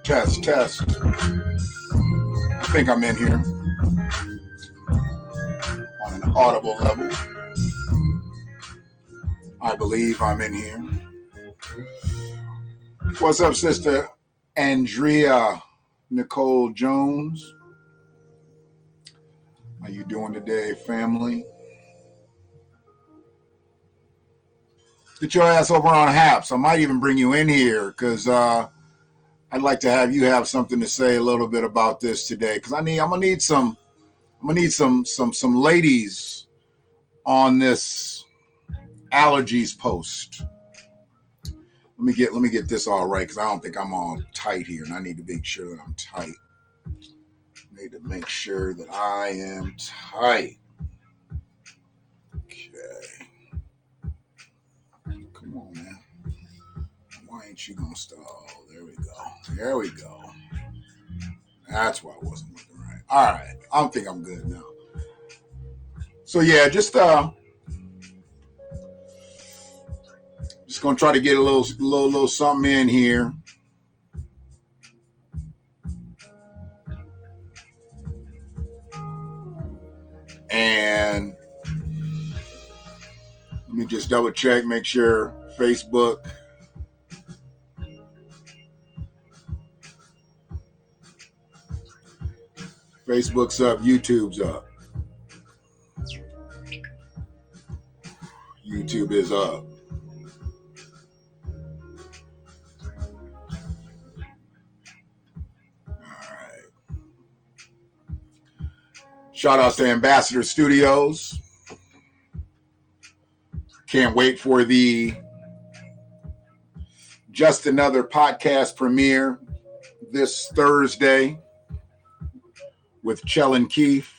Test, test. I think I'm in here on an audible level. I believe I'm in here. What's up, Sister Andrea Nicole Jones? How you doing today, family? Get your ass over on Haps. I might even bring you in here because I'd like to have you have something to say a little bit about this today, because I'm gonna need some ladies on this allergies post. Let me get this all right, because I don't think I'm all tight here, and I need to make sure that I'm tight. Need to make sure that I am tight. Okay. Come on, man. Why ain't you gonna stall? There we go. There we go. That's why I wasn't looking right. All right. I don't think I'm good now. So yeah, just gonna try to get a little something in here. And let me just double check, make sure Facebook's up, YouTube's up. YouTube is up. All right. Shout outs to Ambassador Studios. Can't wait for the Just Another podcast premiere this Thursday with Chell and Keith.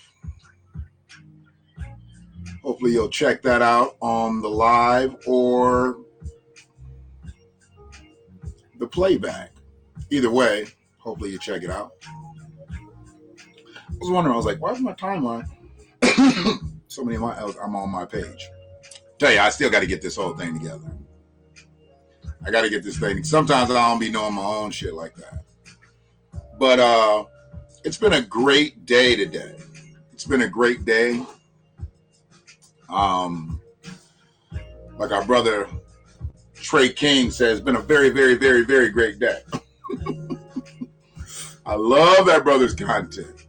Hopefully you'll check that out on the live or the playback. Either way, hopefully you check it out. I was wondering, I was like, why is my timeline so many miles? I'm on my page. Tell you, I still got to get this whole thing together. I got to get this thing. Sometimes I don't be knowing my own shit like that. But it's been a great day today. It's been a great day. Like our brother Trey King says, it's been a very, very, very, very great day. I love that brother's content.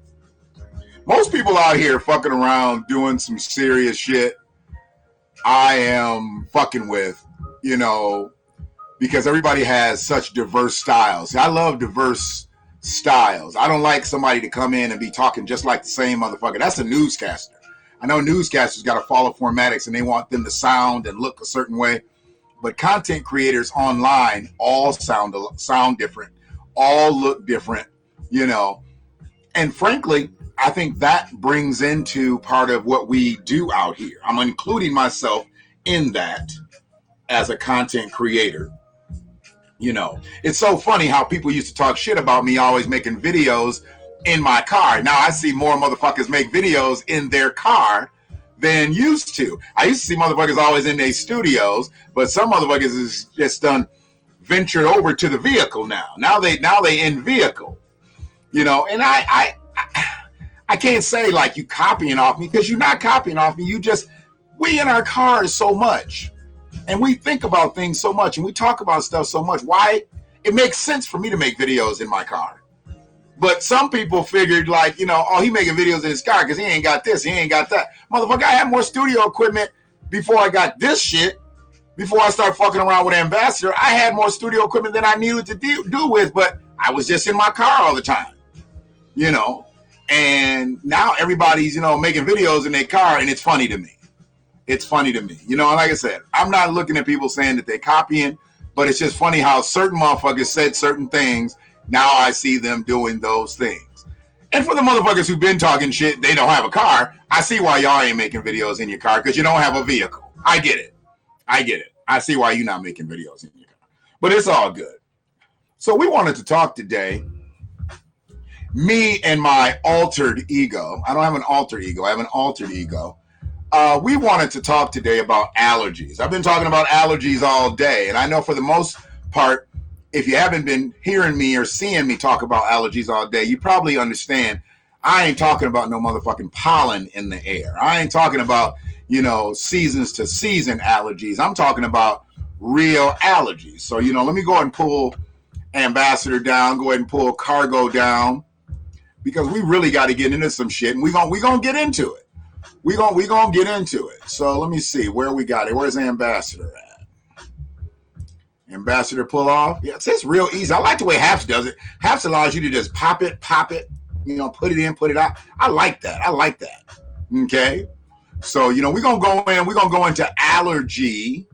Most people out here fucking around doing some serious shit I am fucking with, you know, because everybody has such diverse styles. See, I love diverse styles. I don't like somebody to come in and be talking just like the same motherfucker. That's a newscaster. I know newscasters got to follow formatics and they want them to sound and look a certain way, but content creators online all sound different, all look different, you know. And frankly, I think that brings into part of what we do out here. I'm including myself in that as a content creator. You know, it's so funny how people used to talk shit about me always making videos in my car. Now I see more motherfuckers make videos in their car than used to. I used to see motherfuckers always in their studios, but some motherfuckers is just done ventured over to the vehicle now. Now they in vehicle. You know, and I can't say like you copying off me, because you're not copying off me. We in our cars so much. And we think about things so much, and we talk about stuff so much. Why? It makes sense for me to make videos in my car. But some people figured like, you know, oh, he making videos in his car because he ain't got this, he ain't got that. Motherfucker, I had more studio equipment before I got this shit. Before I started fucking around with Ambassador, I had more studio equipment than I needed to do with, but I was just in my car all the time, you know. And now everybody's, you know, making videos in their car, and it's funny to me. It's funny to me. You know, and like I said, I'm not looking at people saying that they're copying, but it's just funny how certain motherfuckers said certain things. Now I see them doing those things. And for the motherfuckers who've been talking shit, they don't have a car. I see why y'all ain't making videos in your car, because you don't have a vehicle. I get it. I see why you're not making videos in your car. But it's all good. So we wanted to talk today, me and my altered ego. I don't have an alter ego. I have an altered ego. We wanted to talk today about allergies. I've been talking about allergies all day, and I know for the most part, if you haven't been hearing me or seeing me talk about allergies all day, you probably understand I ain't talking about no motherfucking pollen in the air. I ain't talking about, you know, seasons to season allergies. I'm talking about real allergies. So, you know, let me go ahead and pull Ambassador down, go ahead and pull Cargo down, because we really got to get into some shit, and we gonna get into it. We gonna get into it. So let me see where we got it. Where's Ambassador at? Ambassador pull off. Yeah, it's real easy. I like the way Haps does it. Haps allows you to just pop it, you know, put it in, put it out. I like that. Okay. So, you know, we're gonna go in, we're gonna go into allergy.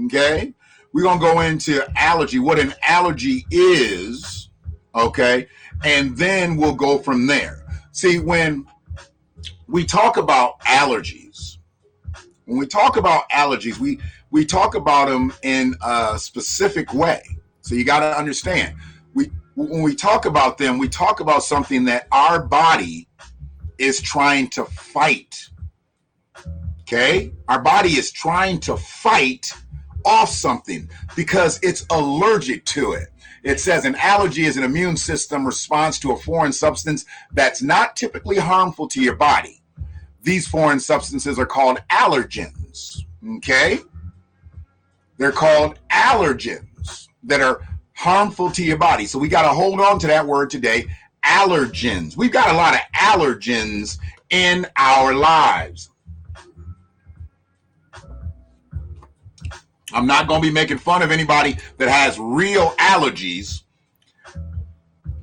Okay. We're gonna go into allergy, what an allergy is, okay, and then we'll go from there. See, when we talk about allergies, we talk about them in a specific way. So you got to understand, when we talk about them, we talk about something that our body is trying to fight. Okay? Our body is trying to fight off something because it's allergic to it. It says an allergy is an immune system response to a foreign substance that's not typically harmful to your body. These foreign substances are called allergens, okay? They're called allergens that are harmful to your body. So we got to hold on to that word today, allergens. We've got a lot of allergens in our lives. I'm not going to be making fun of anybody that has real allergies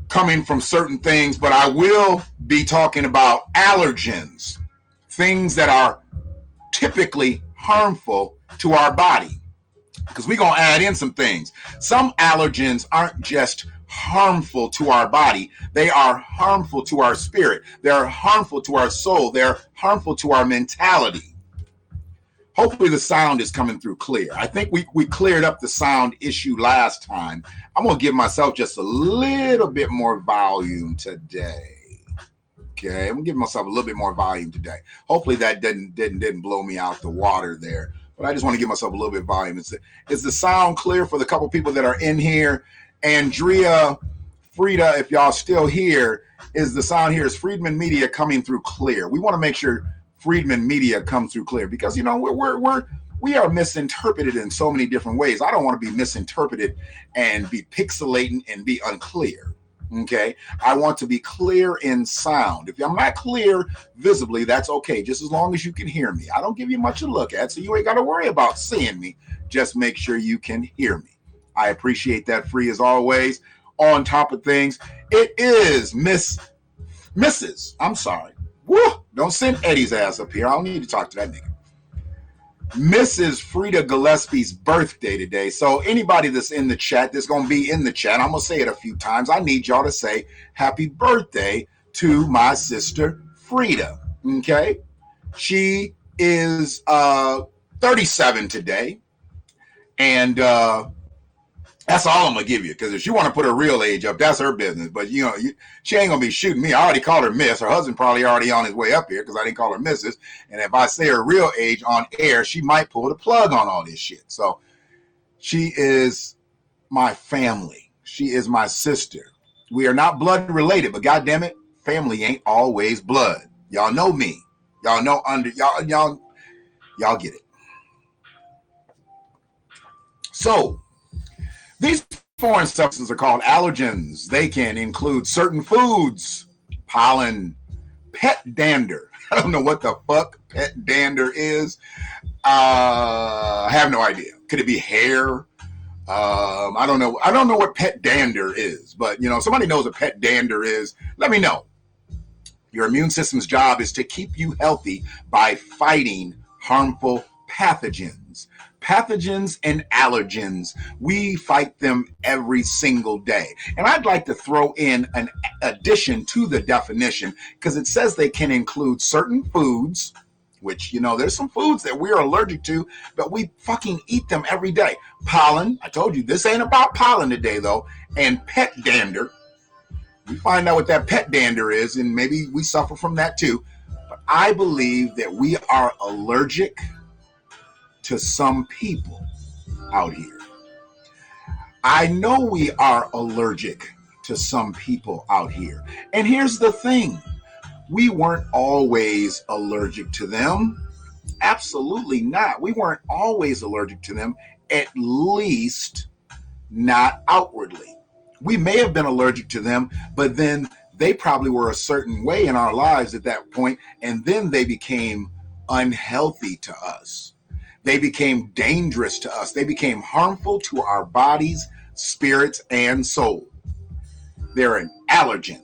coming from certain things, but I will be talking about allergens, things that are typically harmful to our body, because we're going to add in some things. Some allergens aren't just harmful to our body. They are harmful to our spirit. They're harmful to our soul. They're harmful to our mentality. Hopefully the sound is coming through clear. I think we cleared up the sound issue last time. I'm going to give myself just a little bit more volume today. Okay, I'm going to give myself a little bit more volume today. Hopefully that didn't blow me out the water there. But I just want to give myself a little bit of volume. Is the sound clear for the couple people that are in here? Andrea, Frida, if y'all still here, is the sound here? Is Friedman Media coming through clear? We want to make sure Friedman Media comes through clear, because, you know, we are misinterpreted in so many different ways. I don't want to be misinterpreted and be pixelating and be unclear. Okay, I want to be clear in sound. If I'm not clear visibly, that's okay, just as long as you can hear me. I don't give you much to look at, so you ain't got to worry about seeing me. Just make sure you can hear me. I appreciate that, Free, as always. On top of things, it is Mrs. I'm sorry. Woo! Don't send Eddie's ass up here. I don't need to talk to that nigga. Mrs. Frida Gillespie's birthday today. So anybody that's in the chat, that's going to be in the chat, I'm going to say it a few times. I need y'all to say happy birthday to my sister Frida. Okay? She is 37 today. And that's all I'm gonna give you, because if she want to put her real age up, that's her business. But she ain't gonna be shooting me. I already called her Miss. Her husband probably already on his way up here because I didn't call her Mrs. And if I say her real age on air, she might pull the plug on all this shit. So she is my family. She is my sister. We are not blood related, but goddamn it, family ain't always blood. Y'all know me. Y'all know y'all get it. So these foreign substances are called allergens. They can include certain foods, pollen, pet dander. I don't know what the fuck pet dander is. I have no idea. Could it be hair? I don't know. I don't know what pet dander is, but somebody knows what pet dander is. Let me know. Your immune system's job is to keep you healthy by fighting harmful pathogens. Pathogens and allergens, we fight them every single day. And I'd like to throw in an addition to the definition, because it says they can include certain foods, which, there's some foods that we're allergic to, but we fucking eat them every day. Pollen, I told you, this ain't about pollen today, though, and pet dander. We find out what that pet dander is, and maybe we suffer from that too. But I believe that we are allergic to some people out here. I know we are allergic to some people out here. And here's the thing. We weren't always allergic to them. Absolutely not. We weren't always allergic to them, at least not outwardly. We may have been allergic to them, but then they probably were a certain way in our lives at that point, and then they became unhealthy to us. They became dangerous to us. They became harmful to our bodies, spirits, and soul. They're an allergen.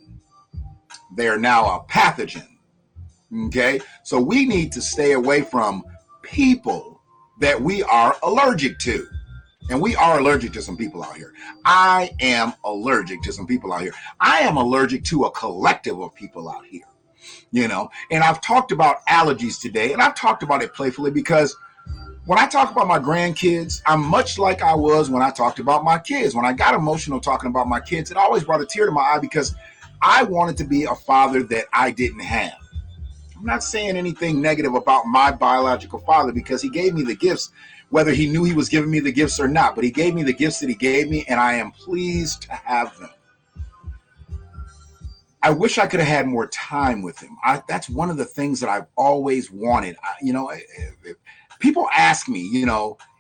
They are now a pathogen. Okay? So we need to stay away from people that we are allergic to. And we are allergic to some people out here. I am allergic to some people out here. I am allergic to a collective of people out here. And I've talked about allergies today, and I've talked about it playfully because when I talk about my grandkids, I'm much like I was when I talked about my kids. When I got emotional talking about my kids, it always brought a tear to my eye because I wanted to be a father that I didn't have. I'm not saying anything negative about my biological father because he gave me the gifts, whether he knew he was giving me the gifts or not, but he gave me the gifts that he gave me, and I am pleased to have them. I wish I could have had more time with him. That's one of the things that I've always wanted. People ask me,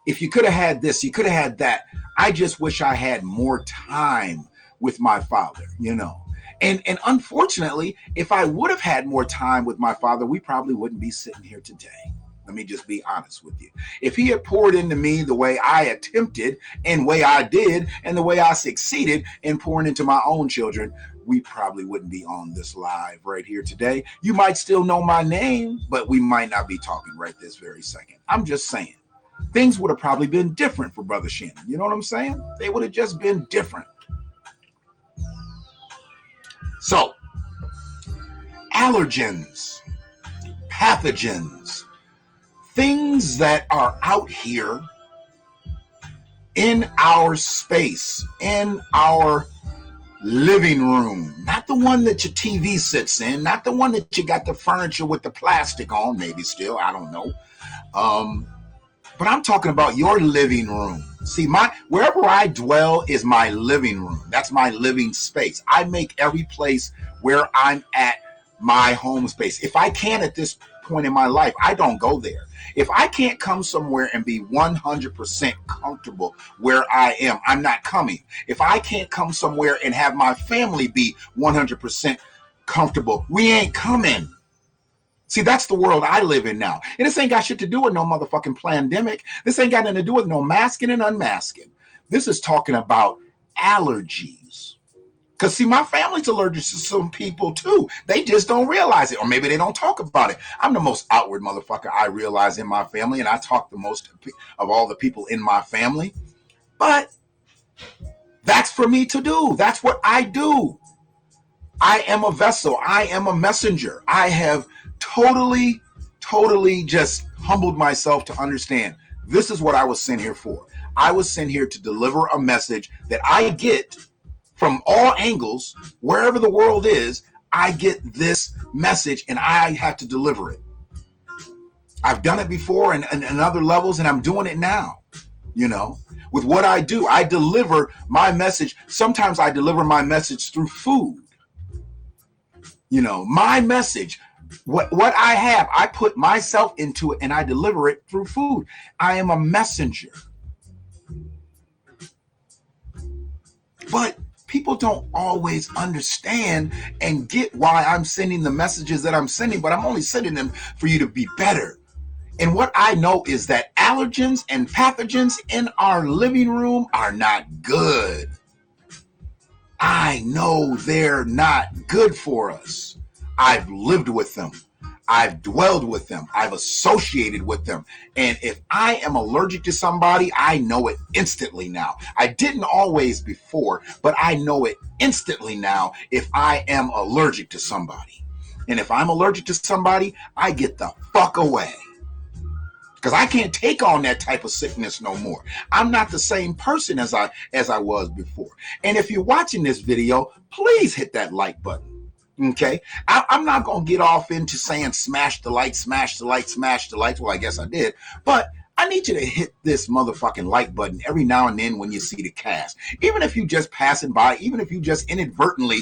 if you could have had this, you could have had that. I just wish I had more time with my father, And unfortunately, if I would have had more time with my father, we probably wouldn't be sitting here today. Let me just be honest with you. If he had poured into me the way I attempted and the way I did and the way I succeeded in pouring into my own children, we probably wouldn't be on this live right here today. You might still know my name, but we might not be talking right this very second. I'm just saying. Things would have probably been different for Brother Shannon. You know what I'm saying? They would have just been different. So, allergens, pathogens, things that are out here in our space, in our living room, not the one that your TV sits in, not the one that you got the furniture with the plastic on, maybe still, I don't know. But I'm talking about your living room. See, wherever I dwell is my living room. That's my living space. I make every place where I'm at my home space. If I can at this point in my life, I don't go there. If I can't come somewhere and be 100% comfortable where I am, I'm not coming. If I can't come somewhere and have my family be 100% comfortable, we ain't coming. See, that's the world I live in now. And this ain't got shit to do with no motherfucking pandemic. This ain't got nothing to do with no masking and unmasking. This is talking about allergies. Because, see, my family's allergic to some people, too. They just don't realize it. Or maybe they don't talk about it. I'm the most outward motherfucker I realize in my family. And I talk the most of all the people in my family. But that's for me to do. That's what I do. I am a vessel. I am a messenger. I have totally just humbled myself to understand this is what I was sent here for. I was sent here to deliver a message that I get from all angles, wherever the world is. I get this message and I have to deliver it. I've done it before and other levels, and I'm doing it now. You know, with what I do, I deliver my message. Sometimes I deliver my message through food. You know, my message, what I have, I put myself into it and I deliver it through food. I am a messenger. But people don't always understand and get why I'm sending the messages that I'm sending, but I'm only sending them for you to be better. And what I know is that allergens and pathogens in our living room are not good. I know they're not good for us. I've lived with them. I've dwelled with them. I've associated with them. And if I am allergic to somebody, I know it instantly now. I didn't always before, but I know it instantly now if I am allergic to somebody. And if I'm allergic to somebody, I get the fuck away. Because I can't take on that type of sickness no more. I'm not the same person as I was before. And if you're watching this video, please hit that like button. Okay? I'm not going to get off into saying smash the like, smash the like, smash the like. Well, I guess I did. But I need you to hit this motherfucking like button every now and then when you see the cast. Even if you just passing by, even if you just inadvertently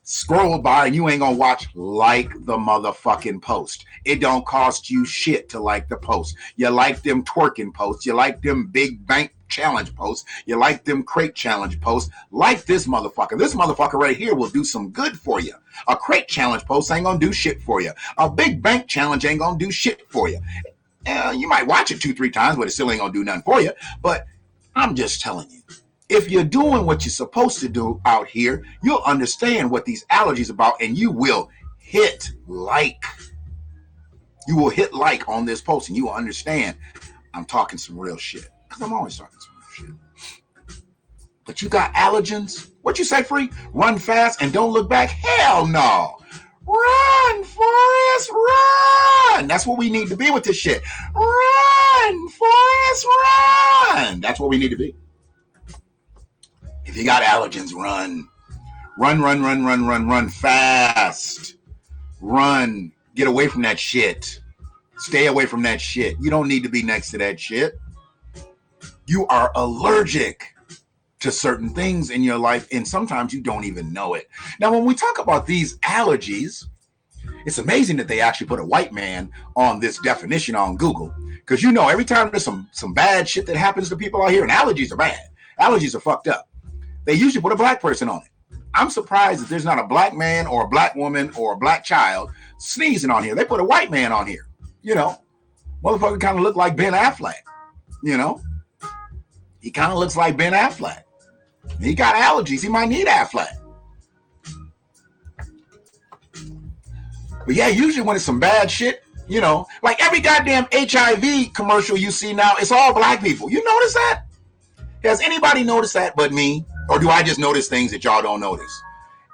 scroll by and you ain't gonna watch, like the motherfucking post. It don't cost you shit to like the post. You like them twerking posts. You like them big bank challenge posts. You like them crate challenge posts. Like this motherfucker. This motherfucker right here will do some good for you. A crate challenge post ain't gonna do shit for you. A big bank challenge ain't gonna do shit for you. You might watch it 2-3 times, but it still ain't gonna do nothing for you. But I'm just telling you, if you're doing what you're supposed to do out here, you'll understand what these allergies are about, and you will hit like. You will hit like on this post, and you will understand I'm talking some real shit. Because I'm always talking some real shit. But you got allergens? What you say, Free? Run fast and don't look back? Hell no. Run, Forrest, run. That's what we need to be with this shit. Run, Forrest, run. That's what we need to be. If you got allergens, run. Run fast. Run. Get away from that shit. Stay away from that shit. You don't need to be next to that shit. You are allergic to certain things in your life, and sometimes you don't even know it. Now, when we talk about these allergies, it's amazing that they actually put a white man on this definition on Google. Because you know, every time there's some bad shit that happens to people out here, and allergies are bad. Allergies are fucked up. They usually put a black person on it. I'm surprised that there's not a black man or a black woman or a black child sneezing on here. They put a white man on here. You know, motherfucker kind of look like Ben Affleck. You know, he kind of looks like Ben Affleck. He got allergies. He might need Affleck. But yeah, usually when it's some bad shit, you know, like every goddamn HIV commercial you see now, it's all black people. You notice that? Has anybody noticed that but me? Or do I just notice things that y'all don't notice?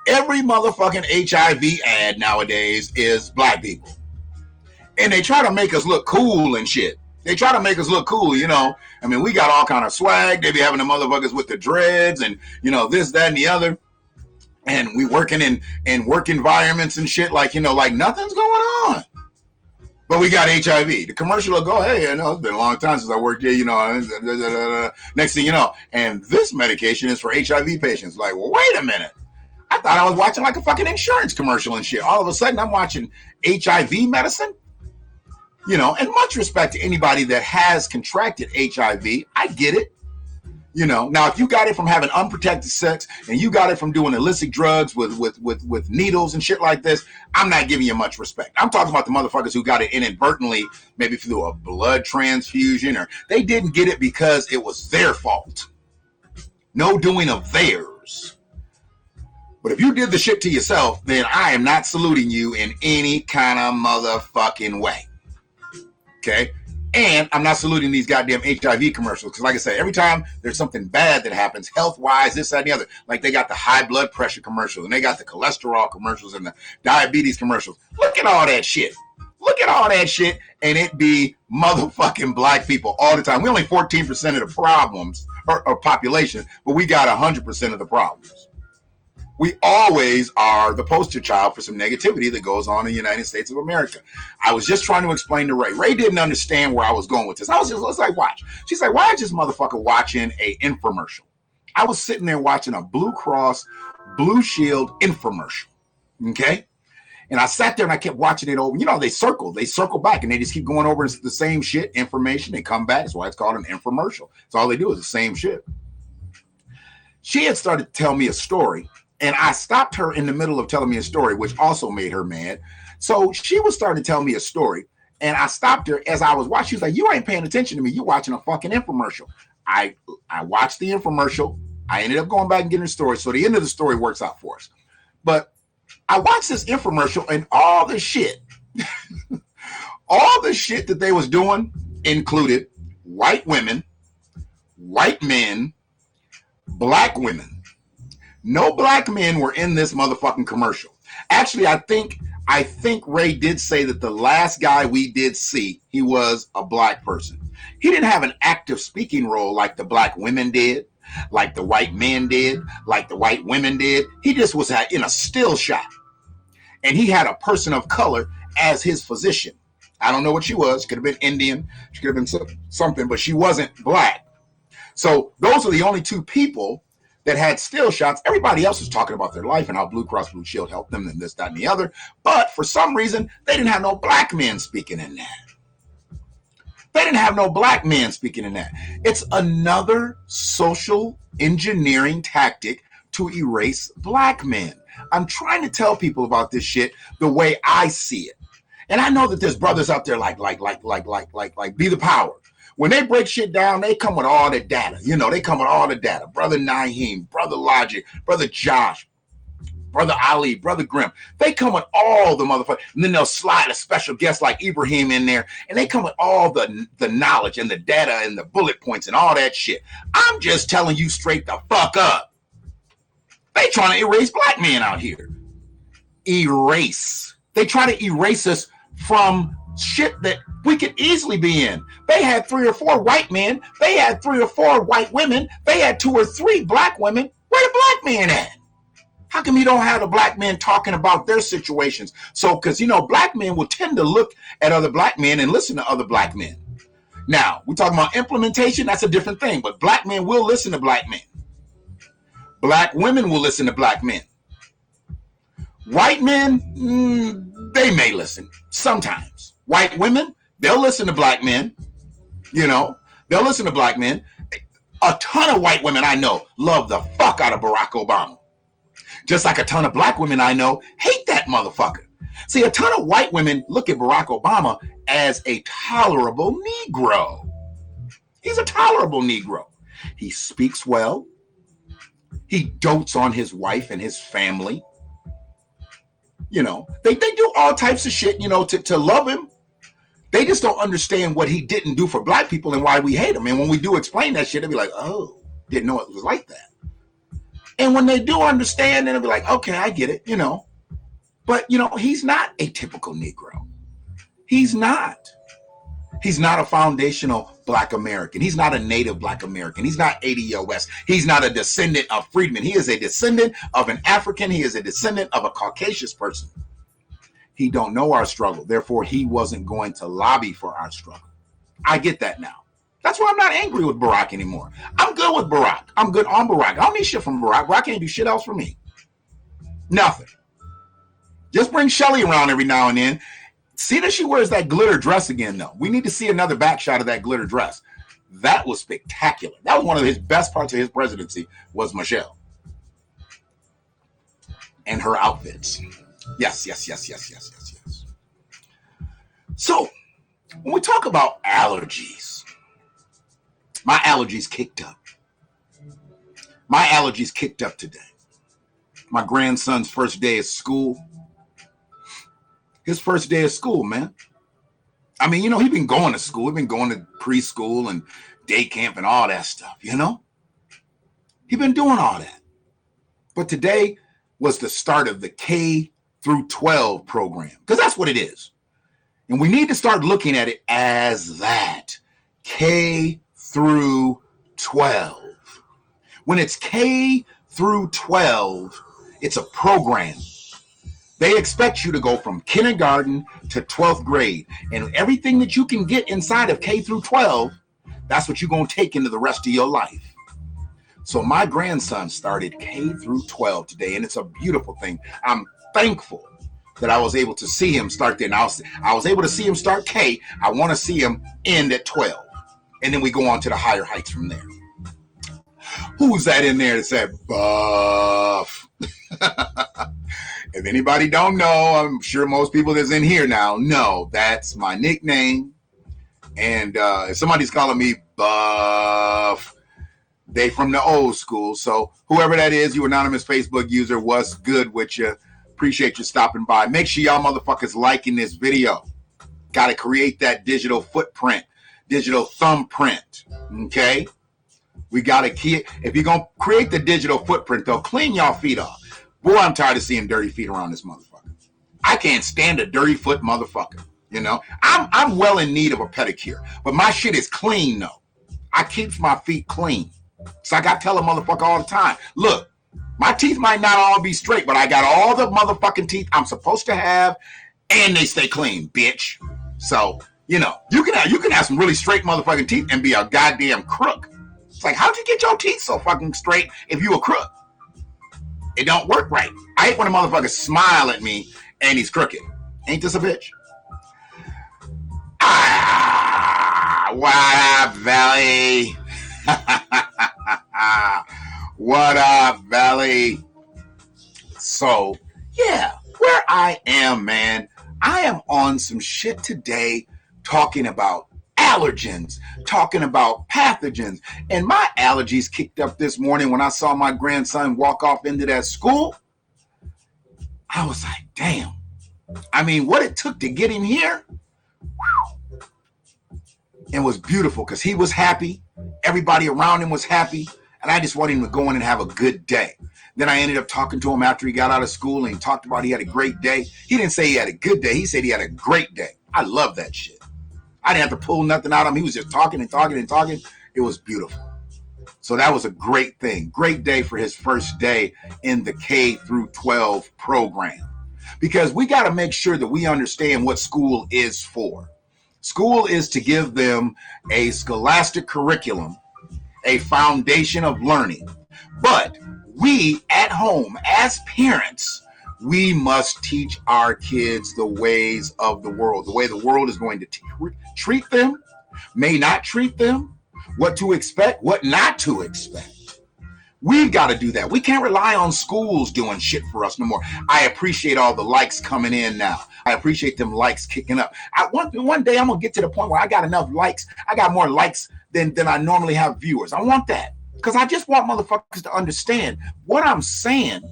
Every motherfucking HIV ad nowadays is black people. And they try to make us look cool and shit. They try to make us look cool, you know. I mean, we got all kind of swag. They be having the motherfuckers with the dreads and, you know, this, that, and the other. And we working in work environments and shit like, you know, like nothing's going on. But we got HIV. The commercial will go, hey, I know it's been a long time since I worked here, you know. Next thing you know, and this medication is for HIV patients. Like, well, wait a minute. I thought I was watching like a fucking insurance commercial and shit. All of a sudden, I'm watching HIV medicine. You know, and much respect to anybody that has contracted HIV. I get it. You know, now if you got it from having unprotected sex and you got it from doing illicit drugs with needles and shit like this, I'm not giving you much respect. I'm talking about the motherfuckers who got it inadvertently, maybe through a blood transfusion, or they didn't get it because it was their fault. No doing of theirs. But if you did the shit to yourself, then I am not saluting you in any kind of motherfucking way. Okay? And I'm not saluting these goddamn HIV commercials. Because like I said, every time there's something bad that happens, health-wise, this, that, and the other. Like they got the high blood pressure commercials. And they got the cholesterol commercials and the diabetes commercials. Look at all that shit. Look at all that shit, and it be motherfucking black people all the time. We only 14% of the problems or population, but we got 100% of the problems. We always are the poster child for some negativity that goes on in the United States of America. I was just trying to explain to Ray. Ray didn't understand where I was going with this. I was like, watch. She's like, why is this motherfucker watching a infomercial? I was sitting there watching a Blue Cross Blue Shield infomercial. Okay? And I sat there and I kept watching it over. You know, they circle back, and they just keep going over the same shit, information. They come back. That's why it's called an infomercial. That's all they do is the same shit. She had started to tell me a story, and I stopped her in the middle of telling me a story, which also made her mad. So she was starting to tell me a story, and I stopped her as I was watching. She was like, you ain't paying attention to me. You watching a fucking infomercial. I watched the infomercial. I ended up going back and getting the story. So the end of the story works out for us. But I watched this infomercial, and all the shit, all the shit that they was doing included white women, white men, black women. No black men were in this motherfucking commercial. Actually, I think Ray did say that the last guy we did see, he was a black person. He didn't have an active speaking role like the black women did, like the white men did, like the white women did. He just was in a still shot. And he had a person of color as his physician. I don't know what she was. She could have been Indian. She could have been something, but she wasn't black. So those are the only two people that had still shots. Everybody else was talking about their life and how Blue Cross Blue Shield helped them and this, that, and the other. But for some reason, they didn't have no black men speaking in that. They didn't have no black men speaking in that. It's another social engineering tactic to erase black men. I'm trying to tell people about this shit the way I see it. And I know that there's brothers out there like Be the Power. When they break shit down, they come with all the data. You know, they come with all the data. Brother Naheem, Brother Logic, Brother Josh, Brother Ali, Brother Grimm. They come with all the motherfuckers. And then they'll slide a special guest like Ibrahim in there. And they come with all the knowledge and the data and the bullet points and all that shit. I'm just telling you straight the fuck up. They trying to erase black men out here. Erase. They try to erase us from shit that we could easily be in. They had 3 or 4 white men. They had 3 or 4 white women. They had 2 or 3 black women. Where the black men at? How come you don't have the black men talking about their situations? So, because, you know, black men will tend to look at other black men and listen to other black men. Now, we're talking about implementation. That's a different thing. But black men will listen to black men. Black women will listen to black men. White men, they may listen sometimes. White women, they'll listen to black men. You know, they'll listen to black men. A ton of white women I know love the fuck out of Barack Obama. Just like a ton of black women I know hate that motherfucker. See, a ton of white women look at Barack Obama as a tolerable Negro. He's a tolerable Negro. He speaks well. He dotes on his wife and his family. You know, they do all types of shit, you know, to love him. They just don't understand what he didn't do for black people and why we hate him. And when we do explain that shit, they'll be like, oh, didn't know it was like that. And when they do understand, then they'll be like, okay, I get it, you know. But, you know, he's not a typical Negro. He's not. He's not a foundational black American. He's not a native black American. He's not ADOS. He's not a descendant of freedmen. He is a descendant of an African. He is a descendant of a Caucasian person. He don't know our struggle. Therefore, he wasn't going to lobby for our struggle. I get that now. That's why I'm not angry with Barack anymore. I'm good with Barack. I'm good on Barack. I don't need shit from Barack. Barack can't do shit else for me. Nothing. Just bring Shelly around every now and then. See that she wears that glitter dress again, though. We need to see another back shot of that glitter dress. That was spectacular. That was one of his best parts of his presidency was Michelle. And her outfits. Yes. So, when we talk about allergies, my allergies kicked up. My allergies kicked up today. My grandson's first day of school. His first day of school, man. I mean, you know, he's been going to school. He's been going to preschool and day camp and all that stuff, you know? He's been doing all that. But today was the start of the K through 12 program. Because that's what it is. And we need to start looking at it as that. K through 12. When it's K through 12, it's a program. They expect you to go from kindergarten to 12th grade. And everything that you can get inside of K through 12, that's what you're going to take into the rest of your life. So my grandson started K through 12 today, and it's a beautiful thing. I'm thankful that I was able to see him start there. And I was able to see him start K. I want to see him end at 12. And then we go on to the higher heights from there. Who's that in there that said buff? If anybody don't know, I'm sure most people that's in here now know that's my nickname. And if somebody's calling me buff, they from the old school. So whoever that is, you anonymous Facebook user, what's good with you? Appreciate you stopping by. Make sure y'all motherfuckers liking this video. Got to create that digital footprint, digital thumbprint. Okay? We got to keep, if you're going to create the digital footprint, though, clean y'all feet off. Boy, I'm tired of seeing dirty feet around this motherfucker. I can't stand a dirty foot motherfucker. You know, I'm well in need of a pedicure, but my shit is clean though. I keeps my feet clean. So I got to tell a motherfucker all the time, look, my teeth might not all be straight, but I got all the motherfucking teeth I'm supposed to have, and they stay clean, bitch. So, you know, you can have some really straight motherfucking teeth and be a goddamn crook. It's like, how'd you get your teeth so fucking straight if you a crook? It don't work right. I hate when a motherfucker smile at me and he's crooked. Ain't this a bitch? What up, Valley? What up, Valley? So, yeah, where I am, man, I am on some shit today talking about allergens, talking about pathogens. And my allergies kicked up this morning when I saw my grandson walk off into that school. I was like, damn. I mean, what it took to get him here, it was beautiful because he was happy. Everybody around him was happy. And I just wanted him to go in and have a good day. Then I ended up talking to him after he got out of school, and he talked about he had a great day. He didn't say he had a good day. He said he had a great day. I love that shit. I didn't have to pull nothing out of him. He was just talking and talking and talking. It was beautiful. So that was a great thing. Great day for his first day in the K through 12 program. Because we got to make sure that we understand what school is for. School is to give them a scholastic curriculum, a foundation of learning. But we at home, as parents, we must teach our kids the ways of the world, the way the world is going to treat them, may not treat them, what to expect, what not to expect. We've got to do that. We can't rely on schools doing shit for us no more. I appreciate all the likes coming in now. I appreciate them likes kicking up. One day I'm going to get to the point where I got enough likes. I got more likes than I normally have viewers. I want that because I just want motherfuckers to understand what I'm saying.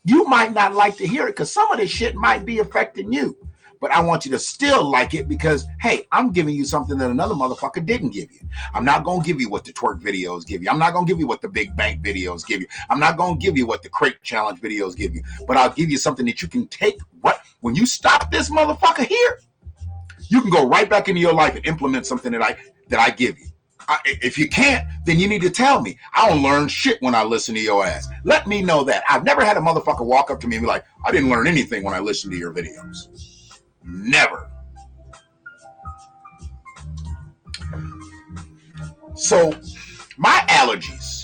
You might not like to hear it because some of this shit might be affecting you. But I want you to still like it because, hey, I'm giving you something that another motherfucker didn't give you. I'm not going to give you what the twerk videos give you. I'm not going to give you what the big bank videos give you. I'm not going to give you what the crate challenge videos give you. But I'll give you something that you can take. What? When you stop this motherfucker here, you can go right back into your life and implement something that I give you. If you can't, then you need to tell me. I don't learn shit when I listen to your ass. Let me know that. I've never had a motherfucker walk up to me and be like, I didn't learn anything when I listened to your videos. Never. So my allergies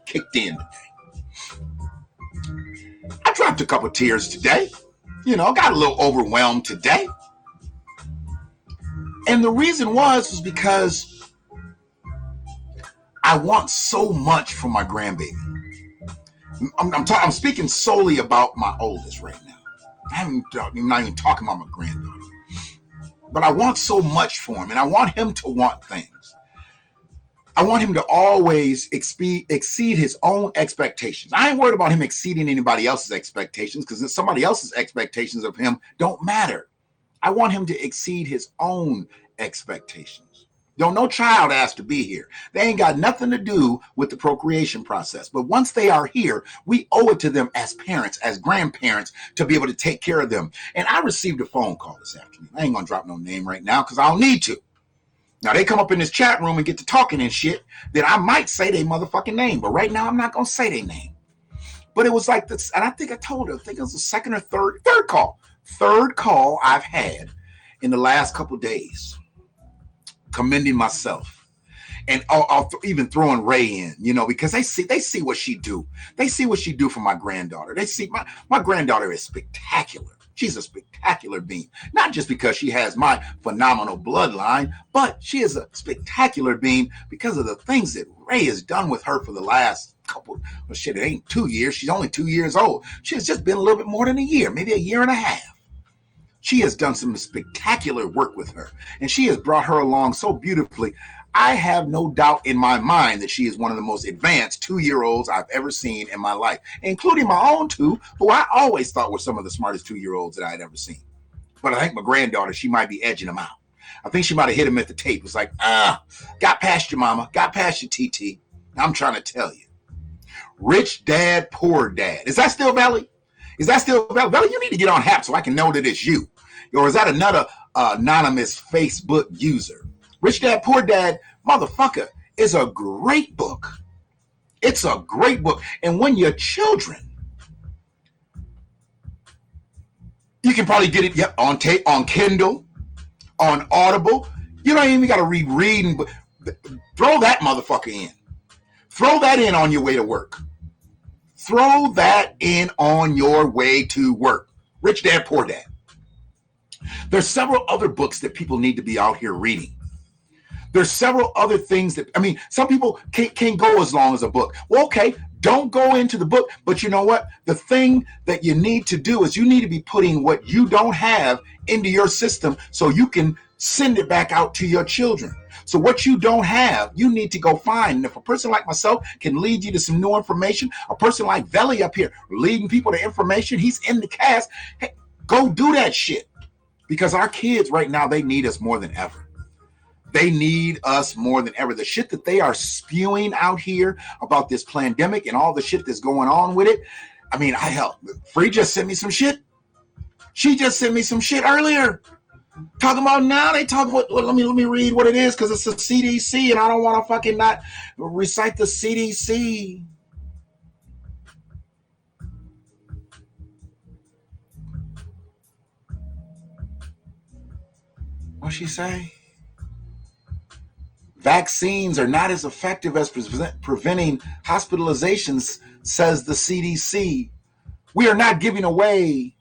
kicked in today. I dropped a couple tears today. You know, got a little overwhelmed today. And the reason was because I want so much from my grandbaby. I'm speaking solely about my oldest right now. I'm not even talking about my granddaughter. But I want so much for him, and I want him to want things. I want him to always exceed his own expectations. I ain't worried about him exceeding anybody else's expectations because somebody else's expectations of him don't matter. I want him to exceed his own expectations. Don't no child ask to be here. They ain't got nothing to do with the procreation process. But once they are here, we owe it to them as parents, as grandparents, to be able to take care of them. And I received a phone call this afternoon. I ain't gonna drop no name right now because I don't need to. Now they come up in this chat room and get to talking and shit, then I might say their motherfucking name. But right now I'm not gonna say their name. But it was like this, and I think I told her, I think it was the second or third call I've had in the last couple of days, commending myself. And I'll even throwing Ray in, you know, because they see what she do. They see what she do for my granddaughter. They see my granddaughter is spectacular. She's a spectacular being, not just because she has my phenomenal bloodline, but she is a spectacular being because of the things that Ray has done with her for the last couple, well, shit, it ain't 2 years. She's only 2 years old. She has just been a little bit more than a year, maybe a year and a half. She has done some spectacular work with her, and she has brought her along so beautifully. I have no doubt in my mind that she is one of the most advanced 2-year-olds I've ever seen in my life, including my own two, who I always thought were some of the smartest 2-year-olds that I had ever seen. But I think my granddaughter, she might be edging them out. I think she might have hit him at the tape. It's like, got past your mama, got past your TT. I'm trying to tell you. Rich dad, poor dad. Is that still valid? Is that still valid? Belly, you need to get on HAP so I can know that it's you. Or is that another anonymous Facebook user? Rich Dad, Poor Dad, motherfucker, is a great book. It's a great book. And when your children, you can probably get it on tape, on Kindle, on Audible. You don't even got to reread. Throw that motherfucker in. Throw that in on your way to work. Throw that in on your way to work. Rich Dad, Poor Dad. There's several other books that people need to be out here reading. There's several other things that, I mean, some people can't go as long as a book. Well, okay, don't go into the book, but you know what? The thing that you need to do is you need to be putting what you don't have into your system so you can send it back out to your children. So what you don't have, you need to go find. And if a person like myself can lead you to some new information, a person like Veli up here leading people to information, he's in the cast, hey, go do that shit. Because our kids right now, they need us more than ever. They need us more than ever. The shit that they are spewing out here about this pandemic and all the shit that's going on with it. I mean, Free just sent me some shit. She just sent me some shit earlier. Talking about now, they talk about, let me read what it is because it's the CDC and I don't want to fucking not recite the CDC. What'd she say? Vaccines are not as effective as preventing hospitalizations, says the CDC. We are not giving away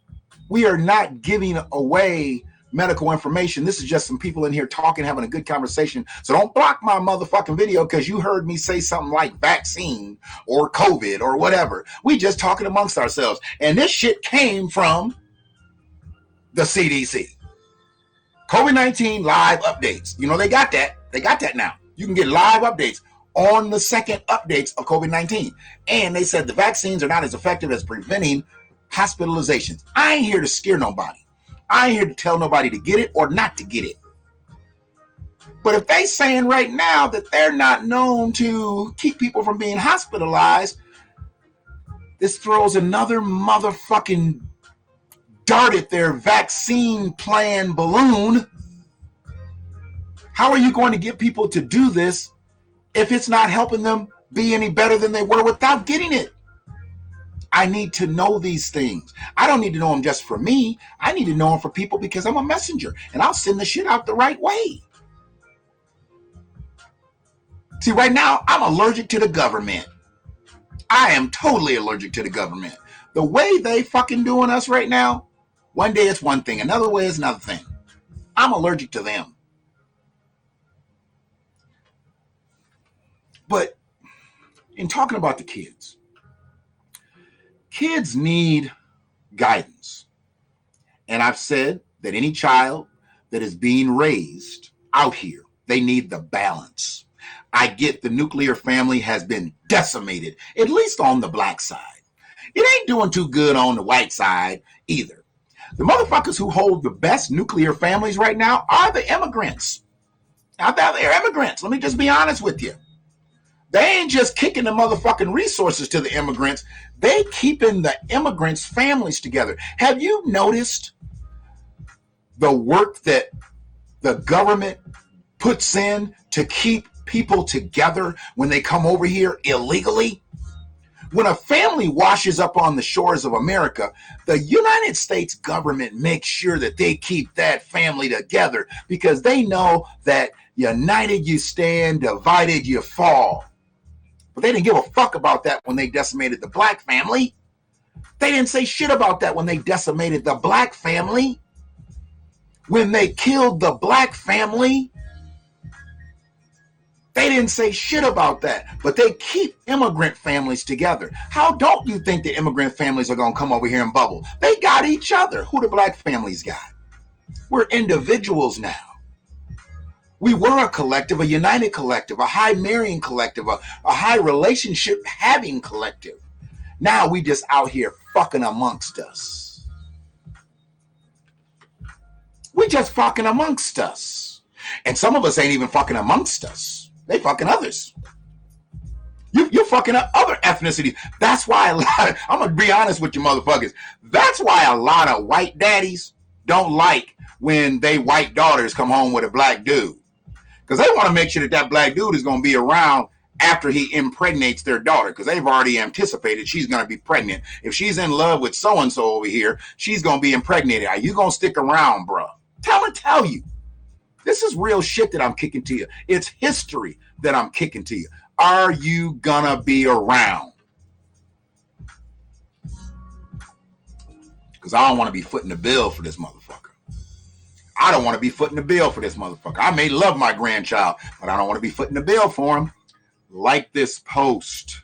medical information. This is just some people in here talking, having a good conversation. So don't block my motherfucking video because you heard me say something like vaccine or COVID or whatever. We just talking amongst ourselves. And this shit came from the CDC. COVID-19 live updates. You know, they got that. They got that now. You can get live updates on the second updates of COVID-19. And they said the vaccines are not as effective as preventing hospitalizations. I ain't here to scare nobody. I ain't here to tell nobody to get it or not to get it. But if they saying right now that they're not known to keep people from being hospitalized, this throws another motherfucking dart at their vaccine plan balloon. How are you going to get people to do this if it's not helping them be any better than they were without getting it? I need to know these things. I don't need to know them just for me. I need to know them for people because I'm a messenger and I'll send the shit out the right way. See, right now, I'm allergic to the government. I am totally allergic to the government. The way they fucking doing us right now, one day it's one thing, another way it's another thing. I'm allergic to them. But in talking about the kids need guidance. And I've said that any child that is being raised out here, they need the balance. I get the nuclear family has been decimated, at least on the black side. It ain't doing too good on the white side either. The motherfuckers who hold the best nuclear families right now are the immigrants. I thought they're immigrants. Let me just be honest with you. They ain't just kicking the motherfucking resources to the immigrants. They keeping the immigrants' families together. Have you noticed the work that the government puts in to keep people together when they come over here illegally? When a family washes up on the shores of America, the United States government makes sure that they keep that family together because they know that united you stand, divided you fall. But they didn't give a fuck about that when they decimated the black family. They didn't say shit about that when they decimated the black family. When they killed the black family, they didn't say shit about that. But they keep immigrant families together. How don't you think the immigrant families are going to come over here and bubble? They got each other. Who the black families got? We're individuals now. We were a collective, a united collective, a high marrying collective, a high relationship having collective. Now we just out here fucking amongst us. We just fucking amongst us. And some of us ain't even fucking amongst us. They fucking others. You're fucking other ethnicities. That's why I'm going to be honest with you motherfuckers. That's why a lot of white daddies don't like when they white daughters come home with a black dude. Because they want to make sure that that black dude is going to be around after he impregnates their daughter. Because they've already anticipated she's going to be pregnant. If she's in love with so-and-so over here, she's going to be impregnated. Are you going to stick around, bro? Tell you. This is real shit that I'm kicking to you. It's history that I'm kicking to you. Are you going to be around? Because I don't want to be footing the bill for this motherfucker. I don't want to be footing the bill for this motherfucker. I may love my grandchild, but I don't want to be footing the bill for him. Like this post.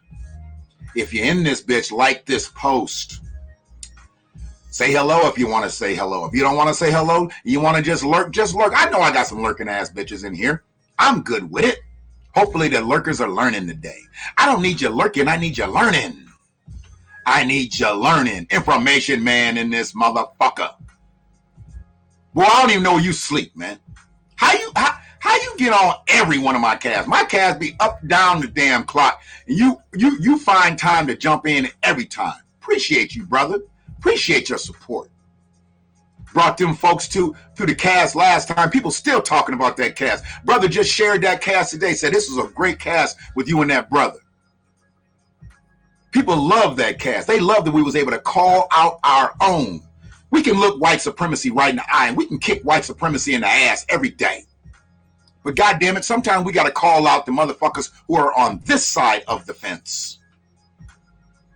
If you're in this bitch, like this post. Say hello if you want to say hello. If you don't want to say hello, you want to just lurk, just lurk. I know I got some lurking ass bitches in here. I'm good with it. Hopefully the lurkers are learning today. I don't need you lurking. I need you learning. I need you learning. Information man in this motherfucker. Boy, I don't even know where you sleep, man. How you get on every one of my casts? My casts be up, down the damn clock. And you find time to jump in every time. Appreciate you, brother. Appreciate your support. Brought them folks to the cast last time. People still talking about that cast. Brother just shared that cast today. Said this was a great cast with you and that brother. People love that cast. They love that we was able to call out our own. We can look white supremacy right in the eye, and we can kick white supremacy in the ass every day. But goddamn it, sometimes we got to call out the motherfuckers who are on this side of the fence.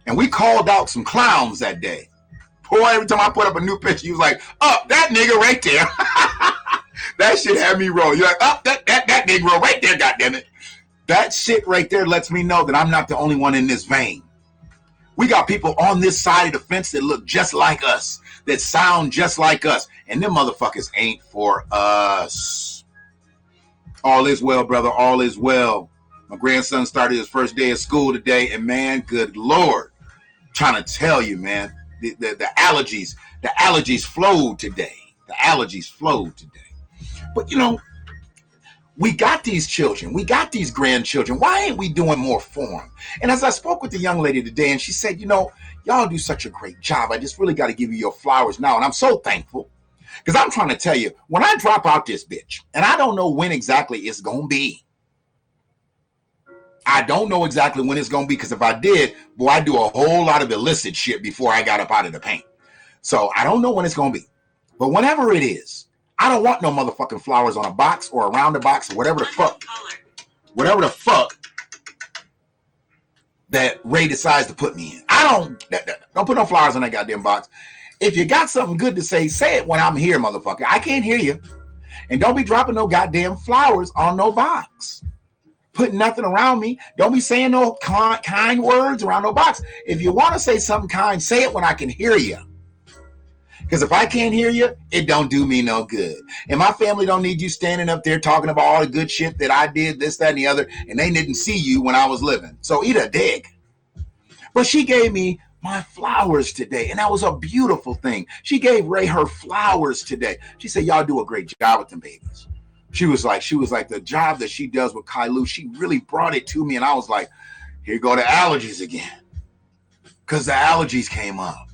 And we called out some clowns that day. Boy, every time I put up a new picture, you was like, oh, that nigga right there. That shit had me roll. You're like, oh, that nigga right there, goddammit. That shit right there lets me know that I'm not the only one in this vein. We got people on this side of the fence that look just like us, that sound just like us, and them motherfuckers ain't for us. All is well, brother. All is well. My grandson started his first day of school today, and man, good Lord, I'm trying to tell you, man, the allergies flowed today. The allergies flowed today. But you know, we got these children, we got these grandchildren. Why ain't we doing more for them? And as I spoke with the young lady today, and she said, you know, y'all do such a great job. I just really got to give you your flowers now. And I'm so thankful. Because I'm trying to tell you, when I drop out this bitch, and I don't know when exactly it's going to be. I don't know exactly when it's going to be, because if I did, boy, I'd do a whole lot of illicit shit before I got up out of the paint. So I don't know when it's going to be. But whenever it is, I don't want no motherfucking flowers on a box or around the box or whatever the fuck. Whatever the fuck that Ray decides to put me in. Don't put no flowers on that goddamn box. If you got something good to say it when I'm here, motherfucker. I can't hear you. And don't be dropping no goddamn flowers on no box. Putting nothing around me. Don't be saying no kind words around no box. If you want to say something kind, say it when I can hear you. Because if I can't hear you, it don't do me no good. And my family don't need you standing up there talking about all the good shit that I did, this, that, and the other, and they didn't see you when I was living. So eat a dick. But she gave me my flowers today, and that was a beautiful thing. She gave Ray her flowers today. She said, y'all do a great job with them babies. She was like, the job that she does with Kailu, she really brought it to me. And I was like, here go the allergies again. Because the allergies came up.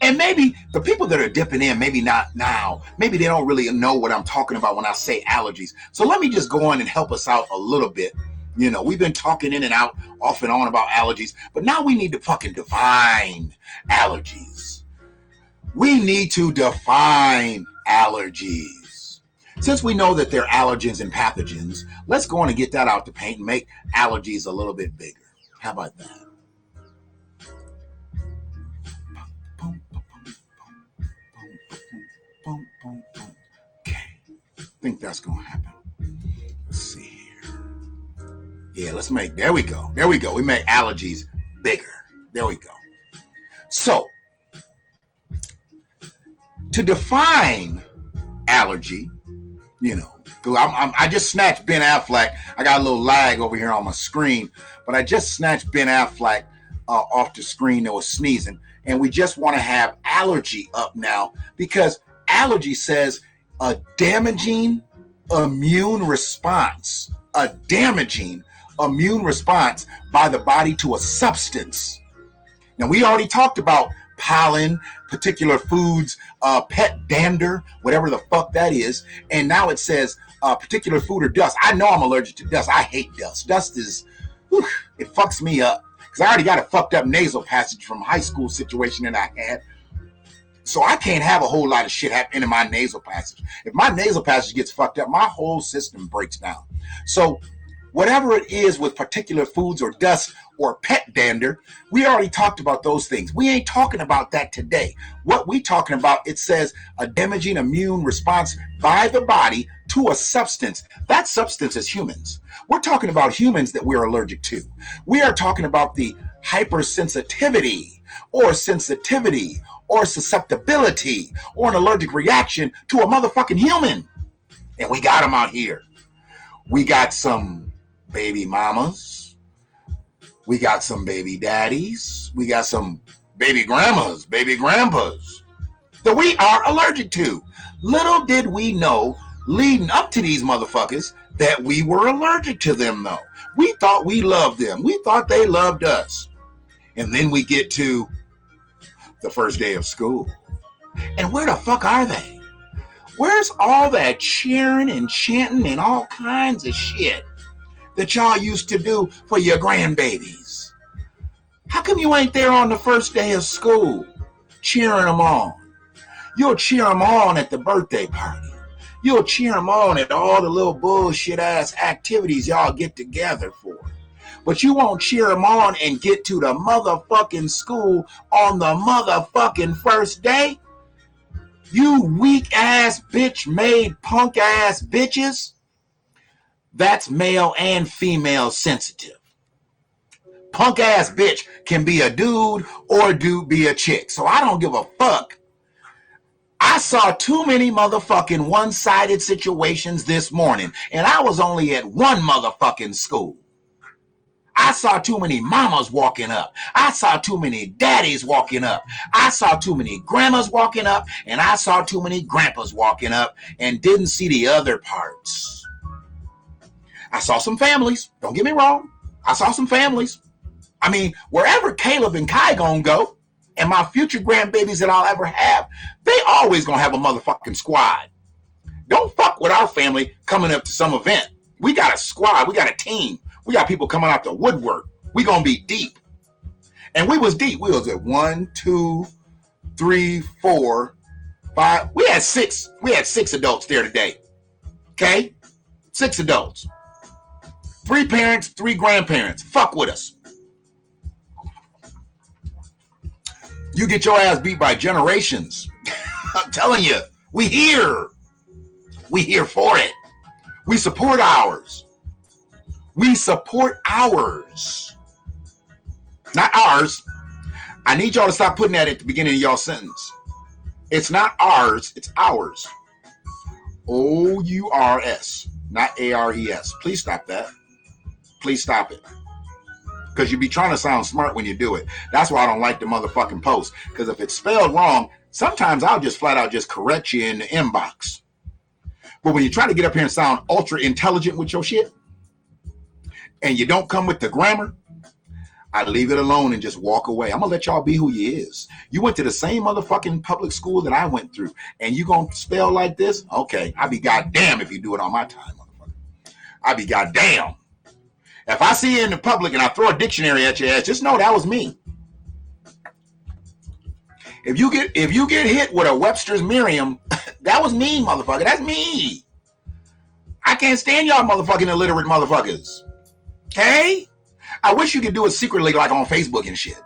And maybe the people that are dipping in, maybe not now, maybe they don't really know what I'm talking about when I say allergies. So let me just go on and help us out a little bit. You know, we've been talking in and out, off and on about allergies, but now we need to fucking define allergies. We need to define allergies. Since we know that they're allergens and pathogens, let's go on and get that out the paint and make allergies a little bit bigger. How about that? Okay, I think that's gonna happen. Let's see here. Yeah, let's make, there we go. We make allergies bigger. There we go. So, to define allergy, you know, I just snatched Ben Affleck. I got a little lag over here on my screen, but I just snatched Ben Affleck off the screen that was sneezing. And we just want to have allergy up now because allergy says a damaging immune response. A damaging immune response by the body to a substance. Now, we already talked about pollen, particular foods, pet dander, whatever the fuck that is. And now it says particular food or dust. I know I'm allergic to dust. I hate dust. Dust is, whew, it fucks me up. Because I already got a fucked up nasal passage from a high school situation that I had. So I can't have a whole lot of shit happen in my nasal passage. If my nasal passage gets fucked up, my whole system breaks down. So whatever it is with particular foods or dust or pet dander, we already talked about those things. We ain't talking about that today. What we talking about, it says a damaging immune response by the body to a substance. That substance is humans. We're talking about humans that we're allergic to. We are talking about the hypersensitivity or sensitivity or susceptibility or an allergic reaction to a motherfucking human. And we got them out here. We got some baby mamas. We got some baby daddies. We got some baby grandmas, baby grandpas that we are allergic to. Little did we know leading up to these motherfuckers that we were allergic to them though. We thought we loved them. We thought they loved us. And then we get to the first day of school. And where the fuck are they? Where's all that cheering and chanting and all kinds of shit that y'all used to do for your grandbabies? How come you ain't there on the first day of school cheering them on? You'll cheer them on at the birthday party. You'll cheer them on at all the little bullshit ass activities y'all get together for. But you won't cheer them on and get to the motherfucking school on the motherfucking first day? You weak ass bitch made punk ass bitches. That's male and female sensitive. Punk ass bitch can be a dude or be a chick. So I don't give a fuck. I saw too many motherfucking one-sided situations this morning, and I was only at one motherfucking school. I saw too many mamas walking up. I saw too many daddies walking up. I saw too many grandmas walking up, and I saw too many grandpas walking up and didn't see the other parts. I saw some families. Don't get me wrong. I saw some families. I mean, wherever Caleb and Kai gonna go, and my future grandbabies that I'll ever have, they always gonna have a motherfucking squad. Don't fuck with our family coming up to some event. We got a squad. We got a team. We got people coming out the woodwork. We gonna be deep. And we was deep. We was at 1, 2, 3, 4, 5. We had 6. We had 6 adults there today. Okay? 6 adults. 3 parents, 3 grandparents. Fuck with us. You get your ass beat by generations. I'm telling you, we here. We here for it. We support ours. We support ours. Not ours. I need y'all to stop putting that at the beginning of y'all sentence. It's not ours, it's ours. O-U-R-S, not A-R-E-S. Please stop that. Please stop it. Because you be trying to sound smart when you do it. That's why I don't like the motherfucking post. Because if it's spelled wrong, sometimes I'll just flat out just correct you in the inbox. But when you try to get up here and sound ultra intelligent with your shit, and you don't come with the grammar, I leave it alone and just walk away. I'm going to let y'all be who you is. You went to the same motherfucking public school that I went through, and you going to spell like this? Okay, I'll be goddamn if you do it on my time, motherfucker. I'll be goddamn. If I see you in the public and I throw a dictionary at your ass, just know that was me. If you get hit with a Webster's Merriam, that was me, motherfucker. That's me. I can't stand y'all motherfucking illiterate motherfuckers. Okay? I wish you could do it secretly like on Facebook and shit.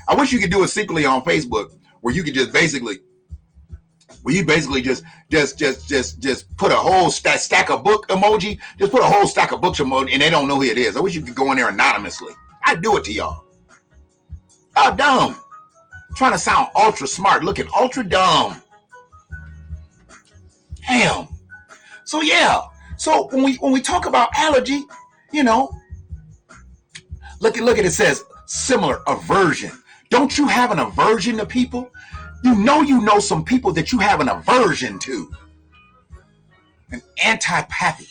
I wish you could do it secretly on Facebook where you could just basically just put a whole stack of book emoji, just put a whole stack of books emoji and they don't know who it is. I wish you could go in there anonymously. I'd do it to y'all. Oh, dumb. Trying to sound ultra smart, looking ultra dumb. Damn. So yeah. So when we talk about allergy, you know, look at it says similar aversion. Don't you have an aversion to people? You know some people that you have an aversion to. An antipathy,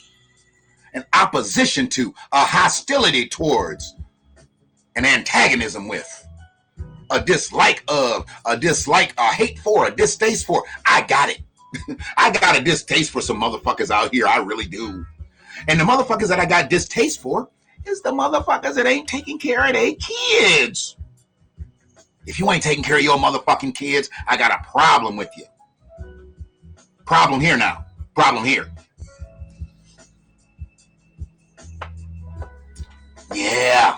an opposition to, a hostility towards, an antagonism with. A dislike of, a hate for, a distaste for. I got it. I got a distaste for some motherfuckers out here. I really do. And the motherfuckers that I got distaste for is the motherfuckers that ain't taking care of their kids. If you ain't taking care of your motherfucking kids, I got a problem with you. Problem here now. Problem here. Yeah.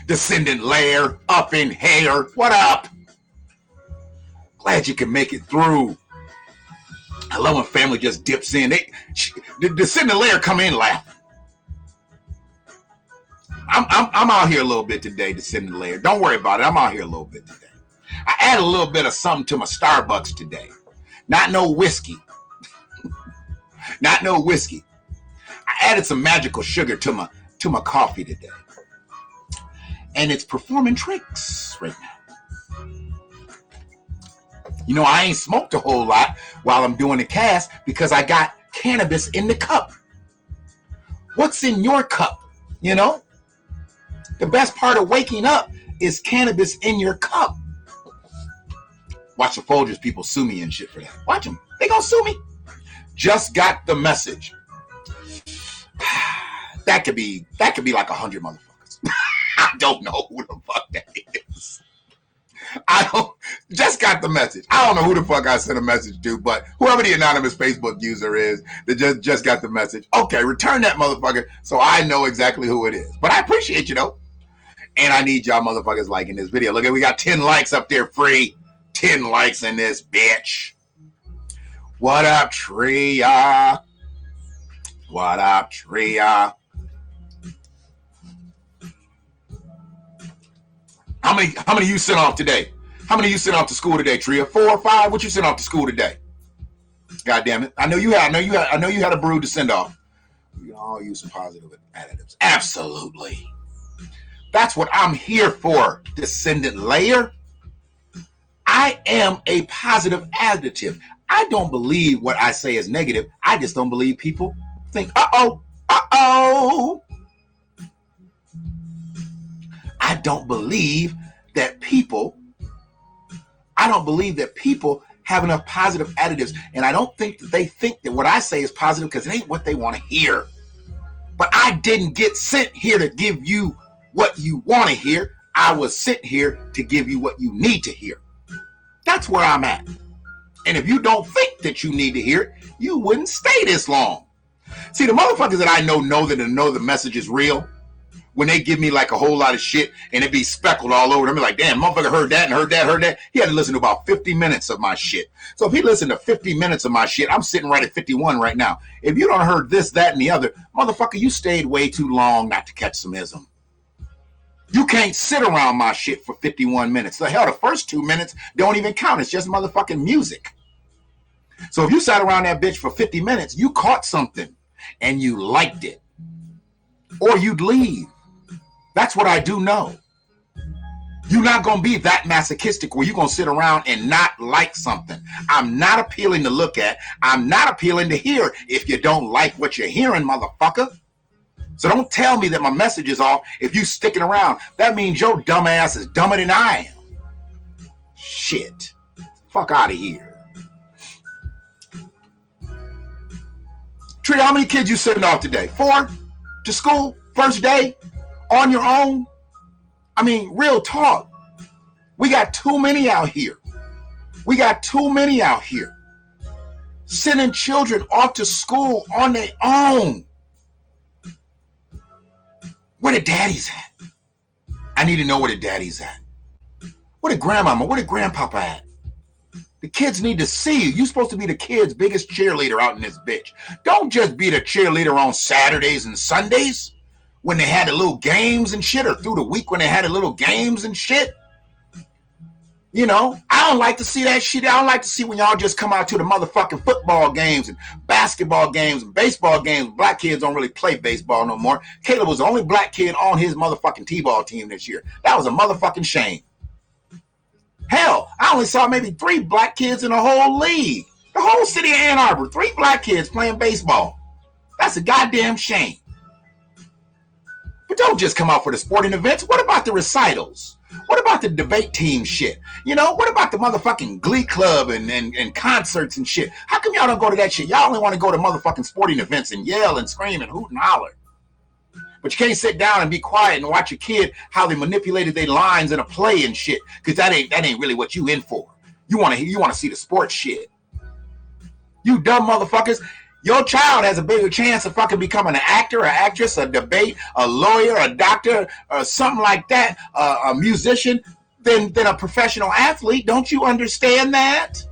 Descendant layer, up in hair. What up? Glad you can make it through. I love when family just dips in. The descendant layer come in laughing. I'm out here a little bit today, descendant layer. Don't worry about it. I'm out here a little bit today. I added a little bit of something to my Starbucks today. Not no whiskey. Not no whiskey. I added some magical sugar to my coffee today. And it's performing tricks right now. You know, I ain't smoked a whole lot while I'm doing the cast because I got cannabis in the cup. What's in your cup? You know? The best part of waking up is cannabis in your cup. Watch the Folgers people sue me and shit for that. Watch them. They gonna sue me. Just got the message. That could be like 100 motherfuckers. I don't know who the fuck that is. Just got the message. I don't know who the fuck I sent a message to, but whoever the anonymous Facebook user is that just got the message. Okay, return that motherfucker so I know exactly who it is. But I appreciate you though. And I need y'all motherfuckers liking this video. Look at, we got 10 likes up there free. 10 likes in this bitch. What up, Tria? What up, Tria? How many you sent off today? How many you sent off to school today, Tria? 4 or 5? What you sent off to school today? God damn it. I know you had a brood to send off. We can all use some positive additives. Absolutely. That's what I'm here for, descendant layer. I am a positive additive. I don't believe what I say is negative. I just don't believe people think, uh-oh. I don't believe that people have enough positive additives. And I don't think that they think that what I say is positive because it ain't what they want to hear. But I didn't get sent here to give you what you want to hear. I was sent here to give you what you need to hear. That's where I'm at. And if you don't think that you need to hear it, you wouldn't stay this long. See, the motherfuckers that I know the message is real. When they give me like a whole lot of shit and it be speckled all over them, be like, damn, motherfucker heard that and heard that. He had to listen to about 50 minutes of my shit. So if he listened to 50 minutes of my shit, I'm sitting right at 51 right now. If you don't heard this, that, and the other, motherfucker, you stayed way too long not to catch some ism. You can't sit around my shit for 51 minutes. The hell, the first 2 minutes don't even count. It's just motherfucking music. So if you sat around that bitch for 50 minutes, you caught something and you liked it. Or you'd leave. That's what I do know. You're not going to be that masochistic where you're going to sit around and not like something. I'm not appealing to look at. I'm not appealing to hear if you don't like what you're hearing, motherfucker. So don't tell me that my message is off if you sticking around. That means your dumb ass is dumber than I am. Shit. Fuck out of here. Tree, how many kids you sending off today? 4 to school? First day? On your own? I mean, real talk. We got too many out here. We got too many out here. Sending children off to school on their own. Where the daddy's at? I need to know where the daddy's at. Where the grandmama? Where the grandpapa at? The kids need to see you. You're supposed to be the kids' biggest cheerleader out in this bitch. Don't just be the cheerleader on Saturdays and Sundays when they had the little games and shit, or through the week when they had the little games and shit. You know, I don't like to see that shit. I don't like to see when y'all just come out to the motherfucking football games and basketball games and baseball games. Black kids don't really play baseball no more. Caleb was the only black kid on his motherfucking T-ball team this year. That was a motherfucking shame. Hell, I only saw maybe 3 black kids in the whole league. The whole city of Ann Arbor, 3 black kids playing baseball. That's a goddamn shame. But don't just come out for the sporting events. What about the recitals? What about the debate team shit? You know, what about the motherfucking glee club and concerts and shit? How come y'all don't go to that shit? Y'all only want to go to motherfucking sporting events and yell and scream and hoot and holler. But you can't sit down and be quiet and watch your kid how they manipulated their lines in a play and shit, because that ain't really what you in for. You want to see the sports shit. You dumb motherfuckers. Your child has a bigger chance of fucking becoming an actor, an actress, a debate, a lawyer, a doctor, or something like that, a musician, than a professional athlete. Don't you understand that?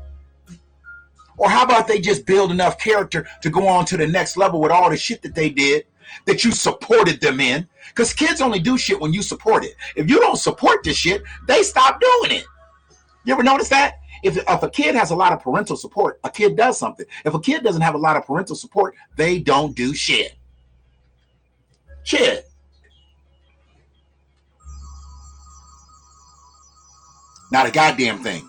Or how about they just build enough character to go on to the next level with all the shit that they did, that you supported them in? Because kids only do shit when you support it. If you don't support this shit, they stop doing it. You ever notice that? If a kid has a lot of parental support, a kid does something. If a kid doesn't have a lot of parental support, they don't do shit. Shit. Not a goddamn thing.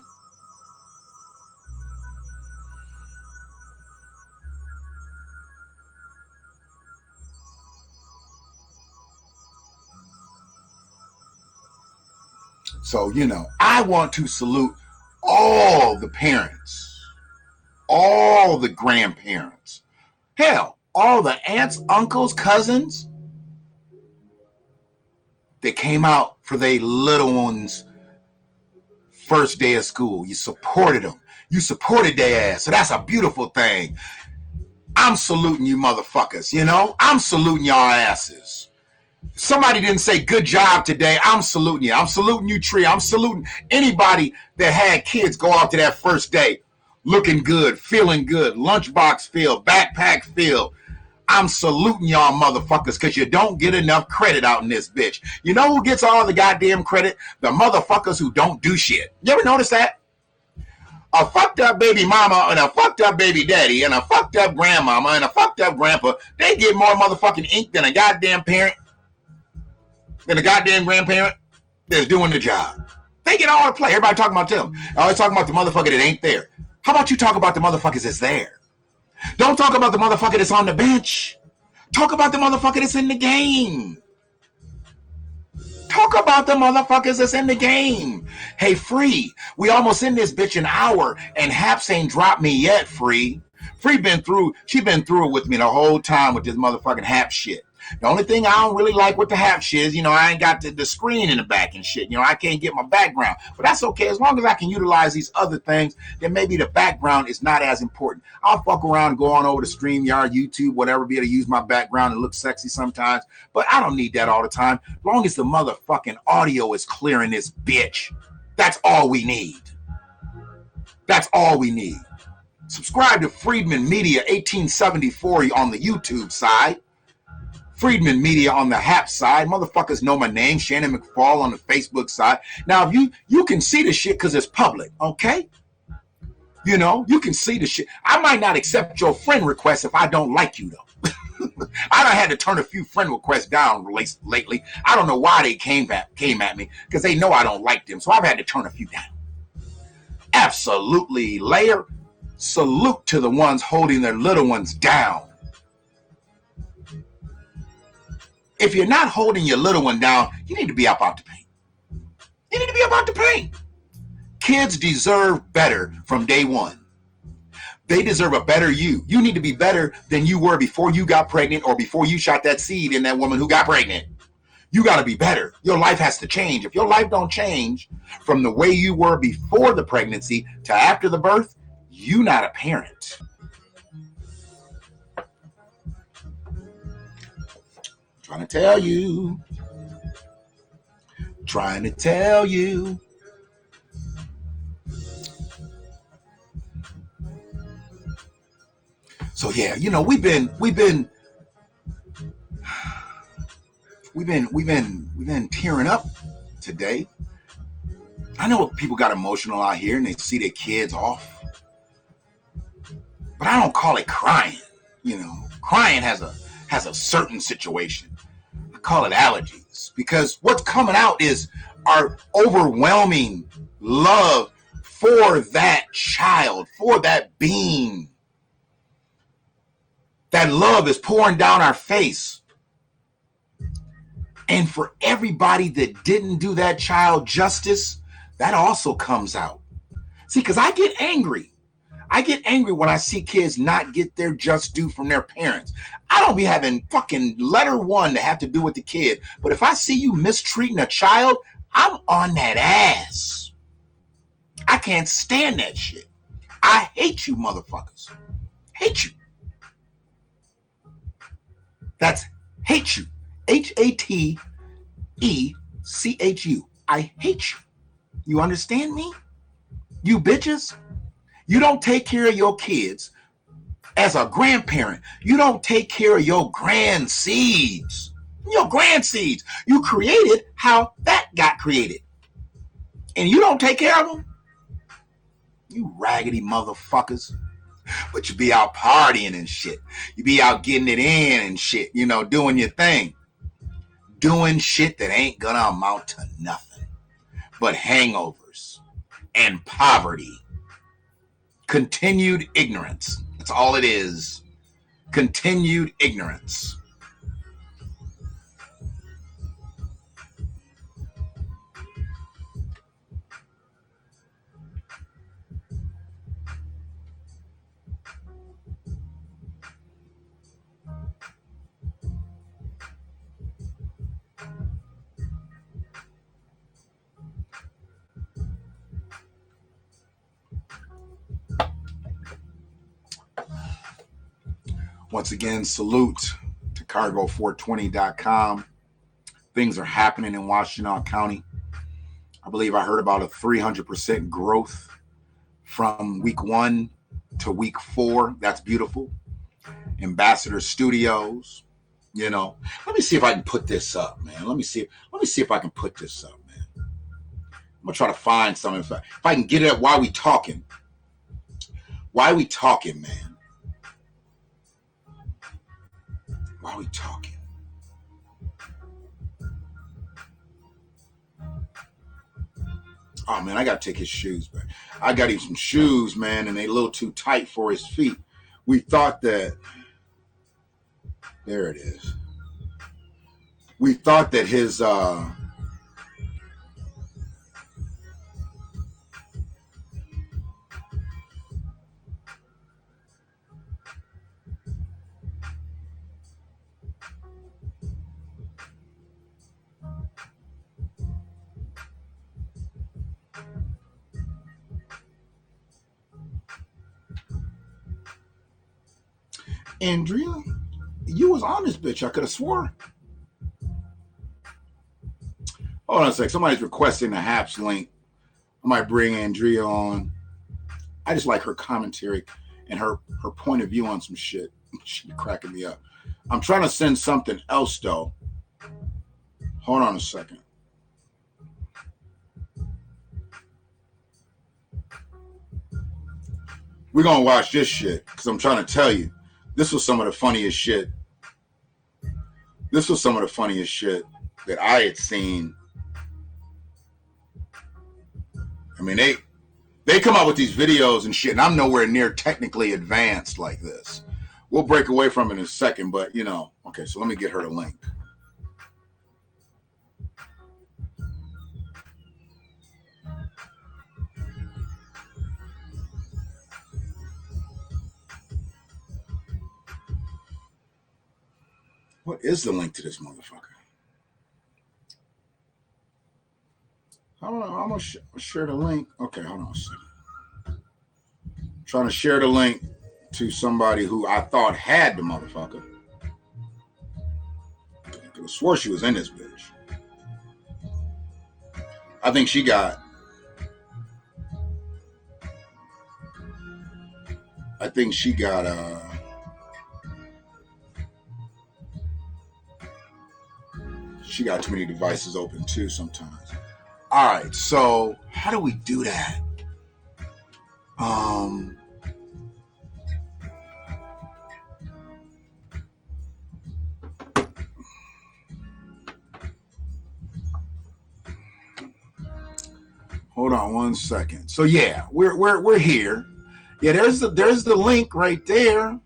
So, you know, I want to salute all the parents, all the grandparents, hell, all the aunts, uncles, cousins that came out for their little ones' first day of school. You supported them. You supported their ass. So that's a beautiful thing. I'm saluting you motherfuckers, you know? I'm saluting y'all asses. Somebody didn't say good job today. I'm saluting you. I'm saluting you, Tree. I'm saluting anybody that had kids go out to that first day looking good, feeling good, lunchbox filled, backpack filled. I'm saluting y'all motherfuckers, because you don't get enough credit out in this bitch. You know who gets all the goddamn credit? The motherfuckers who don't do shit. You ever notice that? A fucked up baby mama and a fucked up baby daddy and a fucked up grandmama and a fucked up grandpa, they get more motherfucking ink than a goddamn parent, than a goddamn grandparent that's doing the job. They get all the play. Everybody talking about them. Always talking about the motherfucker that ain't there. How about you talk about the motherfuckers that's there? Don't talk about the motherfucker that's on the bench. Talk about the motherfucker that's in the game. Talk about the motherfuckers that's in the game. Hey, Free, we almost in this bitch an hour, and Haps ain't dropped me yet, Free. Free she been through it with me the whole time with this motherfucking Haps shit. The only thing I don't really like with the Haps shit is, you know, I ain't got the screen in the back and shit. You know, I can't get my background. But that's okay. As long as I can utilize these other things, then maybe the background is not as important. I'll fuck around and go on over to StreamYard, YouTube, whatever, be able to use my background and look sexy sometimes. But I don't need that all the time. As long as the motherfucking audio is clear in this bitch. That's all we need. That's all we need. Subscribe to Friedman Media 1874 on the YouTube side. Friedman Media on the Hap side. Motherfuckers know my name, Shannon McFall on the Facebook side. Now, if you can see the shit because it's public, okay? You know, you can see the shit. I might not accept your friend request if I don't like you, though. I done had to turn a few friend requests down lately. I don't know why they came at me, because they know I don't like them. So I've had to turn a few down. Absolutely, Layer. Salute to the ones holding their little ones down. If you're not holding your little one down, you need to be up out the paint. You need to be up out the paint. Kids deserve better from day one. They deserve a better you. You need to be better than you were before you got pregnant or before you shot that seed in that woman who got pregnant. You got to be better. Your life has to change. If your life don't change from the way you were before the pregnancy to after the birth, you not a parent. Trying to tell you. Trying to tell you. So yeah, you know, we've been tearing up today. I know people got emotional out here and they see their kids off, but I don't call it crying. You know, crying has a certain situation. I call it allergies, because what's coming out is our overwhelming love for that child, for that being. That love is pouring down our face. And for everybody that didn't do that child justice, that also comes out. See, because I get angry. I get angry when I see kids not get their just due from their parents. I don't be having fucking letter one to have to do with the kid. But if I see you mistreating a child, I'm on that ass. I can't stand that shit. I hate you motherfuckers. Hate you. That's hate you. Hateechu. I hate you. You understand me? You bitches. You don't take care of your kids as a grandparent. You don't take care of your grandseeds. Your grandseeds. You created how that got created. And you don't take care of them? You raggedy motherfuckers. But you be out partying and shit. You be out getting it in and shit, you know, doing your thing. Doing shit that ain't gonna amount to nothing but hangovers and poverty. Continued ignorance. That's all it is. Continued ignorance. Once again, salute to cargo420.com. Things are happening in Washtenaw County. I believe I heard about a 300% growth from week 1 to week 4. That's beautiful. Ambassador Studios, you know. Let me see if I can put this up, man. Let me see if I can put this up, man. I'm gonna try to find something if I can get it up while we talking. Why are we talking, man? Why are we talking? Oh, man, I got to take his shoes back. I got him some shoes, man, and they a little too tight for his feet. We thought that... There it is. We thought that his... Andrea, you was on this bitch. I could have swore. Hold on a sec. Somebody's requesting a Haps link. I might bring Andrea on. I just like her commentary and her point of view on some shit. She be cracking me up. I'm trying to send something else, though. Hold on a second. We're going to watch this shit because I'm trying to tell you, this was some of the funniest shit This was some of the funniest shit that I had seen. I mean, they come out with these videos and shit, and I'm nowhere near technically advanced like this. We'll break away from it in a second, but, you know. Okay, so let me get her the link. What is the link to this motherfucker? I'm going to share the link. Okay, hold on a second. I'm trying to share the link to somebody who I thought had the motherfucker. I could have swore she was in this bitch. I think she got... She got too many devices open too sometimes. All right, so how do we do that? Hold on one second. So yeah, we're here. Yeah, there's the link right there.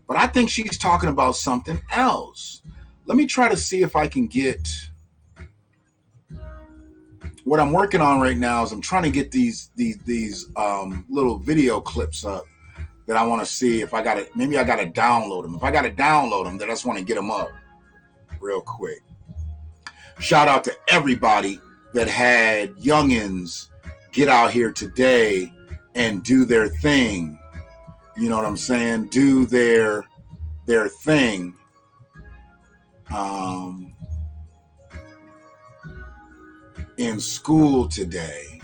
But I think she's talking about something else. Let me try to see if I can get... What I'm working on right now is I'm trying to get these little video clips up that I want to see if I got it. Maybe I got to download them. If I got to download them, then I just want to get them up real quick. Shout out to everybody that had youngins get out here today and do their thing. You know what I'm saying? Do their thing. In school today.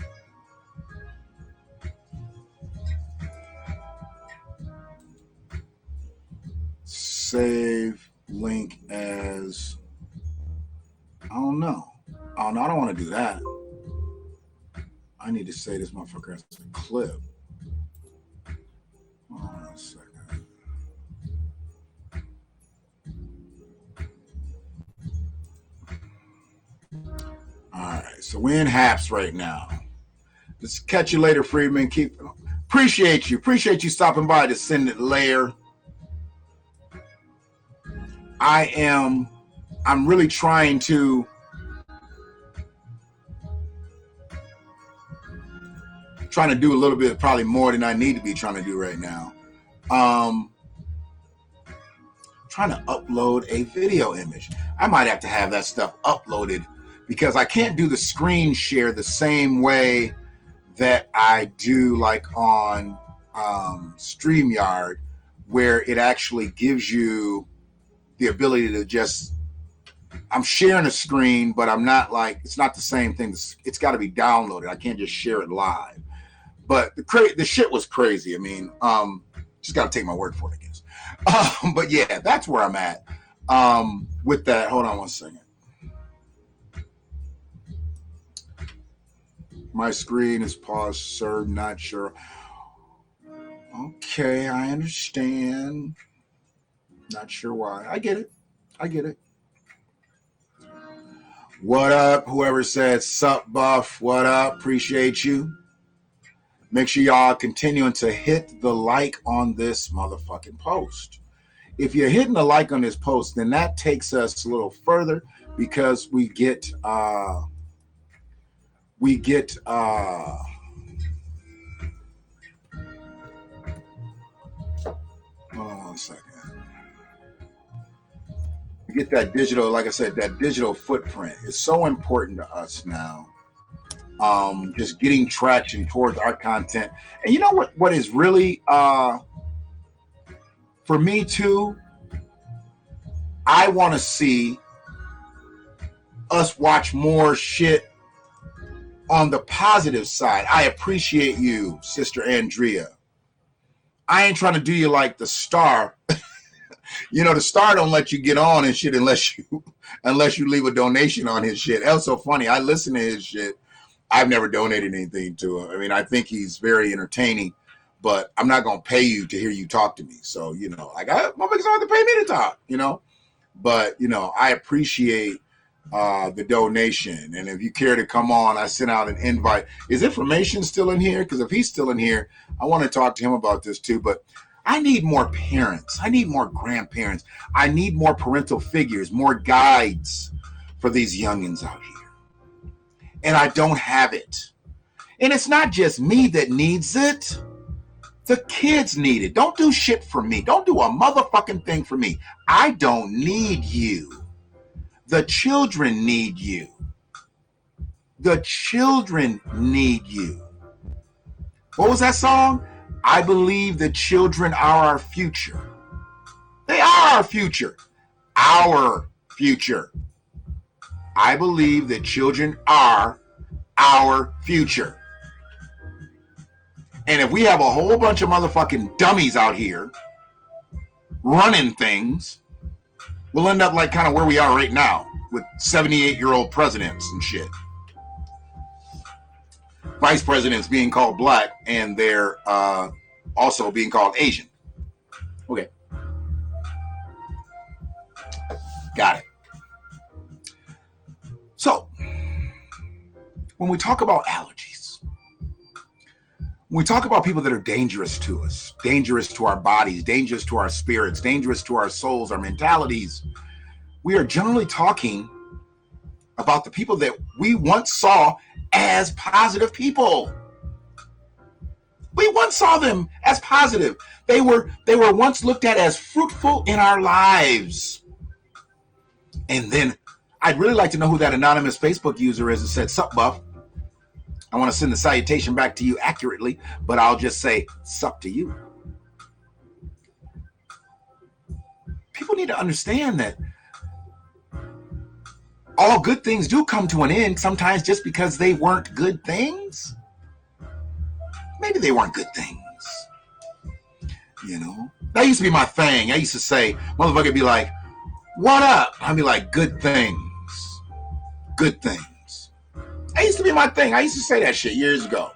Save link as... I don't know. I don't want to do that. I need to say this motherfucker as a clip. Hold on a second. All right, so we're in Haps right now. Let's catch you later, Freedman. Appreciate you stopping by to send it layer. I'm really trying to do a little bit, probably more than I need to be trying to do right now. Trying to upload a video image. I might have to have that stuff uploaded, because I can't do the screen share the same way that I do like on StreamYard, where it actually gives you the ability to just... I'm sharing a screen, but I'm not like... It's not the same thing. It's got to be downloaded. I can't just share it live. But the shit was crazy. I mean, just got to take my word for it, I guess. But yeah, that's where I'm at with that. Hold on one second. My screen is paused, sir. Not sure. Okay, I understand. Not sure why. I get it. What up? Whoever said sup, buff. What up? Appreciate you. Make sure y'all continuing to hit the like on this motherfucking post. If you're hitting the like on this post, then that takes us a little further, because we get hold on one second. We get that digital, like I said, that digital footprint is so important to us now. Just getting traction towards our content. And you know what is really for me too, I want to see us watch more shit on the positive side. I appreciate you, Sister Andrea. I ain't trying to do you like the Star. You know, the Star don't let you get on and shit unless you leave a donation on his shit. That's so funny. I listen to his shit. I've never donated anything to him. I mean, I think he's very entertaining, but I'm not going to pay you to hear you talk to me. So, you know, like, motherfuckers don't have to pay me to talk, you know. But, you know, I appreciate the donation. And if you care to come on, I sent out an invite. Is information still in here? Because if he's still in here, I want to talk to him about this too. But I need more parents. I need more grandparents. I need more parental figures, more guides for these youngins out here. And I don't have it. And it's not just me that needs it. The kids need it. Don't do shit for me. Don't do a motherfucking thing for me. I don't need you. The children need you. The children need you. What was that song? I believe the children are our future. They are our future. Our future. I believe that children are our future. And if we have a whole bunch of motherfucking dummies out here running things, we'll end up like kind of where we are right now with 78-year-old presidents and shit. Vice presidents being called black and they're also being called Asian. Okay. Got it. So, when we talk about allergies, when we talk about people that are dangerous to us, dangerous to our bodies, dangerous to our spirits, dangerous to our souls, our mentalities, we are generally talking about the people that we once saw as positive people. We once saw them as positive. They were once looked at as fruitful in our lives. And then I'd really like to know who that anonymous Facebook user is that said, "Sup, buff." I want to send the salutation back to you accurately, but I'll just say, "Sup to you." People need to understand that all good things do come to an end, sometimes just because they weren't good things. Maybe they weren't good things. You know? That used to be my thing. I used to say, motherfucker be like, "What up?" I'd be like, "Good things. Good things." That used to be my thing. I used to say that shit years ago.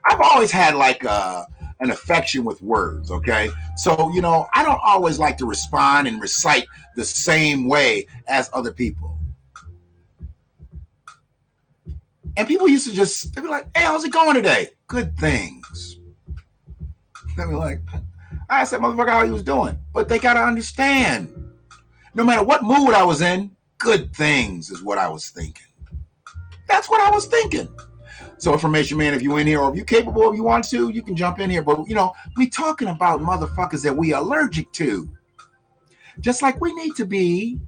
I've always had like an affection with words, okay? So, you know, I don't always like to respond and recite the same way as other people. And people used to just, they'd be like, "Hey, how's it going today?" "Good things." They'd be like, I asked that motherfucker how he was doing. But they got to understand, no matter what mood I was in, good things is what I was thinking. That's what I was thinking. So information, man, if you in here or if you're capable, if you want to, you can jump in here. But, you know, we talking about motherfuckers that we allergic to. Just like we need to be.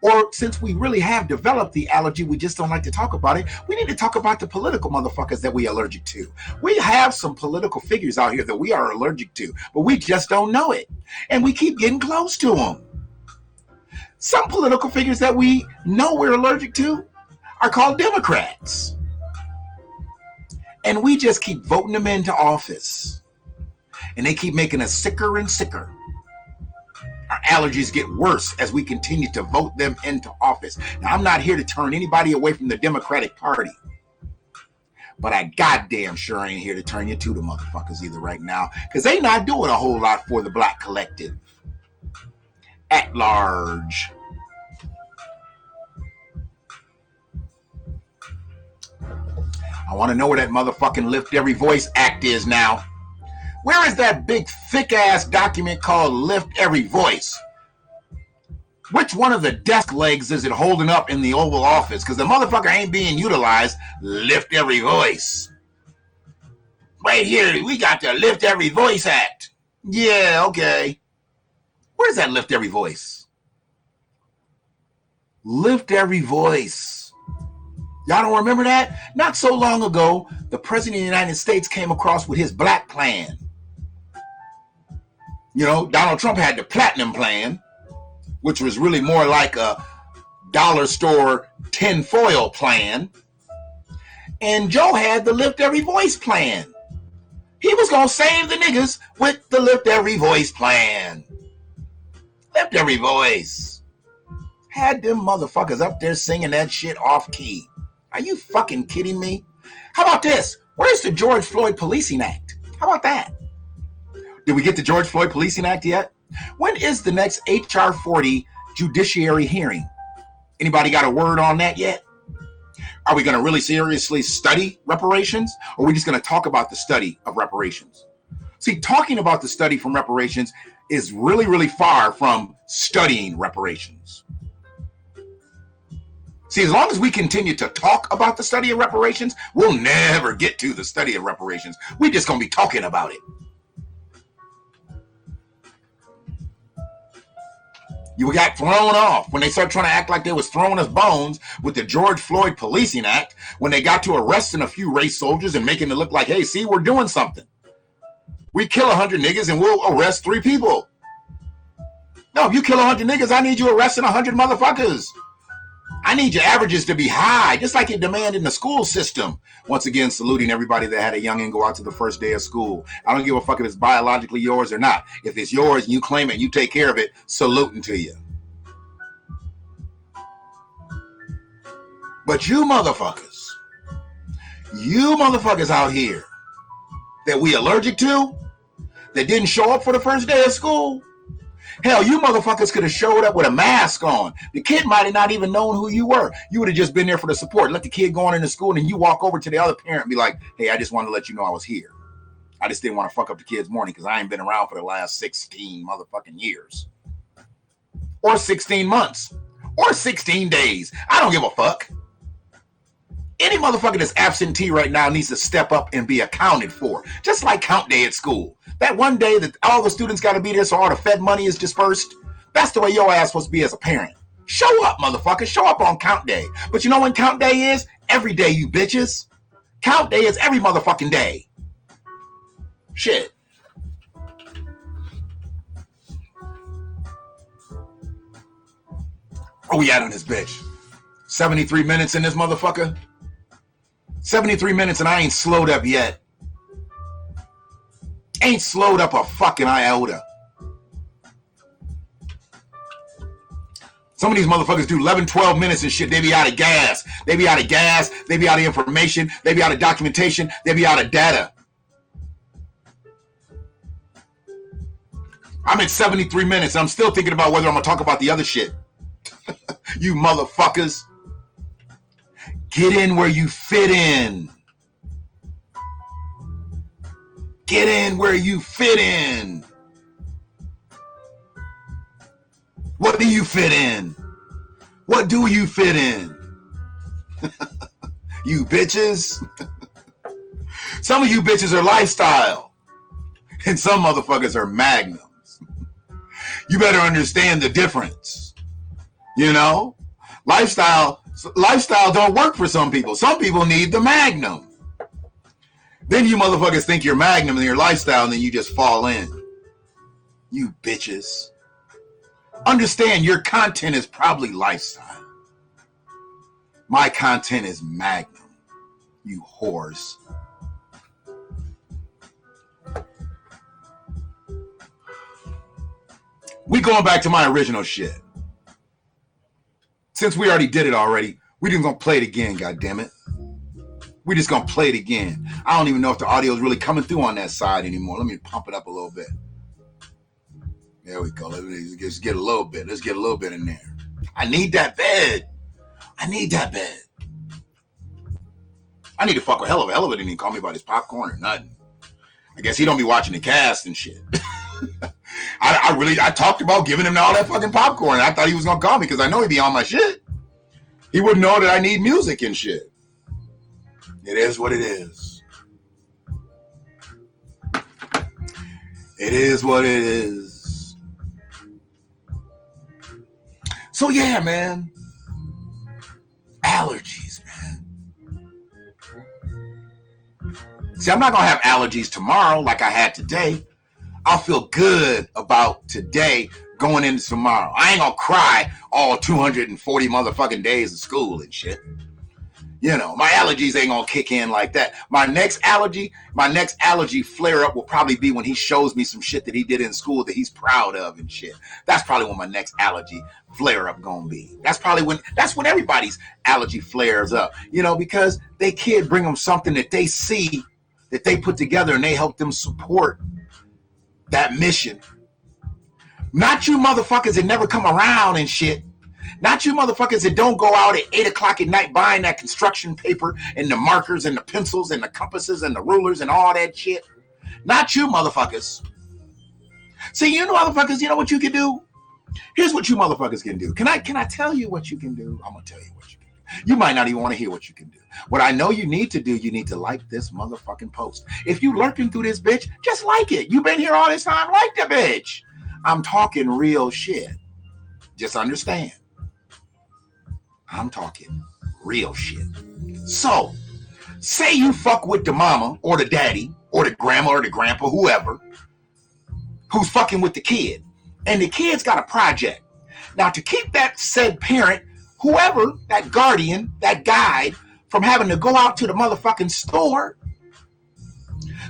Or since we really have developed the allergy, we just don't like to talk about it. We need to talk about the political motherfuckers that we allergic to. We have some political figures out here that we are allergic to, but we just don't know it. And we keep getting close to them. Some political figures that we know we're allergic to are called Democrats. And we just keep voting them into office. And they keep making us sicker and sicker. Our allergies get worse as we continue to vote them into office. Now, I'm not here to turn anybody away from the Democratic Party. But I goddamn sure ain't here to turn you to the motherfuckers either right now. Because they not doing a whole lot for the black collective. At large. I want to know where that motherfucking Lift Every Voice Act is now. Where is that big, thick-ass document called Lift Every Voice? Which one of the desk legs is it holding up in the Oval Office? Because the motherfucker ain't being utilized. Lift Every Voice. Right here, we got the Lift Every Voice Act. Yeah, okay. Where's that Lift Every Voice? Lift Every Voice. Y'all don't remember that? Not so long ago, the President of the United States came across with his black plan. You know, Donald Trump had the platinum plan, which was really more like a dollar store tinfoil plan. And Joe had the Lift Every Voice plan. He was going to save the niggas with the Lift Every Voice plan. Lift Every Voice. Had them motherfuckers up there singing that shit off key. Are you fucking kidding me? How about this? Where's the George Floyd Policing Act? How about that? Did we get the George Floyd Policing Act yet? When is the next HR 40 judiciary hearing. Anybody got a word on that yet? Are we going to really seriously study reparations? Or are we just going to talk about the study of reparations? See, talking about the study from reparations is really, really far from studying reparations. See, as long as we continue to talk about the study of reparations, we'll never get to the study of reparations. We're just going to be talking about it. You got thrown off when they started trying to act like they was throwing us bones with the George Floyd Policing Act, when they got to arresting a few race soldiers and making it look like, hey, see, we're doing something. We kill 100 niggas and we'll arrest 3 people. No, if you kill 100 niggas, I need you arresting 100 motherfuckers. I need your averages to be high, just like you demand in the school system. Once again, saluting everybody that had a youngin' go out to the first day of school. I don't give a fuck if it's biologically yours or not. If it's yours and you claim it and you take care of it, saluting to you. But you motherfuckers out here that we allergic to, that didn't show up for the first day of school, hell, you motherfuckers could have showed up with a mask on. The kid might have not even known who you were. You would have just been there for the support. Let the kid go on into school, and then you walk over to the other parent and be like, hey, I just wanted to let you know I was here. I just didn't want to fuck up the kid's morning because I ain't been around for the last 16 motherfucking years. Or 16 months. Or 16 days. I don't give a fuck. Any motherfucker that's absentee right now needs to step up and be accounted for. Just like count day at school. That one day that all the students got to be there so all the Fed money is dispersed. That's the way your ass supposed to be as a parent. Show up, motherfucker. Show up on count day. But you know when count day is? Every day, you bitches. Count day is every motherfucking day. Shit. Where we at on this bitch? 73 minutes in this motherfucker? 73 minutes and I ain't slowed up yet. Ain't slowed up a fucking iota. Some of these motherfuckers do 11, 12 minutes and shit. They be out of gas. They be out of gas. They be out of information. They be out of documentation. They be out of data. I'm at 73 minutes. And I'm still thinking about whether I'm going to talk about the other shit. You motherfuckers. Get in where you fit in. Get in where you fit in. What do you fit in? What do you fit in? You bitches. Some of you bitches are lifestyle. And some motherfuckers are magnums. You better understand the difference. You know? Lifestyle don't work for some people. Some people need the magnum. Then you motherfuckers think you're magnum and your lifestyle, and then you just fall in. You bitches. Understand your content is probably lifestyle. My content is magnum. You whores. We going back to my original shit. Since we already did it already, we just gonna play it again, goddammit. We just gonna play it again. I don't even know if the audio is really coming through on that side anymore. Let me pump it up a little bit. There we go. Let's just get a little bit. Let's get a little bit in there. I need that bed. I need that bed. I need to fuck with Hell of it. Hell of it didn't even call me about his popcorn or nothing. I guess he don't be watching the cast and shit. I talked about giving him all that fucking popcorn. I thought he was gonna call me because I know he'd be on my shit. He wouldn't know that I need music and shit. It is what it is. It is what it is. So yeah, man. Allergies, man. See, I'm not going to have allergies tomorrow like I had today. I'll feel good about today going into tomorrow. I ain't going to cry all 240 motherfucking days of school and shit. You know, my allergies ain't gonna kick in like that. My next allergy flare up will probably be when he shows me some shit that he did in school that he's proud of and shit. That's probably when my next allergy flare up gonna be. That's when everybody's allergy flares up. You know, because they kid bring them something that they see that they put together and they help them support that mission Not you motherfuckers that never come around and shit. Not you motherfuckers that don't go out at 8 o'clock at night buying that construction paper and the markers and the pencils and the compasses and the rulers and all that shit. Not you motherfuckers. See, you motherfuckers, you know what you can do? Here's what you motherfuckers can do. Can I tell you what you can do? I'm going to tell you what you can do. You might not even want to hear what you can do. What I know you need to do, you need to like this motherfucking post. If you lurking through this bitch, just like it. You've been here all this time, like the bitch. I'm talking real shit. Just understand. I'm talking real shit. So, say you fuck with the mama or the daddy or the grandma or the grandpa, whoever, who's fucking with the kid. And the kid's got a project. Now, to keep that said parent, whoever, that guardian, that guide, from having to go out to the motherfucking store,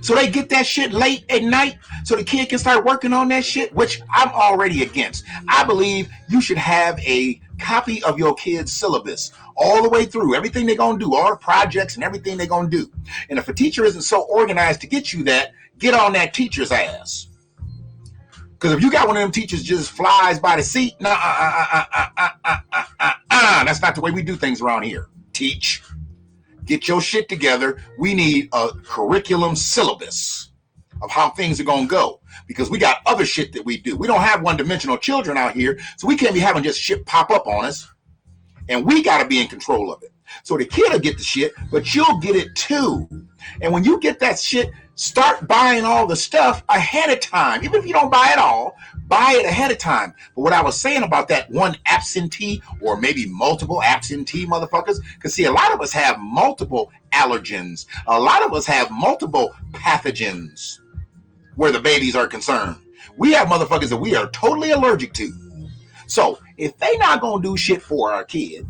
so they get that shit late at night so the kid can start working on that shit, which I'm already against. I believe you should have a copy of your kid's syllabus all the way through, everything they're going to do, all the projects and everything they're going to do. And if a teacher isn't so organized to get you that, get on that teacher's ass. Because if you got one of them teachers just flies by the seat, that's not the way we do things around here. Teach. Get your shit together. We need a curriculum syllabus of how things are going to go. Because we got other shit that we do. We don't have one-dimensional children out here, so we can't be having just shit pop up on us. And we got to be in control of it. So the kid will get the shit, but you'll get it too. And when you get that shit, start buying all the stuff ahead of time. Even if you don't buy it all, buy it ahead of time. But what I was saying about that one absentee or maybe multiple absentee motherfuckers, because see, a lot of us have multiple allergens. A lot of us have multiple pathogens where the babies are concerned. We have motherfuckers that we are totally allergic to. So if they not going to do shit for our kids,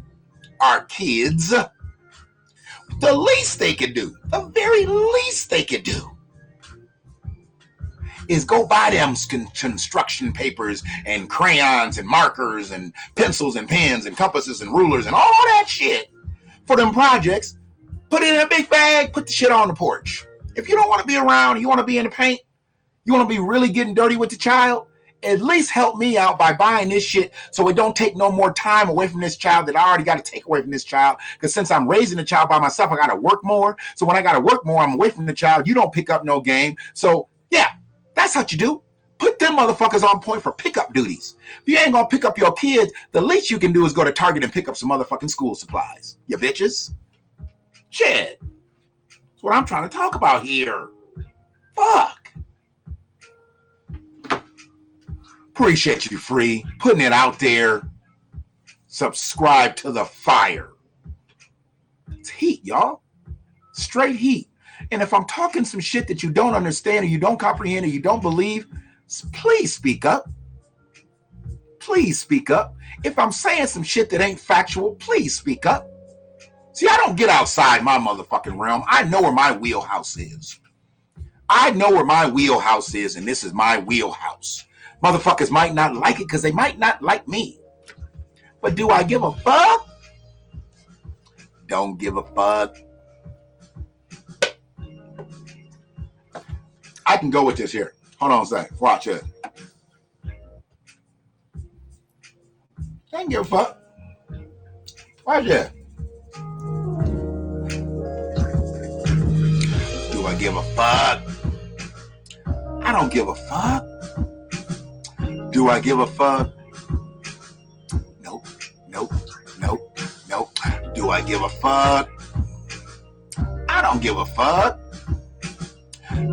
the least they could do, the very least they could do, is go buy them construction papers and crayons and markers and pencils and pens and compasses and rulers and all that shit for them projects. Put it in a big bag, put the shit on the porch. If you don't want to be around, you want to be in the paint, you want to be really getting dirty with the child, at least help me out by buying this shit so it don't take no more time away from this child that I already got to take away from this child. Because since I'm raising the child by myself, I got to work more. So when I got to work more, I'm away from the child. You don't pick up no game. So yeah, that's what you do. Put them motherfuckers on point for pickup duties. If you ain't going to pick up your kids, the least you can do is go to Target and pick up some motherfucking school supplies. You bitches. Shit. That's what I'm trying to talk about here. Fuck. Appreciate you, Free, putting it out there. Subscribe to the fire. It's heat, y'all. Straight heat. And if I'm talking some shit that you don't understand or you don't comprehend or you don't believe, please speak up. Please speak up. If I'm saying some shit that ain't factual, please speak up. See, I don't get outside my motherfucking realm. I know where my wheelhouse is. I know where my wheelhouse is, and this is my wheelhouse. Motherfuckers might not like it because they might not like me. But do I give a fuck? Don't give a fuck. I can go with this here. Hold on a second. Watch it. I don't give a fuck. Watch it. Do I give a fuck? I don't give a fuck. Do I give a fuck? Nope, nope, nope, nope. Do I give a fuck? I don't give a fuck.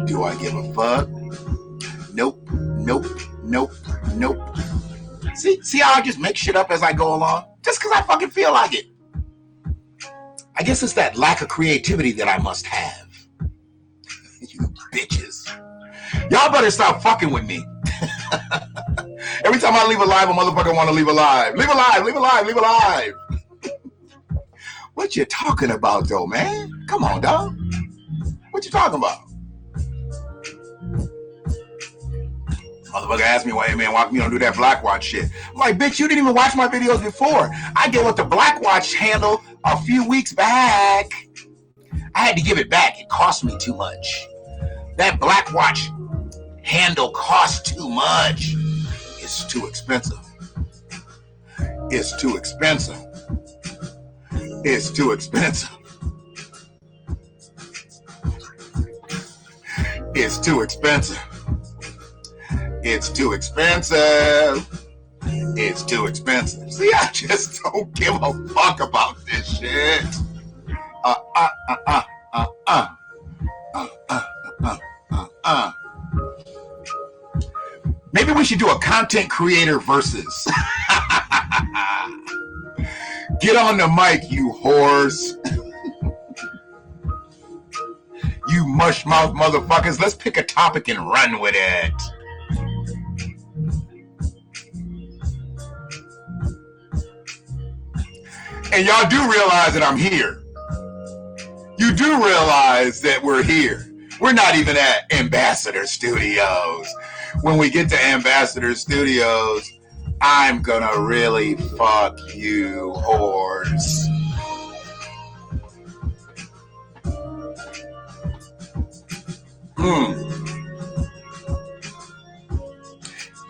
Do I give a fuck? Nope, nope, nope, nope. See how I just make shit up as I go along? Just because I fucking feel like it. I guess it's that lack of creativity that I must have. You bitches. Y'all better stop fucking with me. Every time I leave a live, a motherfucker want to leave a live. Leave a live, leave a live, leave a live. What you talking about, though, man? Come on, dog. What you talking about? Motherfucker asked me, why, man, why you don't do that Black Watch shit? I'm like, bitch, you didn't even watch my videos before. I gave up the Black Watch handle a few weeks back. I had to give it back. It cost me too much. That Black Watch handle cost too much. It's too expensive. It's too expensive. It's too expensive. It's too expensive. It's too expensive. It's too expensive. See, I just don't give a fuck about this shit. Maybe we should do a content creator versus. Get on the mic, you whores. You mush mouth motherfuckers. Let's pick a topic and run with it. And y'all do realize that I'm here. You do realize that we're here. We're not even at Ambassador Studios. When we get to Ambassador Studios, I'm gonna really fuck you whores.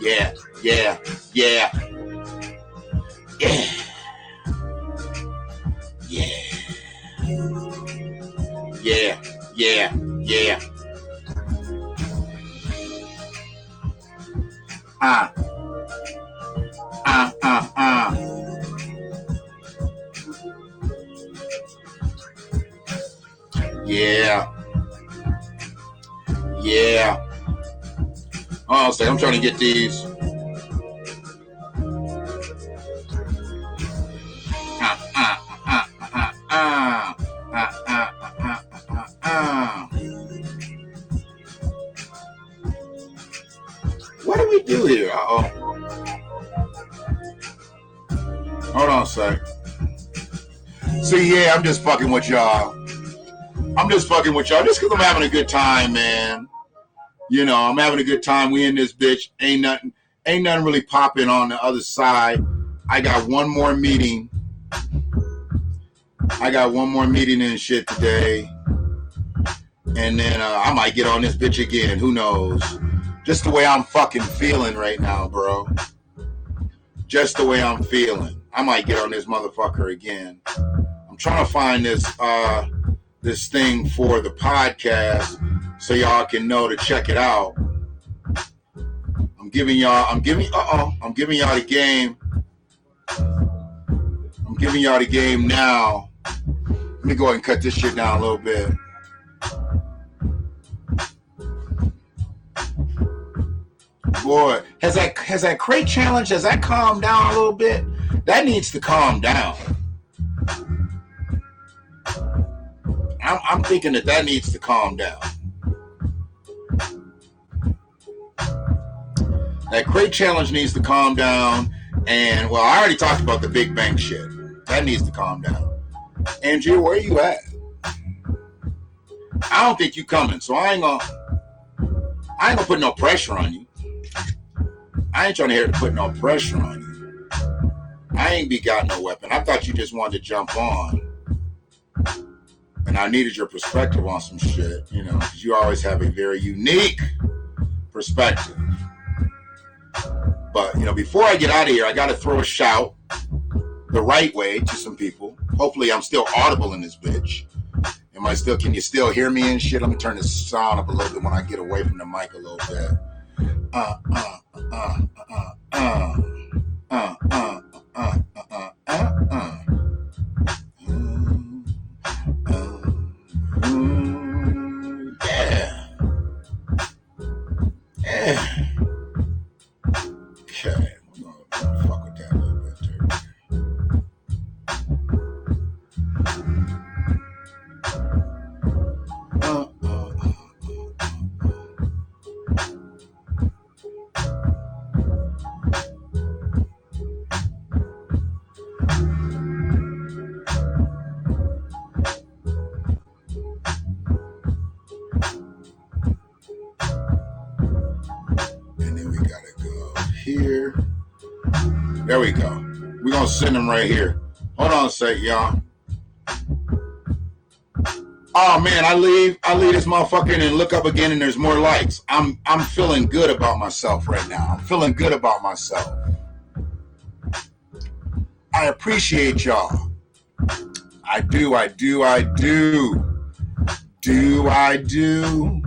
Yeah, yeah, yeah. Yeah. Yeah. Yeah, yeah, yeah. Yeah. Yeah. Oh, so I'm trying to get these. What do we do here? Uh-oh. Hold on a sec. So yeah, I'm just fucking with y'all. I'm just fucking with y'all just because I'm having a good time, man. You know, I'm having a good time. We in this bitch. Ain't nothing really popping on the other side. I got one more meeting. And shit today. And then I might get on this bitch again. Who knows? Just the way I'm fucking feeling right now, bro. Just the way I'm feeling. I might get on this motherfucker again. I'm trying to find this thing for the podcast so y'all can know to check it out. I'm giving y'all the game. I'm giving y'all the game now. Let me go ahead and cut this shit down a little bit. Boy, has that crate challenge, has that calmed down a little bit? That needs to calm down. I'm thinking that needs to calm down. That crate challenge needs to calm down. And, well, I already talked about the Big Bang shit. That needs to calm down. Andrew, where are you at? I don't think you coming, so I ain't gonna put no pressure on you. I ain't trying to hear to put no pressure on you. I ain't got no weapon. I thought you just wanted to jump on. And I needed your perspective on some shit, you know, because you always have a very unique perspective. But, you know, before I get out of here, I got to throw a shout the right way to some people. Hopefully I'm still audible in this bitch. Can you still hear me and shit? Let me turn this sound up a little bit when I get away from the mic a little bit. Yeah. Okay, we're gonna fuck with that a little bit too. And then we gotta go here. There we go. We're gonna send them right here. Hold on a sec, y'all. Oh man, I leave this motherfucker and look up again and there's more likes. I'm feeling good about myself right now. I'm feeling good about myself. I appreciate y'all. I do. Do I do?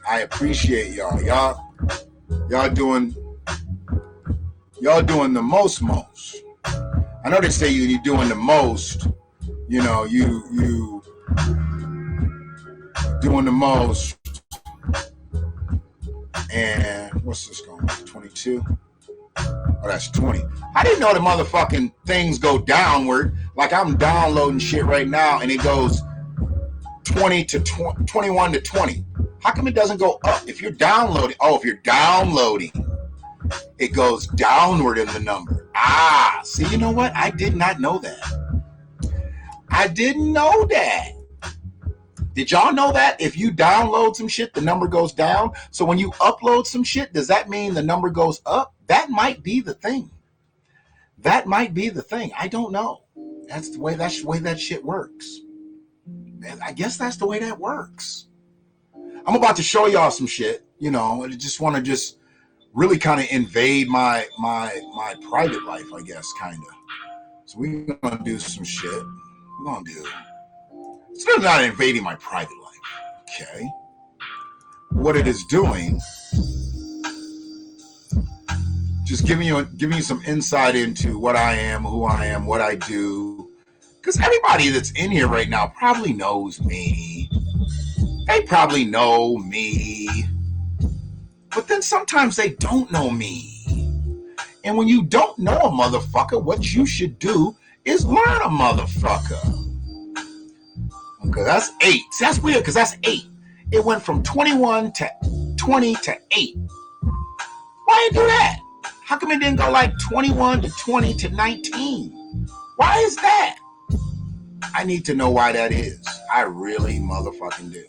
I appreciate y'all. Y'all doing the most. I know they say you're doing the most. You know, you doing the most. And what's this going on? 22? Oh, that's 20. I didn't know the motherfucking things go downward. Like I'm downloading shit right now and it goes 20 to 21 to 20. How come it doesn't go up? If you're downloading, it goes downward in the number. See, you know what? I did not know that. I didn't know that. Did y'all know that if you download some shit, the number goes down? So when you upload some shit, does that mean the number goes up? That might be the thing. I don't know. That's the way that shit works. I guess that's the way that works. I'm about to show y'all some shit, you know. I just want to really kind of invade my private life, I guess, kind of. So we're gonna do some shit. It's not invading my private life, okay? What it is doing, just giving you some insight into what I am, who I am, what I do. Because everybody that's in here right now probably knows me. They probably know me. But then sometimes they don't know me. And when you don't know a motherfucker, what you should do is learn a motherfucker. Okay, that's 8. See, that's weird because that's 8. It went from 21 to 20 to 8. Why did you do that? How come it didn't go like 21 to 20 to 19? Why is that? I need to know why that is. I really motherfucking do.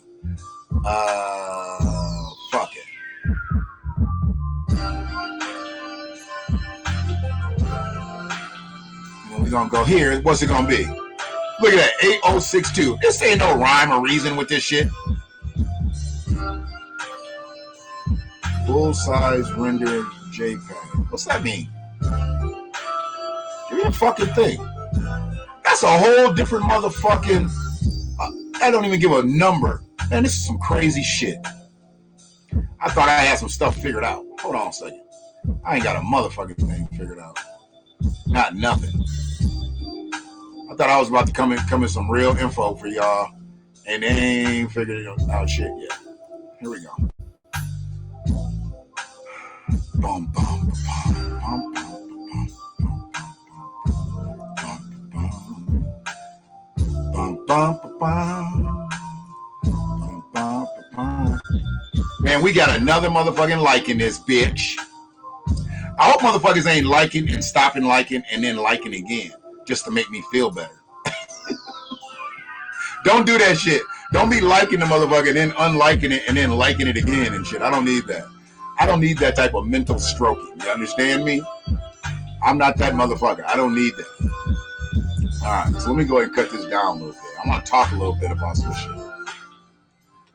Fuck it. And we're gonna go here. What's it gonna be? Look at that, 8062. This ain't no rhyme or reason with this shit. Full size rendered JPEG. What's that mean? Give me a fucking thing. That's a whole different motherfucking. I don't even give a number. Man, this is some crazy shit. I thought I had some stuff figured out. Hold on a second. I ain't got a motherfucking thing figured out. Not nothing. I thought I was about to come in some real info for y'all, and they ain't figured out shit yet. Here we go. Bum, bum, bum, bum, bum, bum, bum, bum, bum. Man, we got another motherfucking like in this bitch. I hope motherfuckers ain't liking and stopping liking and then liking again just to make me feel better. Don't do that shit. Don't be liking the motherfucker and then unliking it and then liking it again and shit. I don't need that. I don't need that type of mental stroking. You understand me? I'm not that motherfucker. I don't need that. All right, so let me go ahead and cut this down a little bit. I want to talk a little bit about some shit.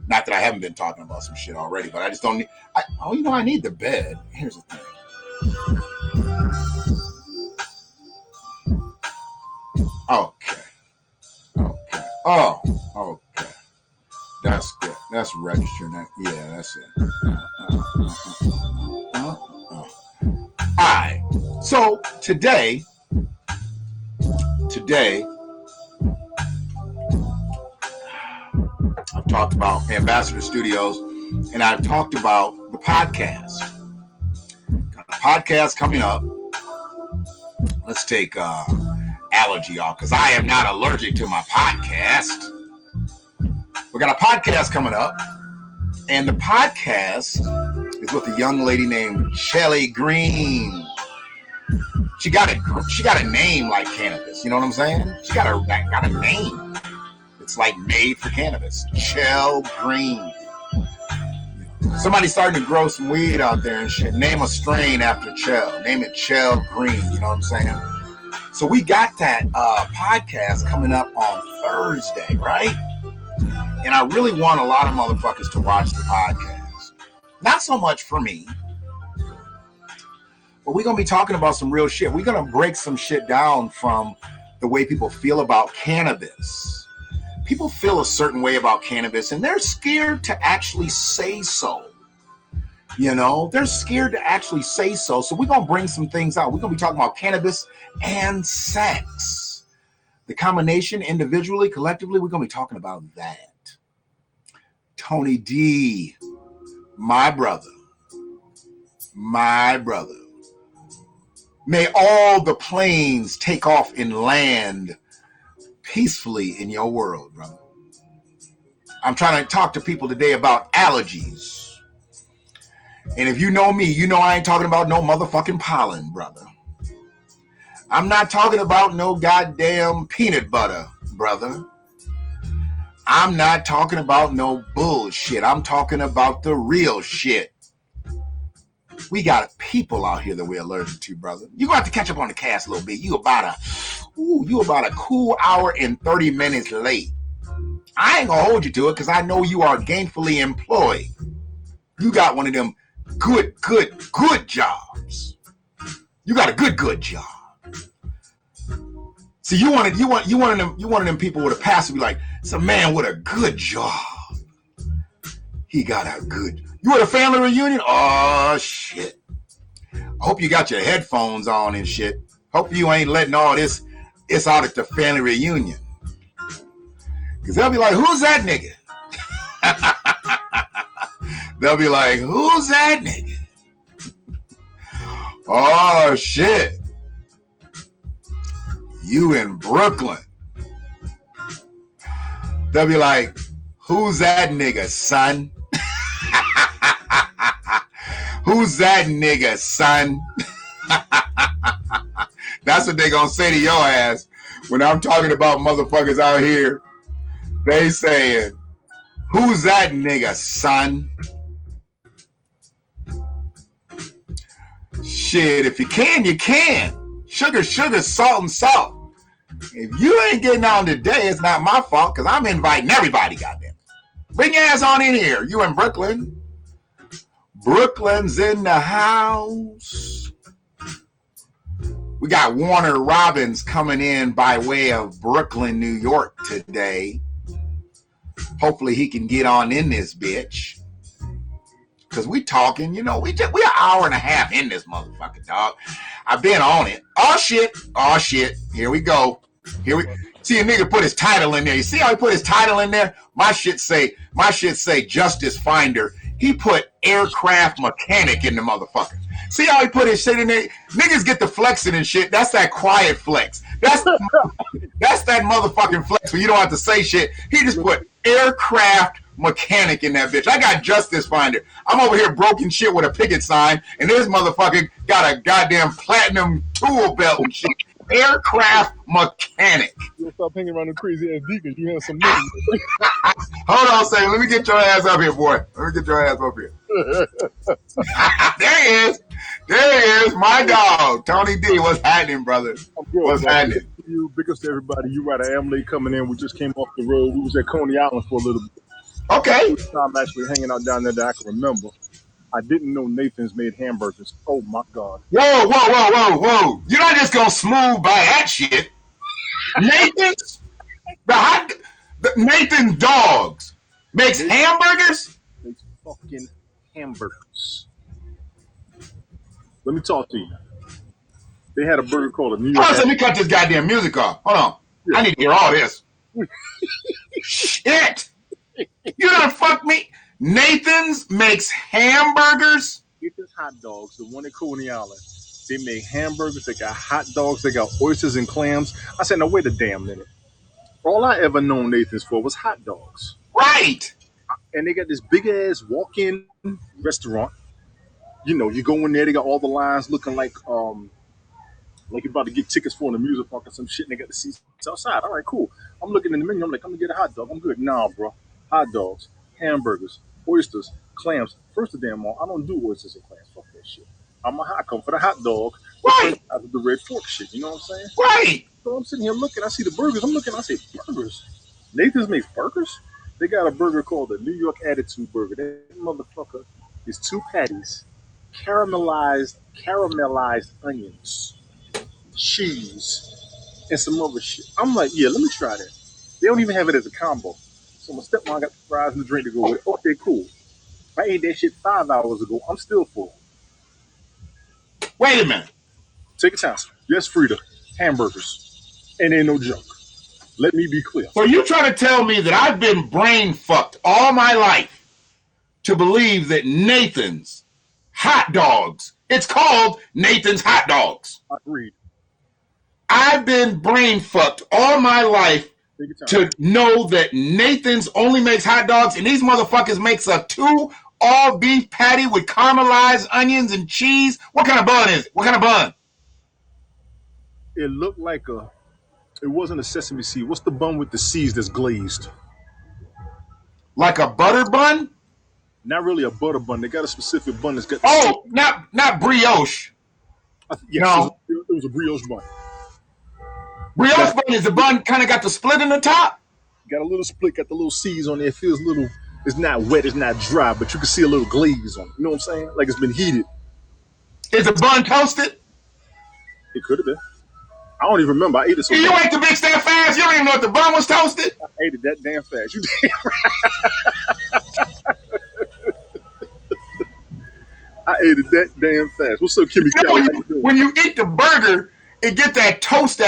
Not that I haven't been talking about some shit already, but I just don't need... I need the bed. Here's the thing. Okay. Oh, okay. That's good. That's registering that. Yeah, that's it. All right. So today, I've talked about Ambassador Studios, and I've talked about the podcast. Got a podcast coming up. Let's take allergy off, because I am not allergic to my podcast. We got a podcast coming up, and the podcast is with a young lady named Shelly Green. She got a name like cannabis. You know what I'm saying? She got a name. It's like made for cannabis. Chell Green. Somebody's starting to grow some weed out there and shit. Name a strain after Chell. Name it Chell Green. You know what I'm saying? So we got that podcast coming up on Thursday, right? And I really want a lot of motherfuckers to watch the podcast. Not so much for me, but we're going to be talking about some real shit. We're going to break some shit down from the way people feel about cannabis. People feel a certain way about cannabis, and they're scared to actually say so. You know, they're scared to actually say so. So we're going to bring some things out. We're going to be talking about cannabis and sex. The combination, individually, collectively, we're going to be talking about that. Tony D, my brother. May all the planes take off and land peacefully in your world, brother. I'm trying to talk to people today about allergies. And if you know me, you know I ain't talking about no motherfucking pollen, brother. I'm not talking about no goddamn peanut butter, brother. I'm not talking about no bullshit. I'm talking about the real shit. We got people out here that we're allergic to, brother. You're going to have to catch up on the cast a little bit. You about a cool hour and 30 minutes late. I ain't going to hold you to it because I know you are gainfully employed. You got one of them good jobs. You got a good job. See, you one of them people with a past to be like, it's a man with a good job. He got a good. You at a family reunion? Oh shit. I hope you got your headphones on and shit. Hope you ain't letting all this out at the family reunion. Cause they'll be like, who's that nigga? They'll be like, who's that nigga? Oh shit. You in Brooklyn. They'll be like, who's that nigga, son? Who's that nigga, son? That's what they gonna say to your ass when I'm talking about motherfuckers out here. They saying, who's that nigga, son? Shit, if you can, you can. Sugar, salt, salt. If you ain't getting on today, it's not my fault because I'm inviting everybody, goddamn. Bring your ass on in here. You in Brooklyn? Brooklyn's in the house. We got Warner Robbins coming in by way of Brooklyn, New York today. Hopefully he can get on in this bitch. Because we talking, we an hour and a half in this motherfucking dog. I've been on it. Oh shit. Here we go. See a nigga put his title in there. You see how he put his title in there? My shit say Justice Finder. He put aircraft mechanic in the motherfucker. See how he put his shit in there? Niggas get the flexing and shit. That's that quiet flex. That's that motherfucking flex where you don't have to say shit. He just put aircraft mechanic in that bitch. I got Justice Finder. I'm over here broken shit with a picket sign, and this motherfucker got a goddamn platinum tool belt and shit. Aircraft mechanic. You'll stop hanging around the crazy ass deacons. You have some money. Hold on a second. Let me get your ass up here, boy. Let me get your ass up here. There he is. My dog, Tony D. What's happening, brother? What's happening? You, big ups to everybody. You right, I am late coming in. We just came off the road. We was at Coney Island for a little bit. Okay. I'm actually hanging out down there that I can remember. I didn't know Nathan's made hamburgers. Oh my God. Whoa. You're not just going to smooth by that shit. Nathan's? Nathan's Dogs makes hamburgers? Makes fucking hamburgers. Let me talk to you. They had a burger called a New York. Hold on, let me cut this goddamn music off. Hold on. Yeah. I need to hear all this. Shit. You done fuck me. Nathan's makes hamburgers? Nathan's Hot Dogs, the one at Coney Island. They make hamburgers, they got hot dogs, they got oysters and clams. I said, now wait a damn minute. All I ever known Nathan's for was hot dogs. Right. And they got this big ass walk-in restaurant. You go in there, they got all the lines looking like you're about to get tickets for an amusement park or some shit, and they got the seats outside. All right, cool. I'm looking in the menu, I'm like, I'm gonna get a hot dog. I'm good. Nah, bro. Hot dogs, hamburgers, oysters, clams. First of damn all, I don't do oysters and clams. Fuck that shit. I come for the hot dog, Right. Out of the red fork shit. You know what I'm saying? Right. So I'm sitting here looking. I see the burgers. I'm looking. I say burgers. Nathan's makes burgers. They got a burger called the New York Attitude Burger. That motherfucker is 2 patties, caramelized onions, cheese, and some other shit. I'm like, yeah, let me try that. They don't even have it as a combo. So my stepmom got the fries and the drink to go with it. Okay, cool. I ate that shit 5 hours ago. I'm still full. Wait a minute. Take your time. Yes, Frida. Hamburgers. And ain't no joke. Let me be clear. So you trying to tell me that I've been brain fucked all my life to believe that Nathan's hot dogs, it's called Nathan's hot dogs. Agreed. I've been brain fucked all my life to know that Nathan's only makes hot dogs and these motherfuckers makes a 2 all beef patty with caramelized onions and cheese. What kind of bun is it? What kind of bun? It looked like it wasn't a sesame seed. What's the bun with the seeds that's glazed? Like a butter bun? Not really a butter bun. They got a specific bun that's got. Oh, not brioche. Yes, no. It was a brioche bun. Brioche bun is the bun kind of got the split in the top? Got a little split, got the little seeds on there. It feels a little, it's not wet, it's not dry, but you can see a little glaze on it. You know what I'm saying? Like it's been heated. Is the bun toasted? It could have been. I don't even remember. I ate it so You ate the mix that fast? You don't even know if the bun was toasted? I ate it that damn fast. You damn right. I ate it that damn fast. What's up, Kimmy? When you eat the burger, it get that toast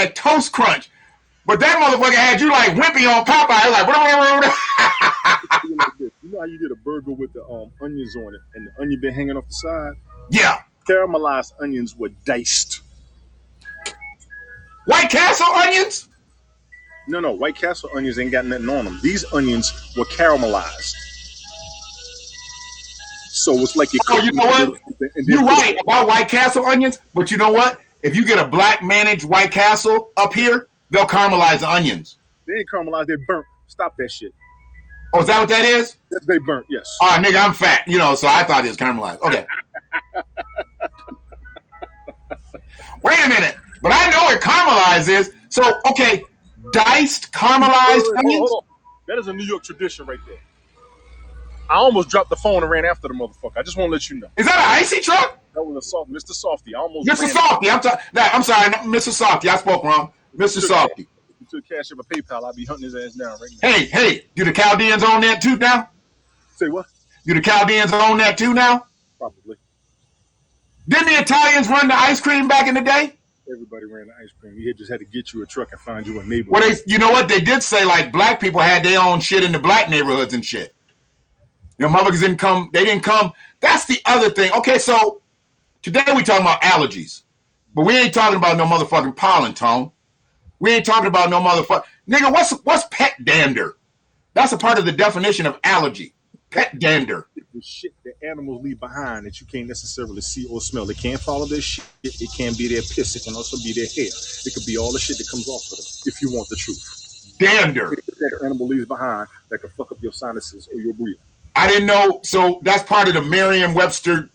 crunch. But that motherfucker had you like Wimpy on Popeye. Like, you know how you get a burger with the onions on it and the onion been hanging off the side? Yeah. Caramelized onions were diced. White Castle onions? No. White Castle onions ain't got nothing on them. These onions were caramelized. So it's like you know what? You're right about White Castle onions, but you know what? If you get a black managed White Castle up here, they'll caramelize the onions. They ain't caramelized, they're burnt. Stop that shit. Oh, is that what that is? Yes, they burnt, yes. All right, nigga, I'm fat, so I thought it was caramelized. Okay. Wait a minute. But I know what caramelized is. So, okay, diced caramelized onions? Hold on. That is a New York tradition right there. I almost dropped the phone and ran after the motherfucker. I just want to let you know. Is that an icy truck? That was a soft, Mr. Softy. I almost Mr. Softy. I'm sorry, Mr. Softy. I spoke wrong. Mr. Softy. You took cash up a PayPal. I'll be hunting his ass down right now. Hey, do the Chaldeans own that too now? Say what? Do the Chaldeans own that too now? Probably. Didn't the Italians run the ice cream back in the day? Everybody ran the ice cream. You just had to get you a truck and find you a neighborhood. Well, you know what? They did say, like, black people had their own shit in the black neighborhoods and shit. Motherfuckers didn't come. They didn't come. That's the other thing. Okay, so today we talking about allergies. But we ain't talking about no motherfucking pollen, Tone. We ain't talking about no motherfucker. Nigga, what's pet dander? That's a part of the definition of allergy. Pet dander. The shit that animals leave behind that you can't necessarily see or smell. It can't follow their shit. It can be their piss. It can also be their hair. It could be all the shit that comes off of them, if you want the truth. Dander. That animal leaves behind that can fuck up your sinuses or your breathing. I didn't know. So that's part of the Merriam-Webster,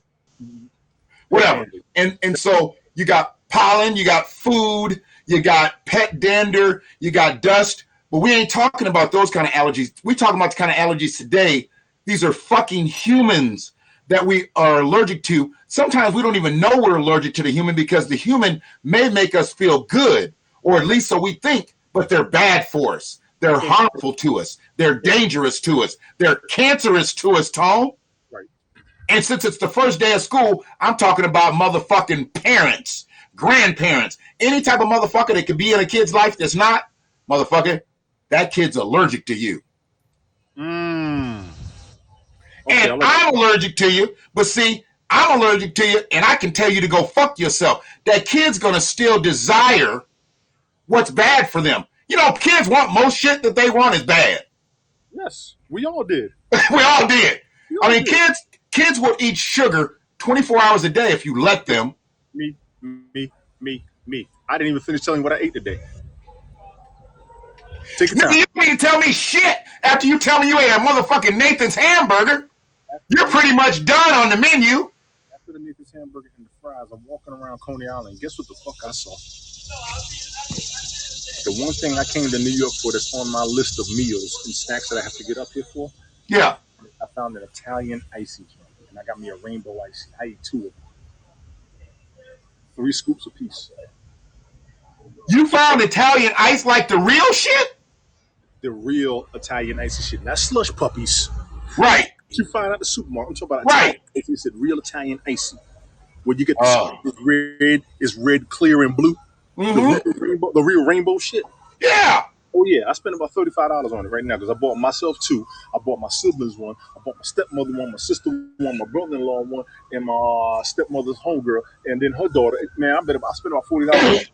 whatever. And so you got pollen, you got food, you got pet dander, you got dust. But we ain't talking about those kind of allergies. We talking about the kind of allergies today. These are fucking humans that we are allergic to. Sometimes we don't even know we're allergic to the human because the human may make us feel good, or at least so we think, but they're bad for us. They're harmful to us. They're dangerous to us. They're cancerous to us, Tone. Right. And since it's the first day of school, I'm talking about motherfucking parents, grandparents, any type of motherfucker that could be in a kid's life that's not, motherfucker, that kid's allergic to you. Okay, and I'm allergic to you, but see, I'm allergic to you, and I can tell you to go fuck yourself. That kid's going to still desire what's bad for them. Kids want most shit that they want is bad. Yes, we all did. We all did. Kids will eat sugar 24 hours a day if you let them. Me. I didn't even finish telling you what I ate today. Take your time. You can't tell me shit after you tell me you ate a motherfucking Nathan's hamburger. You're pretty much done on the menu. After the Nathan's hamburger and the fries. I'm walking around Coney Island. Guess what the fuck I saw? The one thing I came to New York for that's on my list of meals and snacks that I have to get up here for, Yeah. I found an Italian icy candy, and I got me a rainbow icy. I ate two of them, 3 scoops apiece. You found Italian ice like the real shit? The real Italian icy shit, not slush puppies. Right. You find out the supermarket. I'm talking about Right. Italian. It said real Italian icy. Where you get the red, clear, and blue. Mm-hmm. The real rainbow shit. Yeah. Oh yeah, I spent about $35 on it right now because I bought myself 2. I bought my siblings 1. I bought my stepmother 1, my sister 1, my brother-in-law 1, and my stepmother's homegirl, and then her daughter. Man, I spent about $40.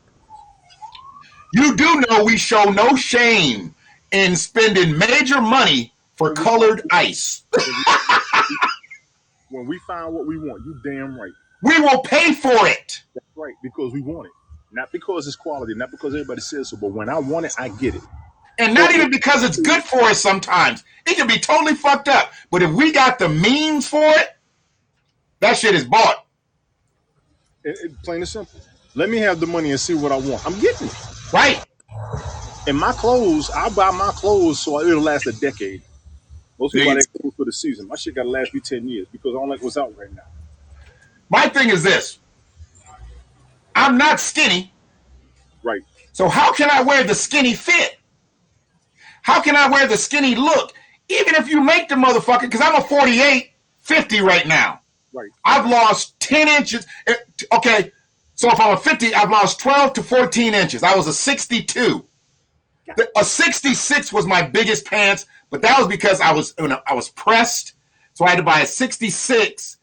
You do know we show no shame in spending major money for colored ice. When we find what we want, you damn right. We will pay for it. That's right, because we want it. Not because it's quality, not because everybody says so, but when I want it, I get it. And not even because it's good for us sometimes. It can be totally fucked up. But if we got the means for it, that shit is bought. Plain and simple. Let me have the money and see what I want. I'm getting it. Right. And my clothes, I buy my clothes so it'll last a decade. Most people buy their clothes for the season. My shit got to last me 10 years because I don't like what's out right now. My thing is this. I'm not skinny. Right. So how can I wear the skinny fit? How can I wear the skinny look? Even if you make the motherfucker, because I'm a 48, 50 right now. Right. I've lost 10 inches. Okay, so if I'm a 50, I've lost 12 to 14 inches. I was a 62. A 66 was my biggest pants, but that was because I was pressed. So I had to buy a 66.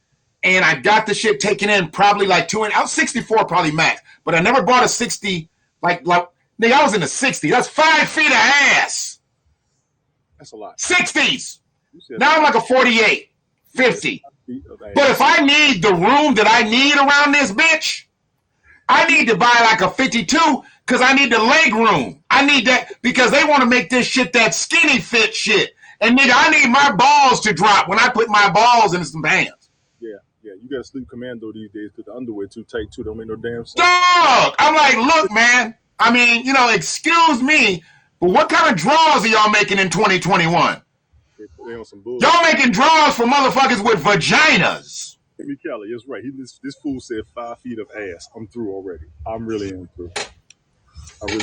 And I got the shit taken in probably like 2 inches. I was 64 probably max. But I never bought a 60. Like nigga, I was in the 60s. That's 5 feet of ass. That's a lot. 60s. Now I'm like a 48, 50. But if I need the room that I need around this bitch, I need to buy like a 52 because I need the leg room. I need that because they want to make this shit that skinny fit shit. And nigga, I need my balls to drop when I put my balls in some pants. Yeah, you got to sleep commando these days because the underwear too tight too. Don't make no damn sense. Dog! I'm like, look, man. I mean, excuse me, but what kind of draws are y'all making in 2021? They on some bullshit. Y'all making draws for motherfuckers with vaginas. Jimmy Kelly, that's right. This fool said 5 feet of ass. I'm through already. I'm really in through. I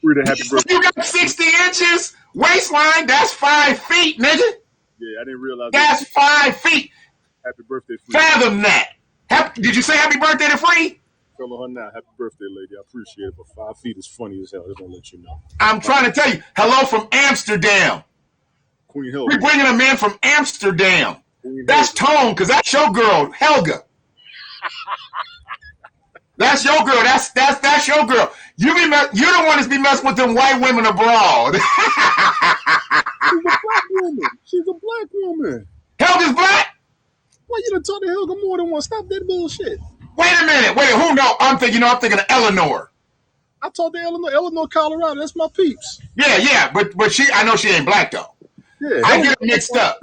really happy birthday. You got 60 inches waistline. That's 5 feet, nigga. Yeah, I didn't realize. That's 5 feet. Happy birthday, Free. Fathom that. Did you say happy birthday to Free? Tell her now. Happy birthday, lady. I appreciate it, but 5 feet is funny as hell. I just want to let you know. I'm trying to tell you. Hello from Amsterdam. Queen Helga. We're bringing a man from Amsterdam. Queen That's Tone, because that's your girl, Helga. That's your girl. That's your girl. You're the one that's be messing with them white women abroad. She's a black woman. She's a black woman. Helga's black? Why you done talk to Helga more than once? Stop that bullshit. Wait a minute. Wait, who know? I'm thinking of Eleanor. I talked to Eleanor, Colorado. That's my peeps. Yeah, but I know she ain't black though. Yeah, I get it mixed up.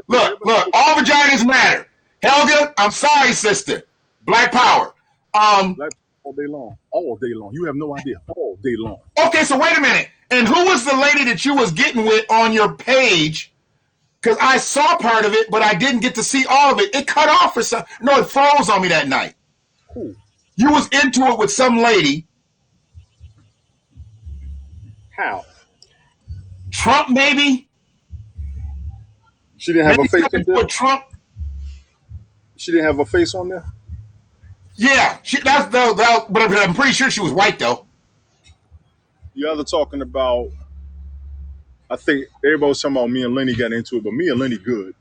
Look, all vaginas matter. Helga, I'm sorry, sister. Black power. Black all day long. All day long. You have no idea. All day long. Okay, so wait a minute. And who was the lady that you was getting with on your page? Because I saw part of it, but I didn't get to see all of it. It cut off for some. No, it froze on me that night. Who? You was into it with some lady. How? Trump, maybe? She didn't have maybe a face on there? Trump? She didn't have a face on there? Yeah, but I'm pretty sure she was white, though. You other talking about, I think everybody was talking about me and Lenny got into it, but me and Lenny good.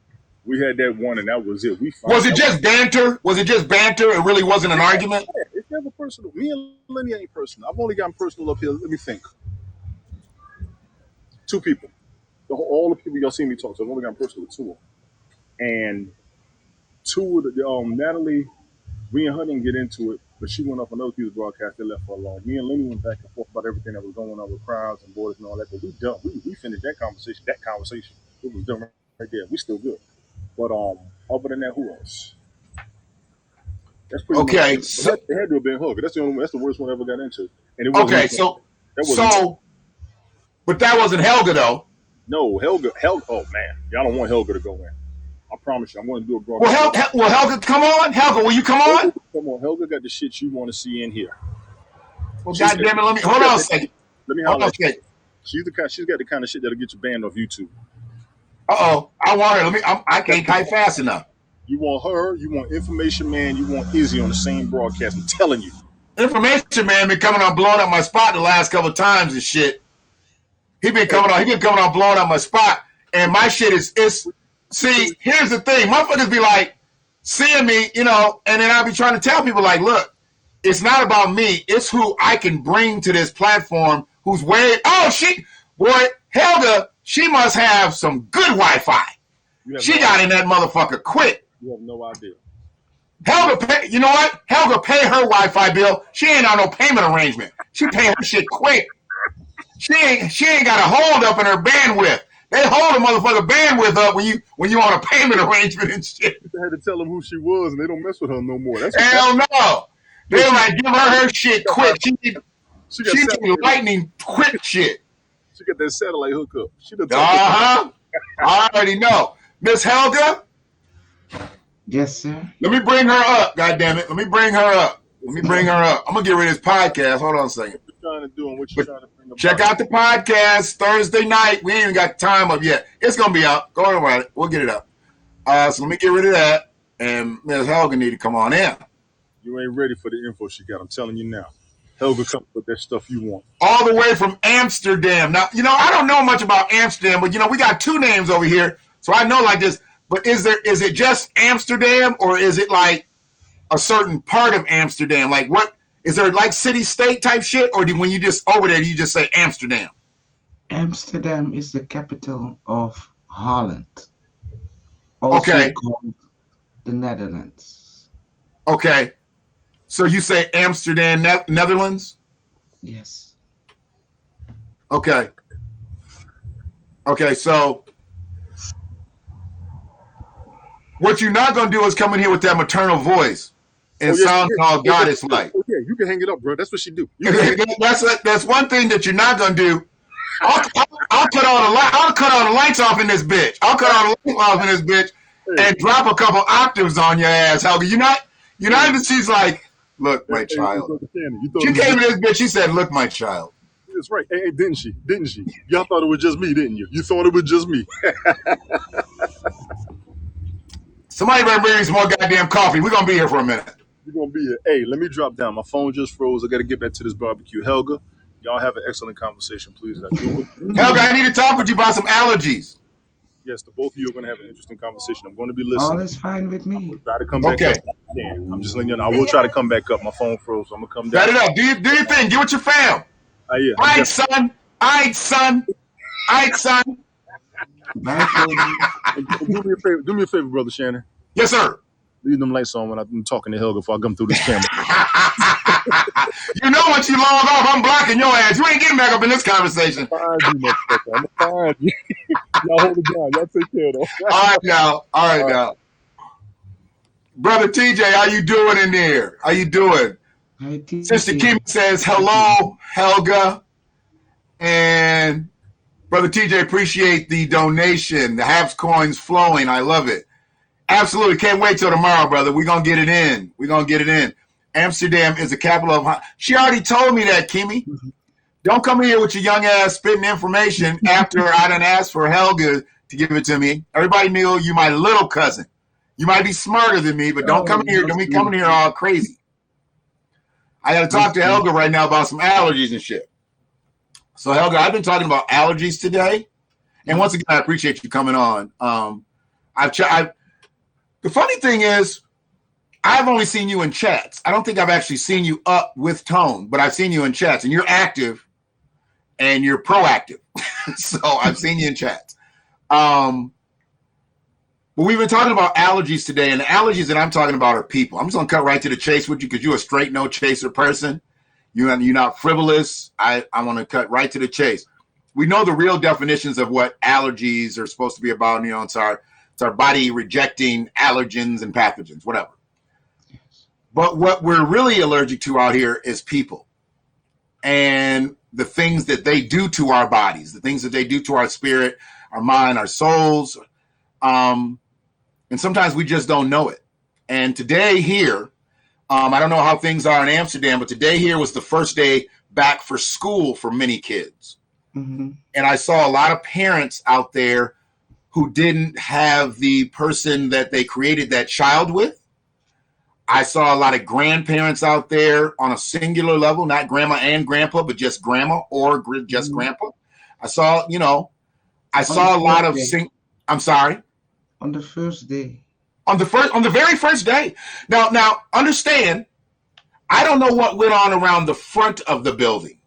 We had that one and that was it. Was it just banter? Was it just banter? It really wasn't an argument? Yeah, it's never personal. Me and Lenny ain't personal. I've only gotten personal up here. Let me think. 2 people. All the people y'all see me talk to, I've only gotten personal with 2 of them. And 2 of the, Natalie, we and her didn't get into it, but she went up on other people's broadcast. They left her alone. Me and Lenny went back and forth about everything that was going on with crowds and borders and all that, but we done. We finished that conversation. It was done right there. We still good. But other than that, who else? That's pretty much. Okay, It so had to have been Hooker. That's the only. That's the worst one I ever got into, and it wasn't. okay, Even, so that wasn't. but that wasn't Helga though. No, Helga. Oh man, y'all don't want Helga to go in. I promise you, I'm going to do a broadcast. Well, Helga, come on, Helga, will you come on? Come on, Helga got the shit you want to see in here. Well, goddamn it, let me hold on a second. Let me hold on a second. She's got the kind of shit that'll get you banned off YouTube. I want her. I can't type fast enough. You want her, you want Information Man, you want Izzy on the same broadcast. I'm telling you. Information Man been coming on blowing up my spot the last couple of times and shit. He been coming on blowing up my spot. And my shit is see, here's the thing. Motherfuckers be like seeing me, and then I'll be trying to tell people like, look, it's not about me. It's who I can bring to this platform who's Helga, she must have some good Wi-Fi. She got in that motherfucker quick. You have no idea. Helga, you know what? Helga pay her Wi-Fi bill. She ain't on no payment arrangement. She pay her shit quick. She ain't got a hold up in her bandwidth. They hold a motherfucker bandwidth up when you on a payment arrangement and shit. They had to tell them who she was, and they don't mess with her no more. Hell no. They like give her shit quick. She need lightning quick shit. She got that satellite hookup. I already know. Miss Helga? Yes, sir. Let me bring her up, goddammit. Let me bring her up. I'm going to get rid of this podcast. Hold on a second. Trying to do and what you're trying to bring up. Check out the podcast Thursday night. We ain't even got time up yet. It's going to be up. Go ahead about it. We'll get it up. So let me get rid of that. And Miss Helga need to come on in. You ain't ready for the info she got. I'm telling you now. Helga come with that stuff you want. All the way from Amsterdam. Now, I don't know much about Amsterdam, but, we got two names over here. So I know like this. But is it just Amsterdam or is it like a certain part of Amsterdam? Like what? Is there like city-state type shit? Or when you just over there, you just say Amsterdam? Amsterdam is the capital of Holland. Also called the Netherlands. Okay. So you say Amsterdam, Netherlands? Yes. Okay. Okay, so what you're not going to do is come in here with that maternal voice and sound all goddess-like. Oh, yeah, you can hang it up, bro. That's what she do. That's one thing that you're not going to do. I'll cut all the lights off in this bitch. I'll cut all the lights off in this bitch and drop a couple octaves on your ass, Helga. You're not even, she's like, look, my child. She came to this bitch, she said, look, my child. That's right. Hey, didn't she? Y'all thought it was just me, didn't you? You thought it was just me. Somebody better bring me some more goddamn coffee. We're going to be here for a minute. We're going to be here. Hey, let me drop down. My phone just froze. I got to get back to this barbecue. Helga, y'all have an excellent conversation, please. Helga, I need to talk with you about some allergies. Yes, the both of you are going to have an interesting conversation. I'm going to be listening. All is fine with me. Try to come back up. I'm just letting you know. I will try to come back up. My phone froze, so I'm going to come down. Set it up. Do your thing. Get with your fam. Yeah. All right, son. Do me a favor, Brother Shannon. Yes, sir. Leave them lights on when I'm talking to Helga before I come through this camera. Once you log off, I'm blocking your ass. You ain't getting back up in this conversation. I'm gonna find you. Y'all hold it down. Y'all take care, though. All right, now. Brother TJ, how you doing in there? How you doing? Hi, Sister Kim says, hello, Helga. And Brother TJ, appreciate the donation. The half coins flowing. I love it. Absolutely. Can't wait till tomorrow, brother. We're going to get it in. Amsterdam is the capital of... She already told me that, Kimmy. Don't come here with your young ass spitting information after I done asked for Helga to give it to me. Everybody knew you my little cousin. You might be smarter than me, but don't come here. Don't be coming here all crazy. I got to talk to Helga right now about some allergies and shit. So, Helga, I've been talking about allergies today. And once again, I appreciate you coming on. The funny thing is, I've only seen you in chats. I don't think I've actually seen you up with Tone, but I've seen you in chats. And you're active and you're proactive. So I've seen you in chats. But we've been talking about allergies today, and the allergies that I'm talking about are people. I'm just going to cut right to the chase with you because you're a straight no chaser person. You're not frivolous. I want to cut right to the chase. We know the real definitions of what allergies are supposed to be about. It's our body rejecting allergens and pathogens, whatever. But what we're really allergic to out here is people and the things that they do to our bodies, the things that they do to our spirit, our mind, our souls. And sometimes we just don't know it. And today here, I don't know how things are in Amsterdam, but today here was the first day back for school for many kids. Mm-hmm. And I saw a lot of parents out there who didn't have the person that they created that child with. I saw a lot of grandparents out there on a singular level, not grandma and grandpa, but just grandma or just grandpa. I saw, I saw a lot of I'm sorry. On the first day. On the very first day. Now understand, I don't know what went on around the front of the building.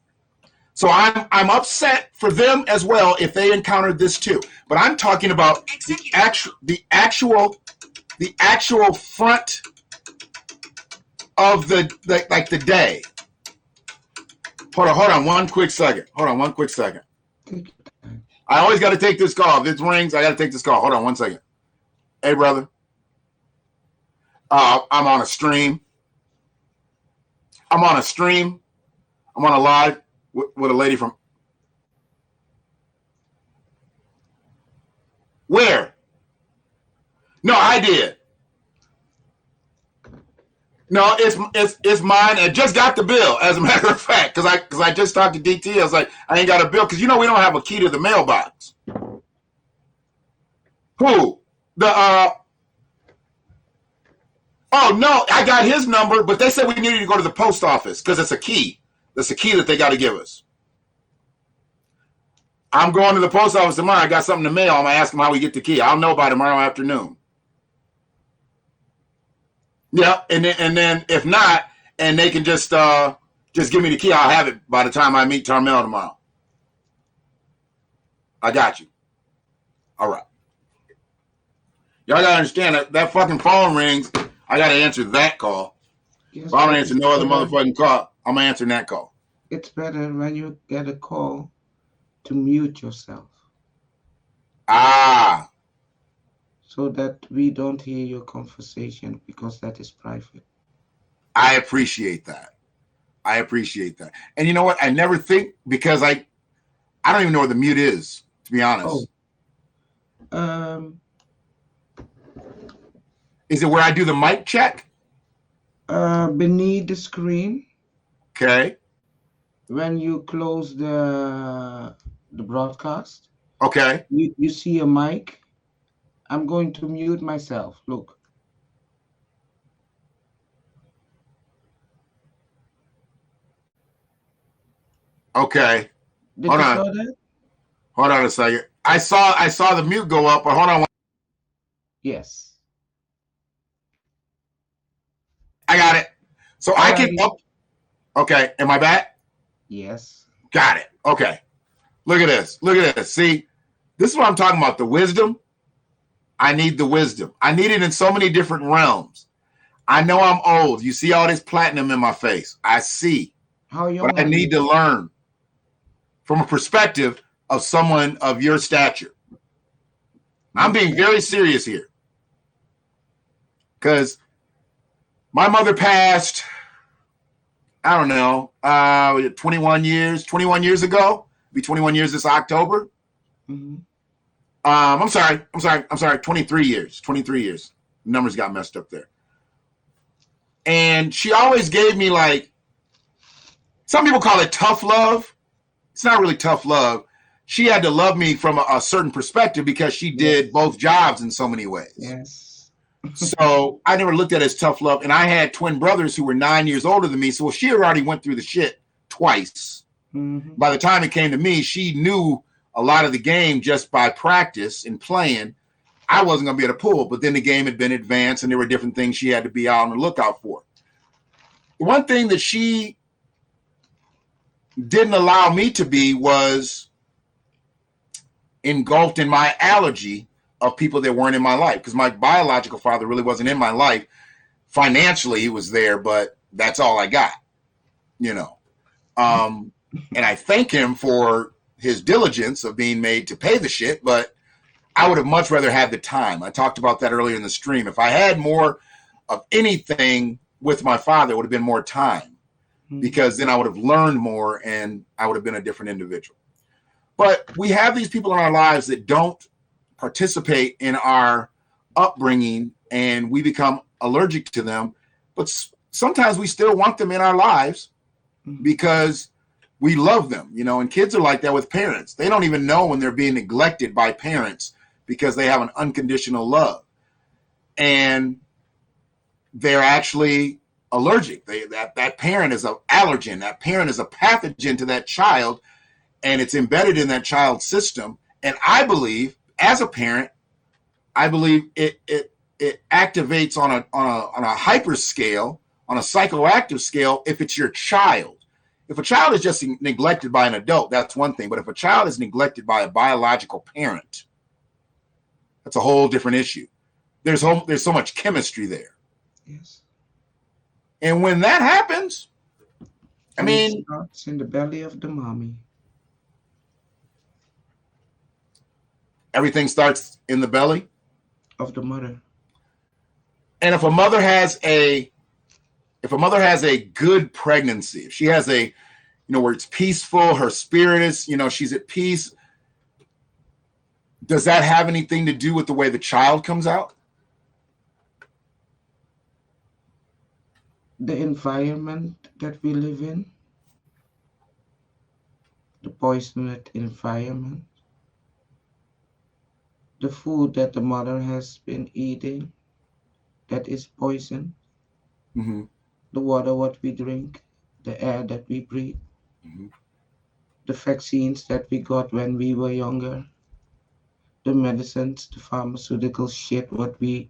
So I'm upset for them as well if they encountered this too. But I'm talking about the actual front of the day. Hold on one quick second. I always got to take this call. If it rings, I got to take this call. Hold on one second. Hey, brother. I'm on a stream. I'm on a live with a lady from where? No, I did. No, it's mine. I just got the bill, as a matter of fact, because I just talked to DT. I was like, I ain't got a bill because we don't have a key to the mailbox. Who? Oh no, I got his number, but they said we needed to go to the post office because it's a key. That's a key that they got to give us. I'm going to the post office tomorrow. I got something to mail. I'm gonna ask them how we get the key. I'll know by tomorrow afternoon. Yeah, and then if not, and they can just give me the key, I'll have it by the time I meet Tarmel tomorrow. I got you. All right. Y'all gotta understand that fucking phone rings. I gotta answer that call. Yes, if I don't answer no other motherfucking call, I'm answering that call. It's better when you get a call to mute yourself. Ah. So that we don't hear your conversation because that is private. I appreciate that. And you know what? I never think because I don't even know where the mute is, to be honest. Oh. Is it where I do the mic check? Beneath the screen. Okay. When you close the broadcast. Okay. You see a mic. I'm going to mute myself. Look. Okay. Did you saw that? Hold on a second. I saw the mute go up, but hold on. Yes. I got it. So I can up. Okay. Am I back? Yes. Got it. Okay. Look at this. See, this is what I'm talking about. The wisdom. I need the wisdom. I need it in so many different realms. I know I'm old. You see all this platinum in my face. I see. How young? But I need to learn from a perspective of someone of your stature. I'm being very serious here. Because my mother passed, I don't know, 21 years ago. It'll be 21 years this October. Mm-hmm. I'm sorry, 23 years. 23 years. Numbers got messed up there. And she always gave me, like, some people call it tough love. It's not really tough love. She had to love me from a certain perspective because she did both jobs in so many ways. Yes. So I never looked at it as tough love. And I had twin brothers who were 9 years older than me. So she had already went through the shit twice. Mm-hmm. By the time it came to me, she knew a lot of the game just by practice and playing. I wasn't going to be able to pull, but then the game had been advanced and there were different things she had to be out on the lookout for. The one thing that she didn't allow me to be was engulfed in my allergy of people that weren't in my life, because my biological father really wasn't in my life. Financially, he was there, but that's all I got, And I thank him for his diligence of being made to pay the shit, but I would have much rather had the time. I talked about that earlier in the stream. If I had more of anything with my father, it would have been more time, because then I would have learned more and I would have been a different individual. But we have these people in our lives that don't participate in our upbringing, and we become allergic to them. But sometimes we still want them in our lives because we love them, you know, and kids are like that with parents. They don't even know when they're being neglected by parents because they have an unconditional love. And they're actually allergic. That parent is an allergen. That parent is a pathogen to that child, and it's embedded in that child's system. And I believe, as a parent, I believe it activates on a hyper scale, on a psychoactive scale, if it's your child. If a child is just neglected by an adult, that's one thing. But if a child is neglected by a biological parent, that's a whole different issue. There's so much chemistry there. Yes. And when that happens, I mean, it starts in the belly of the mommy. Everything starts in the belly of the mother. And if a mother has a good pregnancy, if she has a, where it's peaceful, her spirit is, she's at peace, does that have anything to do with the way the child comes out? The environment that we live in, the poisoned environment, the food that the mother has been eating that is poison, Mm-hmm. the water what we drink, the air that we breathe, Mm-hmm. the vaccines that we got when we were younger, the medicines, the pharmaceutical shit what we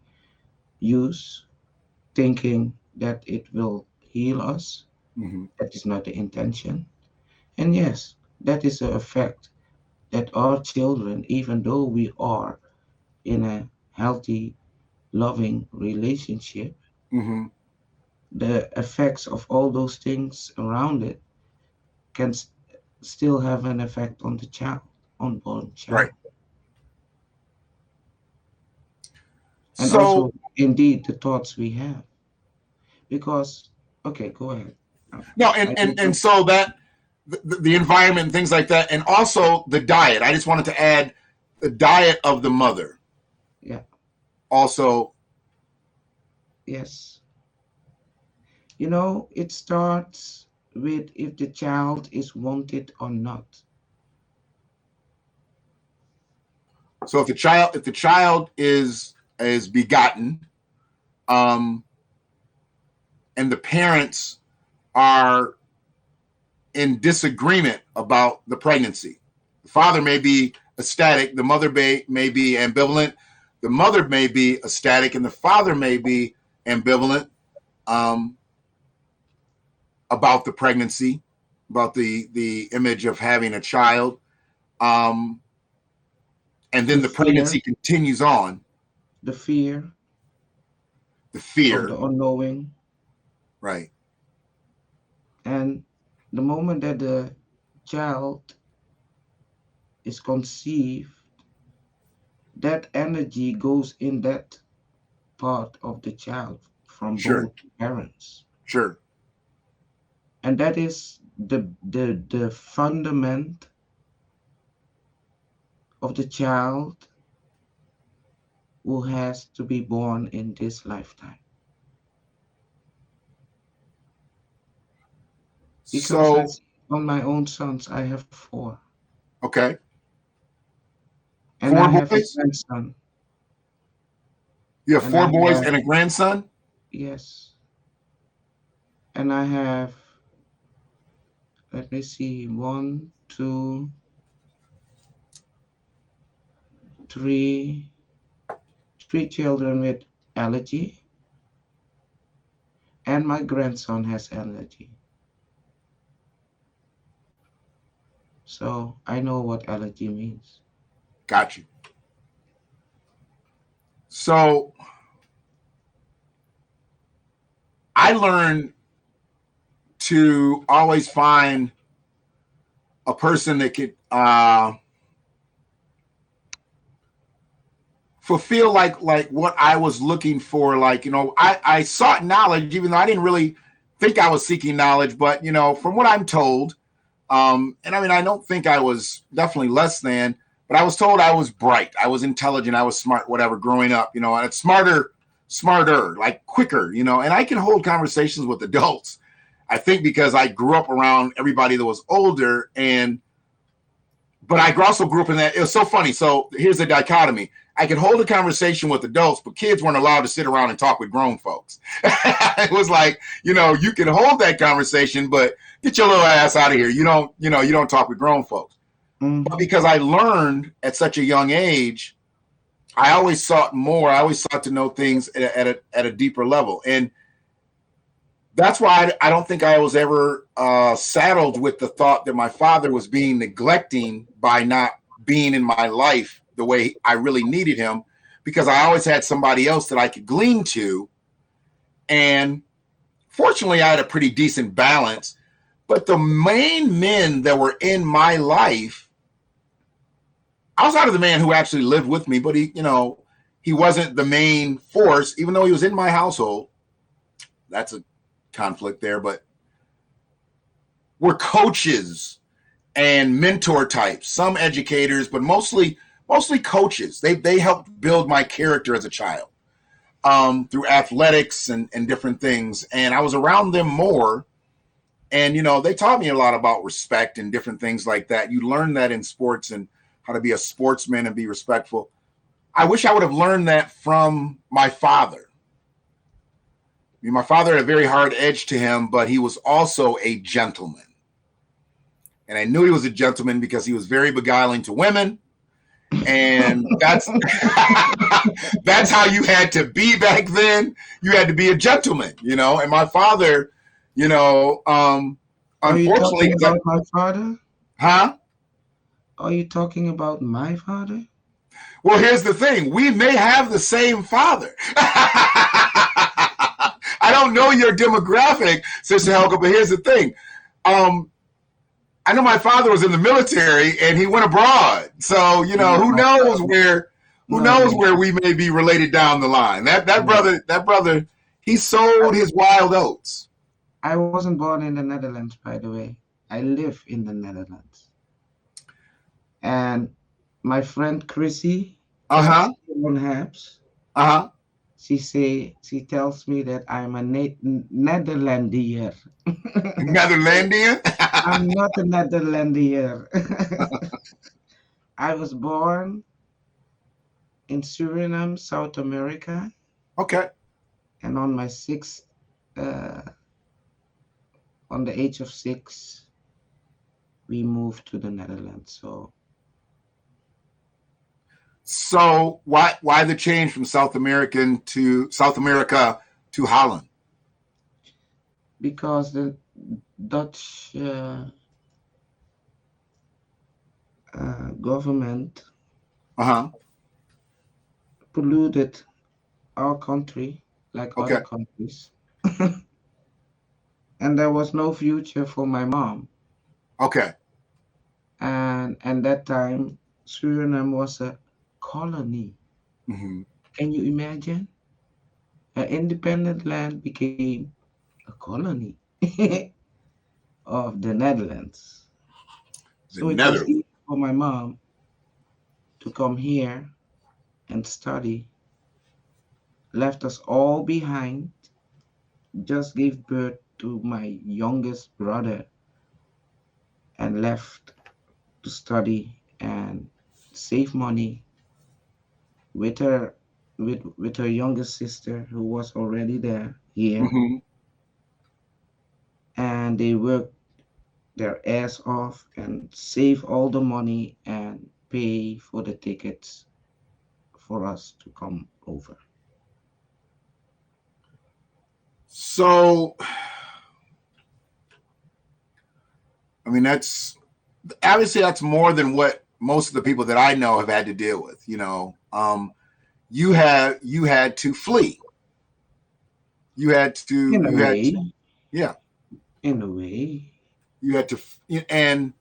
use, thinking that it will heal us. Mm-hmm. That is not the intention. And yes, that is the effect that our children, even though we are in a healthy, loving relationship, Mm-hmm. the effects of all those things around it can still have an effect on the child, unborn child. Right. And So, also, indeed, the thoughts we have. Because, okay, go ahead. no, and so that the environment and things like that, and also the diet. I just wanted to add the diet of the mother. Yeah. Also. Yes. It starts with if the child is wanted or not. So if the child is begotten, and the parents are in disagreement about the pregnancy, the father may be ecstatic, the mother may be ambivalent, the mother may be ecstatic, and the father may be ambivalent about the pregnancy, about the image of having a child, and then the pregnancy continues on. The fear of the unknowing. Right. And the moment that the child is conceived, that energy goes in that part of the child from both parents. Sure. And that is the fundament of the child who has to be born in this lifetime. Because on my own sons, I have 4. Okay. And 4 I have boys? a grandson. You have 4 boys and a grandson? Yes. And I have, let me see, 1, 2, 3 children with allergy. And my grandson has allergy. So I know what allergy means. Got you. So I learned to always find a person that could fulfill like what I was looking for. Like, I sought knowledge, even though I didn't really think I was seeking knowledge. But, from what I'm told, and I mean, I don't think I was definitely less than, but I was told I was bright, I was intelligent, I was smart, whatever, growing up, and it's smarter, like quicker, and I can hold conversations with adults. I think because I grew up around everybody that was older, but I also grew up in that. It was so funny. So here's the dichotomy. I could hold a conversation with adults, but kids weren't allowed to sit around and talk with grown folks. It was like, you can hold that conversation, but get your little ass out of here. You don't talk with grown folks. Mm-hmm. But because I learned at such a young age, I always sought more. I always sought to know things at a deeper level. And that's why I don't think I was ever saddled with the thought that my father was being neglecting by not being in my life the way I really needed him, because I always had somebody else that I could glean to. And fortunately, I had a pretty decent balance. But the main men that were in my life, outside of the man who actually lived with me, but he wasn't the main force, even though he was in my household. That's a conflict there, but were coaches and mentor types, some educators, but mostly coaches. They helped build my character as a child through athletics and different things. And I was around them more. And, they taught me a lot about respect and different things like that. You learn that in sports and how to be a sportsman and be respectful. I wish I would have learned that from my father. I mean, my father had a very hard edge to him, but he was also a gentleman. And I knew he was a gentleman because he was very beguiling to women. And that's that's how you had to be back then. You had to be a gentleman, And my father, unfortunately, Are you talking about my father? Huh? Are you talking about my father? Well, here's the thing. We may have the same father. I don't know your demographic, Sister Helga, but here's the thing. I know my father was in the military and he went abroad. So, who knows where we may be related down the line. That brother, he sold his wild oats. I wasn't born in the Netherlands, by the way. I live in the Netherlands. And my friend Chrissy, Habs, she tells me that I'm a Netherlandier. Netherlandian? I'm not a Netherlandier. I was born in Suriname, South America. Okay. And on my on the age of 6, we moved to the Netherlands. So why the change from South America to Holland? Because the Dutch government polluted our country like other countries. And there was no future for my mom. Okay. And at that time, Suriname was a colony. Mm-hmm. Can you imagine? An independent land became a colony of the Netherlands. So it was easy for my mom to come here and study, left us all behind, just gave birth to my youngest brother, and left to study and save money with her youngest sister who was already there here. Mm-hmm. And they worked their ass off and save all the money and pay for the tickets for us to come over. So, I mean, that's more than what most of the people that I know have had to deal with. You had to flee. You had to. In a way. Yeah. In a way. You had to, and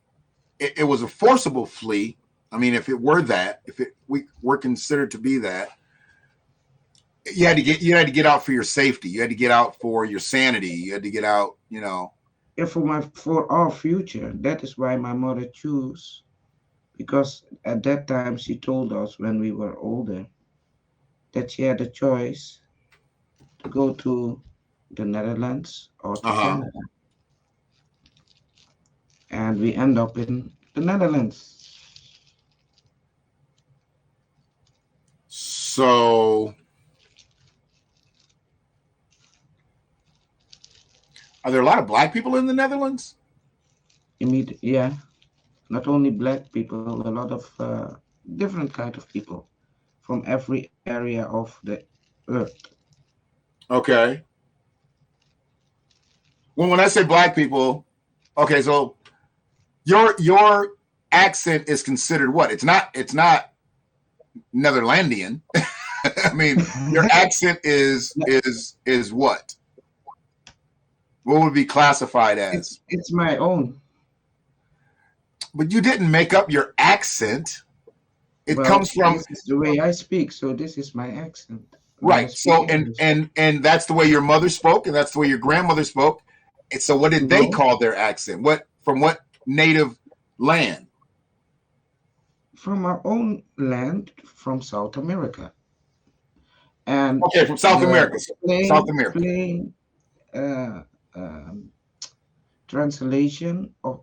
it was a forcible flee. I mean, if it were that, if it were considered to be that, you had to get out for your safety. You had to get out for your sanity. You had to get out, you know. Yeah, for our future. That is why my mother chose, because at that time she told us when we were older that she had a choice to go to the Netherlands or to Uh-huh. Canada, and we end up in the Netherlands. So are there a lot of black people in the Netherlands? Yeah, not only black people, a lot of different kind of people from every area of the earth. Okay. When I say black people, okay, so your accent is considered what? It's not Netherlandian. I mean, your accent is what? What would be classified as? It's my own. But you didn't make up your accent. It Well, comes from this is the way I speak, so this is my accent when I right. speak So English. and that's the way your mother spoke, and that's the way your grandmother spoke. And so what did they No, call their accent? What from what native land? from our own land, from South America, and Okay, from South the America. South plain America. plain uh, um, translation of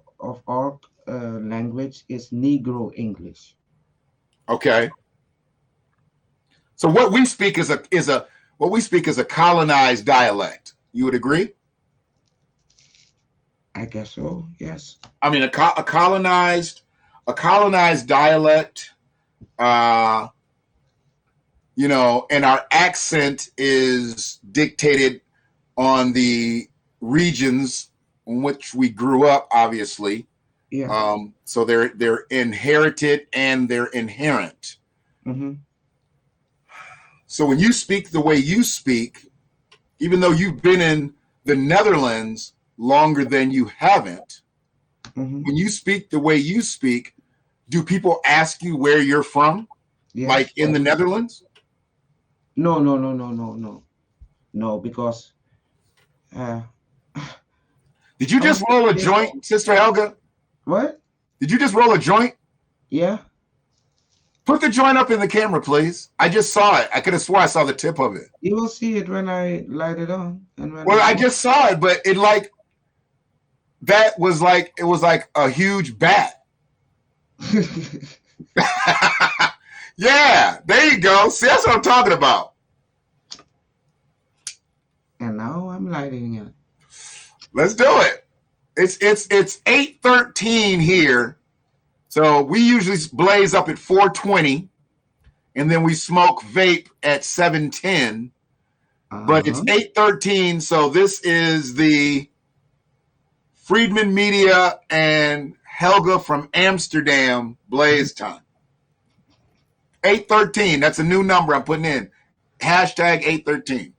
our language is Negro English. Okay. So what we speak is a what we speak is a colonized dialect. You would agree? I guess so. Yes. I mean, a colonized dialect. Uh, you know, and our accent is dictated on the regions in which we grew up. Obviously, Yeah. so they're inherited and they're inherent. Mm-hmm. So when you speak the way you speak, even though you've been in the Netherlands longer than you haven't, Mm-hmm. when you speak the way you speak, do people ask you where you're from? Like Yes. in the Netherlands? No, no, no, no, no, no, no, because uh, Did you I was just roll a thinking, joint, Sister Helga? what? Did you just roll a joint? Yeah. Put the joint up in the camera, please. I just saw it. I could have swore I saw the tip of it. You will see it when I light it on and when I Well, I smoke. just saw it, but it like that was like it was like a huge bat. Yeah, there you go. See, that's what I'm talking about. And now I'm lighting it. Let's do it. It's 8:13 here. So we usually blaze up at 4:20 and then we smoke vape at 7:10. But it's Uh-huh. 8:13, so this is the Friedman Media and Helga from Amsterdam blaze time. 8:13, that's a new number I'm putting in. Hashtag 8:13.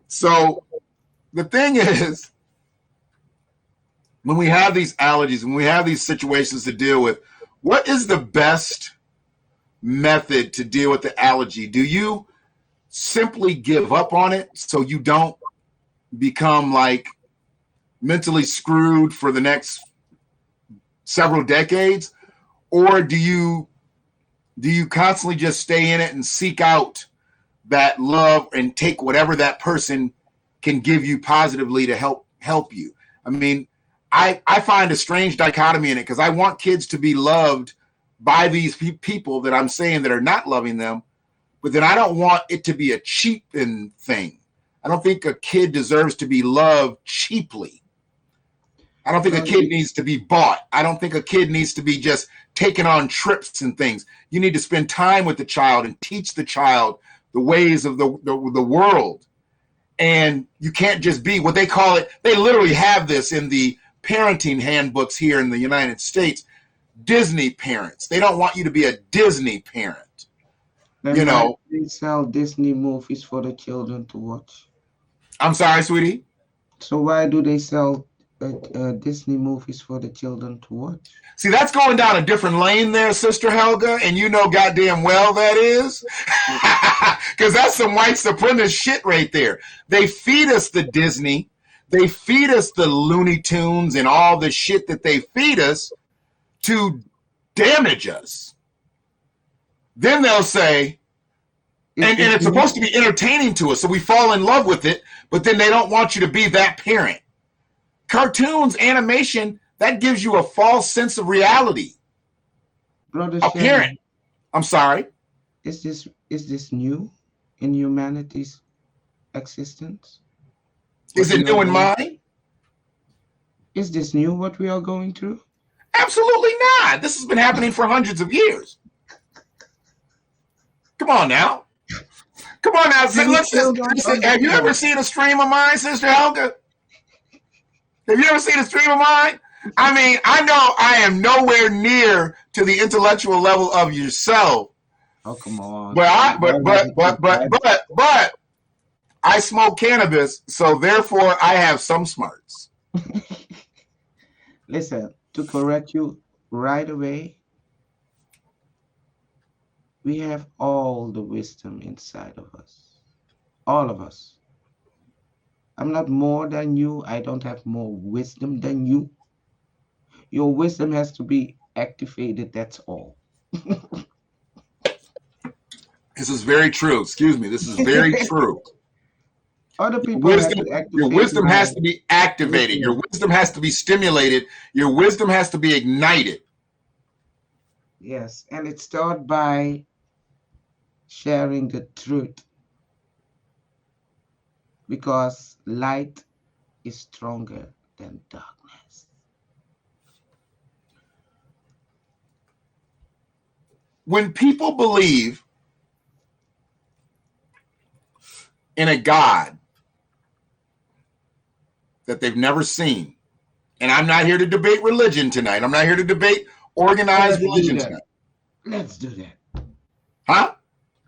So the thing is, when we have these allergies, when we have these situations to deal with, what is the best method to deal with the allergy? Do you simply give up on it so you don't become like mentally screwed for the next several decades? Or do you constantly just stay in it and seek out that love and take whatever that person can give you positively to help you? I mean, I find a strange dichotomy in it because I want kids to be loved by these people that I'm saying that are not loving them, but then I don't want it to be a cheapened thing. I don't think a kid deserves to be loved cheaply. I don't think a Well, kid needs to be bought. I don't think a kid needs to be just taken on trips and things. You need to spend time with the child and teach the child the ways of the world. And you can't just be what they call it. They literally have this in the parenting handbooks here in the United States. Disney parents. They don't want you to be a Disney parent. then You why know, do they sell Disney movies for the children to watch? I'm sorry, sweetie. So why do they sell Disney movies for the children to watch. See, that's going down a different lane there, Sister Helga, and you know goddamn well that is. Because that's some white supremacist shit right there. They feed us the Disney. They feed us the Looney Tunes and all the shit that they feed us to damage us. Then they'll say, and it's supposed to be entertaining to us, so we fall in love with it, but then they don't want you to be that parent. Cartoons, animation, that gives you a false sense of reality. Brother A parent. I'm sorry. Is this new in humanity's existence? Is it new in mine? Is this new what we are going through? Absolutely not. This has been happening for hundreds of years. Come on now. Come on now. Have you ever seen a stream of mine, Sister Helga? Have you ever seen a stream of mine? I mean, I know I am nowhere near to the intellectual level of yourself. Oh, come on. But I smoke cannabis, so therefore I have some smarts. Listen, to correct you right away, we have all the wisdom inside of us. All of us. I'm not more than you. I don't have more wisdom than you. Your wisdom has to be activated, that's all. This is very true. Excuse me. This is very true. Other people your wisdom has to be activated. Your wisdom has to be stimulated. Your wisdom has to be ignited. Yes, and it starts by sharing the truth. Because light is stronger than darkness. When people believe in a God that they've never seen, and I'm not here to debate religion tonight. I'm not here to debate organized religion tonight. Let's do that. Huh?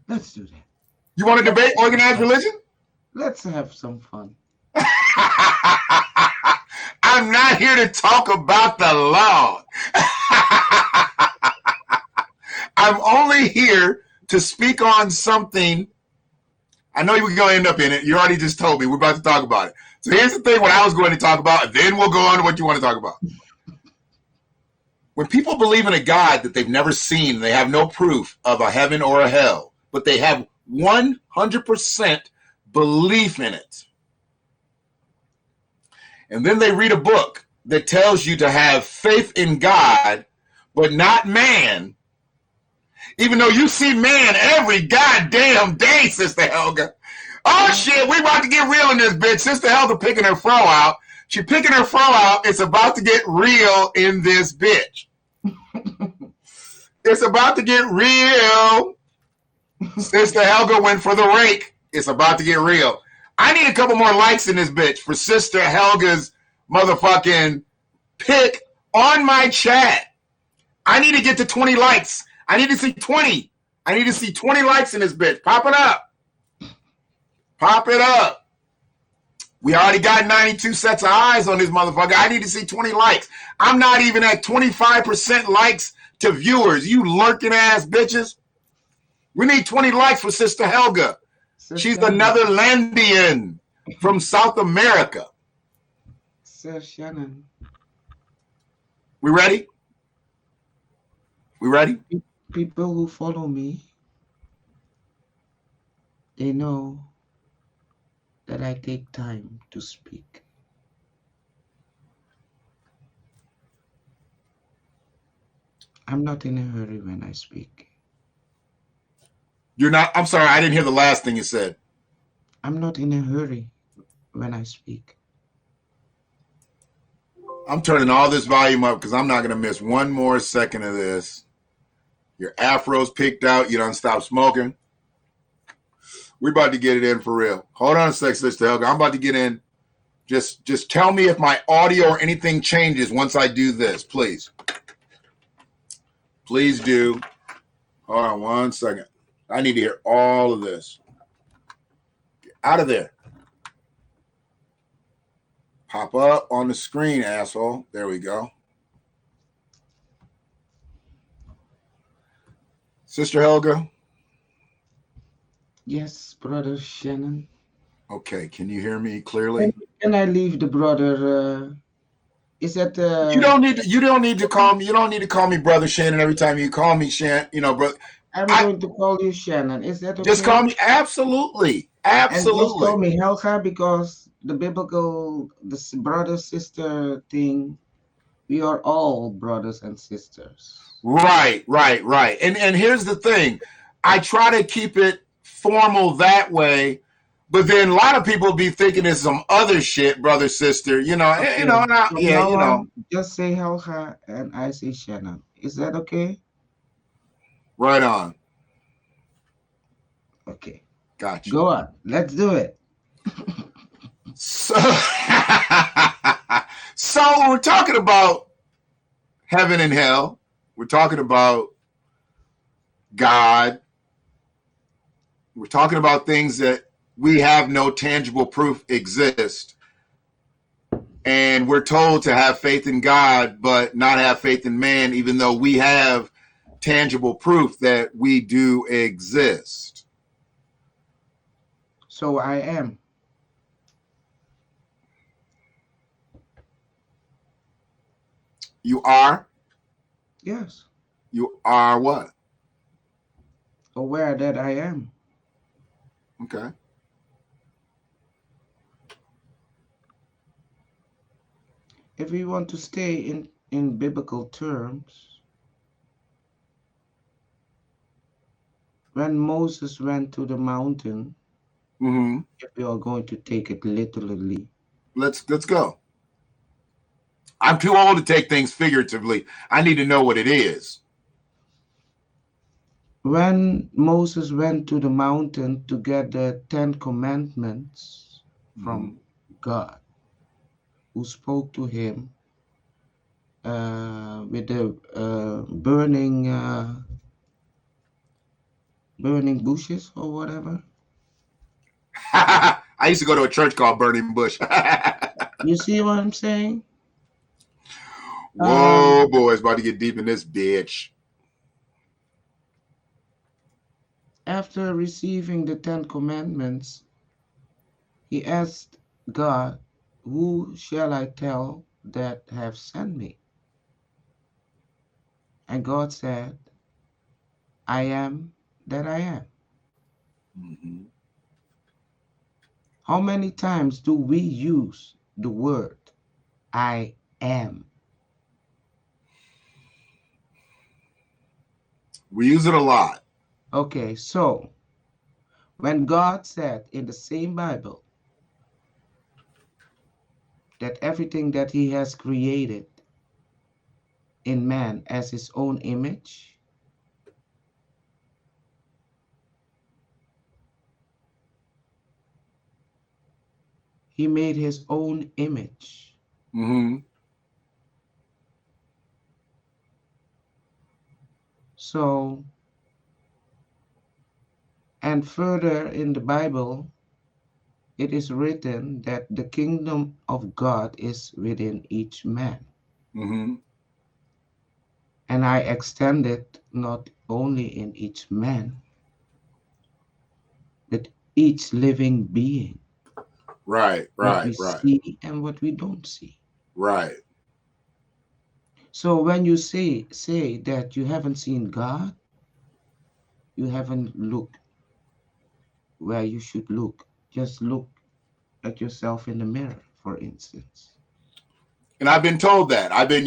Let's do that. You want to debate organized religion? Let's have some fun. I'm not here to talk about the law. I'm only here to speak on something. I know you're going to end up in it. You already just told me. We're about to talk about it. So here's the thing, what I was going to talk about, and then we'll go on to what you want to talk about. When people believe in a God that they've never seen, they have no proof of a heaven or a hell, but they have 100% belief in it. And then they read a book that tells you to have faith in God, but not man. Even though you see man every goddamn day, Sister Helga. Oh shit, we about to get real in this bitch. Sister Helga picking her fro out. She picking her fro out. It's about to get real in this bitch. It's about to get real. Sister Helga went for the rake. It's about to get real. I need a couple more likes in this bitch for Sister Helga's motherfucking pick on my chat. I need to get to 20 likes. I need to see 20. I need to see 20 likes in this bitch. Pop it up. Pop it up. We already got 92 sets of eyes on this motherfucker. I need to see 20 likes. I'm not even at 25% likes to viewers. You lurking ass bitches. We need 20 likes for Sister Helga. She's the Netherlandian from South America. Sir Shannon. We ready? We ready? People who follow me, they know that I take time to speak. I'm not in a hurry when I speak. You're not, I'm sorry, I didn't hear the last thing you said. I'm not in a hurry when I speak. I'm turning all this volume up because I'm not going to miss one more second of this. Your afro's picked out. You done stopped smoking. We're about to get it in for real. Hold on a sec, Sister Helga. I'm about to get in. Just tell me if my audio or anything changes once I do this, please. Please do. Hold on one second. I need to hear all of this. Get out of there. Pop up on the screen, asshole. There we go. Sister Helga? Yes, brother Shannon. Okay, can you hear me clearly? Can I leave the brother? Is that You don't need to. You don't need to call me. You don't need to call me Brother Shannon every time you call me Shannon. You know, brother. I'm going to call you Shannon. Is that okay? Just call me. Absolutely, And just absolutely. call me Helga because the biblical, the brother sister thing. We are all brothers and sisters. Right. And here's the thing. I try to keep it formal that way, but then a lot of people be thinking it's some other shit, brother, sister. You know, Okay. you know, and I, From yeah, now you know. on, just say Helga and I say Shannon. Is that okay? Right on. Okay. Gotcha. Go on. Let's do it. So, so we're talking about heaven and hell. We're talking about God. We're talking about things that we have no tangible proof exist. And we're told to have faith in God, but not have faith in man, even though we have tangible proof that we do exist. So I am. You are? Yes. You are what? Aware that I am. Okay. If we want to stay in biblical terms, when Moses went to the mountain, if we are going to take it literally, let's go. I'm too old to take things figuratively. I need to know what it is. When Moses went to the mountain to get the 10 Commandments from God, who spoke to him with the burning bushes or whatever. I used to go to a church called Burning Bush. You see what I'm saying? Whoa, boy, it's about to get deep in this bitch. After receiving the 10 Commandments, he asked God, "Who shall I tell that have sent me?" And God said, "I am that I am." How many times do we use the word I am? We use it a lot. Okay, so when God said in the same Bible that everything that he has created in man as his own image, he made his own image. So, and further in the Bible, it is written that the kingdom of God is within each man. And I extend it not only in each man, but each living being. Right. What we see and what we don't see. Right. So when you say that you haven't seen God, you haven't looked where you should look. Just look at yourself in the mirror, for instance. And I've been told that. I've been,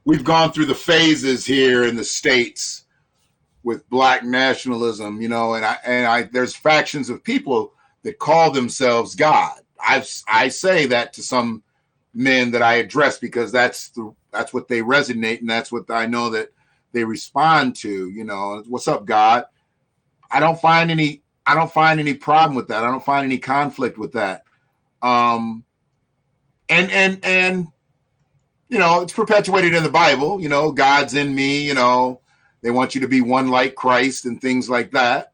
we've gone through the phases here in the States with black nationalism, and I there's factions of people that call themselves God. I say that to some men that I address because that's what they resonate, and that's what I know that they respond to. What's up, God? I don't find any problem with that. I don't find any conflict with that. And it's perpetuated in the Bible. God's in me. They want you to be one like Christ and things like that.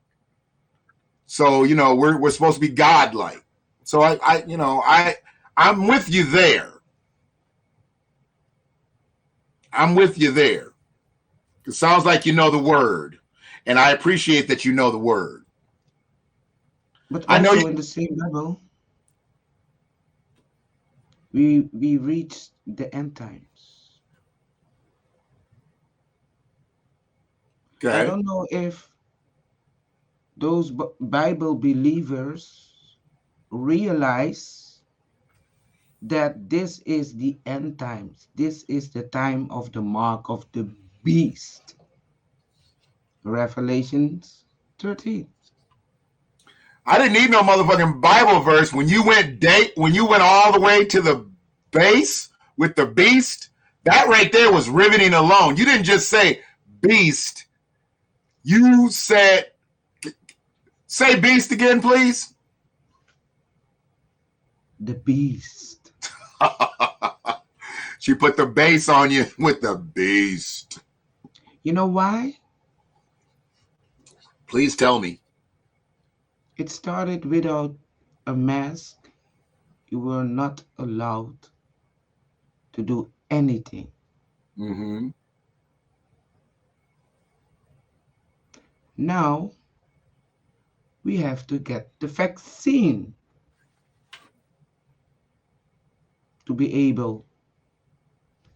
So we're supposed to be godlike. So I I'm with you there. I'm with you there. It sounds like you know the word, and I appreciate that you know the word. But I know also you. in the same Bible, we reach the end times. I Okay. don't know if those Bible believers realize that this is the end times. This is the time of the mark of the beast. Revelations 13. I didn't need no motherfucking Bible verse when you went all the way to the base with the beast. That right there was riveting alone. You didn't just say beast. You said say beast again, please. The beast. She put the base on you with the beast. You know why? Please tell me. It started without a mask. You were not allowed to do anything. Mm-hmm. Now we have to get the vaccine to be able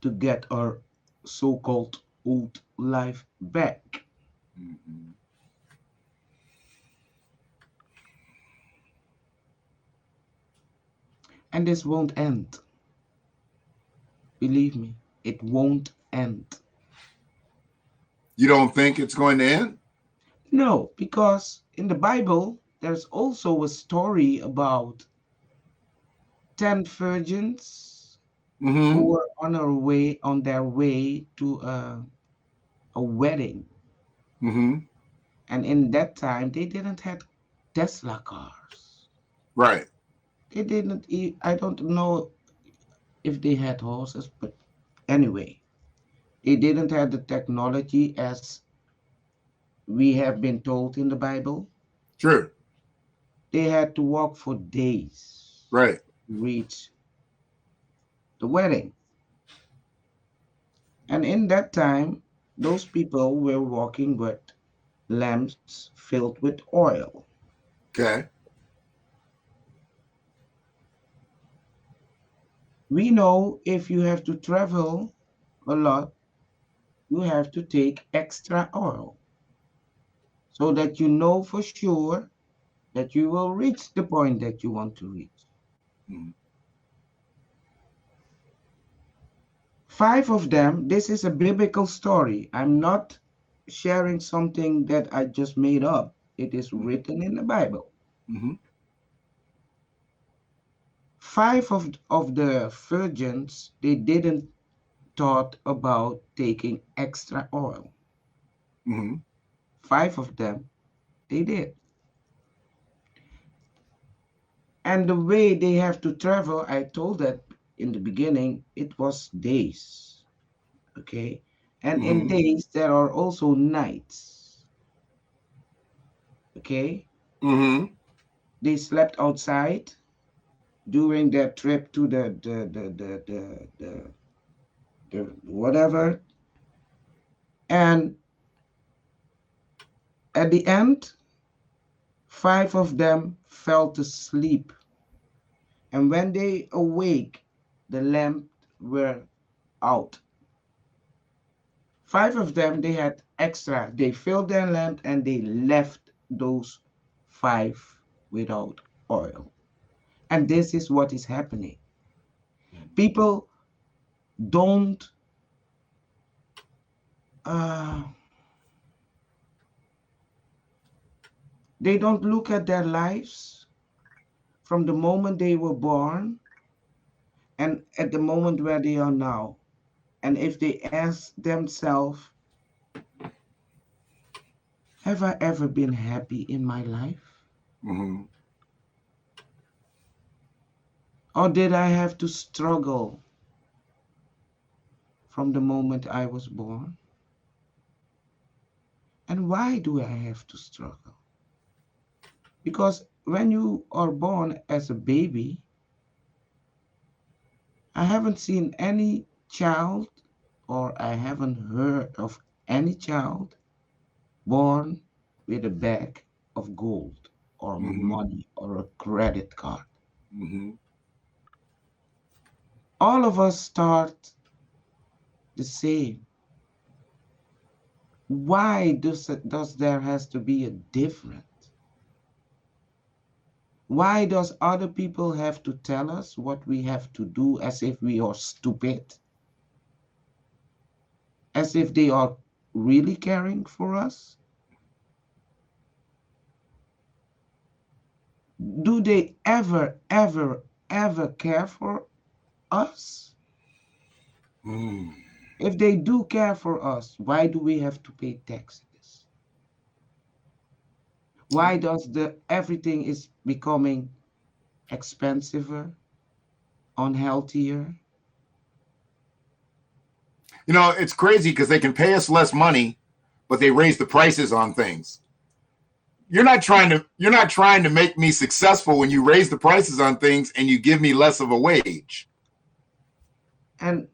to get our so called old life back. Mm-hmm. And this won't end. Believe me, it won't end. You don't think it's going to end? No, because in the Bible, there's also a story about 10 virgins who Mm-hmm. were on their way to a wedding. Mm-hmm. And in that time, they didn't have Tesla cars. Right. They didn't, I don't know if they had horses, but anyway, they didn't have the technology as we have been told in the Bible. Sure. They had to walk for days Right. to reach the wedding. And in that time, those people were walking with lamps filled with oil. Okay. We know if you have to travel a lot, you have to take extra oil so that you know for sure that you will reach the point that you want to reach. Mm-hmm. Five of them, this is a biblical story. I'm not sharing something that I just made up. It is written in the Bible. Mm-hmm. Five of the virgins, they didn't thought about taking extra oil. Mm-hmm. Five of them, they did. And the way they have to travel, I told that in the beginning, it was days. Okay. And in Mm-hmm. days, there are also nights. Okay. Mm-hmm. They slept outside during their trip to the whatever. And at the end, five of them fell to sleep. And when they awake, the lamp were out. Five of them, they had extra. They filled their lamp and they left those five without oil. And this is what is happening. People don't uh, they don't look at their lives from the moment they were born and at the moment where they are now. And if they ask themselves, have I ever been happy in my life? Mm-hmm. Or did I have to struggle from the moment I was born? And why do I have to struggle? Because when you are born as a baby, I haven't seen any child, or I haven't heard of any child born with a bag of gold or Mm-hmm. money or a credit card. Mm-hmm. All of us start the same. Why does there has to be a difference? Why does other people have to tell us what we have to do as if we are stupid? As if they are really caring for us? Do they ever, ever, ever care for us? Mm. If they do care for us, why do we have to pay taxes? Why does the everything is becoming expensiver, unhealthier? You know, it's crazy because they can pay us less money, but they raise the prices on things. You're not trying to make me successful when you raise the prices on things and you give me less of a wage. And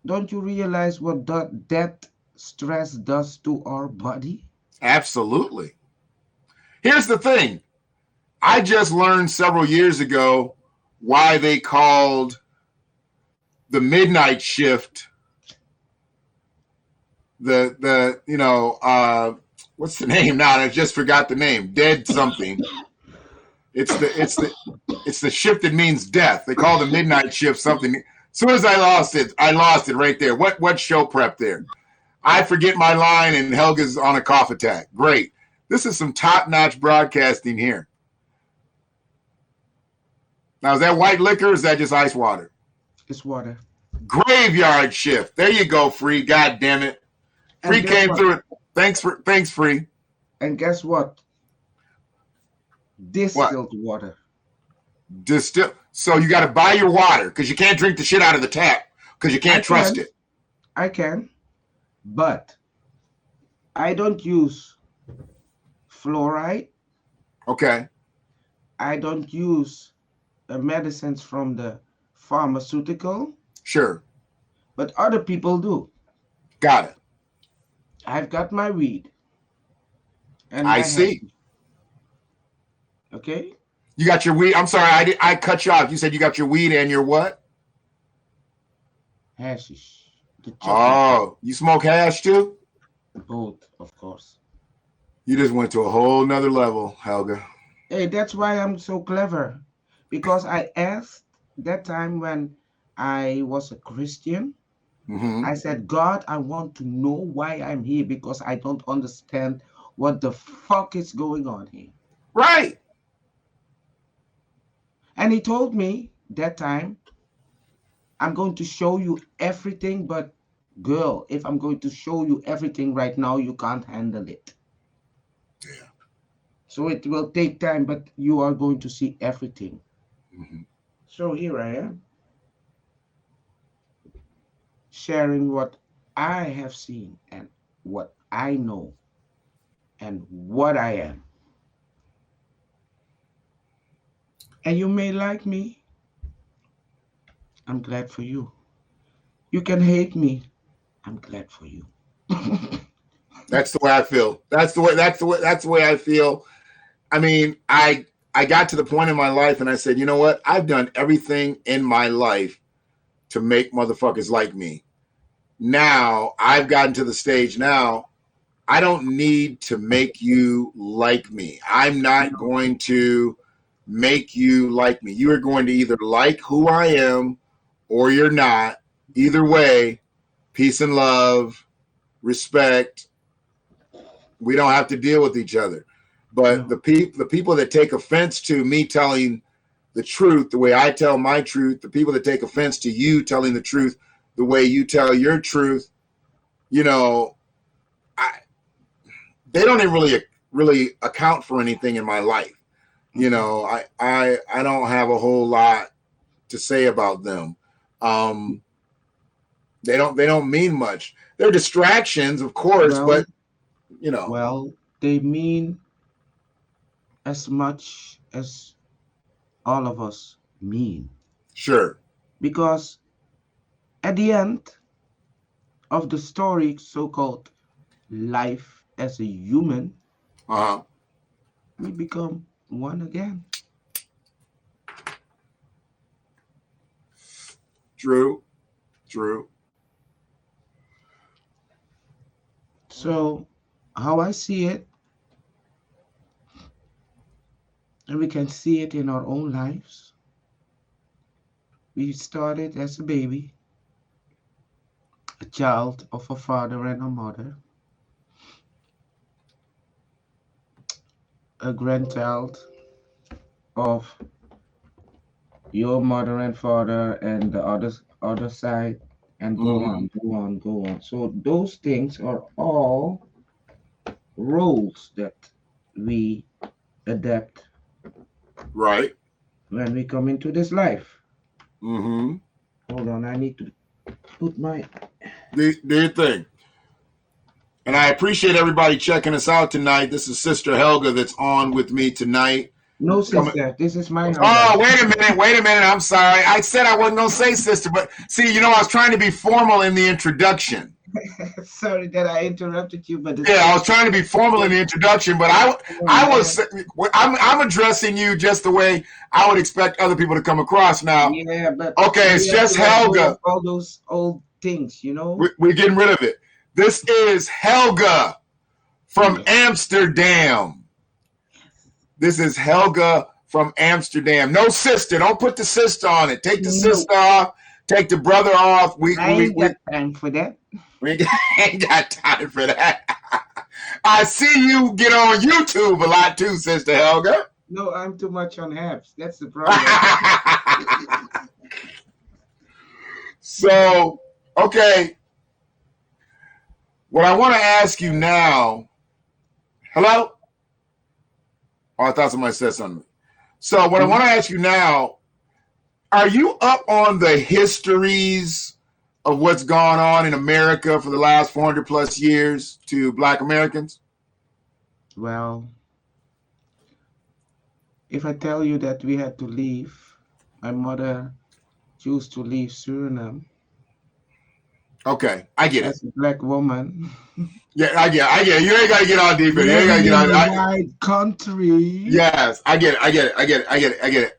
don't you realize what that stress does to our body? Absolutely. Here's the thing. I just learned several years ago why they called the midnight shift what's the name now? I just forgot the name. Dead something. It's the shift that means death. They call the midnight shift something. As soon as I lost it right there. What show prep there? I forget my line and Helga's on a cough attack. Great. This is some top-notch broadcasting here. Now, is that white liquor or is that just ice water? It's water. Graveyard shift. There you go, Free. God damn it. Free came through it. Thanks, Free. And guess what? Distilled water. So you got to buy your water because you can't drink the shit out of the tap because you can't trust it. I can, but I don't use fluoride. Okay. I don't use medicines from the pharmaceutical. Sure. But other people do. Got it. I've got my weed. And I see. Hashish. Okay? You got your weed. I'm sorry, I cut you off. You said you got your weed and your what? Hashish. Oh, you smoke hash too? Both, of course. You just went to a whole nother level, Helga. Hey, that's why I'm so clever. Because I asked that time when I was a Christian, I said, God, I want to know why I'm here because I don't understand what the fuck is going on here. Right. And he told me that time, I'm going to show you everything, but girl, if I'm going to show you everything right now, you can't handle it. Yeah. So it will take time, but you are going to see everything. Mm-hmm. So here I am, sharing what I have seen and what I know and what I am. And you may like me. I'm glad for you. You can hate me. I'm glad for you. That's the way I feel. That's the way I feel. I mean, I got to the point in my life and I said, you know what? I've done everything in my life to make motherfuckers like me. Now I've gotten to the stage now. I don't need to make you like me. I'm not going to make you like me. You are going to either like who I am or you're not. Either way, peace and love, respect. We don't have to deal with each other. But No. the people that take offense to me telling the truth the way I tell my truth, the people that take offense to you telling the truth the way you tell your truth, you know, they don't even really account for anything in my life. You know, I don't have a whole lot to say about them. They don't mean much. They're distractions, of course, Well, but you know. well, they mean as much as all of us mean. Sure. Because at the end of the story, so called life as a human, Uh-huh. we become one again. True. True. So, how I see it, and we can see it in our own lives, we started as a baby, a child of a father and a mother, a grandchild of your mother and father and the other side, and go Hmm. on, go on, go on. So those things are all roles that we adapt Right. when we come into this life. Mm-hmm. Hold on, I need to put my Do your thing. And I appreciate everybody checking us out tonight. This is Sister Helga that's on with me tonight. no Coming. sister. This is my Helga. Oh, wait a minute. Wait a minute. I'm sorry. I said I wasn't going to say sister, but see, I was trying to be formal in the introduction. Sorry that I interrupted you, but Yeah, I was trying to be formal in the introduction, but I'm addressing you just the way I would expect other people to come across. Now, yeah, but okay, it's we have to just let go Helga. of all those old things, you know. We're getting rid of it. This is Helga from Yes. Amsterdam. This is Helga from Amsterdam. No sister. Don't put the sister on it. Take the No, sister off. Take the brother off. I ain't got time for that. We ain't got time for that. I see you get on YouTube a lot too, Sister Helga. No, I'm too much on apps. That's the problem. So, okay. What I want to ask you now. Hello? Oh, I thought somebody said something. So, what I want to ask you now, are you up on the histories of what's gone on in America for the last 400 plus years to Black Americans? Well, if I tell you that we had to leave, my mother chose to leave Suriname Okay, I get it. as a black woman. Yeah, I get it. You ain't got to get all deep in it. You ain't got to Living get in a all. white country. Yes, I get it.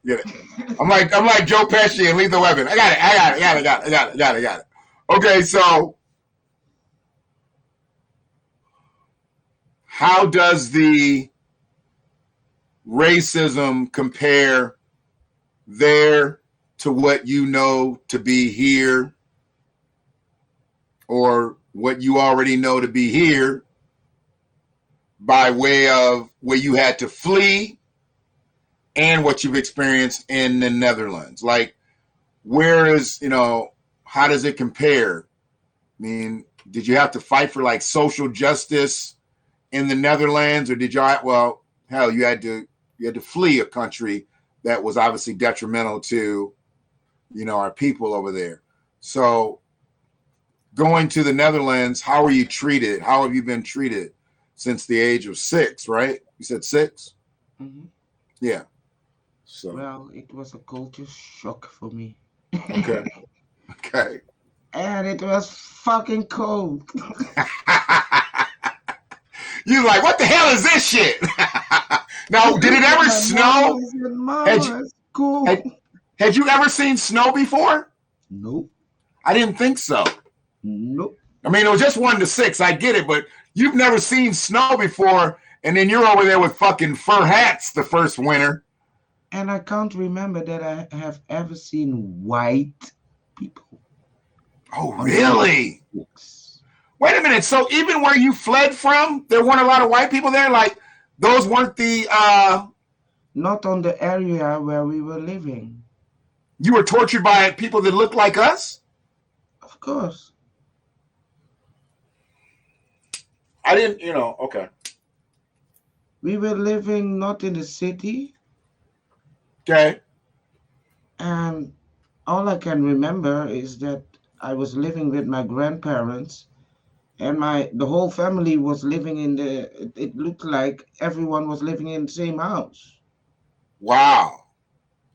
I'm like Joe Pesci and Lethal Weapon. I got it. Okay, so how does the racism compare there to what you know to be here, or what you already know to be here, by way of where you had to flee and what you've experienced in the Netherlands? Like, how does it compare? I mean, did you have to fight for like social justice in the Netherlands, or did well, hell, you had to flee a country that was obviously detrimental to, our people over there. So going to the Netherlands, how were you treated? How have you been treated since the age of 6, right? You said 6? Mm-hmm. Yeah. So, well, it was a culture shock for me. Okay. Okay. And it was fucking cold. You're like, what the hell is this shit? Now, did it ever snow? Had you ever seen snow before? Nope. I didn't think so. Nope. I mean, it was just 1 to 6. I get it, but you've never seen snow before, and then you're over there with fucking fur hats the first winter. And I can't remember that I have ever seen white people. Oh, really? Wait a minute. So even where you fled from, there weren't a lot of white people there? Like, those weren't the... Not on the area where we were living. You were tortured by people that looked like us? Of course. I didn't, okay. We were living not in the city. Okay. And all I can remember is that I was living with my grandparents, and the whole family was living it looked like everyone was living in the same house. Wow.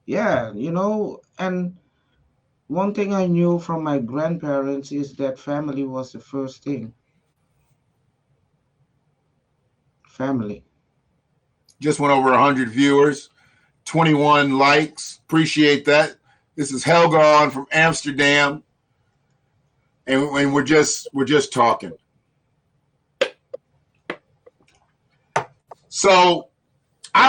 Yeah, and One thing I knew from my grandparents is that family was the first thing. Family. Just went over 100 viewers, 21 likes. Appreciate that. This is Helga on from Amsterdam, and we're just talking. So I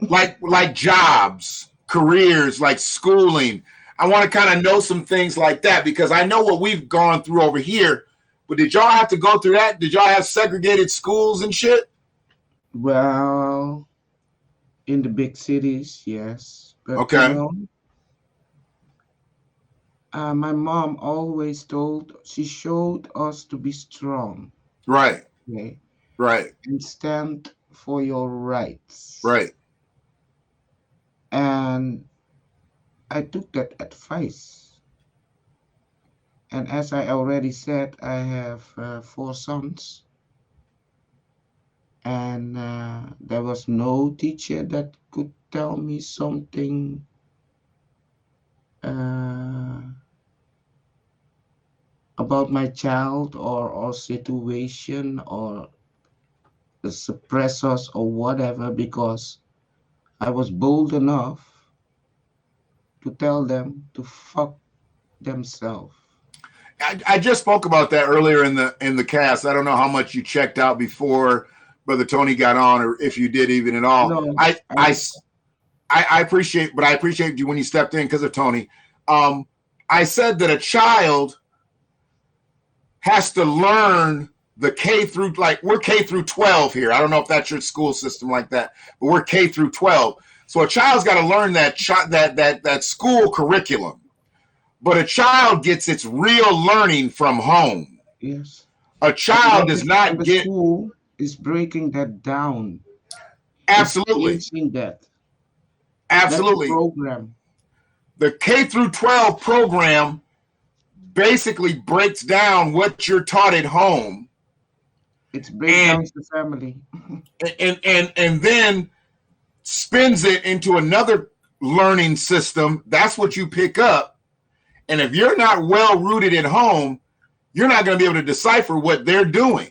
like jobs, careers, like schooling. I want to kind of know some things like that because I know what we've gone through over here. But did y'all have to go through that? Did y'all have segregated schools and shit? Well, in the big cities, yes. But Okay. My mom always she showed us to be strong. Right. Okay. Right. And stand for your rights. Right. And I took that advice. And as I already said, I have 4 sons. And there was no teacher that could tell me something about my child or situation or the suppressors or whatever, because I was bold enough to tell them to fuck themselves. I just spoke about that earlier in the cast. I don't know how much you checked out before Brother Tony got on, or if you did even at all. No, I appreciate, but I appreciate you when you stepped in because of Tony. I said that a child has to learn the K through, like we're K through 12 here. I don't know if that's your school system like that, but we're K through 12. So a child's got to learn that school curriculum. But a child gets its real learning from home. Yes. A child does not get. School is breaking that down. Absolutely. It's changing that. Absolutely. That's the program. The K through 12 program basically breaks down what you're taught at home. It's breaks down the family. and then spins it into another learning system. That's what you pick up. And if you're not well rooted at home, you're not going to be able to decipher what they're doing.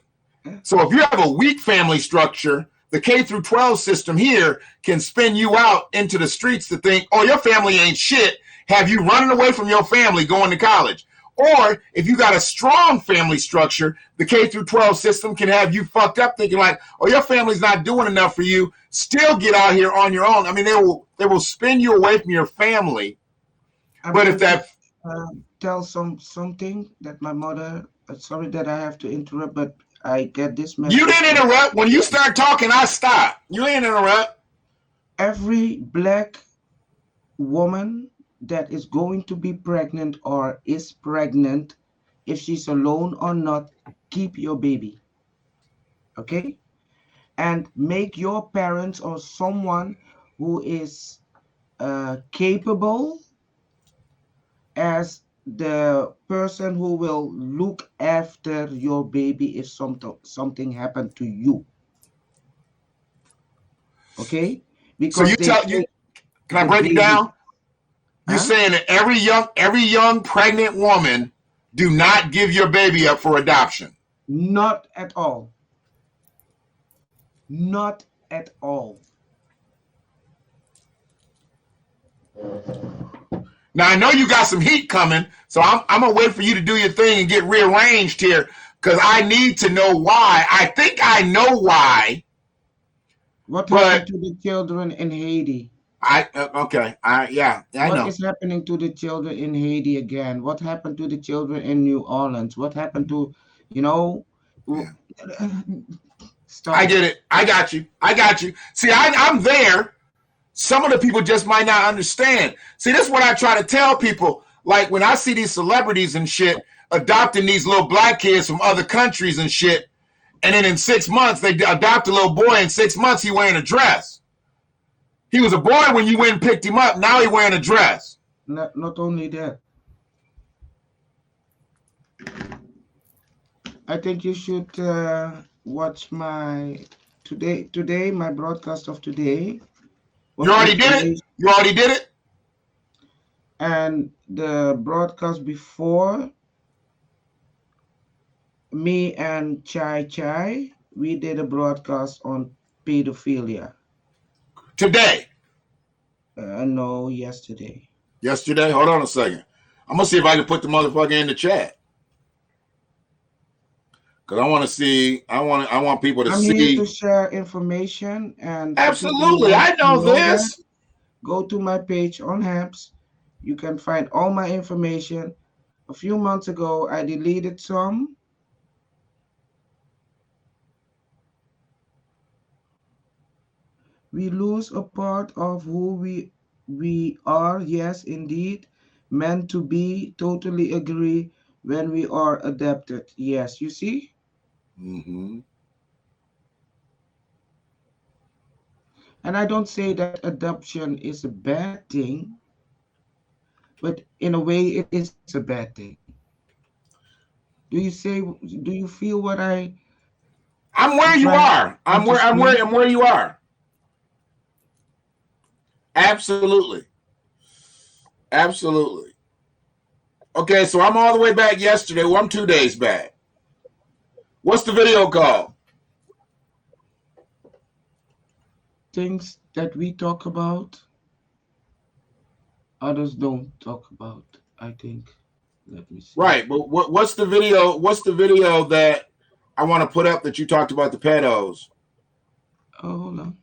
So if you have a weak family structure, the K through 12 system here can spin you out into the streets to think, oh, your family ain't shit. Have you running away from your family going to college? Or if you got a strong family structure, the K through 12 system can have you fucked up thinking like, oh, your family's not doing enough for you. Still get out here on your own. I mean, they will spin you away from your family. But if that tell something that my mother, sorry that I have to interrupt, but I get this message. You didn't interrupt. When you start talking, I stop. You didn't interrupt. Every black woman that is going to be pregnant or is pregnant, if she's alone or not, keep your baby. Okay? And make your parents or someone who is capable as the person who will look after your baby if something happened to you. Okay? Because so can I break it down? You're saying that every young pregnant woman, do not give your baby up for adoption. Not at all. Not at all. Now I know you got some heat coming, so I'm gonna wait for you to do your thing and get rearranged here because I need to know why. I think I know why. What happened to the children in Haiti? I know. What is happening to the children in Haiti again? What happened to the children in New Orleans? What happened to, Yeah. I get it. I got you. See, I'm there. Some of the people just might not understand. See, this is what I try to tell people. Like when I see these celebrities and shit adopting these little black kids from other countries and shit, and then in 6 months they adopt a little boy. In 6 months he wearing a dress. He was a boy when you went and picked him up. Now he wearing a dress. Not only that. I think you should watch my today my broadcast of today. You already did it? And the broadcast before, me and Chai Chai, we did a broadcast on pedophilia. Today. No, yesterday. Yesterday? Hold on a second. I'm gonna see if I can put the motherfucker in the chat. Cause I want to see. I want people to I'm here to see. share information, and for people who Absolutely, want I to know know that, this. go to my page on Hamps. You can find all my information. A few months ago, I deleted some. We lose a part of who we are. Yes, indeed, meant to be. Totally agree. When we are adapted. Yes, you see. Mm-hmm. And I don't say that adoption is a bad thing, but in a way, it is a bad thing. Do you say? Do you feel what I'm I'm where you trying are. to speak? I'm where you are. Absolutely. Absolutely. Okay, so I'm all the way back yesterday. Well, I'm 2 days back. What's the video called? Things that we talk about, others don't talk about. I think. Let me see. Right, but what's the video? What's the video that I want to put up that you talked about the pedos? Oh, hold on.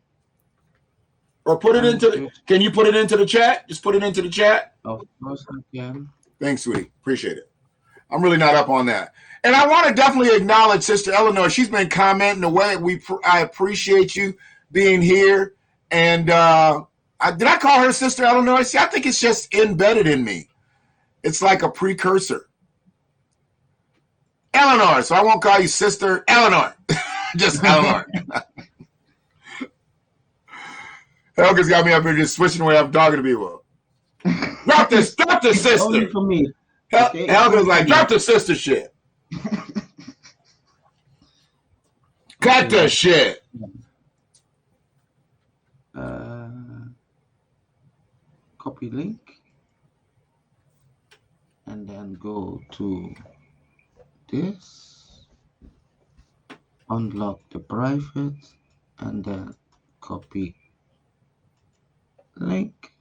Or put it I'm into. just. Can you put it into the chat? Just put it into the chat. Of course I can. Thanks, sweetie. Appreciate it. I'm really not up on that. And I want to definitely acknowledge Sister Eleanor. She's been commenting away. I appreciate you being here. And did I call her Sister Eleanor? See, I think it's just embedded in me. It's like a precursor. Eleanor. So I won't call you Sister Eleanor. Just Eleanor. Helga's got me up here just switching the way I'm talking to people. Drop this It's only sister. for me. Okay, it's Helga's only like, for drop me. the sister shit. Cut Okay. the shit. Copy link, and then go to this, unlock the private, and then copy link.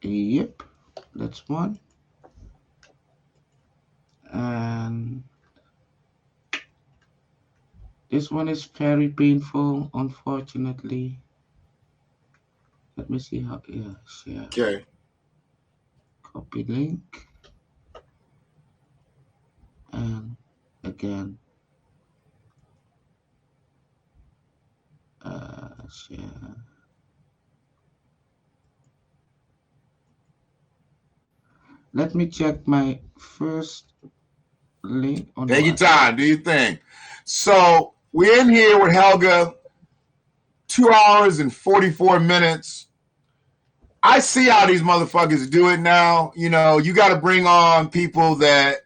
Yep, that's one. And this one is very painful, unfortunately. Let me see how. Yeah, share. Okay. Copy link, and again, share. Let me check my first link. Oh no, Take your I got time. Do your thing. So we're in here with Helga, 2 hours and 44 minutes. I see how these motherfuckers do it now. You know, you got to bring on people that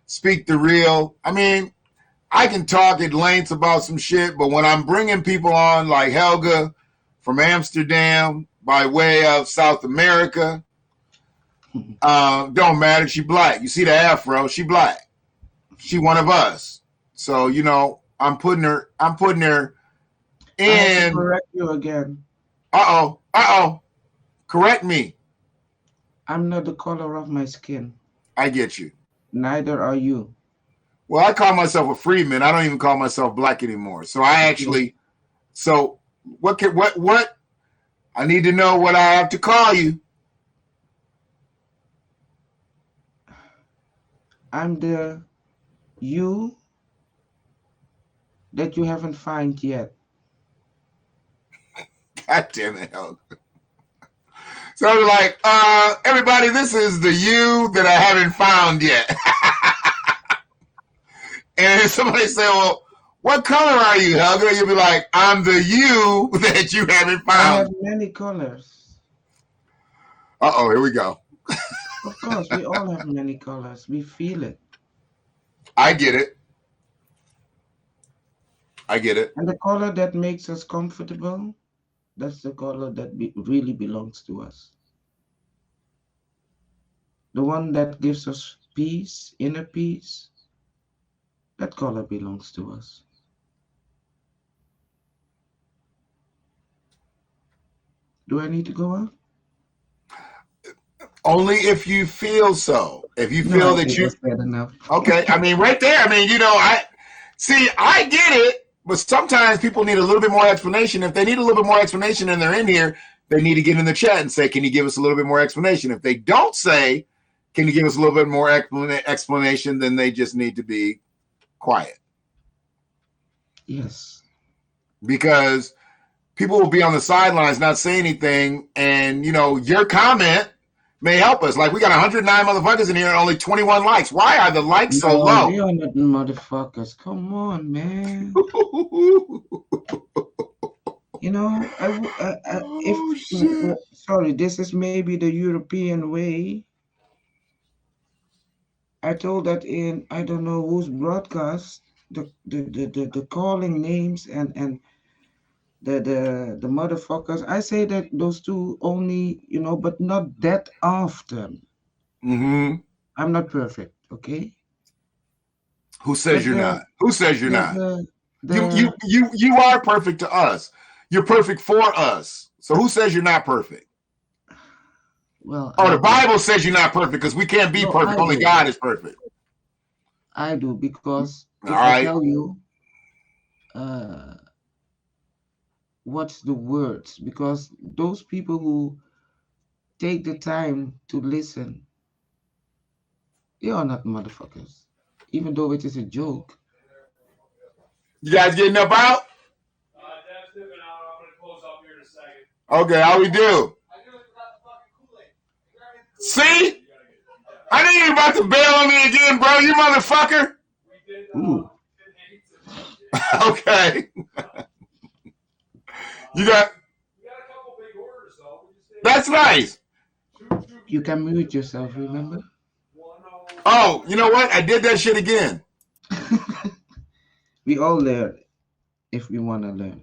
speak the real. I mean, I can talk at length about some shit, but when I'm bringing people on like Helga from Amsterdam by way of South America, don't matter. She black. You see the afro? She black. She one of us. So you know, I'm putting her I have to in. correct you again. Uh oh. Correct me. I'm not the color of my skin. I get you. Neither are you. Well, I call myself a freeman. I don't even call myself black anymore. So I Okay. actually. So what? I need to know what I have to call you. I'm the you that you haven't found yet. God damn it, Helga. So I was like, everybody, this is the you that I haven't found yet. And somebody say, well, what color are you, Helga? You'll be like, I'm the you that you haven't I have found. many colors. Uh-oh, here we go. Of course, we all have many colors. We feel it. I get it. I get it. And the color that makes us comfortable That's the color that really belongs to us. The one that gives us peace, inner peace, that color belongs to us. Do I need to go on? Only if you feel so. If you No, feel I that think you that's bad enough. okay, I mean, right there. I mean, I get it, but sometimes people need a little bit more explanation. If they need a little bit more explanation and they're in here, they need to get in the chat and say, "Can you give us a little bit more explanation?" If they don't say, "Can you give us a little bit more explanation?" then they just need to be quiet Yes. because people will be on the sidelines not saying anything, and your comment may help us. Like we got 109 motherfuckers in here and only 21 likes. Why are the likes so No, low? they are not motherfuckers. Come on, man. You know, if Oh shit. sorry, this is maybe the European way. I told that in I don't know whose broadcast the calling names and the motherfuckers. I say that those two only, but not that often. Mm-hmm. I'm not perfect, okay? Who says But you're not? Who says you're the not? the You the you you you are perfect to us. You're perfect for us. So who says you're not perfect? well, Oh, I the do. Bible says you're not perfect because we can't be No, perfect. I Only do. God is perfect. I do because All if I right. tell you uh what's the words, because those people who take the time to listen, they are not motherfuckers. Even though it is a joke. You guys getting up out? Okay, how we do? See? I knew you were about to bail on me again, bro. You motherfucker. Ooh, Okay. You got. That's nice. you can mute yourself, remember? Oh, you know what? I did that shit again. We all learn if we want to learn.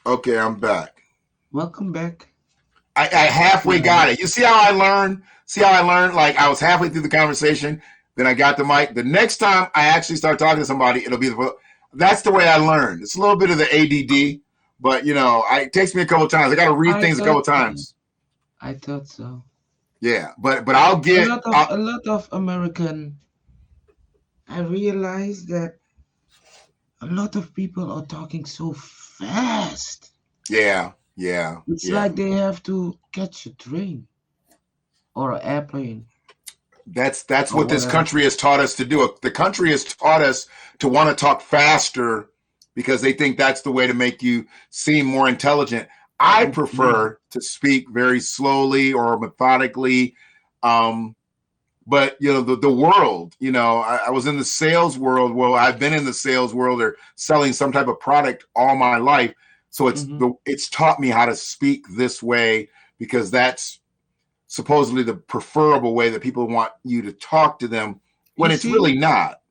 Okay, I'm back. Welcome back. I halfway Yeah. got it. You see how I learned? See how I learned? Like I was halfway through the conversation, then I got the mic. The next time I actually start talking to somebody, it'll be that's the way I learned. It's a little bit of the ADD, but it takes me a couple times. I got to read I things a couple thought so. times. I thought so. Yeah, but I'll A get. lot of a lot of American. I realized that a lot of people are talking so fast. Yeah, yeah, It's yeah. like they have to catch a train or an airplane That's or what this whatever. country has taught us to do. The country has taught us to want to talk faster because they think that's the way to make you seem more intelligent. I Yeah. prefer to speak very slowly or methodically. But the world, I was in the sales world. Well, I've been in the sales world or selling some type of product all my life. So Hmm. it's taught me how to speak this way because that's supposedly the preferable way that people want you to talk to them You when it's see, really not.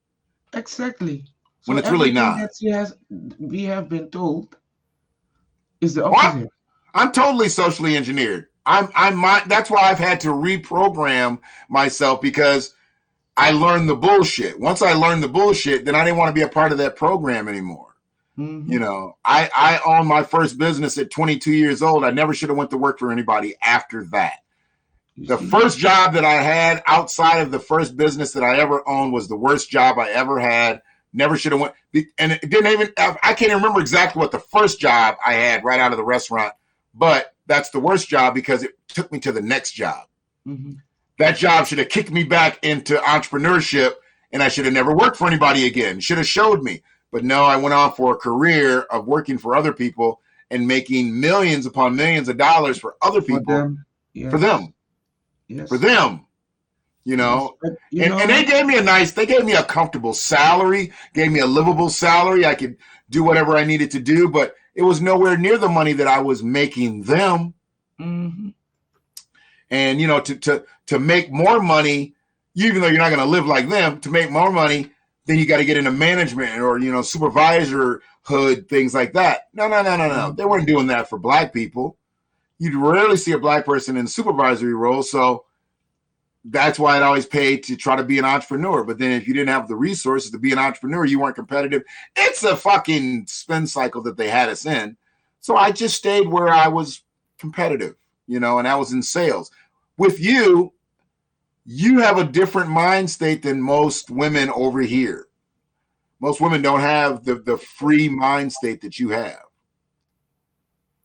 exactly. So When it's really everything not. that we have been told is the Oh, opposite. I'm totally socially engineered. That's why I've had to reprogram myself because I learned the bullshit. Once I learned the bullshit, then I didn't want to be a part of that program anymore. Hmm. I owned my first business at 22 years old. I never should have went to work for anybody after that. You The see, first job that I had outside of the first business that I ever owned was the worst job I ever had Never should have went. And it didn't even, I can't even remember exactly what the first job I had right out of the restaurant, but that's the worst job because it took me to the next job. Mm-hmm. That job should have kicked me back into entrepreneurship, and I should have never worked for anybody again. Should have showed me. But no, I went on for a career of working for other people and making millions upon millions of dollars for other people. For them. Yes. For them. Yes. For them. You know, yes, and they gave me a comfortable salary, gave me a livable salary. I could do whatever I needed to do, but it was nowhere near the money that I was making them. Mm-hmm. And, you know, to make more money, even though you're not going to live like them, to make more money, then you got to get into management or, you know, supervisorhood, things like that. No. They weren't doing that for black people. You'd rarely see a black person in supervisory roles. So that's why it always paid to try to be an entrepreneur. But then if you didn't have the resources to be an entrepreneur, you weren't competitive. It's a fucking spin cycle that they had us in. So I just stayed where I was competitive, you know, and I was in sales. With you, you have a different mind state than most women over here. Most women don't have the free mind state that you have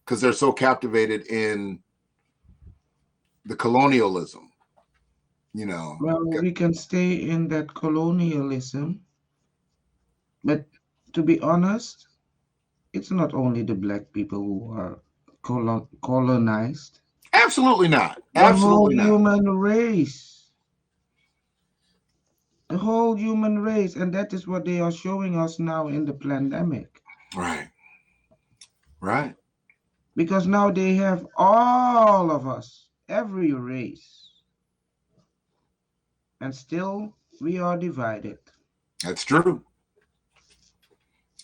because they're so captivated in the colonialism. You know, well, we can stay in that colonialism, but to be honest, it's not only the black people who are colonized. Absolutely not. Absolutely not. Human race. The whole human race, and that is what they are showing us now in the pandemic. Right. Right. Because now they have all of us, every race. And still, we are divided. That's true.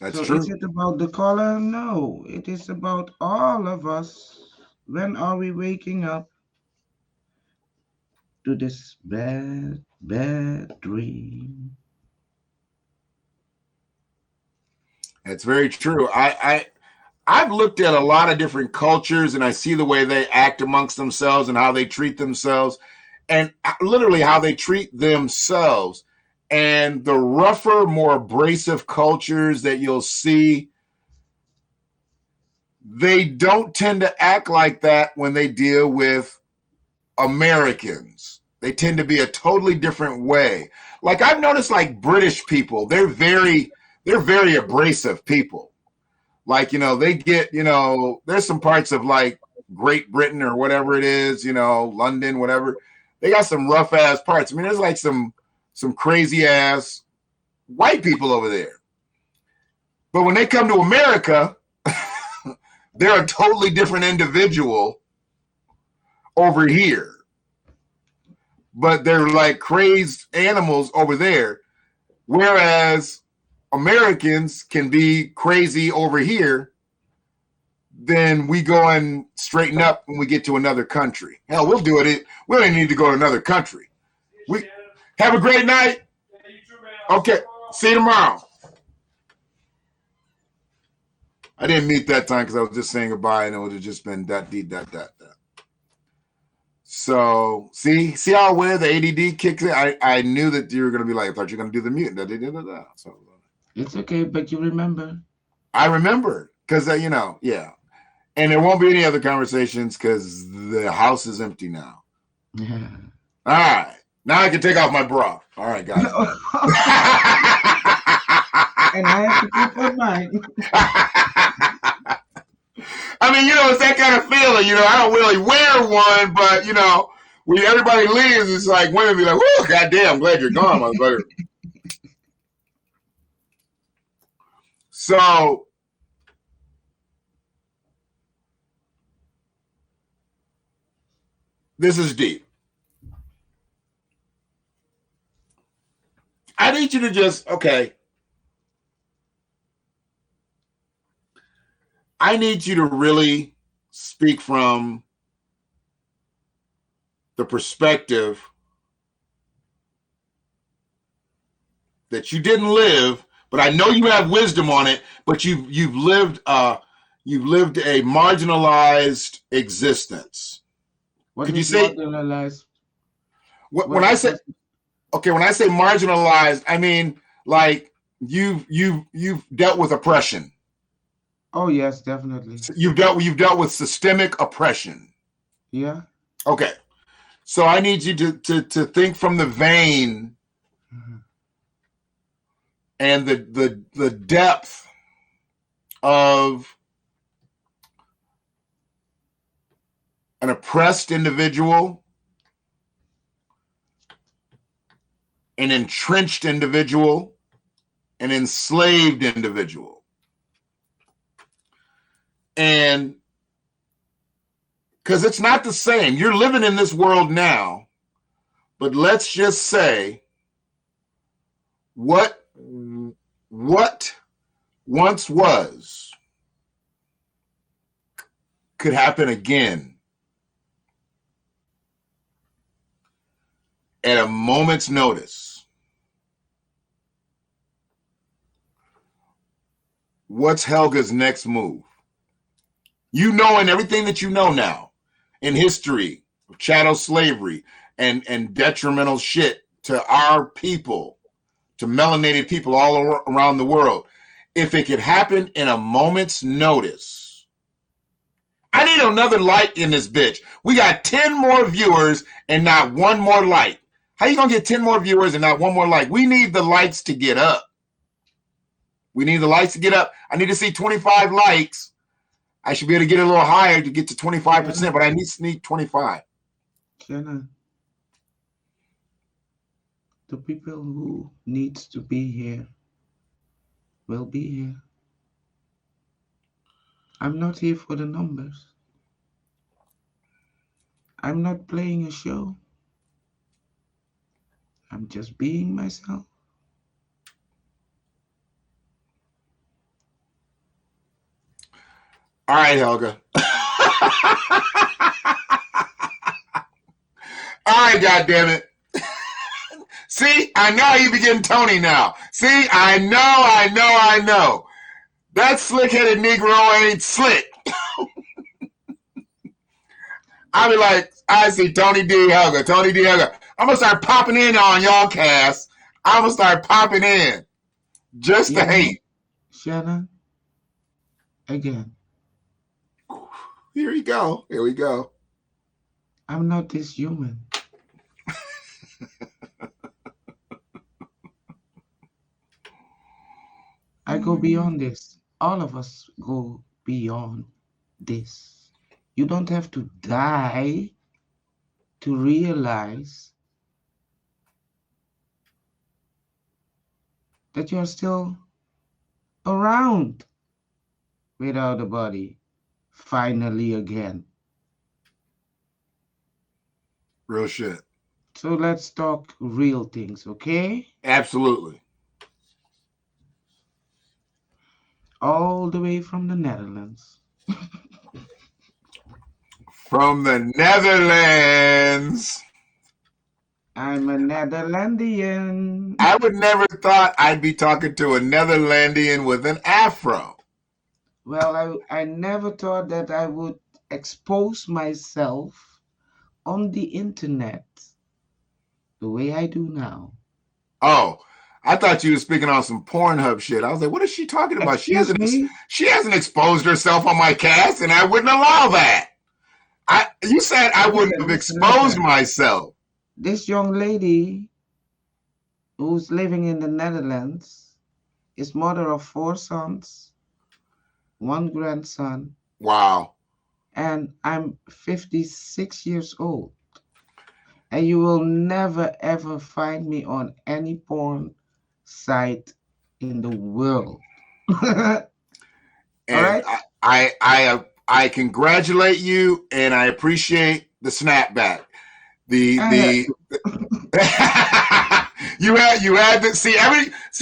That's so true. Is it about the color? No, it is about all of us. When are we waking up to this bad, bad dream? That's very true. I've looked at a lot of different cultures and I see the way they act amongst themselves and how they treat themselves. And literally how they treat themselves. And the rougher, more abrasive cultures that you'll see, they don't tend to act like that when they deal with Americans. They tend to be a totally different way. Like I've noticed like British people, they're very abrasive people. Like, you know, they get, you know, there's some parts of like Great Britain or whatever it is, you know, London, whatever. They got some rough ass parts. I mean, there's like some crazy ass white people over there. But when they come to America, they're a totally different individual over here. But they're like crazed animals over there. Whereas Americans can be crazy over here, then we go and straighten up when we get to another country. Hell, we'll do it. We don't even need to go to another country. We have a great night. Okay, see you tomorrow. I didn't meet that time because I was just saying goodbye and it would have just been that. So see how where the ADD kicks in. I knew that you were going to be like, I thought you were going to do the mute. So it's okay, but you remember. I remember because you know, yeah. And there won't be any other conversations because the house is empty now. Yeah. All right. Now I can take off my bra. All right, guys. And I have to keep on mine. I mean, you know, it's that kind of feeling. You know, I don't really wear one, but, you know, when everybody leaves, it's like women be like, whoa, goddamn, I'm glad you're gone, motherfucker. So, this is deep. I need you to just, okay. I need you to really speak from the perspective that you didn't live, but I know you have wisdom on it, but you've lived a marginalized existence. What Could you say marginalized? When I say marginalized, I mean like you've dealt with oppression. Oh yes, definitely. You've dealt with systemic oppression. Yeah. Okay. So I need you to think from the vein and the depth of an oppressed individual, an entrenched individual, an enslaved individual. And because it's not the same. You're living in this world now, but let's just say what once was could happen again at a moment's notice. What's Helga's next move? You knowing everything that you know now in history of chattel slavery and detrimental shit to our people, to melanated people all around the world. If it could happen in a moment's notice, I need another like in this bitch. We got 10 more viewers and not one more like. How you gonna get 10 more viewers and not one more like? We need the likes to get up. We need the likes to get up. I need to see 25 likes. I should be able to get a little higher to get to 25%, but I need to need 25. Shannon, the people who needs to be here will be here. I'm not here for the numbers. I'm not playing a show. I'm just being myself. All right, Helga. All right, goddammit. See, I know you be getting Tony now. See, I know. That slick-headed Negro ain't slick. I be like, I see Tony D. Helga. I'm going to start popping in on y'all cast. I'm going to start popping in just to hate. Shannon, again. Here we go. I'm not this human. I go beyond this. All of us go beyond this. You don't have to die to realize that you're still around without a body. Finally again. Real shit. So let's talk real things, okay? Absolutely. All the way from the Netherlands. From the Netherlands. I'm a Netherlandian. I would never thought I'd be talking to a Netherlandian with an afro. Well, I never thought that I would expose myself on the internet the way I do now. Oh, I thought you were speaking on some Pornhub shit. I was like, what is she talking about? She hasn't exposed herself on my cast, and I wouldn't allow that. You said I wouldn't have exposed myself. This young lady who's living in the Netherlands is mother of 4 sons, 1 grandson. Wow. And I'm 56 years old. And you will never, ever find me on any porn site in the world. And right? I congratulate you, and I appreciate the snapback. You had to see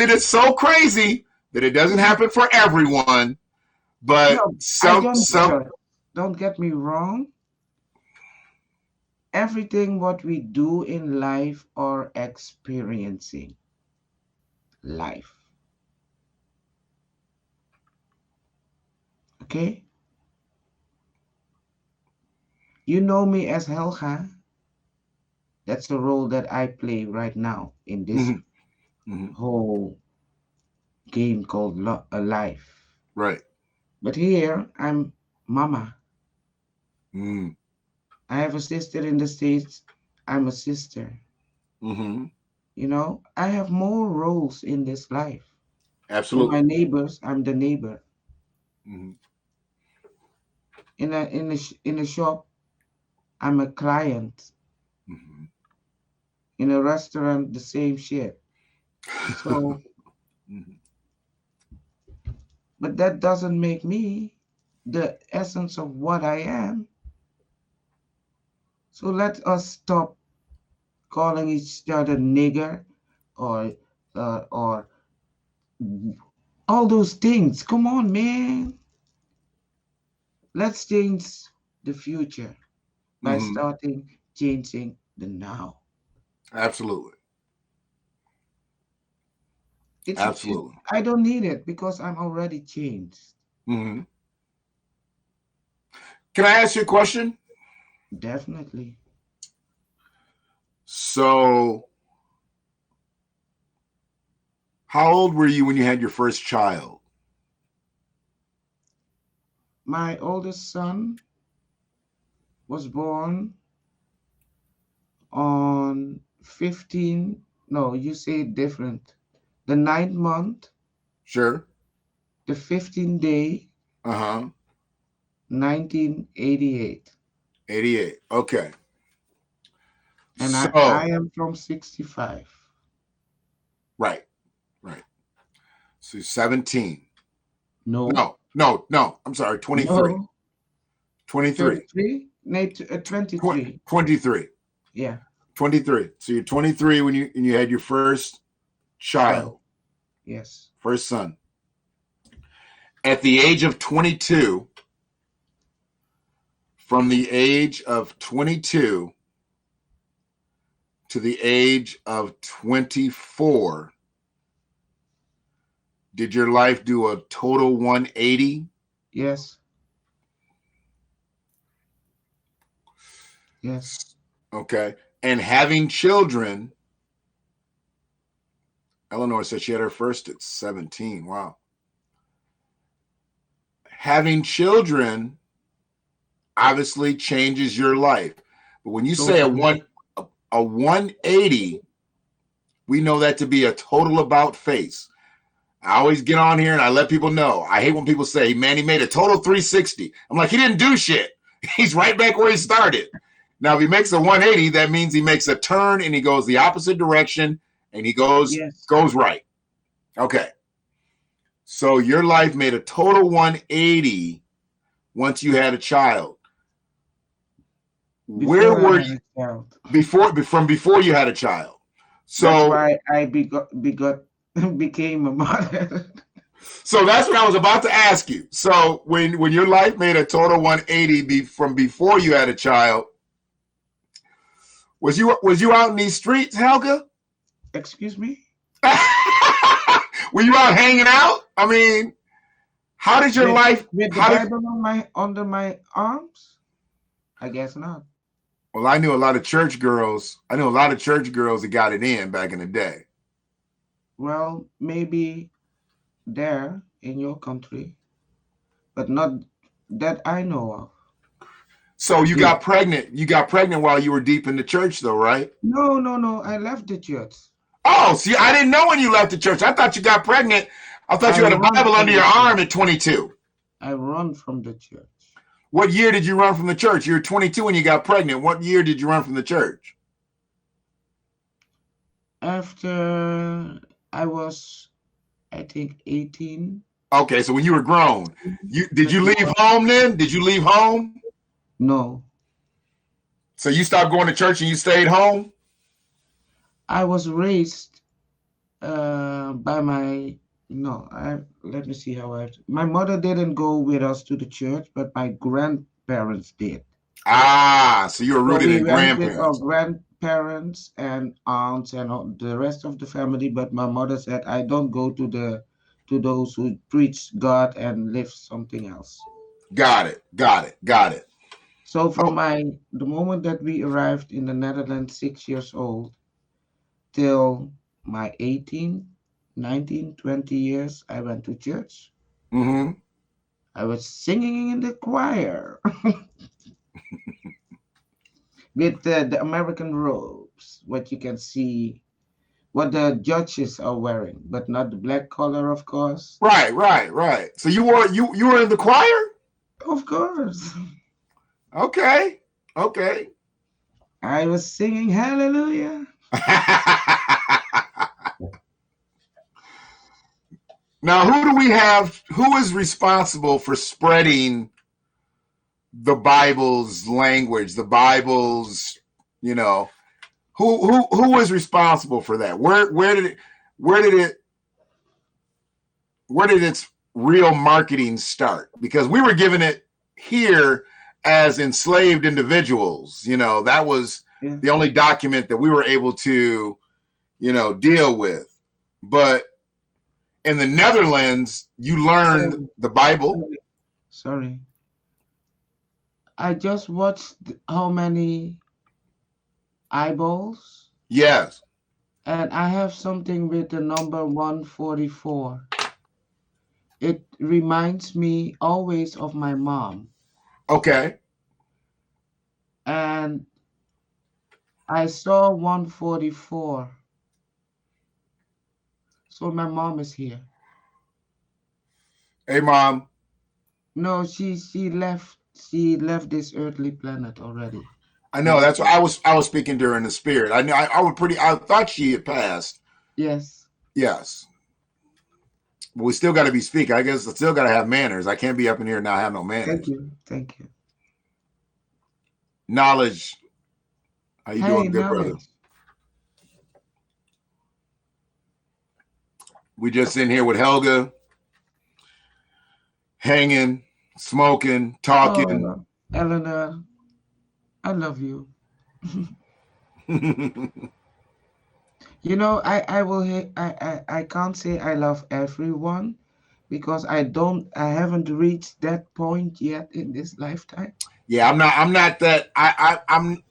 that's so crazy that it doesn't happen for everyone, but no, don't get me wrong. Everything what we do in life or experiencing life. Okay? You know me as Helga. That's the role that I play right now in this whole game called a life. Right. But here I'm mama. Mm. I have a sister in the States. I'm a sister. Mm-hmm. I have more roles in this life. To my Absolutely. neighbors, I'm the neighbor. Mm-hmm. In a shop, I'm a client. Mm-hmm. In a restaurant, the same shit. So, Mm-hmm. but that doesn't make me the essence of what I am. So let us stop calling each other nigger or or all those things. Come on, man. Let's change the future by Mm-hmm. starting changing the now. Absolutely. Absolutely. I don't need it because I'm already changed. Mm-hmm. Can I ask you a question? Definitely. So, how old were you when you had your first child? My oldest son was born on 15, no, you say it different. The ninth month, Sure. the 15th day, Uh-huh. 1988. 88. Okay. And I So, am from 65. right, right. So 17. No, No. I'm sorry, 23. no, 23. 33? No, 23. 23. Yeah, 23. So you're 23 when you had your first son. child, Yes. first son. At the age of 22, from the age of 22 to the age of 24, did your life do a total 180? Yes. Yes. Okay. And having children, Eleanor said she had her first at 17. Wow. Having children obviously changes your life. But when you say Totally. a 180, we know that to be a total about face. I always get on here and I let people know. I hate when people say, man, he made a total 360. I'm like, he didn't do shit. He's right back where he started. Now, if he makes a 180, that means he makes a turn and he goes the opposite direction and he goes Yes. right. Okay. So your life made a total 180 once you had a child. Where Before I were had you a child. before you had a child? That's So why I begot became a mother. so that's what I was about to ask you. So when your life made a total 180 from before you had a child, was you out in these streets, Helga? Excuse me? Were you out hanging out? I mean, how did your With life with the how did Bible on my under my arms? I guess not. well, I knew a lot of church girls. I knew a lot of church girls that got it in back in the day. Well, maybe there in your country, but not that I know of. So you Deep. got pregnant. You got pregnant while you were deep in the church, though, right? No, no, no. I left the church. Oh, see, I didn't know when you left the church. I thought you got pregnant. I thought I you had a run Bible under from your the church. arm at 22. I run from the church. What year did you run from the church? You were 22 when you got pregnant. What year did you run from the church? After I was, I think, 18, Okay, so when you were grown, did you leave 21. home then? Did you leave home? No, So you stopped going to church and you stayed home? I was raised by my no. Let me see how I. My mother didn't go with us to the church, but my grandparents did. Ah, so you were So rooted we in went with our grandparents. grandparents and aunts and all, the rest of the family. But my mother said, "I don't go to those who preach God and live something else." Got it. Got it. Got it. So Oh, from the moment that we arrived in the Netherlands, 6 years old, till my 18th, 19, 20 years, I went to church. Mm-hmm. I was singing in the choir with the American robes, what you can see, what the judges are wearing, but not the black collar, of course. Right, right, right. So you were in the choir? Of course. Okay. Okay. I was singing hallelujah. Now, who do we have? Who is responsible for spreading the Bible's language, the Bible's, you know, who is responsible for that? Where did it where did its real marketing start? Because we were given it here as enslaved individuals. That was Yeah. the only document that we were able to, deal with. But in the Netherlands, you learned the Bible. Sorry. I just watched how many eyeballs, Yes. and I have something with the number 144. It reminds me always of my mom. Okay. And I saw 144. So my mom is here. Hey, Mom. No, she left this earthly planet already. I know Last that's what year. I was speaking to her in the spirit. I knew I thought she had passed. Yes. Yes. But we still got to be speaking. I guess I still got to have manners. I can't be up in here and not have no Thank manners. you. Thank you. Knowledge. How you Hey, doing, good brother? knowledge. We just in here with Helga, hanging, smoking, talking. Oh, Eleanor, I love you. I will. I can't say I love everyone because I haven't reached that point yet in this lifetime. Yeah, I'm not that I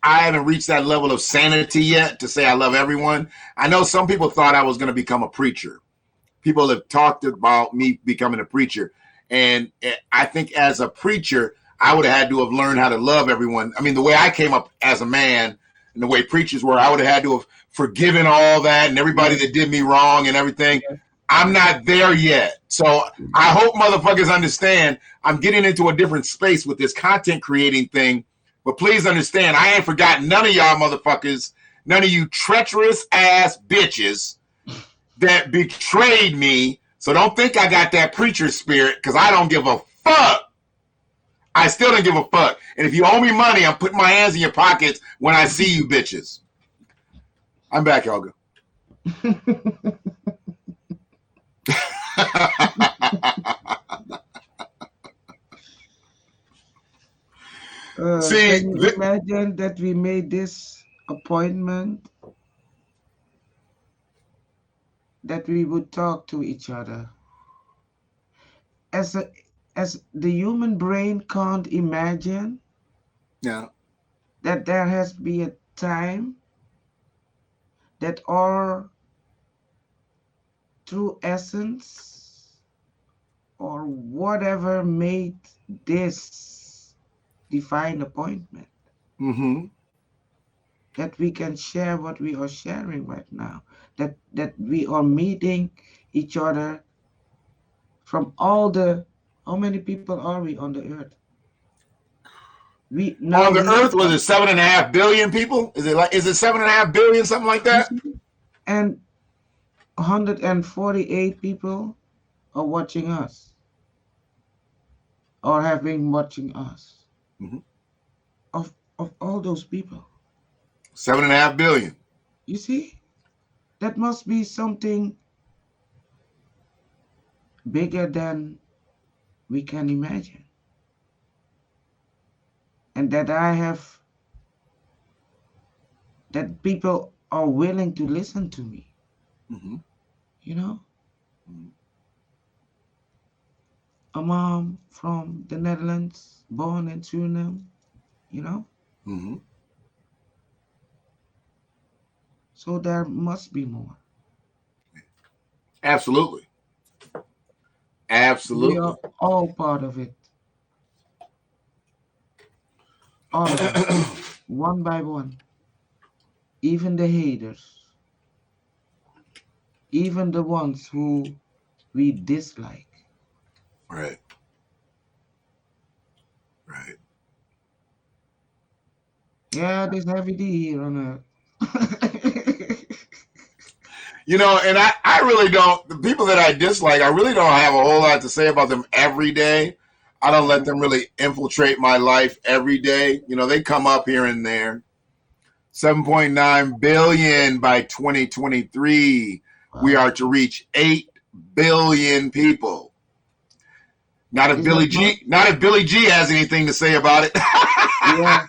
haven't reached that level of sanity yet to say I love everyone. I know some people thought I was going to become a preacher. People have talked about me becoming a preacher. And I think as a preacher, I would have had to have learned how to love everyone. I mean, the way I came up as a man and the way preachers were, I would have had to have forgiven all that and everybody Yes, that did me wrong and everything. yes, I'm yes. not there yet. So I hope motherfuckers understand I'm getting into a different space with this content creating thing. But please understand, I ain't forgotten none of y'all motherfuckers, none of you treacherous ass bitches that betrayed me. So don't think I got that preacher spirit because I don't give a fuck. I still don't give a fuck. And if you owe me money, I'm putting my hands in your pockets when I see you bitches. I'm back, Helga. See, Can you imagine that we made this appointment that we would talk to each other? As a, as the human brain can't imagine yeah. that there has to be a time that our true essence or whatever made this divine appointment, Mm-hmm. that we can share what we are sharing right now, that we are meeting each other from all the, how many people are we on the earth? On the earth, was it 7.5 billion people? Is it 7.5 billion, something like you that? see, and 148 people are watching us or have been watching us. Mm-hmm. Of all those people, 7.5 billion. you see, that must be something bigger than we can imagine, and that people are willing to listen to me. Mm-hmm. You know, Mm-hmm. a mom from the Netherlands, born in Suriname. You know, Mm-hmm. so there must be more. Absolutely. We Absolutely. are all part of it. All of us. One by one. Even the haters. Even the ones who we dislike. Right. Right. Yeah, there's heavy D here on Earth. And I really don't, the people that I dislike, I really don't have a whole lot to say about them every day. I don't let them really infiltrate my life every day. They come up here and there. 7.9 billion by 2023. We Wow. are to reach 8 billion people. Not if Is that Billy much? G, not if Billy G has anything to say about it. Yeah.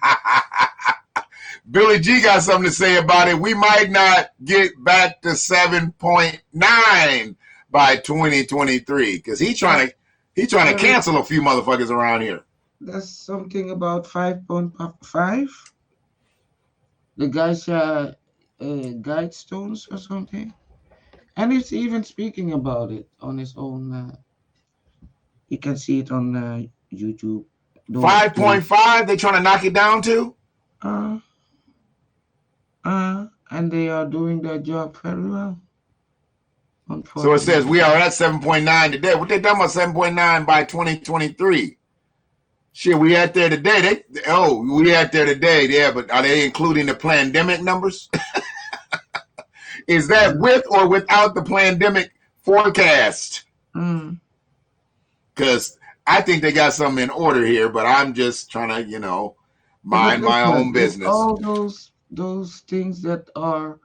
Billy G got something to say about it. We might not get back to 7.9 by 2023 because he's trying That, to there is, cancel a few motherfuckers around here. there's something about 5.5. The guy's guide stones or something. And he's even speaking about it on his own. You can see it on YouTube. Those 5.5, they trying to knock it down to. uh and they are doing their job very well. So it says Unfortunately, we are at 7.9 today. What they talking about 7.9 by 2023? Shit, we at there today. We at there today. Yeah, but are they including the pandemic numbers? Is that yeah. with or without the pandemic forecast? Mm. Because I think they got something in order here, but I'm just trying to, Yeah, but mind my listen, own it's business. all those things that are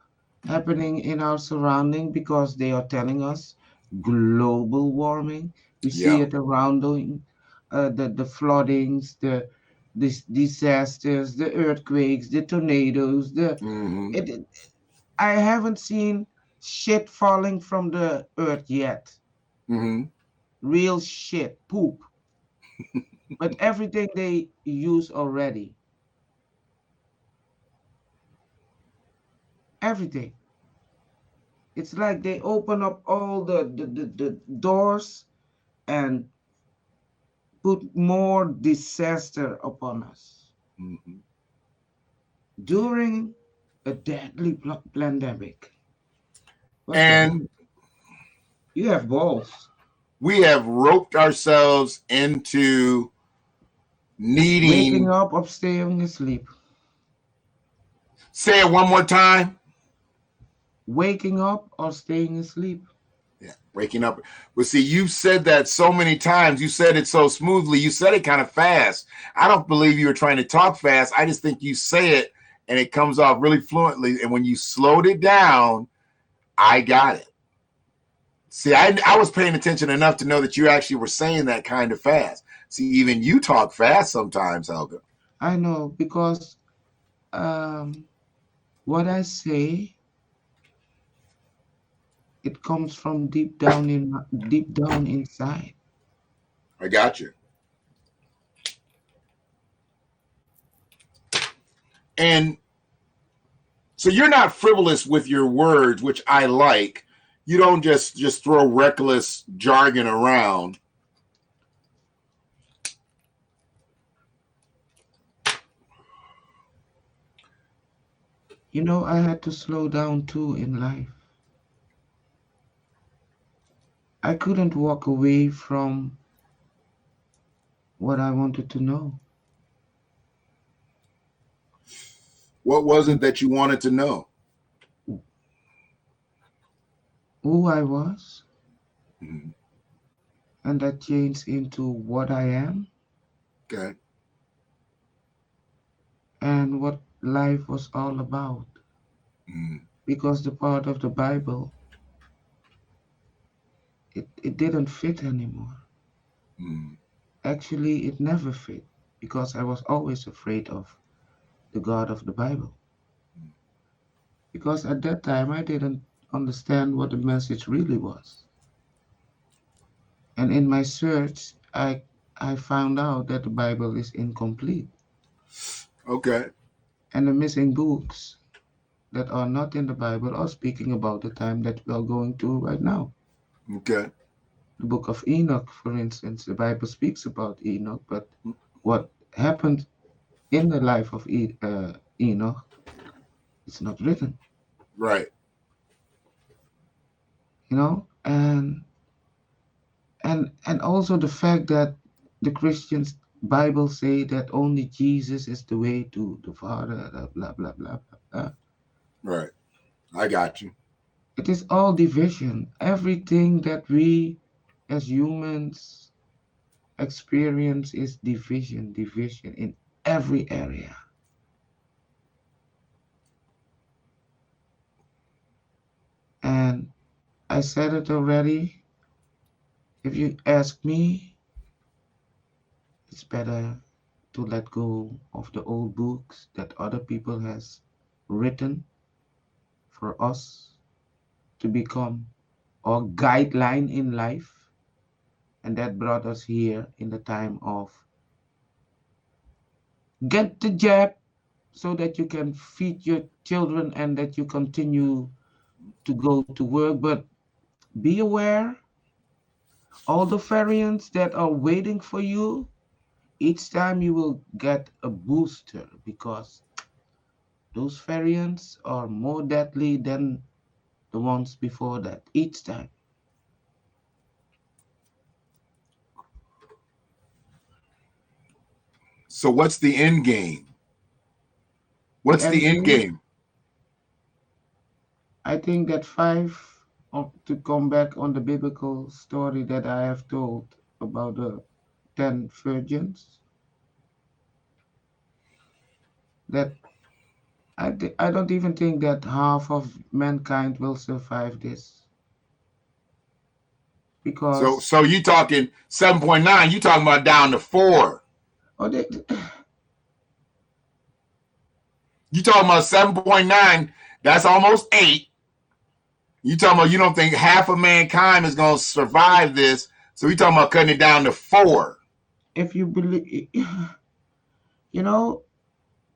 happening in our surrounding because they are telling us global warming. We see Yeah. it around the floodings, the disasters, the earthquakes, the tornadoes. Mm-hmm. It, I haven't seen shit falling from the earth yet. Mm-hmm. Real shit, poop. But everything they use already, everything. It's like they open up all the doors and put more disaster upon us Mm-hmm. during a deadly pandemic. What's the And hell? You have balls. we have roped ourselves into Waking needing. up or staying asleep. Say it one more time. Waking up or staying asleep. Yeah, waking up. But see, you said that so many times. You said it so smoothly. You said it kind of fast. I don't believe you were trying to talk fast. I just think you say it and it comes off really fluently. And when you slowed it down, I got it. See, I was paying attention enough to know that you actually were saying that kind of fast. See, even you talk fast sometimes, Helga. I know because um, what I say, it comes from deep down inside. I got you. And so you're not frivolous with your words, which I like. You don't just throw reckless jargon around. I had to slow down too in life. I couldn't walk away from what I wanted to know. What was it that you wanted to know? Who I was, Mm-hmm. and that changed into what I am Okay. and what life was all about. Mm-hmm. Because the part of the Bible, it didn't fit anymore. Mm-hmm. Actually, it never fit because I was always afraid of the God of the Bible. Because at that time, I didn't understand what the message really was. And in my search, I found out that the Bible is incomplete. Okay. And the missing books that are not in the Bible are speaking about the time that we are going through right now. Okay. The book of Enoch, for instance, the Bible speaks about Enoch, but what happened in the life of Enoch is not written, Right. you know, and also the fact that the Christians Bible say that only Jesus is the way to the Father, blah blah blah blah blah. Blah. Right. I got you. It is all division. Everything that we as humans experience is division, division in every area. And I said it already. If you ask me, it's better to let go of the old books that other people has written for us to become our guideline in life. And that brought us here in the time of get the jab so that you can feed your children and that you continue to go to work. But be aware, all the variants that are waiting for you, each time you will get a booster because those variants are more deadly than the ones before that each time. So what's the end game? The What's the end end game, game? I think that to come back on the biblical story that I have told about the 10 virgins, that I don't even think that half of mankind will survive this So because so you talking 7.9, you talking about down to 4. oh, You talking about 7.9, that's almost 8. You talking about you don't think half of mankind is going to survive this. So you talking about cutting it down to 4. if you believe, you know,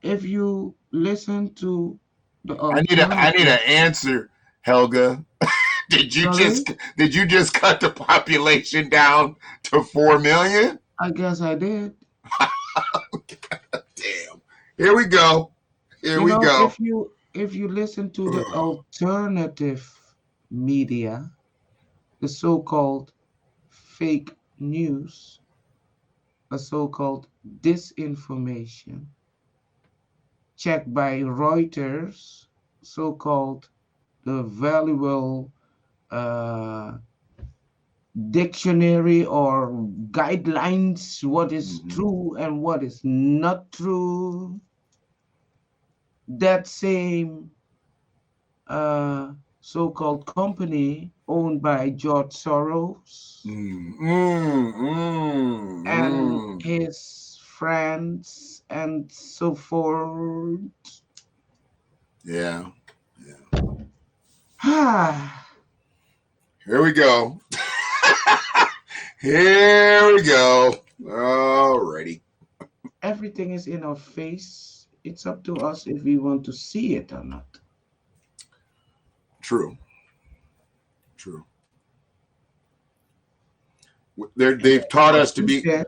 if you listen to the I need alternative, an answer, Helga. sorry, Did you just cut the population down to 4 million? I guess I did. Damn. Here we go. Here You we know, go. if you listen to the alternative media, the so-called fake news, a so-called disinformation, checked by Reuters, so-called the valuable uh, dictionary or guidelines, what is true and what is not true. That same so-called company owned by George Soros and Mm. his friends and so forth. Yeah. Ah, Here we go. Here we go. Alrighty. everything is in our face. It's up to us if we want to see it or not. True. True. And They've taught like us to you be. said,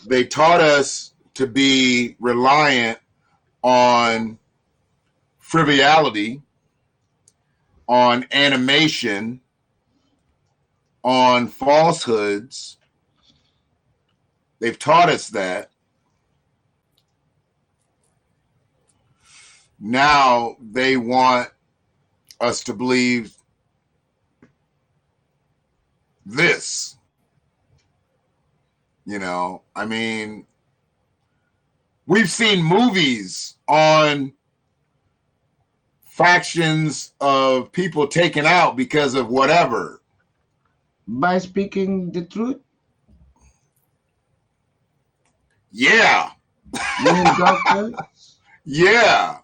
They taught us to be reliant on frivolity, on animation, on falsehoods. They've taught us that. Now they want us to believe this. I mean, we've seen movies on factions of people taken out because of whatever. by speaking the truth, Yeah. you mean doctors, Yeah.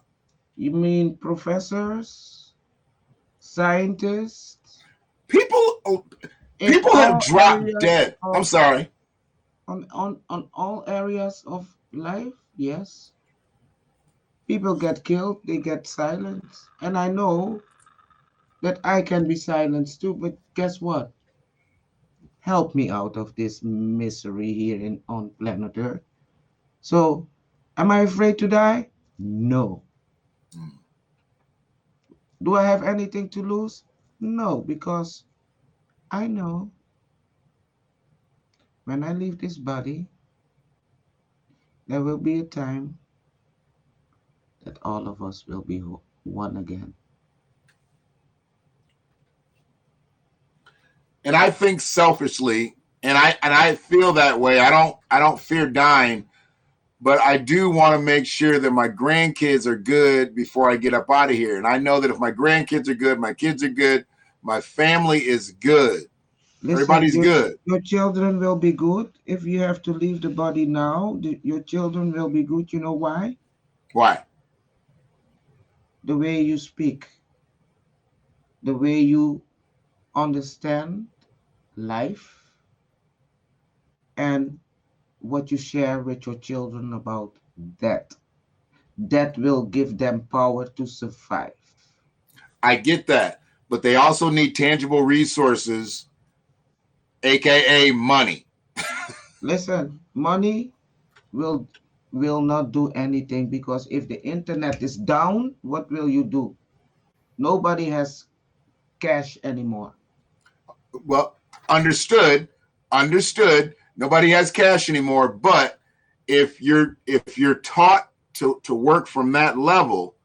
you mean professors, scientists, People in people have all dropped areas dead. I'm of sorry. on all areas of life, yes. People get killed, they get silenced. And I know that I can be silenced too. But guess what? Help me out of this misery here on planet Earth. So, am I afraid to die? No. Do I have anything to lose? No, because I know when I leave this body, there will be a time that all of us will be one again. And I think selfishly, and I feel that way. I don't fear dying, but I do want to make sure that my grandkids are good before I get up out of here. And I know that if my grandkids are good, my kids are good, my family is good. Listen, Everybody's good. your children will be good. If you have to leave the body now, your children will be good. You know why? Why? The way you speak, the way you understand life, and what you share with your children about that. That will give them power to survive. I get that. But they also need tangible resources, aka money. Listen, money will not do anything, because if the internet is down, what will you do? Nobody has cash anymore. Well, understood. Understood. Nobody has cash anymore. But if you're taught to work from that level,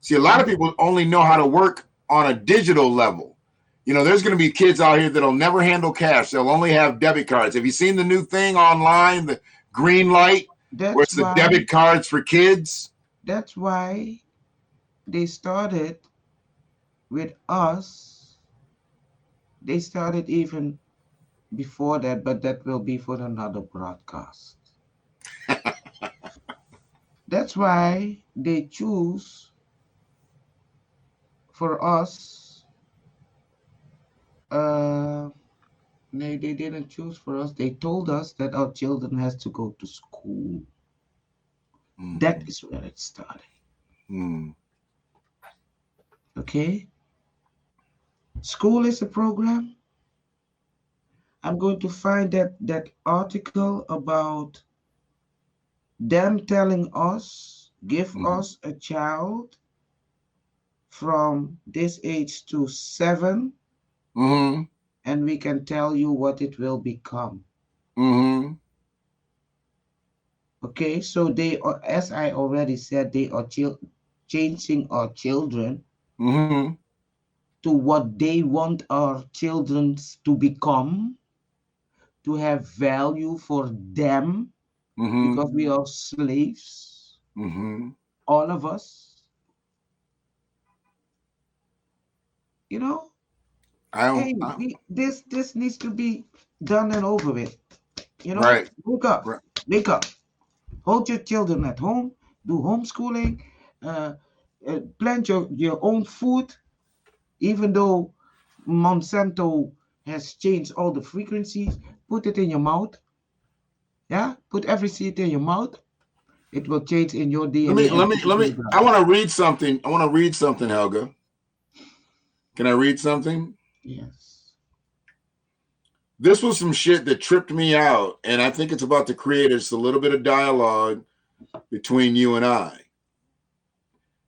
see, a lot of people only know how to work on a digital level. You know, there's going to be kids out here that'll never handle cash. They'll only have debit cards. Have you seen the new thing online, the green light, where it's the debit cards for kids? That's why they started with us. They started even before that, but that will be for another broadcast. That's why they choose for us. They didn't choose for us. They told us that our children has to go to school. Mm. That is where it started. Mm. Okay? School is a program. I'm going to find that article about them telling us, give us a child from this age to 7, and we can tell you what it will become. Okay, so they are, as I already said, they are changing our children to what they want our children to become, to have value for them, because we are slaves, all of us. You know, this needs to be done and over with. You know, right. Wake up, right. Wake up. Hold your children at home. Do homeschooling. Plant your own food. Even though Monsanto has changed all the frequencies, put it in your mouth. Yeah, put every seed in your mouth. It will change in your DNA. Let me. I want to read something. Helga. Can I read something? Yes. This was some shit that tripped me out, and I think it's about to create just a little bit of dialogue between you and I.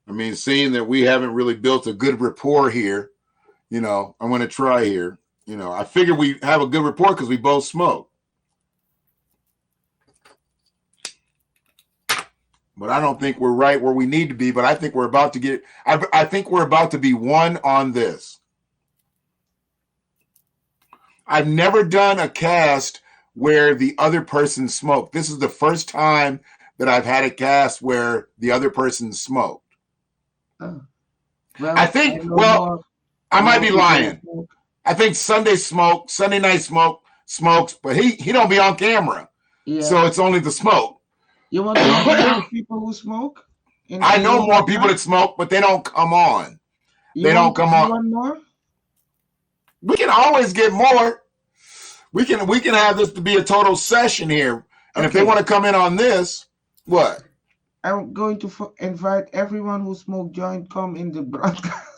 I mean, seeing that we haven't really built a good rapport here, you know, I'm going to try here. You know, I figure we have a good rapport because we both smoke. But I don't think we're right where we need to be, but I think we're about to get, I think we're about to be one on this. I've never done a cast where the other person smoked. This is the first time that I've had a cast where the other person smoked. Well, I think, I might be lying. I think Sunday Night smokes, but he don't be on camera. Yeah. So it's only the smoke. You want to know more people who smoke? I know more people that smoke, but they don't come on. They don't come on. You want more? We can always get more. We can have this to be a total session here. And if they want to come in on this, what? I'm going to invite everyone who smoked joint come in the broadcast.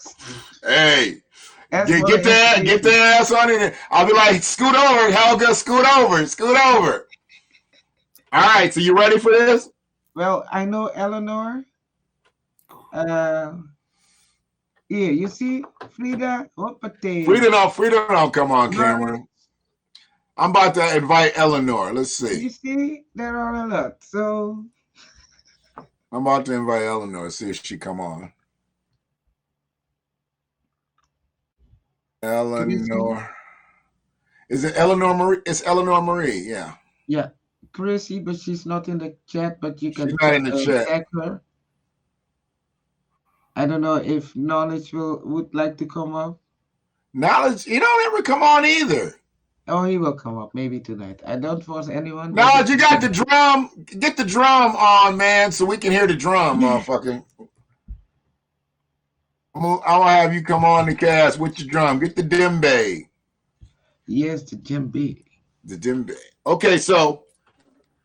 Hey, As get for get the that get information, their ass on it. I'll be like, scoot over, Helga, scoot over, scoot over. All right, so you ready for this? well, I know Eleanor. Uh, Here, you see, Frida, Opate, Frida, don't come on camera. Lawrence. I'm about to invite Eleanor. Let's see. You see, there are a lot. So, I'm about to invite Eleanor. See if she come on. Chrissy, Eleanor. Is it Eleanor Marie? It's Eleanor Marie. Yeah. yeah, Chrissy, but she's not in the chat. But you She's can not in the chat. tag her. I don't know if Knowledge would like to come up. Knowledge, he don't ever come on either. Oh, he will come up maybe tonight. I don't force anyone. Knowledge, you got the drum. Get the drum on, man, so we can hear the drum, motherfucker. I'll have you come on the cast with your drum. Get the djembe. Yes, the djembe. The djembe. Okay, so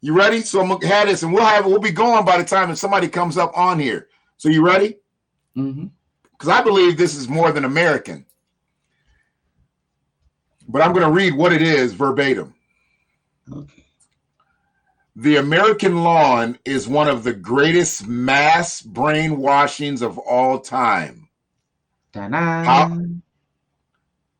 you ready? So I'm gonna have this, and we'll be going by the time if somebody comes up on here. So you ready? Mm-hmm. Because I believe this is more than American. But I'm going to read what it is verbatim. Okay. The American lawn is one of the greatest mass brainwashings of all time.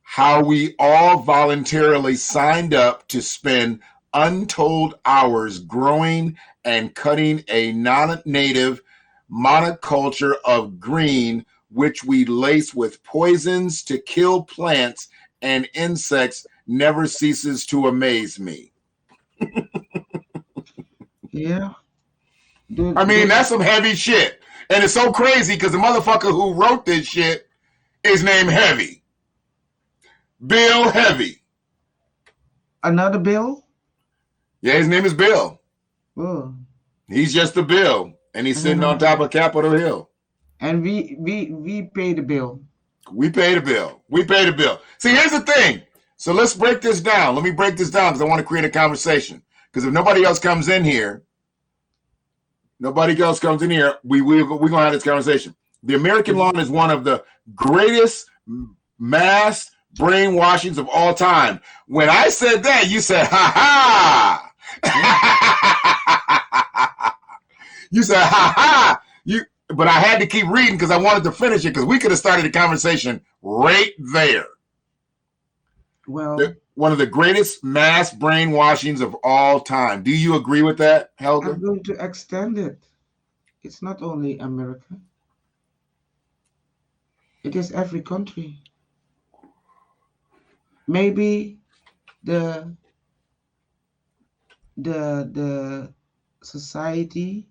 How we all voluntarily signed up to spend untold hours growing and cutting a non-native monoculture of green, which we lace with poisons to kill plants and insects, never ceases to amaze me. Yeah. I mean, that's some heavy shit. And it's so crazy because the motherfucker who wrote this shit is named Heavy. Bill Heavy. Another Bill? Yeah, his name is Bill. Oh. He's just a Bill. And he's sitting on top of Capitol Hill. And we pay the bill. We pay the bill. We pay the bill. See, here's the thing. So let's break this down. Let me break this down because I want to create a conversation. Because if nobody else comes in here, we're going to have this conversation. The American lawn is one of the greatest mass brainwashings of all time. When I said that, you said, ha ha. You said, ha ha. But I had to keep reading because I wanted to finish it because we could have started the conversation right there. Well, one of the greatest mass brainwashings of all time. Do you agree with that, Helga? I'm going to extend it. It's not only America. It is every country. Maybe the society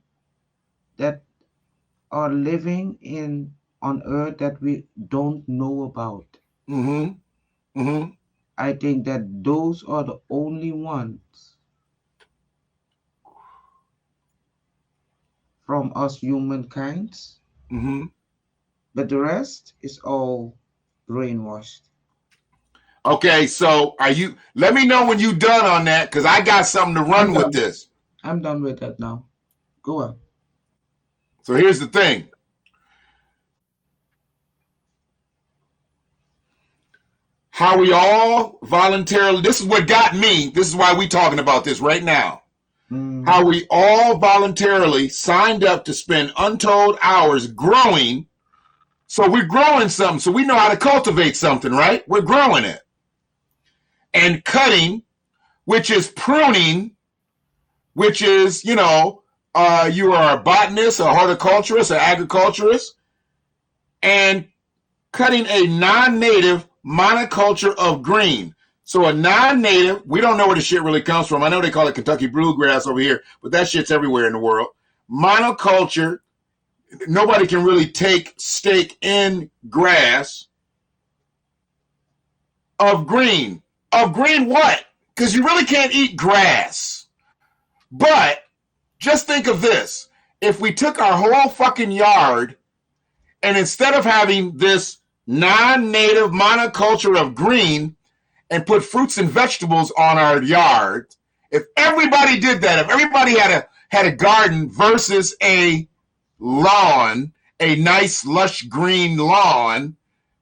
that are living on Earth that we don't know about. Mm-hmm. Mm-hmm. I think that those are the only ones from us humankind. Mm-hmm. But the rest is all brainwashed. Okay, so let me know when you're done on that because I got something to run with this. I'm done with that now. Go on. So here's the thing. How we all voluntarily, this is what got me, this is why we talking about this right now. How we all voluntarily signed up to spend untold hours growing. So we're growing something, so we know how to cultivate something, right? We're growing it. And cutting, which is pruning, which is, you are a botanist, a horticulturist, an agriculturist, and cutting a non-native monoculture of green. So a non-native, we don't know where the shit really comes from. I know they call it Kentucky bluegrass over here, but that shit's everywhere in the world. Monoculture, nobody can really take stake in grass of green. Of green what? Because you really can't eat grass. But just think of this. If we took our whole fucking yard and instead of having this non-native monoculture of green and put fruits and vegetables on our yard, if everybody did that, if everybody had a garden versus a lawn a nice, lush green lawn,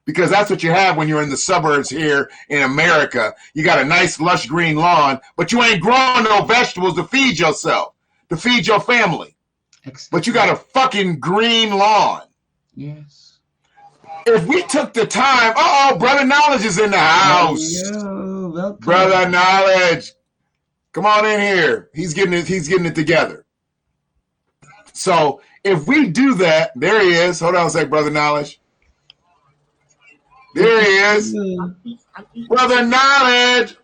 because that's what you have when you're in the suburbs here in America. You got a nice, lush green lawn, but you ain't growing no vegetables to feed yourself, to feed your family. But you got a fucking green lawn. Yes. If we took the time, Brother Knowledge is in the house. Yo, welcome. Brother Knowledge, come on in here. He's getting it together. So if we do that, there he is. Hold on a sec, Brother Knowledge. There he is. Brother Knowledge.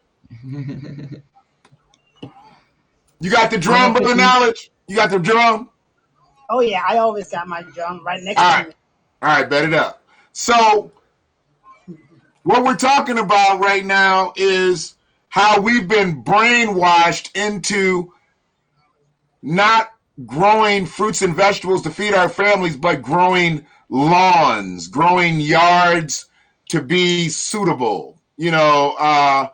You got the drum, Brother Knowledge? You got the drum? Oh, yeah, I always got my drum right next to me. All right, bet it up. So what we're talking about right now is how we've been brainwashed into not growing fruits and vegetables to feed our families, but growing lawns, growing yards to be suitable, in our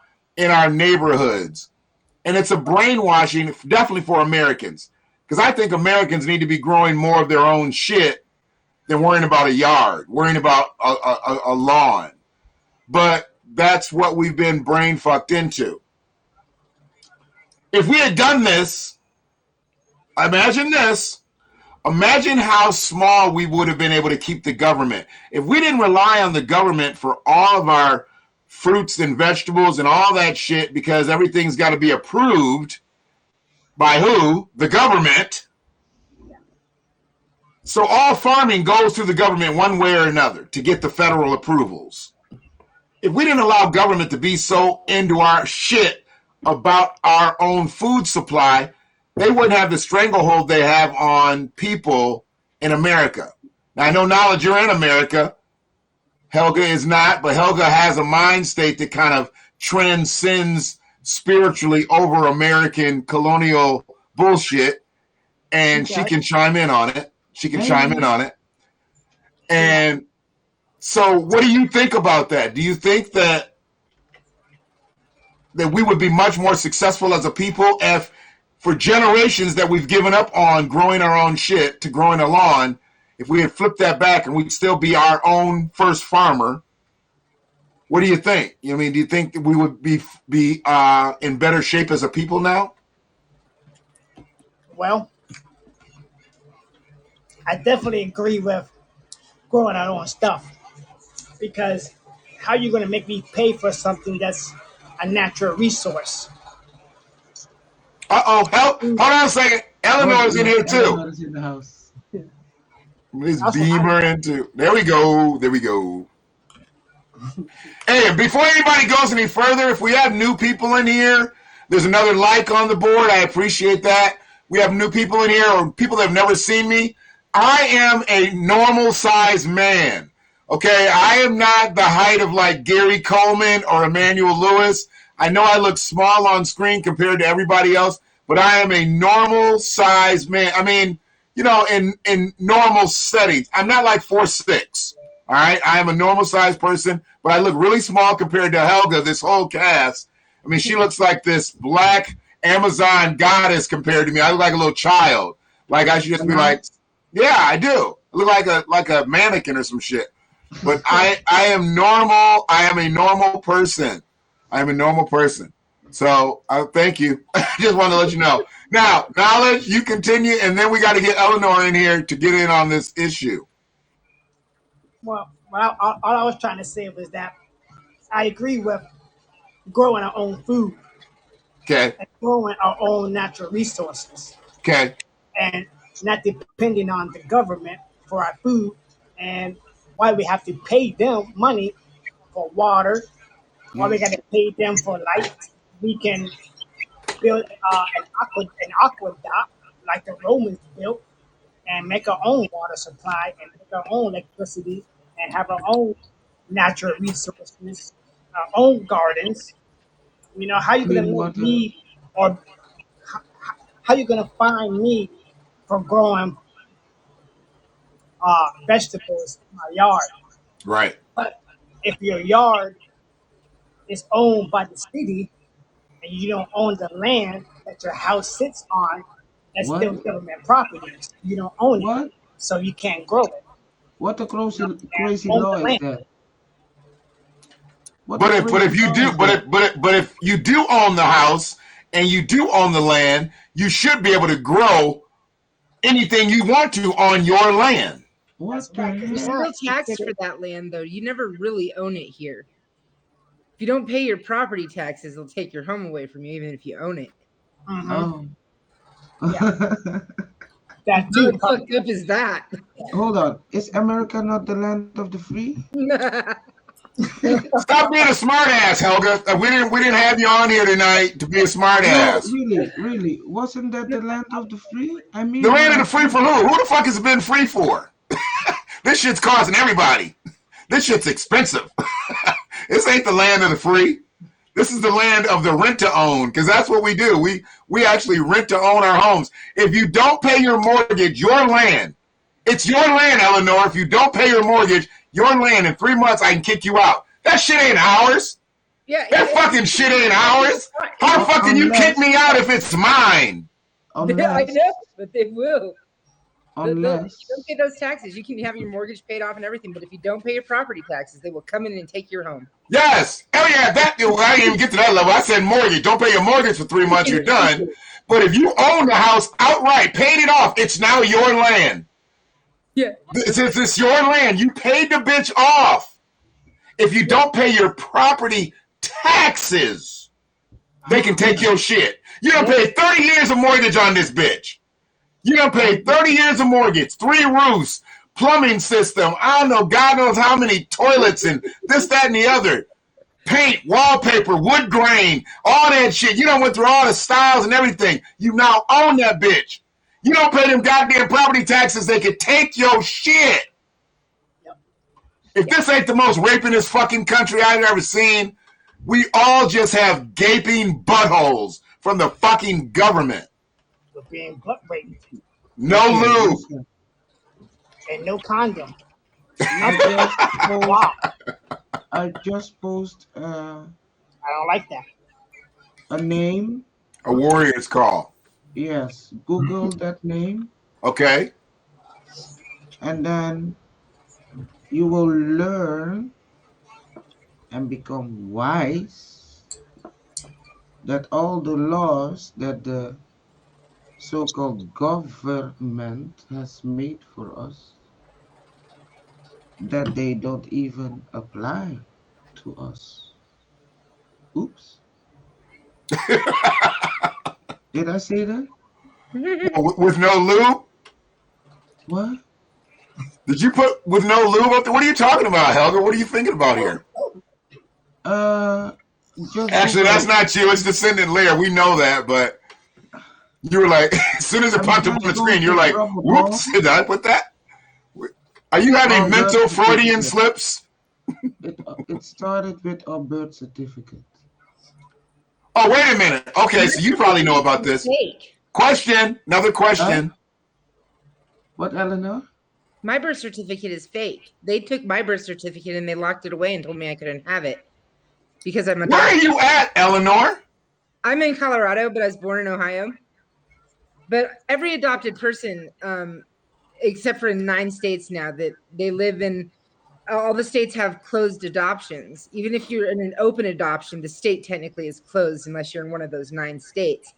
neighborhoods. And it's a brainwashing, definitely for Americans, because I think Americans need to be growing more of their own shit than worrying about a yard, worrying about a lawn. But that's what we've been brain fucked into. If we had done this, imagine this. Imagine how small we would have been able to keep the government. If we didn't rely on the government for all of our fruits and vegetables and all that shit, because everything's got to be approved by who? The government. So all farming goes through the government one way or another to get the federal approvals. If we didn't allow government to be so into our shit about our own food supply, they wouldn't have the stranglehold they have on people in America. Now, I know, Knowledge, you're in America. Helga is not, but Helga has a mind state that kind of transcends spiritually over American colonial bullshit, and she can chime in on it. And so what do you think about that? Do you think that we would be much more successful as a people if, for generations that we've given up on growing our own shit to growing a lawn, if we had flipped that back and we'd still be our own first farmer? What do you think? Do you think that we would be in better shape as a people now? Well, I definitely agree with growing our own stuff, because how are you going to make me pay for something that's a natural resource? Hold on a second. Eleanor's in here too. Eleanor's in the house. Let's beam her into. There we go. Hey, before anybody goes any further, if we have new people in here, there's another like on the board. I appreciate that. We have new people in here, or people that have never seen me. I am a normal sized man. Okay, I am not the height of like Gary Coleman or Emmanuel Lewis. I know I look small on screen compared to everybody else, but I am a normal sized man. I mean, in normal settings, I'm not like 4'6". All right, I am a normal sized person, but I look really small compared to Helga, this whole cast. I mean, she looks like this black Amazon goddess compared to me. I look like a little child. Like I should just be like, yeah, I do. I look like a mannequin or some shit. But I am normal. I am a normal person. So thank you. I just wanted to let you know. Now, Knowledge, you continue, and then we got to get Eleanor in here to get in on this issue. Well, all I was trying to say was that I agree with growing our own food. Okay. And growing our own natural resources. Okay. And not depending on the government for our food, and why we have to pay them money for water, why we got to pay them for light. We can build an aqueduct like the Romans built, and make our own water supply and make our own electricity and have our own natural resources, our own gardens. How you gonna make me, or how you gonna find me for growing vegetables in my yard? Right. But if your yard is owned by the city and you don't own the land that your house sits on, that's still government property. You don't own it, so you can't grow it. What a crazy Own law the is land. that? What a But crazy if you law do, is that? but if you do own the house and you do own the land, you should be able to grow anything you want to on your land. What That's the right. 'Cause You're hell? now still taxed for that land, though. You never really own it here. If you don't pay your property taxes, they'll take your home away from you, even if you own it. Oh. Yeah. that How too. fucked up is that? Hold on. Is America not the land of the free? Stop being a smart ass, Helga. We didn't have you on here tonight to be a smart No, ass. really. Wasn't that the land of the free? I mean, The when land of I the free for who? Who the fuck has it been free for? This shit's costing everybody. This shit's expensive. This ain't the land of the free. This is the land of the rent to own, because that's what we do. We actually rent to own our homes. If you don't pay your mortgage, your land, it's your land, Eleanor. If you don't pay your mortgage, your land, in 3 months, I can kick you out. That shit ain't ours. Yeah, That fucking shit ain't ours. How the fuck can you kick me out if it's mine? I unless know, but they will. If you unless don't pay those taxes, you can have your mortgage paid off and everything. But if you don't pay your property taxes, they will come in and take your home. Yes. Oh yeah, I didn't even get to that level. I said mortgage. Don't pay your mortgage for 3 months, you're done. But if you own the house outright, paid it off, it's now your land. Yeah. Since it's your land, you paid the bitch off. If you don't pay your property taxes, they can take your shit. You done paid 30 years of mortgage on this bitch. You done paid 30 years of mortgage, 3 roofs, plumbing system, I don't know, God knows how many toilets and this, that, and the other. Paint, wallpaper, wood grain, all that shit. You done went through all the styles and everything. You now own that bitch. You don't pay them goddamn property taxes, they could take your shit. If this ain't the most rapingest fucking country I've ever seen, we all just have gaping buttholes from the fucking government. We're being butt raped No lube. listen, and no condom. I Wow. just post I don't like that. a name. A warrior's call. Yes, Google that name, Okay? and then you will learn and become wise that all the laws that the so-called government has made for us, that they don't even apply to us. Oops. Did I say that? With no lube? What? Did you put with no lube up there? What are you talking about, Helga? What are you thinking about here? Just Actually, Google that's it. not you. It's Descendant Lair. We know that, but you were like, as soon as it I'm popped up on just the going screen, you're to like, drop a whoops, bomb. did I put that? Are you having Our mental birth Freudian certificate. slips? It started with our birth certificate. Oh, wait a minute. Okay, so you probably know about this. Fake. Question, another question. What, Eleanor? My birth certificate is fake. They took my birth certificate and they locked it away and told me I couldn't have it because I'm Where are adopted. you at, Eleanor? I'm in Colorado, but I was born in Ohio. But every adopted person, except for in 9 states now that they live in, all the states have closed adoptions. Even if you're in an open adoption, the state technically is closed unless you're in one of those 9 states,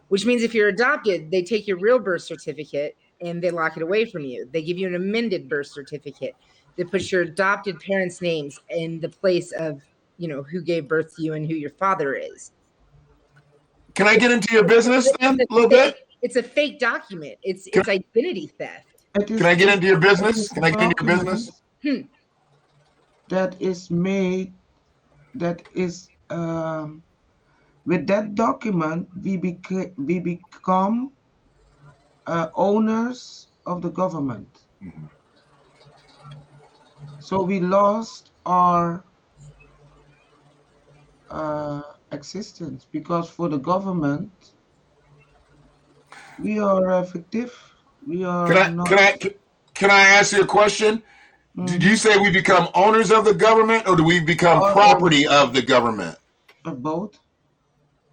which means if you're adopted, they take your real birth certificate and they lock it away from you. They give you an amended birth certificate that puts your adopted parents' names in the place of, who gave birth to you and who your father is. Can I get into your business then a little bit? It's a fake document. It's identity theft. Can I get into your business? Can I get into your business? That is made, that is, with that document, we become owners of the government. Mhm. So we lost our existence because for the government, we are fictive. We are not. Can I ask you a question? Did you say we become owners of the government, or do we become Or property of the government? both?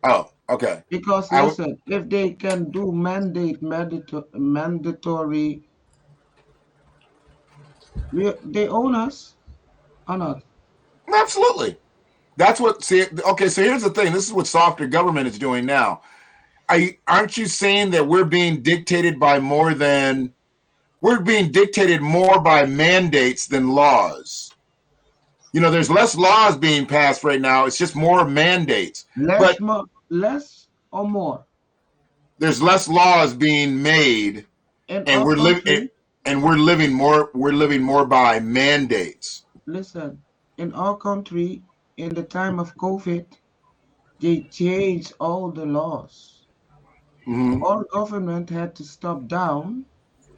Oh, okay. Because listen, if they can do mandatory They own us or not? Absolutely. That's what. See, okay. So here's the thing. This is what softer government is doing now. Aren't you saying that we're being dictated by more than we're being dictated more by mandates than laws? You know, there's less laws being passed right now. It's just more mandates. But Less or more there's less laws being made, in and our country. we're living more. We're living more by mandates. Listen, in our country, in the time of COVID, they changed all the laws. Mm-hmm. Our government had to stop down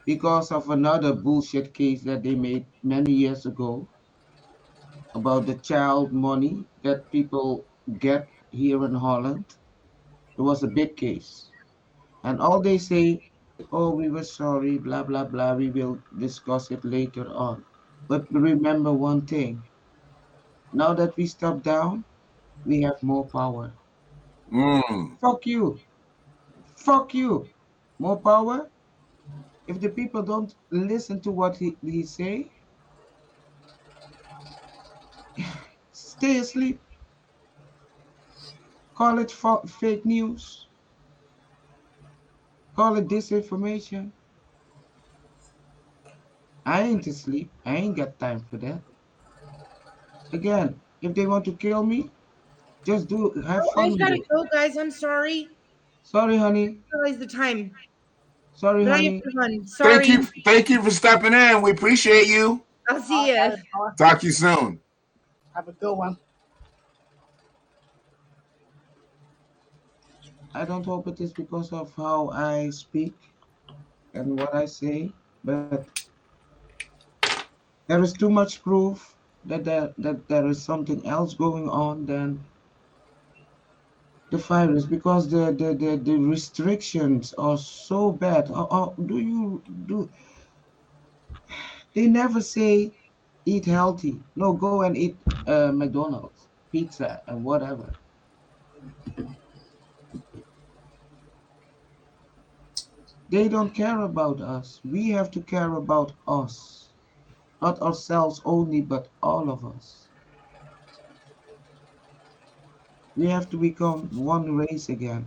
because of another bullshit case that they made many years ago about the child money that people get here in Holland. It was a big case. And all they say, oh, we were sorry, blah, blah, blah, we will discuss it later on. But remember one thing, now that we stop down, we have more power. Mm. Fuck you. Fuck you. More power? If the people don't listen to what he say, stay asleep. Call it fake news. Call it disinformation. I ain't asleep. I ain't got time for that. Again, if they want to kill me, just have Oh, fun I've got with to it. go, guys. I'm sorry. Sorry, I honey. didn't realize the time, Sorry, but I have honey. to run. Sorry. Thank you for stepping in. We appreciate you. I'll see ya. Talk to you soon. Have a good one. I don't hope it is because of how I speak and what I say, but there is too much proof that there is something else going on than the virus because the restrictions are so bad. Do they never say eat healthy? No, go and eat McDonald's, pizza, and whatever. They don't care about us. We have to care about us. Not ourselves only, but all of us. We have to become one race again.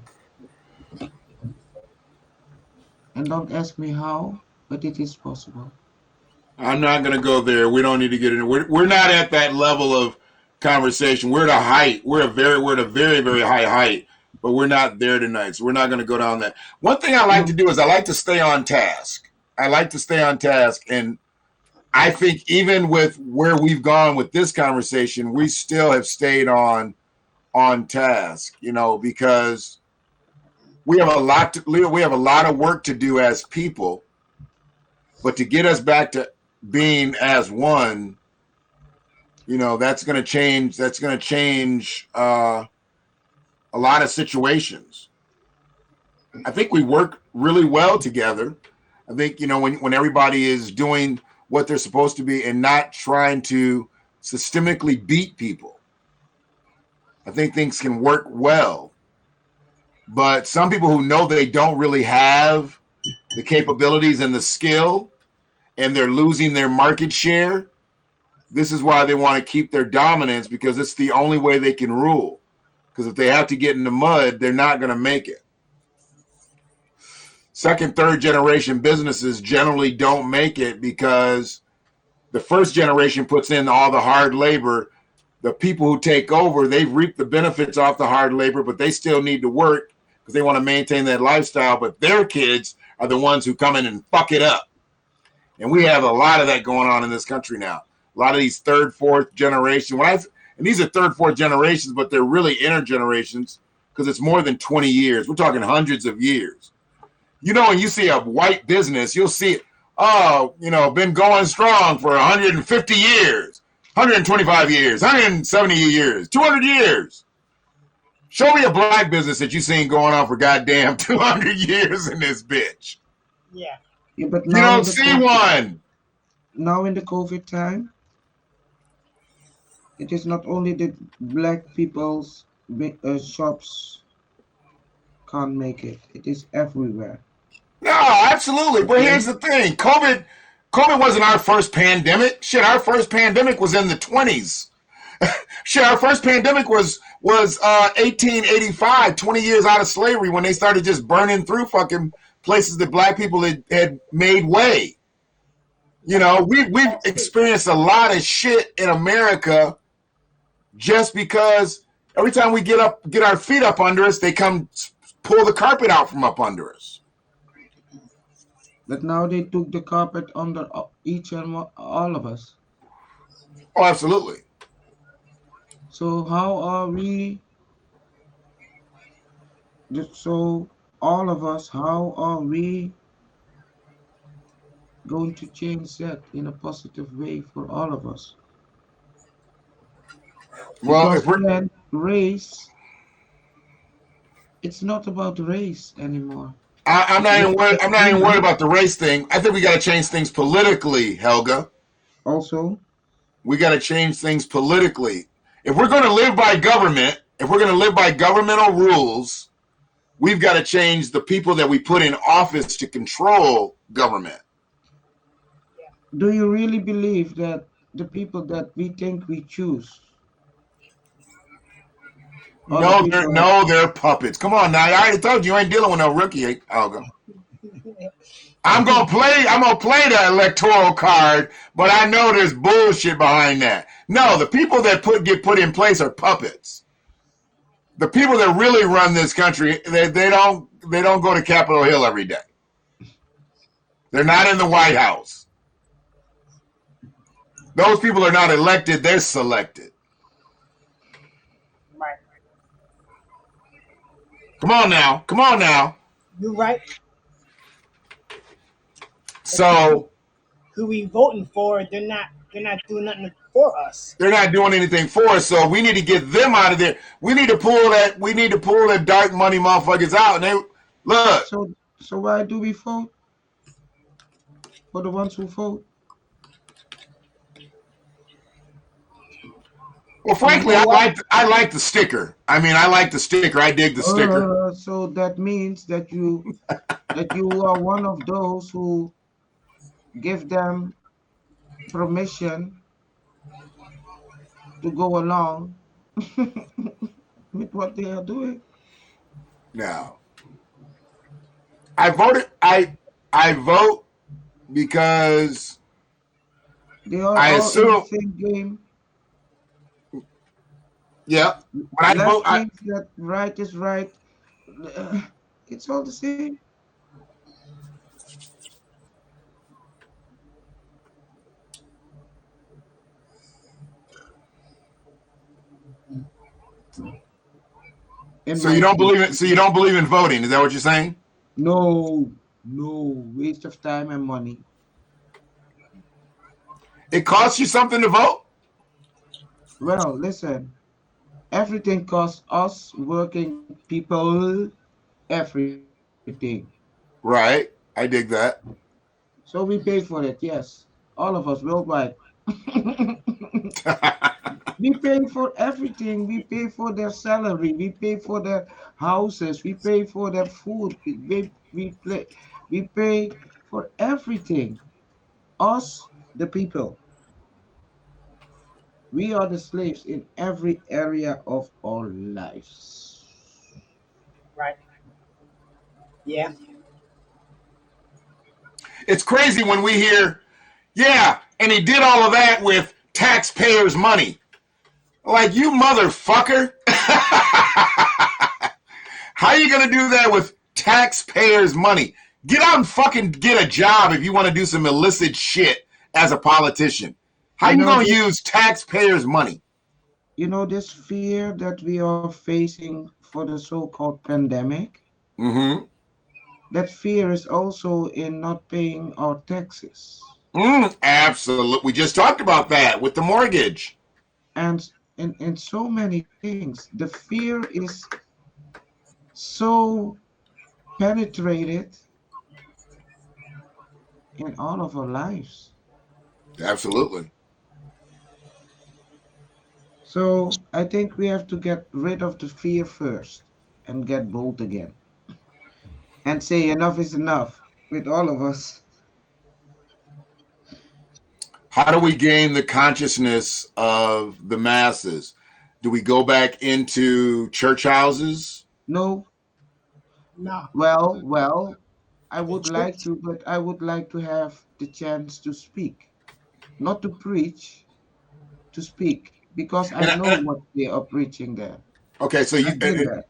And don't ask me how, but it is possible. I'm not going to go there. We don't need to get into. We're not at that level of conversation. We're at a height. We're at a very very high height, but we're not there tonight. So we're not going to go down that. One thing I like to do is I like to stay on task. I like to stay on task, and I think even with where we've gone with this conversation, we still have stayed on task. You know, because we have we have a lot of work to do as people, but to get us back to being as one, you know, that's going to change. That's going to change a lot of situations. I think we work really well together. I think, you know, when everybody is doing what they're supposed to be and not trying to systemically beat people, I think things can work well. But some people who know they don't really have the capabilities and the skill, and they're losing their market share, this is why they want to keep their dominance, because it's the only way they can rule. Because if they have to get in the mud, they're not going to make it. Second, third generation businesses generally don't make it because the first generation puts in all the hard labor. The people who take over, they've reaped the benefits off the hard labor, but they still need to work because they want to maintain that lifestyle. But their kids are the ones who come in and fuck it up. And we have a lot of that going on in this country now. A lot of these third, fourth generation. And these are third, fourth generations, but they're really intergenerations because it's more than 20 years. We're talking hundreds of years. You know, when you see a white business, you'll see, oh, you know, been going strong for 150 years, 125 years, 170 years, 200 years. Show me a black business that you've seen going on for goddamn 200 years in this bitch. Yeah. Yeah, but You don't see one. Now in the COVID time, it is not only the black people's shops can't make it. It is everywhere. No, absolutely. But here's the thing: COVID wasn't our first pandemic. Shit, our first pandemic was in the 20s. Shit, our first pandemic was 1885, 20 years out of slavery, when they started just burning through fucking places that black people had made way. You know, we've experienced a lot of shit in America just because every time we get our feet up under us, they come pull the carpet out from up under us. But now they took the carpet under each and all of us. Oh, absolutely. So how are we? So all of us, how are we going to change that in a positive way for all of us? Well, Because then race, it's not about race anymore. I'm not even worried. I'm not even worried Agreement. about the race thing. I think we got to change things politically, Helga. Also, We got to change things politically. If we're going to live by government, if we're going to live by governmental rules, we've got to change the people that we put in office to control government. do you really believe that the people that we think we choose are the people? They're puppets. Come on now. I already told you ain't dealing with no rookie, Helga. I'm gonna play the electoral card, but I know there's bullshit behind that. No, the people that get put in place are puppets. The people that really run this country, they don't go to Capitol Hill every day. They're not in the White House. Those people are not elected, they're selected. Right. Come on now. You're right. So Who we voting for? They're not doing nothing for us. they're not doing anything for us, so we need to get them out of there. We need to pull that dark money motherfuckers out. And they look. So why do we vote for the ones who vote? Well, frankly, I like the sticker. I mean, I like the sticker. I dig the sticker. So that means that you are one of those who give them permission to go along with what they are doing. Now, I voted. I vote because They are I all in assume. the same game. Yeah, when I Left vote, thinks that right is right. It's all the same. In so my you don't believe opinion. it. So you don't believe in voting. Is that what you're saying? No, waste of time and money. It costs you something to vote. Well, listen, everything costs us working people everything. Right. I dig that. So we pay for it, yes. All of us worldwide. We pay for everything. We pay for their salary. We pay for their houses. We pay for their food. We pay for everything. Us, the people. We are the slaves in every area of our lives. Right. Yeah. It's crazy when we hear, yeah, and he did all of that with taxpayers' money. Like, you motherfucker. How are you going to do that with taxpayers' money? Get out and fucking get a job if you want to do some illicit shit as a politician. How are you going to use taxpayers' money? You know, this fear that we are facing for the so-called pandemic, Mm-hmm. that fear is also in not paying our taxes. Absolutely. We just talked about that with the mortgage. And in so many things, the fear is so penetrated in all of our lives. Absolutely. So I think we have to get rid of the fear first and get bold again and say enough is enough with all of us. How do we gain the consciousness of the masses? Do we go back into church houses? No. No. Well, I The would like church. to, but I would like to have the chance to speak, not to preach, to speak, because I know And what they are preaching there. okay, so I've been there.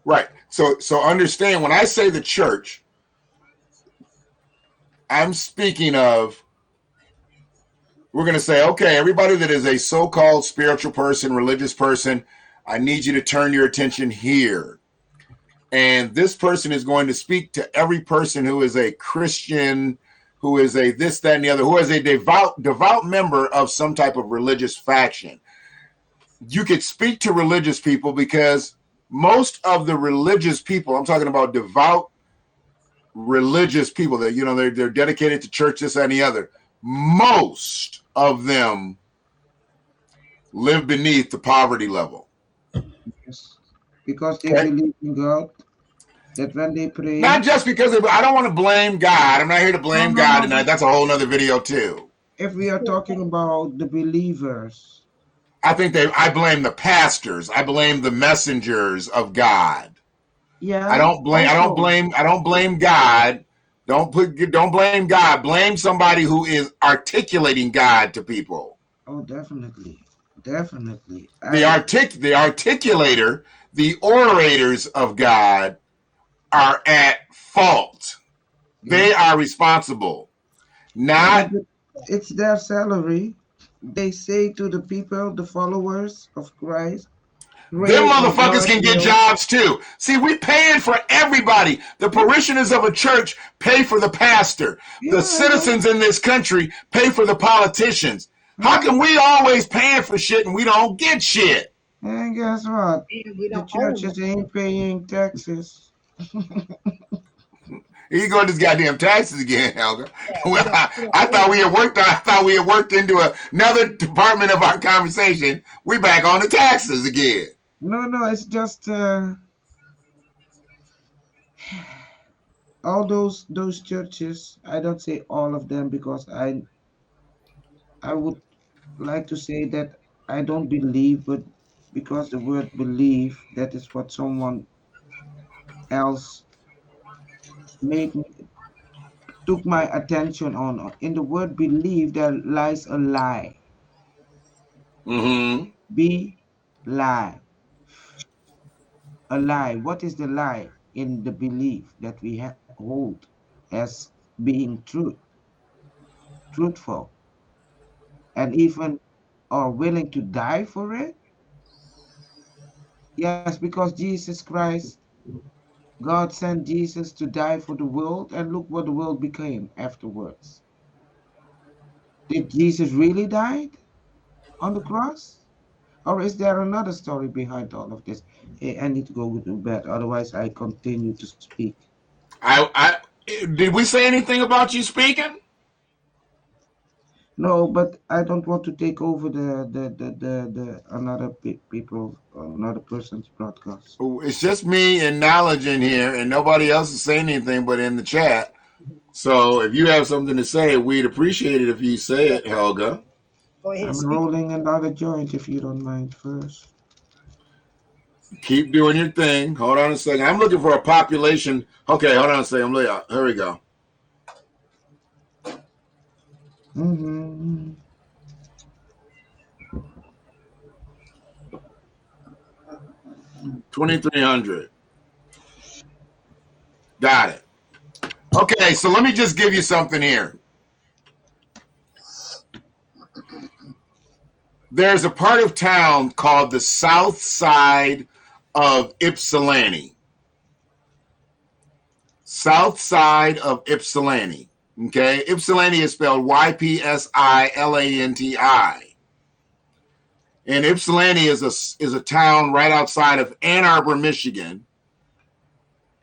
right. So understand when I say the church, I'm speaking of, we're going to say, okay, everybody that is a so-called spiritual person, religious person, I need you to turn your attention here. And this person is going to speak to every person who is a Christian, who is a this, that, and the other, who is a devout member of some type of religious faction. You could speak to religious people because most of the religious people, I'm talking about devout religious people that, they're dedicated to church, this, and the other. Most of them live beneath the poverty level. Yes. Because they Okay? believe in God, that when they pray. Not just because I don't want to blame God. I'm not here to blame God tonight. No. That's a whole nother video too. If we are talking about the believers, I blame the pastors. I blame the messengers of God. yeah. I don't blame God. Don't blame God. Blame somebody who is articulating God to people. Oh, definitely. Definitely. The articulator, the orators of God are at fault. They are responsible. Not it's their salary. They say to the people, the followers of Christ, them motherfuckers can get jobs too. See, we paying for everybody. The parishioners of a church pay for the pastor. The citizens in this country pay for the politicians. How come we always paying for shit and we don't get shit? And guess what? And we The don't own churches them. ain't paying taxes. Here you go with this goddamn taxes again, Helga. Yeah, Well, I thought we had worked into another department of our conversation. We back on the taxes again. No, it's just all those churches. I don't say all of them because I would like to say that I don't believe, but because the word believe, that is what someone else made me, took my attention on. In the word believe, there lies a lie. Mm-hmm. Be lie. A lie. What is the lie? In the belief that we hold as being truthful, and even are willing to die for it. Yes, because Jesus Christ, God sent Jesus to die for the world, and look what the world became afterwards. Did Jesus really die on the cross? Or is there another story behind all of this? Hey, I need to go to bed, otherwise I continue to speak. I did we say anything about you speaking? No, but I don't want to take over the another people, another person's broadcast. It's just me and Knowledge in here, and nobody else is saying anything but in the chat. So if you have something to say, we'd appreciate it if you say it, Helga. Go ahead, I'm speak. rolling another joint if you don't mind first. Keep doing your thing. Hold on a second. I'm looking for a population. Okay, hold on a second. Here we go. Mm-hmm. 2,300. Got it. Okay, so let me just give you something here. There's a part of town called the South Side of Ypsilanti. South Side of Ypsilanti. Okay, Ypsilanti is spelled Ypsilanti. And Ypsilanti is a town right outside of Ann Arbor, Michigan.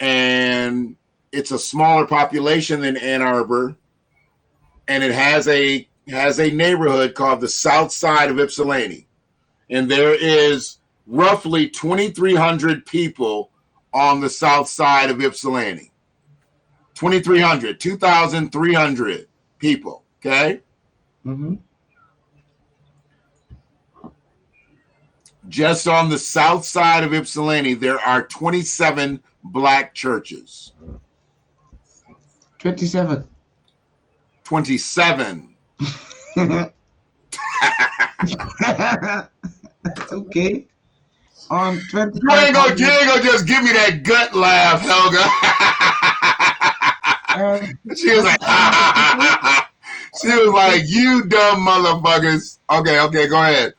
And it's a smaller population than Ann Arbor. And it has a neighborhood called the South Side of Ypsilanti. And there is roughly 2,300 people on the south side of Ypsilanti. 2,300 people, okay? Mm-hmm. Just on the south side of Ypsilanti, there are 27 black churches. 27. 27. Okay. On 25. You ain't gonna just give me that gut laugh, Helga. She was like, she was like, you dumb motherfuckers. Okay, go ahead.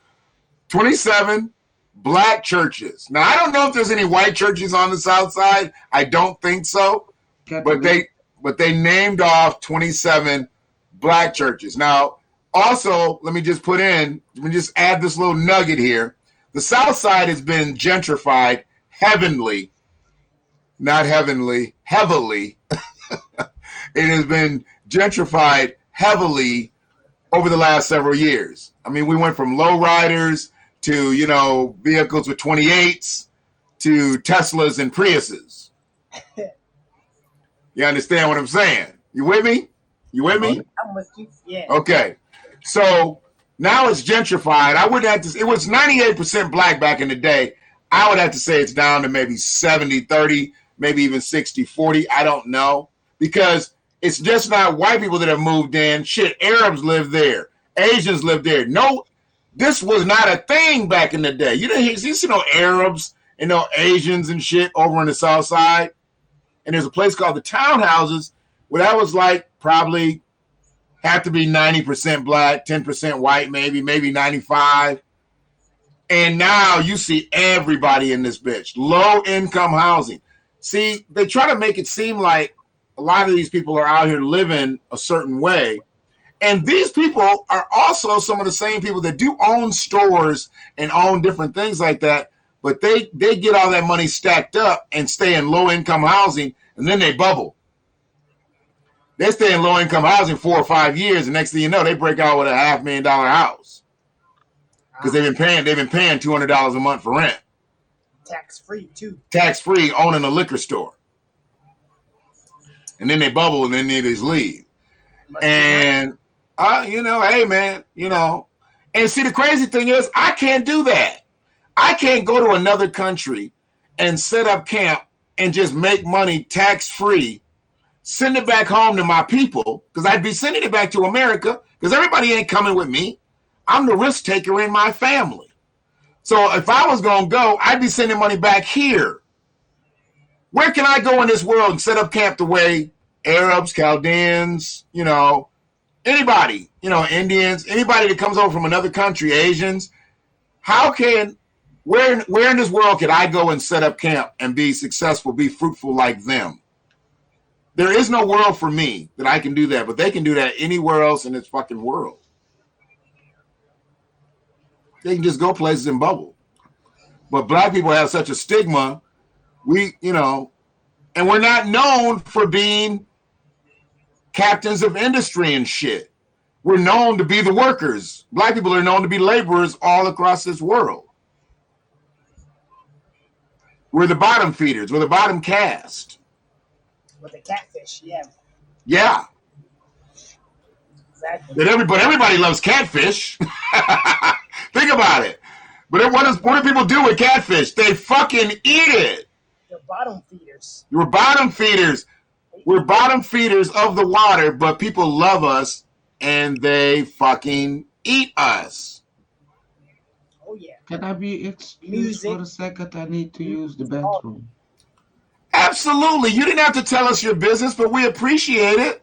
27 black churches. Now, I don't know if there's any white churches on the south side. I don't think so. But they named off 27 black churches. Now, also, let me just add this little nugget here. The south side has been gentrified heavily. It has been gentrified heavily over the last several years. I mean, we went from lowriders to, vehicles with 28s to Teslas and Priuses. You understand what I'm saying? You with me? I'm with you. Yeah. Okay. So now it's gentrified. I would have to. It was 98% black back in the day. I would have to say it's down to maybe 70-30, maybe even 60-40. I don't know, because it's just not white people that have moved in. Shit, Arabs live there. Asians live there. No, this was not a thing back in the day. You see no Arabs and no Asians and shit over on the south side. And there's a place called the Townhouses where that was like probably have to be 90% black, 10% white, maybe 95. And now you see everybody in this bitch. Low income housing. See, they try to make it seem like a lot of these people are out here living a certain way. And these people are also some of the same people that do own stores and own different things like that. But they get all that money stacked up and stay in low income housing, and then they bubble. They stay in low income housing 4 or 5 years, and next thing you know, they break out with a $500,000 house because they've been paying $200 a month for rent. Tax free too. Tax free, owning a liquor store, and then they bubble, and then they just leave. And hey man, and see, the crazy thing is, I can't do that. I can't go to another country and set up camp and just make money tax-free, send it back home to my people, because I'd be sending it back to America, because everybody ain't coming with me. I'm the risk taker in my family. So if I was going to go, I'd be sending money back here. Where can I go in this world and set up camp the way Arabs, Chaldeans, anybody, Indians, anybody that comes over from another country, Asians? Where in this world could I go and set up camp and be successful, be fruitful like them? There is no world for me that I can do that, but they can do that anywhere else in this fucking world. They can just go places and bubble. But black people have such a stigma. And we're not known for being captains of industry and shit. We're known to be the workers. Black people are known to be laborers all across this world. We're the bottom feeders. We're the bottom caste. With the catfish, yeah. Yeah. Exactly. But everybody loves catfish. Think about it. But what do people do with catfish? They fucking eat it. They're bottom feeders. We're bottom feeders. We're bottom feeders of the water, but people love us and they fucking eat us. Oh, yeah. Can I be excused for a second? I need to use the bathroom. Absolutely. You didn't have to tell us your business, but we appreciate it.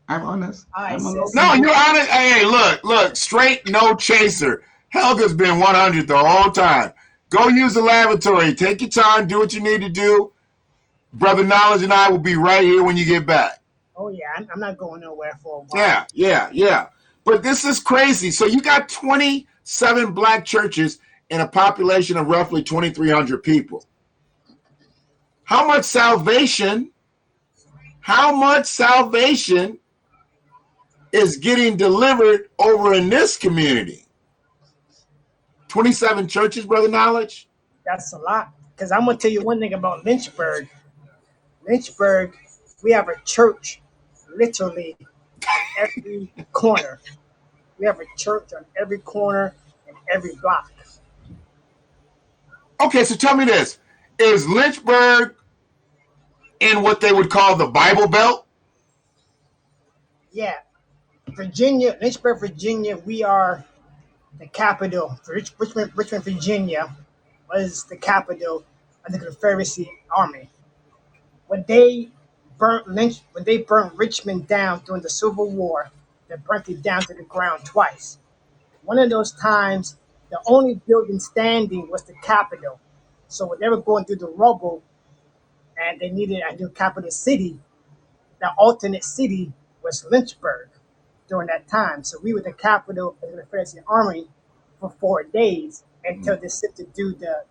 I'm honest. No, you're honest. Hey, look, straight, no chaser. Helga's been 100 the whole time. Go use the lavatory. Take your time. Do what you need to do. Brother Knowledge and I will be right here when you get back. Oh, yeah. I'm not going nowhere for a while. Yeah. But this is crazy. So you got 27 black churches in a population of roughly 2,300 people. How much salvation is getting delivered over in this community? 27 churches, Brother Knowledge? That's a lot. Because I'm going to tell you one thing about Lynchburg. Lynchburg, we have a church literally every corner. We have a church on every corner and every block. Okay, so tell me this: is Lynchburg in what they would call the Bible Belt? Yeah, Virginia, Lynchburg, Virginia. We are the capital. Richmond, Virginia, was the capital of the Confederacy Army. When they burnt Richmond down during the Civil War, they burnt it down to the ground twice. One of those times, the only building standing was the Capitol. So when they were going through the rubble and they needed a new capital city, the alternate city was Lynchburg during that time. So we were the capital of the Confederate Army for 4 days until they sifted through the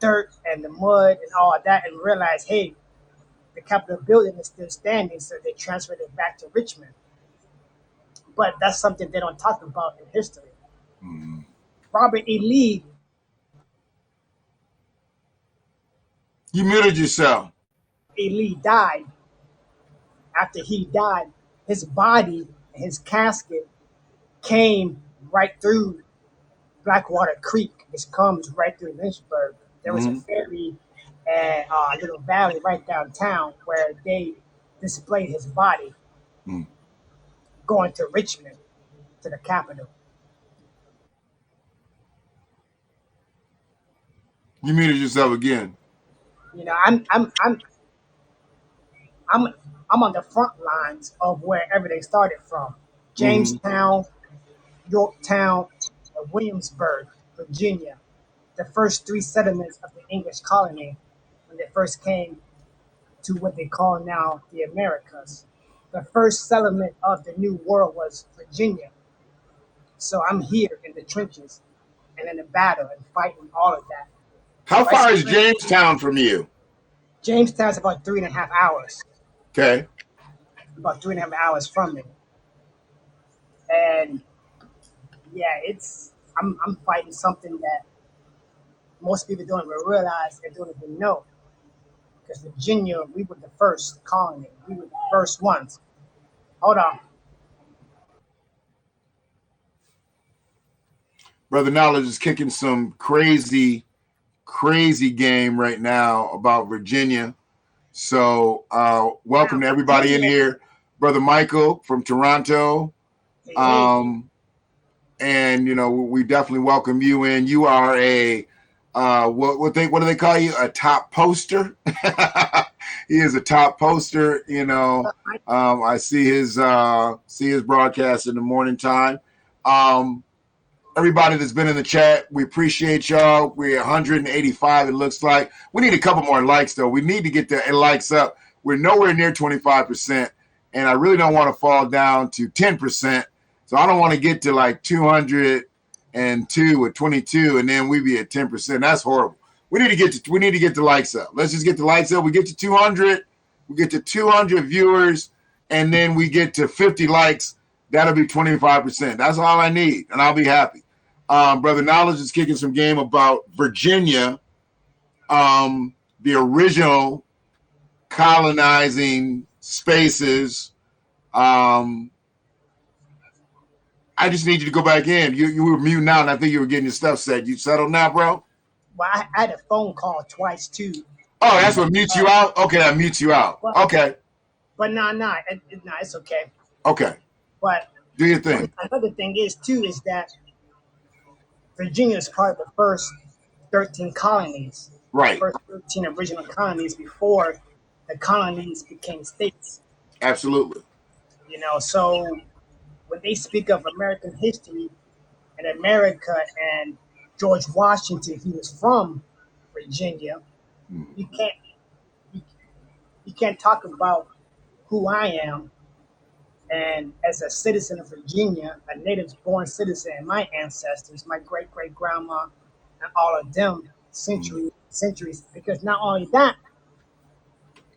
dirt and the mud and all of that and realized, hey, the Capitol building is still standing, so they transferred it back to Richmond. But that's something they don't talk about in history. Mm-hmm. Robert E. Lee You muted yourself. E. Lee died. After he died, his body, his casket came right through Blackwater Creek, which comes right through Lynchburg. There was a Mm-hmm. ferry and a little valley right downtown where they displayed his body Mm-hmm. going to Richmond, to the capital. You muted yourself again. You know, I'm I'm on the front lines of where everything started from. Mm-hmm. Jamestown, Yorktown, and Williamsburg, Virginia, the first three settlements of the English colony when they first came to what they call now the Americas. The first settlement of the New World was Virginia. So I'm here in the trenches and in the battle and fighting all of that. How So I far is spent Jamestown from you? Jamestown's about 3.5 hours, Okay. about 3.5 hours from me. And yeah, I'm fighting something that most people don't even realize and don't even know. Because Virginia, we were the first colony. We were the first ones. Hold on. Brother Knowledge is kicking some crazy, crazy game right now about Virginia. So welcome Now, to everybody in Virginia, here. Brother Michael from Toronto. hey, hey, Um, and you know, we definitely welcome you in. You are a what do they call you? A top poster. He is a top poster. You know, I see his broadcast in the morning time. Everybody that's been in the chat, we appreciate y'all. We're 185. It looks like we need a couple more likes though. We need to get the likes up. We're nowhere near 25%, and I really don't want to fall down to 10%. So I don't want to get to like 202 or 22, and then we be at 10%. That's horrible. We need to get the likes up. Let's just get the likes up. We get to 200. We get to 200 viewers, and then we get to 50 likes. That'll be 25%. That's all I need, and I'll be happy. Brother Knowledge is kicking some game about Virginia, the original colonizing spaces. I just need you to go back in. You were muting out, and I think you were getting your stuff set. You settled now, bro? well, I had a phone call twice too. Oh, that's what mutes you out? Okay, that mutes you out. But Okay. but nah, it's okay. Okay. But Do your thing. another thing is too is that Virginia is part of the first 13 colonies, the Right. first 13 original colonies before the colonies became states. Absolutely. You know, so when they speak of American history and America and George Washington, he was from Virginia. You can't you, you can't talk about who I am and as a citizen of Virginia, a native born citizen, and my ancestors, my great great grandma, and all of them centuries. Because not only that,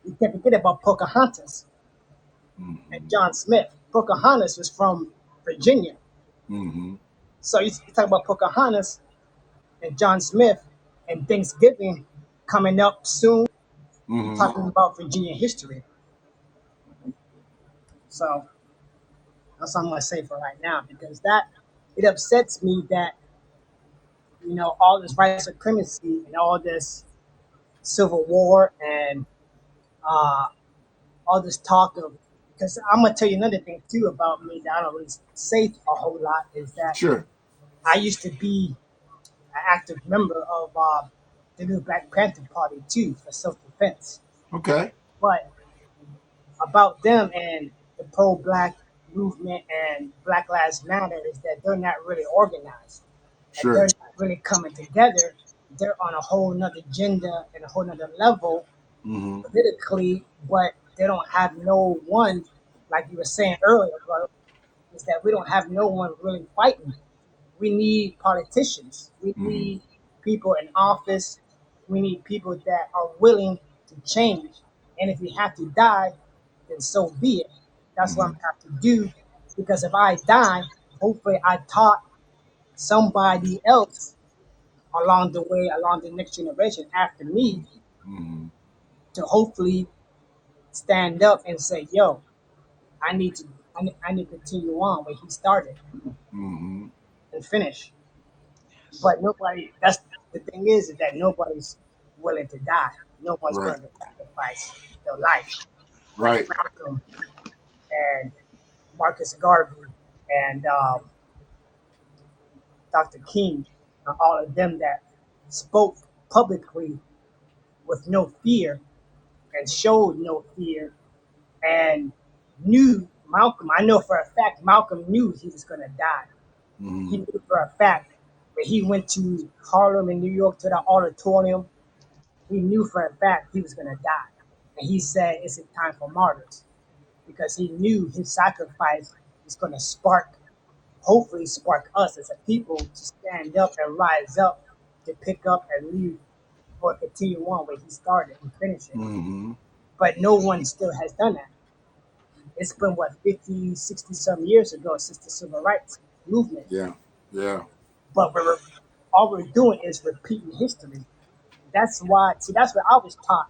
you can't forget about Pocahontas and John Smith. Pocahontas was from Virginia. Mm-hmm. So you talk about Pocahontas and John Smith and Thanksgiving coming up soon, Mm-hmm. talking about Virginia history. So that's all I'm gonna say for right now because that it upsets me that all this white supremacy and all this civil war and uh, all this talk of, because I'm gonna tell you another thing too about me that I don't really say a whole lot is that Sure. I used to be an active member of the new Black Panther Party too for self-defense. Okay. But about them and the pro-black movement and Black Lives Matter is that they're not really organized and they're Sure. not really coming together. They're on a whole nother agenda and a whole nother level Mm-hmm. politically, but they don't have no one, like you were saying earlier, bro, is that we don't have no one really fighting. We need politicians. We Mm-hmm. need people in office. We need people that are willing to change. And if we have to die, then so be it. That's what I'm Mm-hmm. gonna have to do. Because if I die, hopefully I taught somebody else along the way, along the next generation after me, Mm-hmm. to hopefully stand up and say, "Yo, I need to continue on where he started Mm-hmm. and finish." Yes. But nobody. That's the thing is that nobody's willing to die. No one's Right. willing to sacrifice their life, like Right. Malcolm and Marcus Garvey and Dr. King, and all of them that spoke publicly with no fear and showed no fear and knew Malcolm. I know for a fact Malcolm knew he was going to die. He Mm-hmm. knew for a fact when he went to Harlem in New York to the auditorium, he knew for a fact he was going to die. And he said it's a time for martyrs because he knew his sacrifice is going to hopefully spark us as a people to stand up and rise up to pick up and leave or continue on where he started and finish it. Mm-hmm. But no one still has done that. It's been what 50, 60 some years ago since the civil rights movement. Yeah. Yeah. But all we're doing is repeating history. That's why, see, that's what I was taught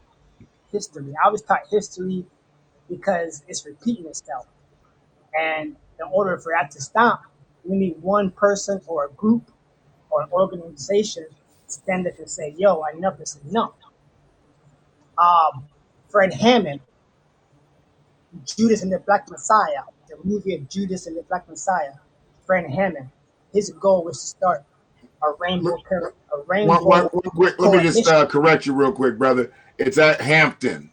history. I was taught history because it's repeating itself. And in order for that to stop, we need one person or a group or an organization to stand up and say, yo, enough is enough. Um, Fred Hammond, Judas and the Black Messiah, the movie of Judas and the Black Messiah, Fred Hammond, his goal was to start a rainbow Let me just coalition. correct you real quick, brother. It's at Hampton.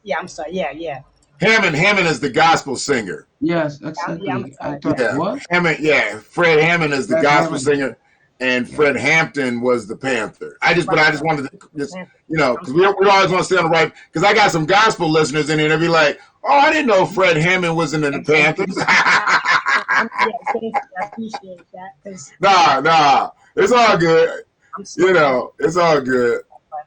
Yeah, I'm sorry. Yeah, yeah. Hammond is the gospel singer. Yes, Yeah, I'm exactly. I sorry. thought, Yeah. Yeah, what? Hammond. Yeah, Fred Hammond is the Red gospel Hammond. singer, and Yeah. Fred Hampton was the Panther. But Right, I just right. wanted to just Panther. I'm because we always want to stay on the right. Because I got some gospel listeners in here, and they'll be like, "Oh, I didn't know Fred Hammond was in the Panthers." Yeah, thank you. I appreciate that because Nah, it's all good. I'm slow. It's all good. But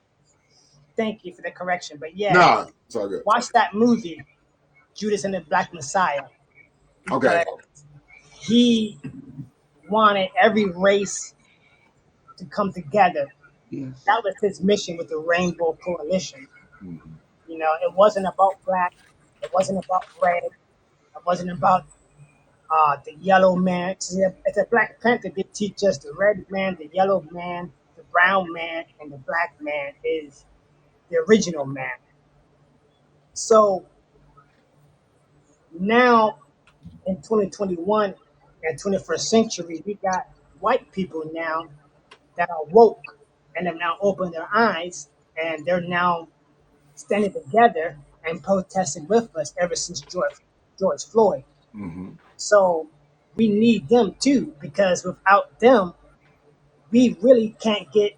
thank you for the correction. But yeah, Nah, it's all good. watch that movie, Judas and the Black Messiah, Okay. because he wanted every race to come together. Yes. That was his mission with the Rainbow Coalition. Mhm. It wasn't about black, it wasn't about red, it wasn't about the yellow man. See, as a Black Panther, they teach us the red man, the yellow man, the brown man, and the black man is the original man. So now in 2021 and 21st century, we got white people now that are woke and have now opened their eyes and they're now standing together and protesting with us ever since George Floyd. Mhm. So we need them too because without them, we really can't get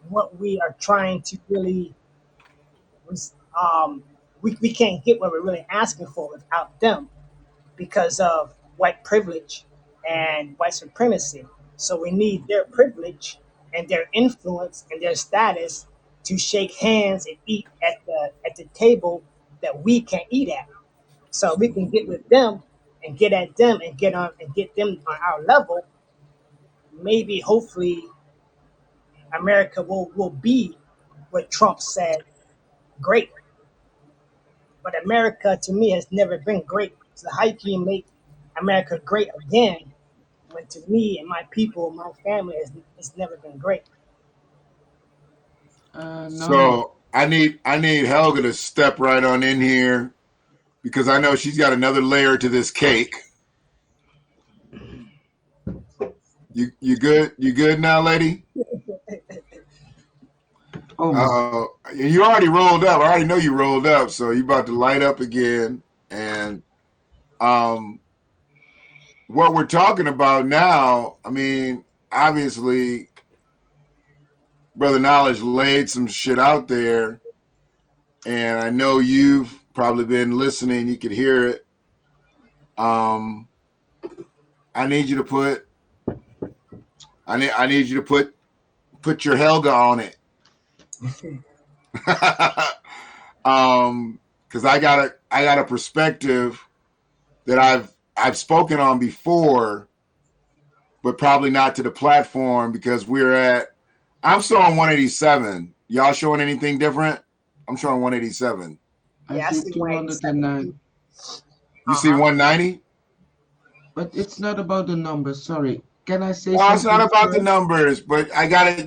what we are trying to really um, we can't get what we're really asking for without them because of white privilege and white supremacy. So we need their privilege and their influence and their status to shake hands and eat at the table that we can't eat at. So we can get with them and get at them and get them on our level. Maybe hopefully America will be what Trump said, great. But America to me has never been great. So how can you make America great again But to me and my people, my family, it's never been great. No. So I need Helga to step right on in here because I know she's got another layer to this cake. You good? You good now, lady? Oh my. You already rolled up. I already know you rolled up, so you about to light up again. And um, what we're talking about now, I mean, obviously, Brother Knowledge laid some shit out there, and I know you've probably been listening. You could hear it. Um, I need you to put. I need you to put your Helga on it. Because I got a perspective that I've spoken on before, but probably not to the platform because I'm showing 187. Y'all showing anything different? I'm showing 187. I Yeah, I see see 187 too. 209. You Uh see huh. 190? But it's not about the numbers. Sorry. Can I say No, it's not something about the first? numbers, but I got to,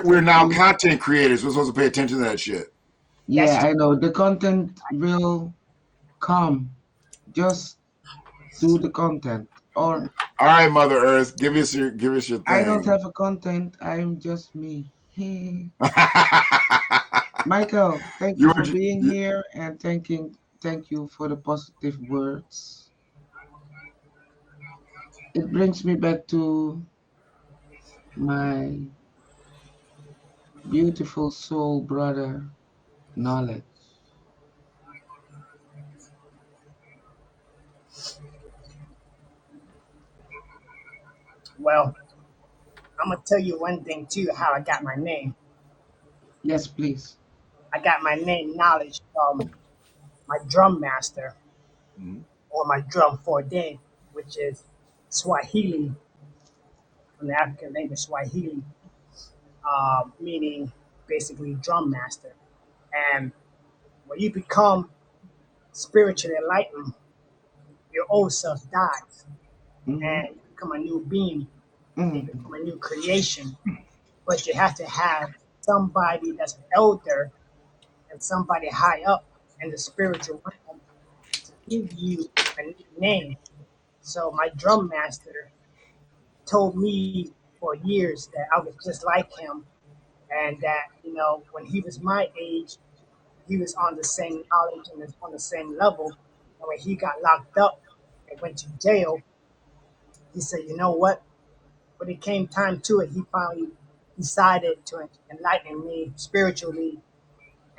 we're now Please. content creators. We're supposed to pay attention to that shit. Yeah, That's I know. The content will come. Just do the content. Or All right, Mother Earth, give us your I don't thing. have a content. I'm just me. Michael, thank you you were for being here and thank you for the positive words. It brings me back to my beautiful soul brother, Knowledge. well. I'm gonna tell you one thing too. How I got my name. Yes, please. I got my name knowledge from my drum master Mhm. or my drum forte, which is Swahili from the African language Swahili, meaning basically drum master. And when you become spiritually enlightened, your old self dies Mm-hmm. and you become a new being, you Mm-hmm. become a new creation. But you have to have somebody that's an elder and somebody high up in the spiritual realm to give you a new name. So my drum master told me for years that I was just like him and that, when he was my age, he was on the same knowledge and on the same level. And when he got locked up and went to jail, he said, you know what? When it came time to it, he finally decided to enlighten me spiritually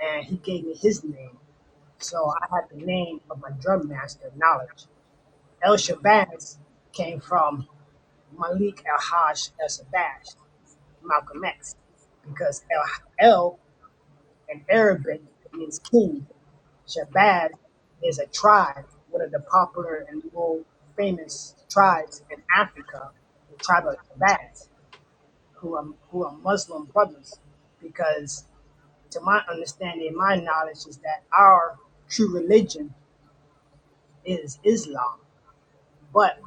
and he gave me his name. So I had the name of my drum master, Knowledge. El Shabazz came from Malik El Haj El Shabazz, Malcolm X, because El in Arabic means king. Shabazz is a tribe, one of the popular and more famous tribes in Africa, the tribe of Shabazz, who are Muslim brothers. Because to my understanding, my knowledge is that our true religion is Islam, but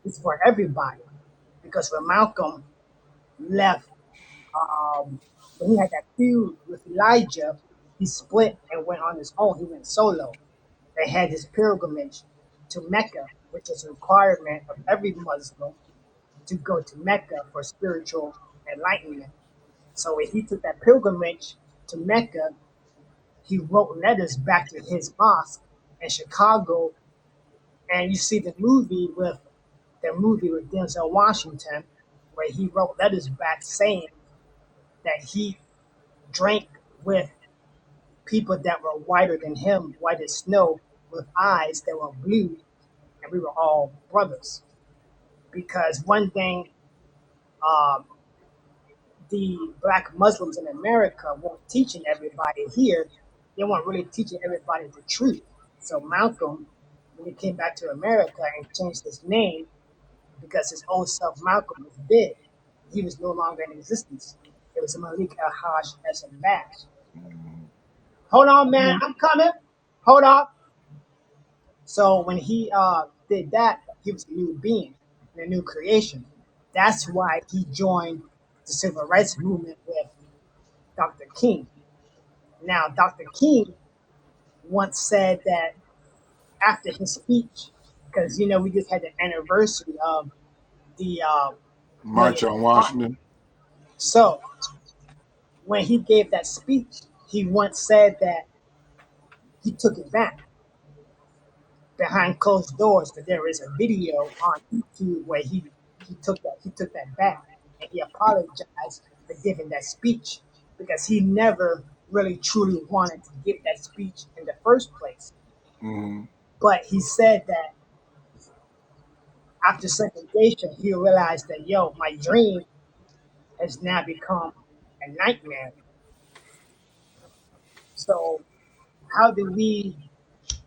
it's for everybody. Because when Malcolm left, um, when he had that feud with Elijah, he split and went on his own. He went solo. They had this pilgrimage to Mecca, which is a requirement of every Muslim to go to Mecca for spiritual enlightenment. So when he took that pilgrimage to Mecca, he wrote letters back to his mosque in Chicago. And you see the movie with Denzel Washington, where he wrote letters back saying that he drank with people that were whiter than him, white as snow, with eyes that were blue, and we were all brothers. Because one thing um, the black Muslims in America weren't teaching everybody here, they weren't really teaching everybody the truth. So Malcolm, when he came back to America and changed his name, because his old self Malcolm was dead, he was no longer in existence. It was Malik Al Haj as a badge. Hold on, man, I'm coming. Hold on. So when he did that, he was a new being, and a new creation. That's why he joined the civil rights movement with Dr. King. Now, Dr. King once said that after his speech, because we just had the anniversary of the March Million on March. Washington. So when he gave that speech, he once said that he took it back behind closed doors. That there is a video on YouTube where he took that back, and he apologized for giving that speech because he never really truly wanted to give that speech in the first place. Mm-hmm. But he said that after segregation, he realized that my dream has now become a nightmare. So how do we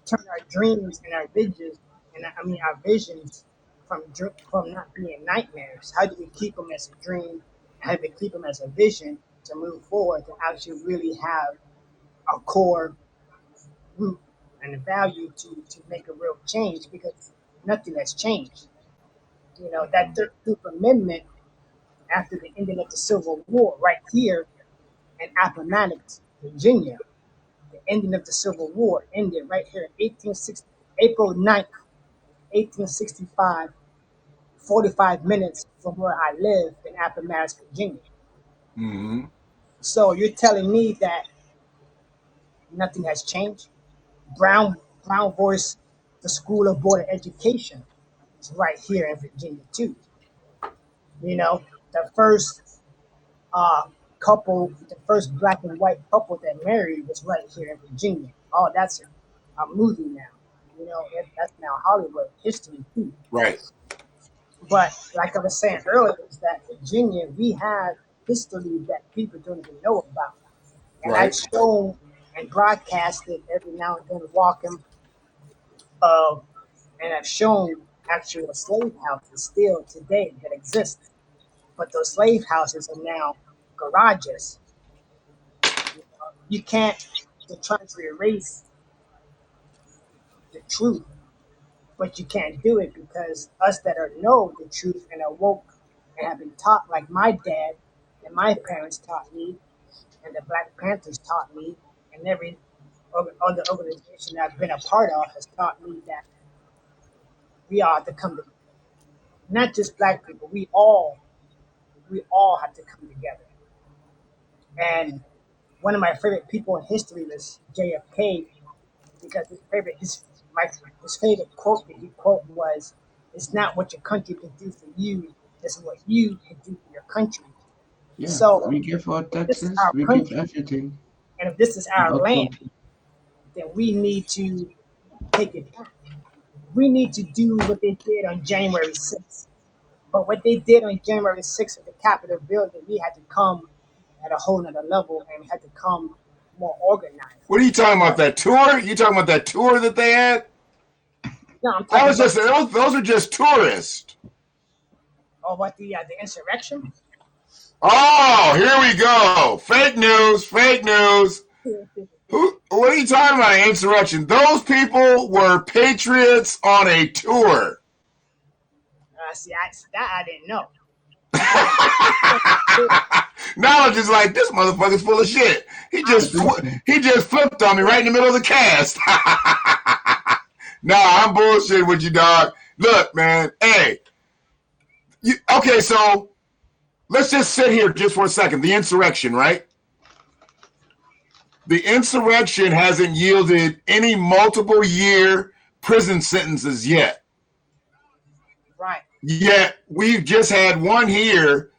turn our dreams and our visions, and our visions from not being nightmares? How do we keep them as a dream? How do we keep them as a vision to move forward to actually really have a core root and a value to make a real change? Because nothing has changed. That 13th Amendment after the ending of the Civil War, right here in Appomattox, Virginia, the ending of the Civil War ended right here in 1860, April 9th, 1865, 45 minutes from where I live in Appomattox, Virginia. Mm-hmm. So you're telling me that nothing has changed? Brown Voice, the School of Board of Education, is right here in Virginia too. The first uh, the first black and white couple that married was right here in Virginia. Oh, that's a movie now. That's now Hollywood history too. Right. But like I was saying earlier, is that Virginia, we have history that people don't even know about. And I've Right. shown and broadcasted every now and then walking of, and I've shown actual slave houses still today that exist. But those slave houses are now garages. You can't, they're trying to erase the truth, but you can't do it because us that are know the truth and are woke and have been taught, like my dad and my parents taught me, and the Black Panthers taught me, and every other organization that I've been a part of has taught me that we are to come to, not just black people, we all have to come together. And one of my favorite people in history was JFK because my his favorite quote that he quote was, "It's not what your country can do for you; it's what you can do for your country." Yeah, So we give our if this is taxes, our we give country everything. and if this is We our all land, come. then we need to take it back. We need to do what they did on January 6th. But what they did on January 6th at the Capitol building, we had to come at a whole nother level and we had to come more organized. What are you talking about? That tour? You talking about that tour that they had? No, I'm That talking was about just those are just tourists. what the insurrection. Oh, here we go. Fake news. Fake news. Who? What are you talking about? Insurrection. Those people were patriots on a tour. That I didn't know. But Knowledge is like this motherfucker's full of shit. He I just think so. he just flipped on me right in the middle of the cast. Nah, I'm bullshit with you, dog. Look, man. Hey, okay, so let's just sit here just for a second. The insurrection, right? The insurrection hasn't yielded any multiple year prison sentences yet. right. Yet we've just had one here.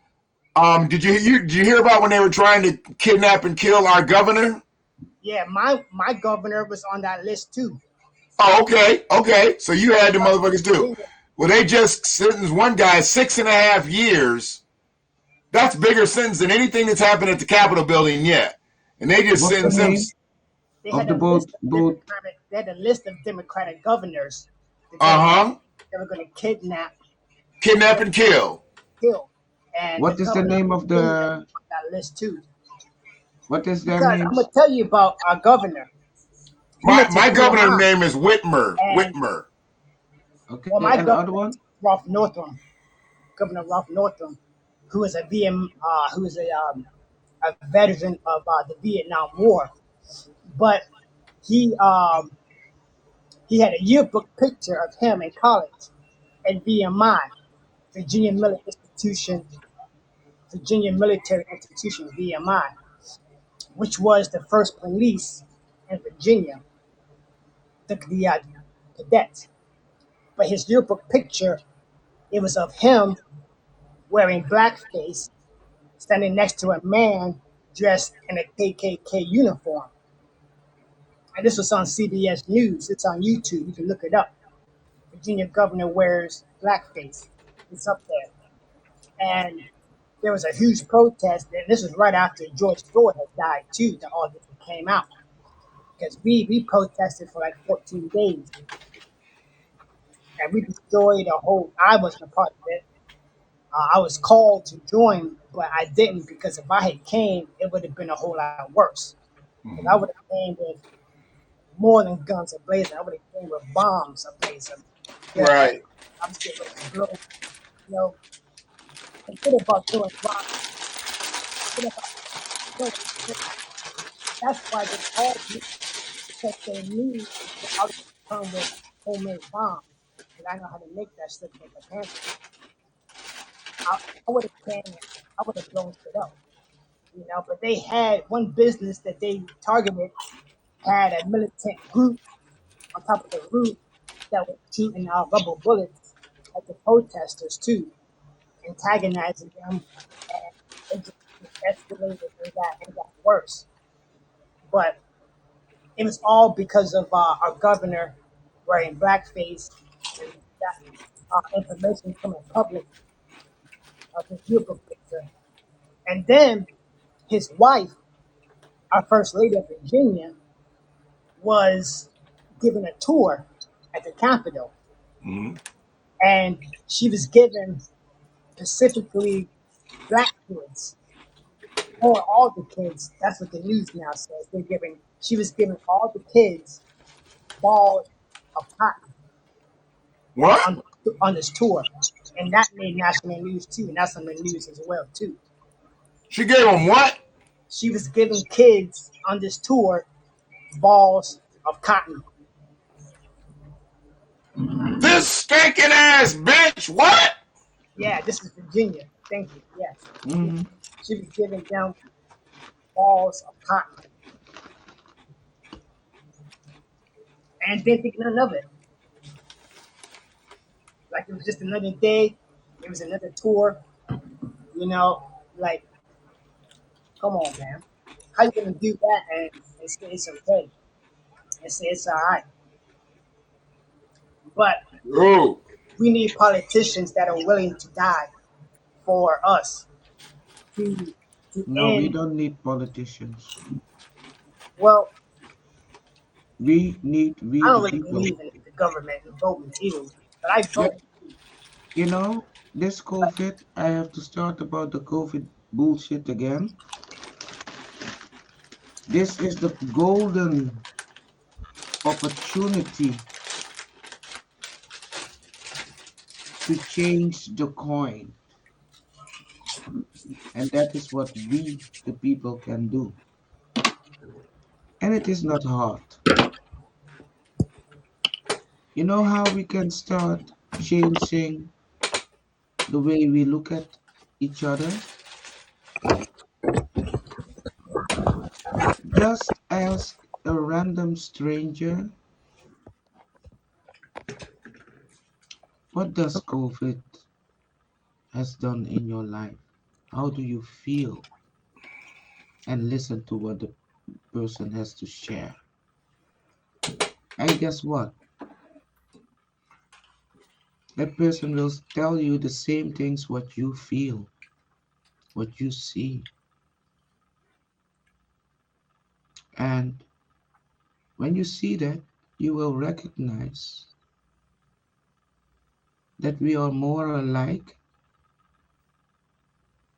Did you hear about when they were trying to kidnap and kill our governor? Yeah, my governor was on that list too. Oh, okay. So you had the Governor of motherfuckers too. Virginia. Well, they just sentenced one guy 6.5 years. That's bigger sentence than anything that's happened at the Capitol building yet. And they just What's the sentenced him. name They of had the a list boat? of Boat. Democratic governors that Uh huh. they were going to kidnap Kidnap and and kill. kill, and the What is the governor of name of Virginia was the? on that list too. What is their Because I'm gonna names? tell you about our governor. I'm gonna tell My you governor why. name is Whitmer. And Whitmer. Okay, Well, my and governor, other one? Ralph Northam, Governor Ralph Northam, who is who is a veteran of the Vietnam War, but he um, he had a yearbook picture of him in college at VMI, Virginia Military Institution, Virginia Military Institution, VMI, which was the first police in Virginia, the cadets. But his yearbook picture, it was of him wearing blackface, standing next to a man dressed in a KKK uniform. And this was on CBS News. It's on YouTube. You can look it up. Virginia governor wears blackface. It's up there. And there was a huge protest. And this was right after George Floyd had died, too, that all this came out. Because we protested for like 14 days. And we destroyed a whole, I wasn't a part of it. I was called to join, but I didn't because if I had came, it would have been a whole lot worse. Because I Mhm. would have came with more than guns ablazing. I would have came with bombs ablazing. Yeah, Right. I'm still ready to blow. You know, forget about throwing rocks. Forget about throwing bricks. That's why they called me because they knew that I was going to come with homemade bombs. And I know how to make that stuff like a panther. I would have came. I would have blown shit up. You know, but they had one business that they targeted had a militant group on top of the roof that was shooting rubber bullets at the protesters too, antagonizing them, and it just escalated and got worse. But it was all because of our governor wearing blackface and that information becoming public of his yearbook picture. And then his wife, our first lady of Virginia, was given a tour at the Capitol, Mhm. and she was given specifically black kids or all the kids. That's what the news now says. They're giving. She was giving all the kids balls of cotton What? on on this tour, and that made national news too, and that's on the news as well too. She gave him what? She was giving kids on this tour balls of cotton. This stinking ass bitch. What? Yeah, this is Virginia. Thank you. Yes, Mm-hmm. she was giving them balls of cotton, and didn't think none of it. Like it was just another day. It was another tour. You know, like come on, man. How you gonna do that and say it's okay and say it's all right? But Ooh. we need politicians that are willing to die for us to No, we end. don't need politicians. Well, We I the don't really people. believe in the government and voting either, but I Yeah, vote. you know, this COVID, I have to start about the COVID bullshit again. This is the golden opportunity to change the coin. And that is what we, the people, can do. And it is not hard. You know how we can start changing the way we look at each other? Just ask a random stranger, what does COVID has done in your life? How do you feel? And listen to what the person has to share. And guess what? That person will tell you the same things what you feel, what you see. And when you see that, you will recognize that we are more alike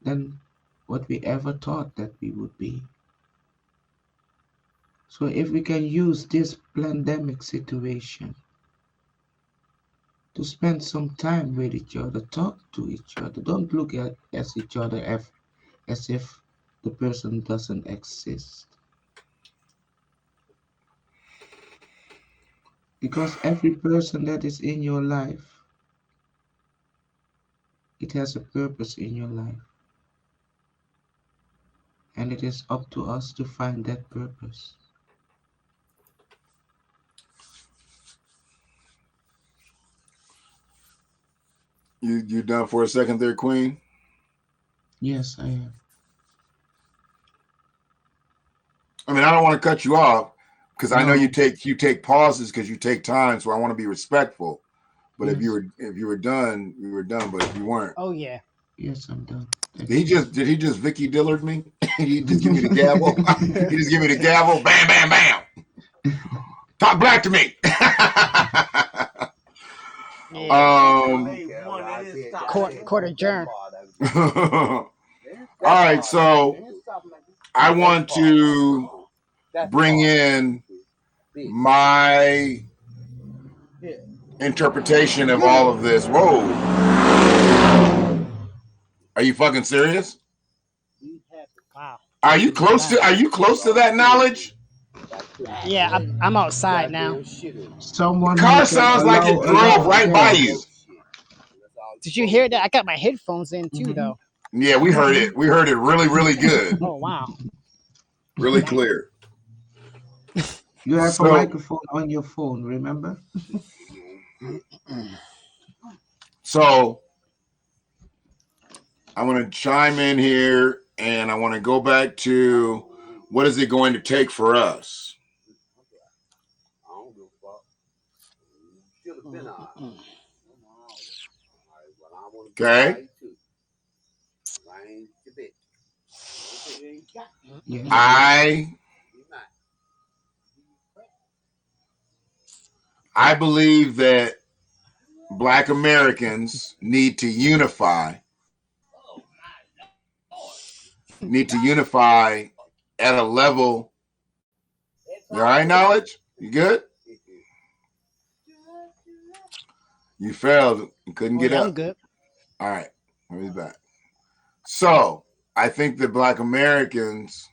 than what we ever thought that we would be. So if we can use this pandemic situation to spend some time with each other, talk to each other. Don't look at each other as if the person doesn't exist. Because every person that is in your life, it has a purpose in your life. And it is up to us to find that purpose. You done for a second there, Queen? Yes, I am. I mean, I don't want to cut you off because I know No. you take pauses because you take time, so I want to be respectful. But Yes. if you were done, you were done. But if you weren't, Oh yeah. Yes, I'm done. Thank did he just Vicky Dillard me? He just give me the gavel. He just give me the gavel. Bam, bam, bam. Talk black to me. Court adjourned. All right, so I want to bring in my interpretation of all of this. Whoa. Are you fucking serious? Wow. Are you close to that knowledge? Yeah, I'm outside now. Someone The car who can sounds like it drove right by you. Did you hear that? I got my headphones in too, though. Yeah, we heard it. We heard it really, really good. Oh wow. Really clear. You have So- a microphone on your phone, remember? So I want to chime in here and I want to go back to what is it going to take for us? Okay. Yes. I believe that Black Americans need to unify. At a level. You all right, Knowledge? You good? You failed. You couldn't get up. I'm good. All right. Let me back. So I think that Black Americans,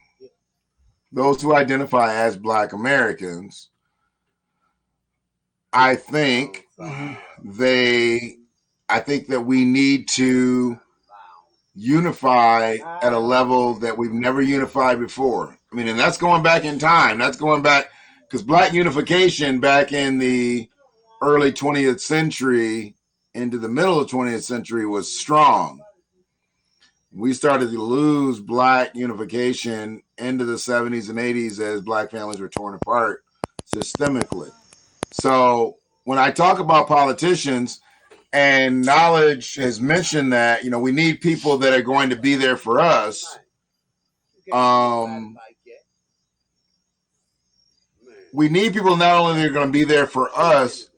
those who identify as Black Americans, I think that we need to unify at a level that we've never unified before. I mean, and that's going back in time. That's going back because Black unification back in the early 20th century into the middle of the 20th century was strong. We started to lose Black unification into the 70s and 80s as Black families were torn apart systemically. So when I talk about politicians, and Knowledge has mentioned that, we need people that are going to be there for us. We need people not only that are going to be there for us,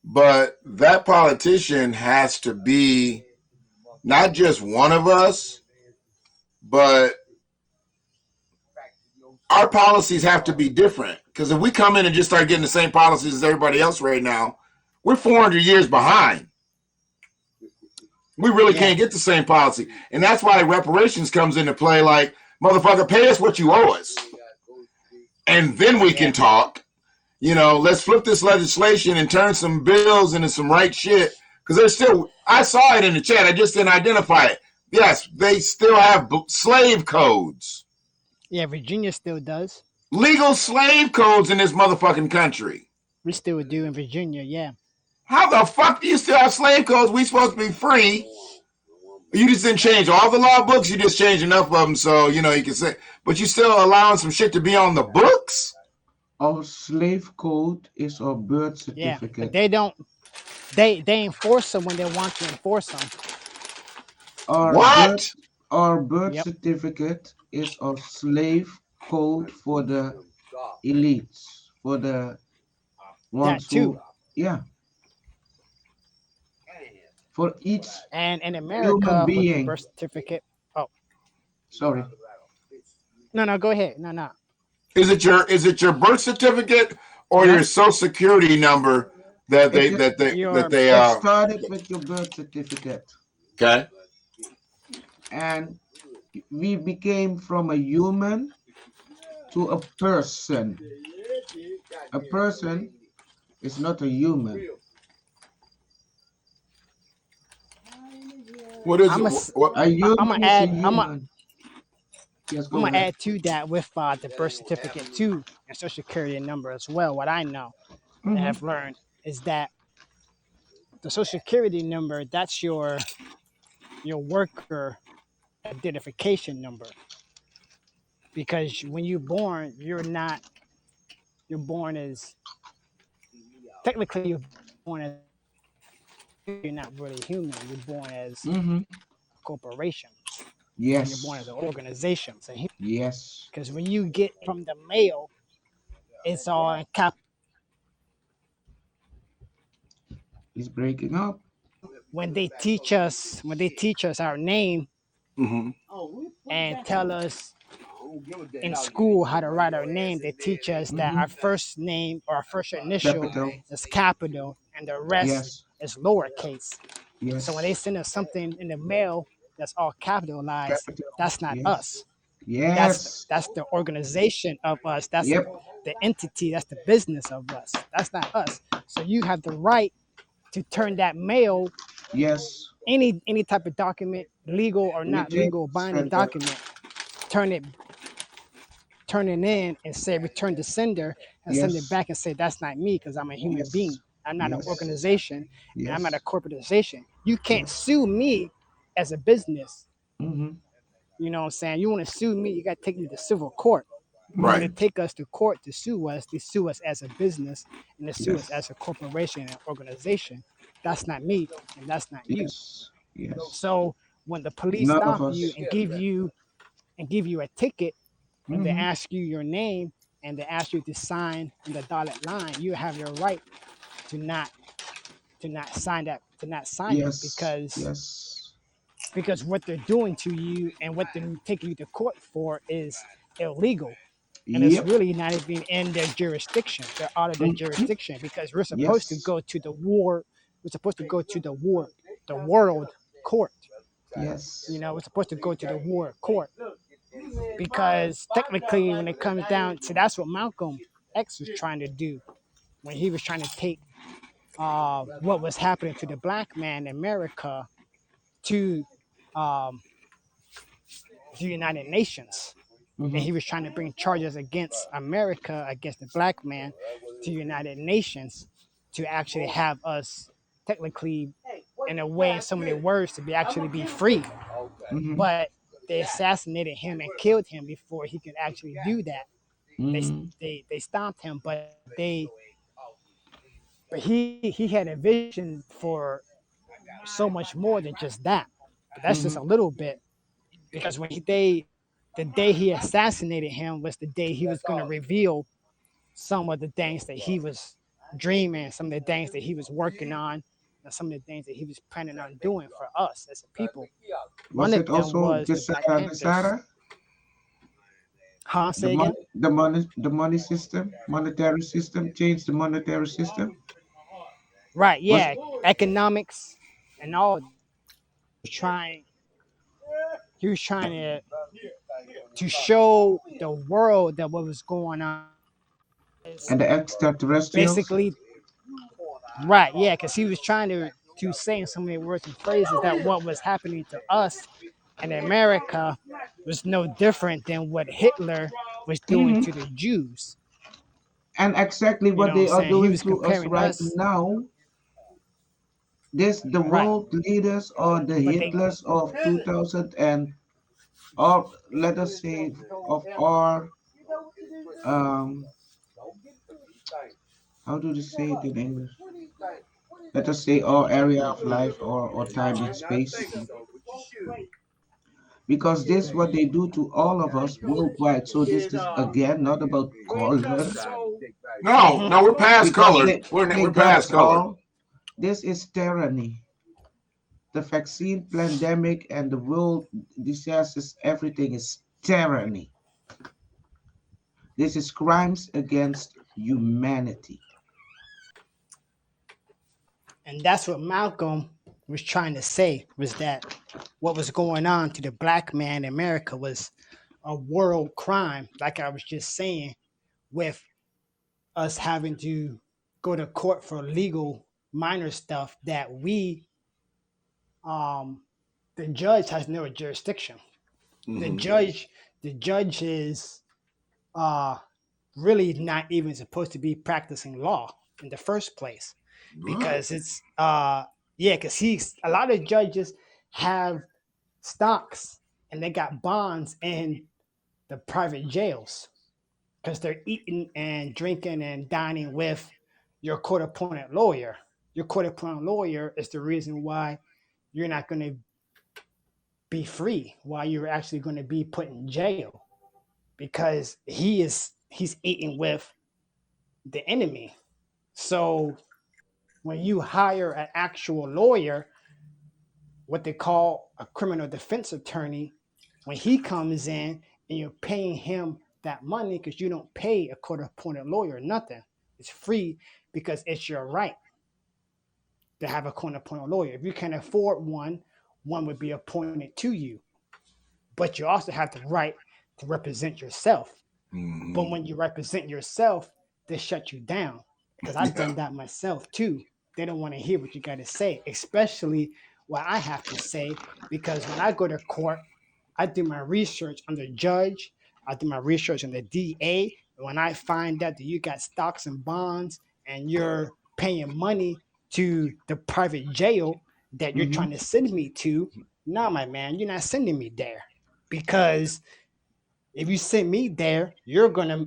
but that politician has to be not just one of us, but our policies have to be different. Because if we come in and just start getting the same policies as everybody else right now, we're 400 years behind. We really can't get the same policy. And that's why reparations comes into play like, motherfucker, pay us what you owe us. And then we can talk. Let's flip this legislation and turn some bills into some right shit. Because there's still, I saw it in the chat. I just didn't identify it. Yes, they still have slave codes. Yeah, Virginia still does. Legal slave codes in this motherfucking country. We still do in Virginia, yeah. How the fuck do you still have slave codes? We supposed to be free. You just didn't change all the law books. You just changed enough of them so, you can say. But you still allowing some shit to be on the books? Our slave code is our birth Yeah, certificate. but they don't. They enforce them when they want to enforce them. Our birth certificate is our slave code for the elites, for the ones That too. who, yeah. For each And in America, human with the being. birth certificate. Oh, Sorry. no, go ahead. No. Is it your birth certificate or your social security number that If they you, that they that Your they it started with your birth certificate, okay. and we became from a human to a person. A person is not a human. What is I'm it? a, What? A I'm gonna human is a add human. Yes, I'm go gonna ahead. add to that with the birth certificate too and social security number as well. What I know and Mm-hmm. have learned is that the social security number, that's your worker identification number, because when you're born, you're born as technically you're born as, you're not really human. You're born as Mm-hmm. a corporation, and you're born as Yes. an organization. So Yes. because when you get from the mail, it's all in cap. It's breaking up. When they teach us our name Mm-hmm. and tell us in school how to write our name, they teach us that Mm-hmm. our first name or our first initial Capital. is capital and the rest Yes. is lowercase. So when they Yes. send us something in the mail that's all capitalized, Capital. that's not Yes. us. Yes. That's the organization of us. That's Yep. the entity. That's the business of us. That's not us. So you have the right to turn that mail, Yes. any type of document, legal or not Reject. legal, binding Sender. document, turn it turn it in and say return to sender and send it Yes. back and say that's not me because I'm a human Yes. being. I'm not an Yes. organization and I'm not a Yes. corporatization. You can't Yes. sue me as a business. Mm-hmm. You know what I'm saying? You want to sue me, you got to take me to civil court. But when Right. Mm-hmm. they take us to court to sue us, they sue us as a business and they sue us Yes. as a corporation and organization. That's not me and that's not you. Yes. Yes. So when the police None of stop you us. and give you a ticket and they Mm-hmm. ask you your name and they ask you to sign in the dotted line, you have your right to not sign it Yes. Yes. because what they're doing to you and what they're taking you to court for is illegal. And it's Yep. really not even in their jurisdiction. They're out of their Mm-hmm. jurisdiction because we're supposed to Yes. go to the war. We're supposed to go to the world court. You Yes. know, we're supposed to go to the war court because technically, when it comes down to that's what Malcolm X was trying to do when he was trying to take what was happening to the black man in America to um, the United Nations. And Mm-hmm. he was trying to bring charges against America, against the black man, to United Nations to actually have us technically, in a way, in so many words, to be actually be free. Mm-hmm. But they assassinated him and killed him before he could actually do that. They Mm-hmm. they stopped him, but he had a vision for so much more than just that. But that's just Mm-hmm. a little bit because the day he assassinated him was the day he was going to reveal some of the things that he was dreaming, some of the things that he was working on, and some of the things that he was planning on doing for us as a people. One Was of it them also was the Black Gesara Panthers. Gesara? Huh? Say again? The money system, monetary system, change the monetary system. Right? Was Yeah, economics and all that. He was trying to show the world that what was going on is and the extraterrestrials. basically right. Yeah, because he was trying to say in so many words and phrases that what was happening to us in America was no different than what Hitler was doing Mm-hmm. to the Jews. And exactly You what know what I'm they are saying? He doing was to us comparing right us now. This the right, world leaders or the but they Hitlers of 2000 and or let us say of our um how do they say it in English? Let us say our area of life or time and space. Because this what they do to all of us worldwide. So this is again not about color No, no, we're past because color. they We're got past us color. all. This is tyranny. The vaccine pandemic and the world disasters, everything is tyranny. This is crimes against humanity. And that's what Malcolm was trying to say, was that what was going on to the black man in America was a world crime, like I was just saying, with us having to go to court for legal minor stuff that um the judge has no jurisdiction. The Mm-hmm. judge the judge is uh really not even supposed to be practicing law in the first place, Right. because it's yeah, because he's a lot of judges have stocks and they got bonds in the private jails because they're eating and drinking and dining with your court appointed lawyer. Your court appointed lawyer is the reason why you're not going to be free, why you're actually going to be put in jail, because he's eating with the enemy. So when you hire an actual lawyer, what they call a criminal defense attorney, when he comes in and you're paying him that money, because you don't pay a court appointed lawyer nothing. It's free because it's your right to have a court appointed lawyer. If you can afford one, one would be appointed to you. But you also have the right to represent yourself. Mm-hmm. But when you represent yourself, they shut you down. Because I've Yeah. done that myself too. They don't want to hear what you got to say, especially what I have to say. Because when I go to court, I do my research on the judge, I do my research on the DA. When I find out that you got stocks and bonds and you're paying money to the private jail that you're Mm-hmm. trying to send me to, nah, my man, you're not sending me there. Because if you send me there, you're gonna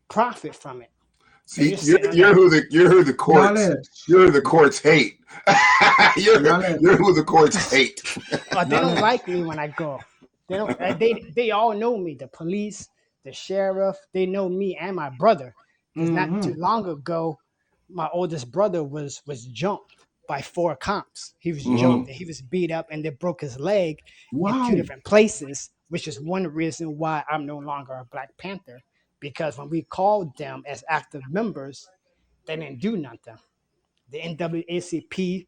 profit from it. Because See, you're sitting on you're the who the courts Knowledge. hate. You're Knowledge. who the courts hate. they don't Knowledge. like me when I go. They don't. They all know me. The police, the sheriff, they know me and my brother. Because not too Mm-hmm. long ago, my oldest brother was jumped by four cops. He was Mm-hmm. jumped and he was beat up and they broke his leg in two Wow. different places, which is one reason why I'm no longer a Black Panther. Because when we called them as active members, they didn't do nothing. The NAACP,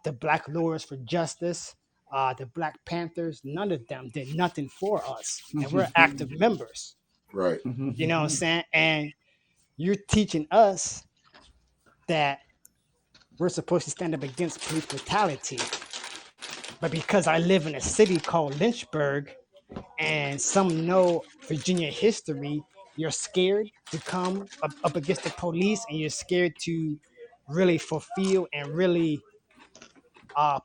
the Black Lawyers for Justice, the Black Panthers, none of them did nothing for us. And we're active members. Right. You know what I'm saying? And you're teaching us that we're supposed to stand up against police brutality. But because I live in a city called Lynchburg and some know Virginia history, you're scared to come up against the police and you're scared to really fulfill and really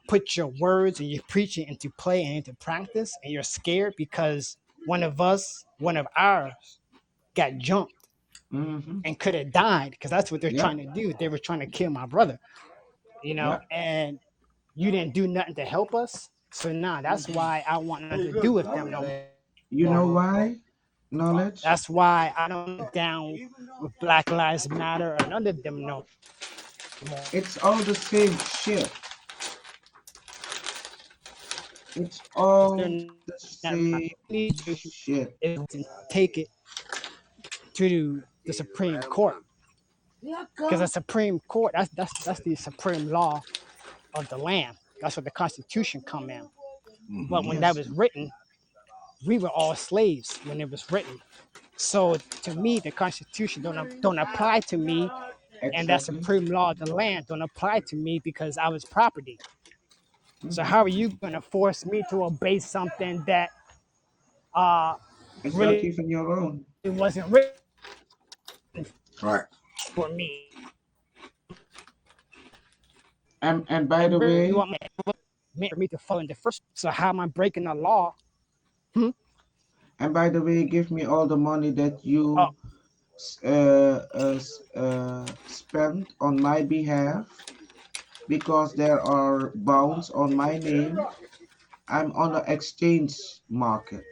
put your words and your preaching into play and into practice, and you're scared because one of ours, got jumped Mm-hmm. and could have died, because that's what they're Yep. trying to do. They were trying to kill my brother, Yep. and you didn't do nothing to help us. So now that's why I want nothing to do with them no You more. know why? Knowledge. That's why I don't get down with Black Lives Matter or none of them no more. It's all the same shit. It's all They're the not my same shit. to take it to the Supreme Court, because the Supreme Court, that's the supreme law of the land. That's what the Constitution come in. But Mm-hmm. when that Yes. was written, we were all slaves when it was written. So to me, the Constitution don't apply to me, and that Exactly. supreme law of the land don't apply to me because I was property. So Mm-hmm. how are you gonna force me to obey something that uh It's not really even your own. wasn't written Right. for me? And by It the really way, want meant for me to follow in the first. So how am I breaking the law? Hmm? give me all the money that Oh, you spent on my behalf because there are bonds on my name. I'm on the exchange market.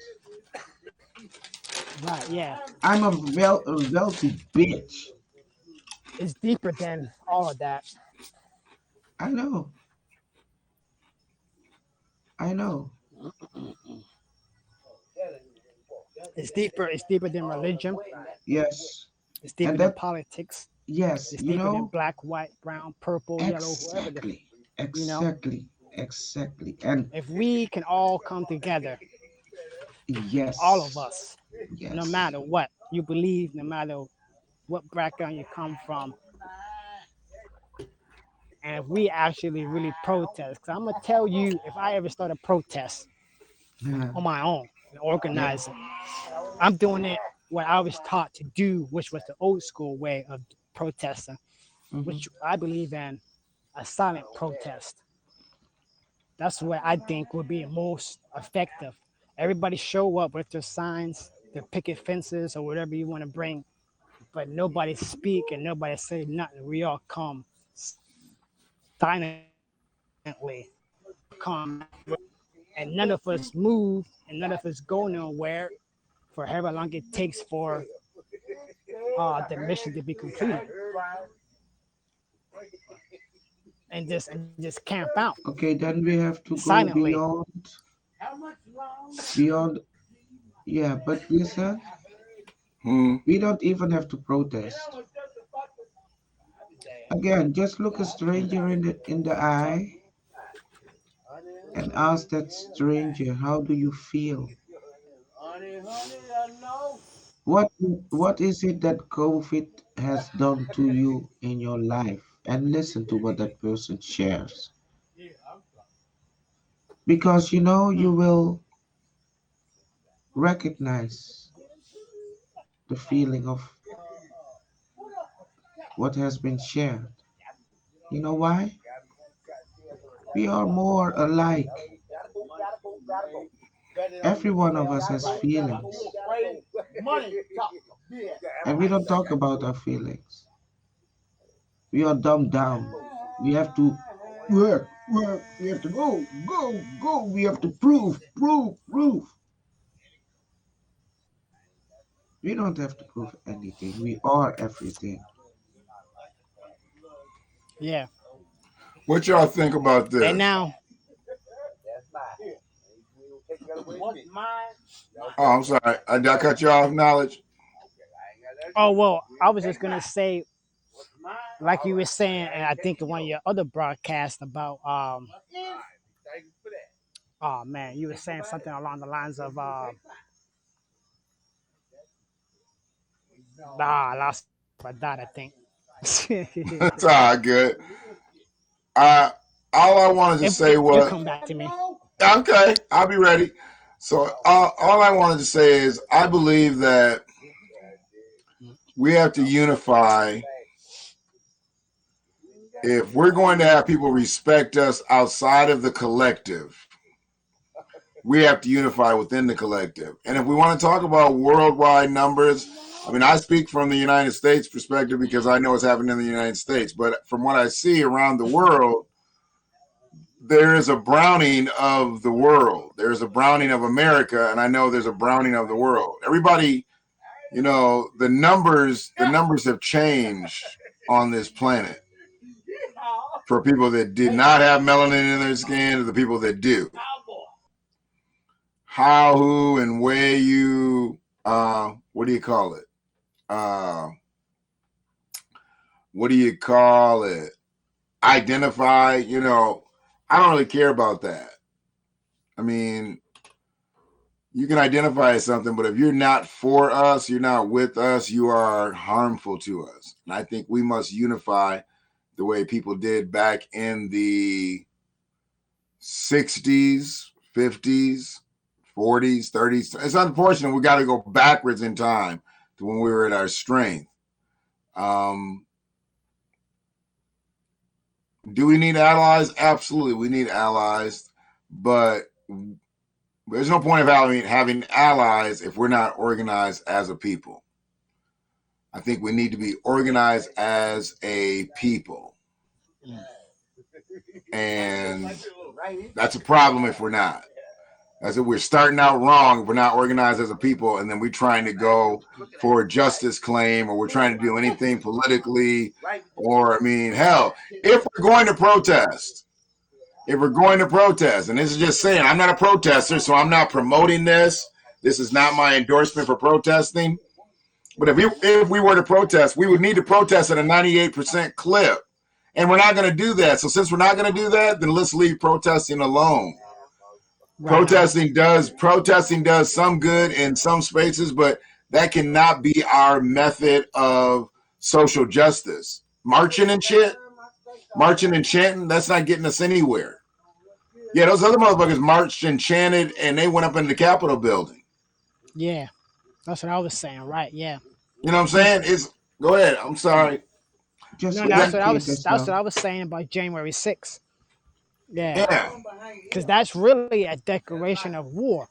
right, yeah. I'm a wealthy bitch. It's deeper than all of that. I know. I know. It's deeper. It's deeper than religion. Yes. It's And deeper than that, politics. yes, The you statement in know, black, white, brown, purple, yellow, whoever the, exactly, you know, exactly. And if we can all come together, all of yes, us, no yes. matter what you believe, no matter what background you come from, and if we actually really protest, because I'm gonna tell you, if I ever start a protest Yeah, on my own and yeah. organize it, I'm doing it what I was taught to do, which was the old school way of protesting, Mm-hmm. which I believe in a silent protest. That's what I think would be most effective. Everybody show up with their signs, their picket fences, or whatever you want to bring, but nobody speak and nobody say nothing. We all come silently, come, and none of us move and none of us go nowhere for however long it takes for the mission to be completed, and just camp out Okay, then we have to go silently. beyond. Yeah, but listen, Hmm. we don't even have to protest. Again, just look a stranger in the eye and ask that stranger, how do you feel? What what is it that COVID has done to you in your life? And listen to what that person shares. Because you know you will recognize the feeling of what has been shared. You know why? We are more alike. Every one of us has feelings, and we don't talk about our feelings. We are dumbed down. We have to work. We have to go. We have to prove. We don't have to prove anything. We are everything. Yeah. What y'all think about And this? now, Oh, I'm sorry. Did I cut you off, Knowledge? oh well, I was just gonna say, like you were saying, and I think in one of your other broadcasts about oh man, you were saying something along the lines of I lost my dot, I think. That's all right, good. I all I wanted to say It'll was come back to me. okay. I'll be ready. So all I wanted to say is I believe that we have to unify if we're going to have people respect us outside of the collective. We have to unify within the collective. And if we want to talk about worldwide numbers, I mean, I speak from the United States perspective because I know what's happening in the United States. But from what I see around the world, there is a browning of the world. There's a browning of America, and I know there's a browning of the world. Everybody, the numbers have changed on this planet for people that did not have melanin in their skin to the people that do. How, who, and where you, what do you call it? Uh, what do you call it? Identify, I don't really care about that. I mean, you can identify as something, but if you're not for us, you're not with us, you are harmful to us. And I think we must unify the way people did back in the 60s, 50s, 40s, 30s. It's unfortunate we got to go backwards in time to when we were at our strength. Um, do we need allies? Absolutely, we need allies, but there's no point of having allies if we're not organized as a people. I think we need to be organized as a people. And that's a problem if we're not. As if we're starting out wrong if we're not organized as a people, and then we're trying to go for a justice claim, or we're trying to do anything politically, or, I mean, hell, if we're going to protest, and this is just saying, I'm not a protester, so I'm not promoting this. This is not my endorsement for protesting. But if we were to protest, we would need to protest at a 98% clip. And we're not going to do that. So since we're not going to do that, then let's leave protesting alone. Right. Protesting does some good in some spaces, but that cannot be our method of social justice. Marching and chanting, that's not getting us anywhere. Yeah, those other motherfuckers marched and chanted, and they went up in the Capitol building. Yeah, that's what I was saying. Right. Yeah. You know what I'm saying? Go ahead. I'm sorry. Just No, to that's what I educate was. That's what yourself. I was saying about January 6th. Yeah, Yeah, because that's really a declaration of war.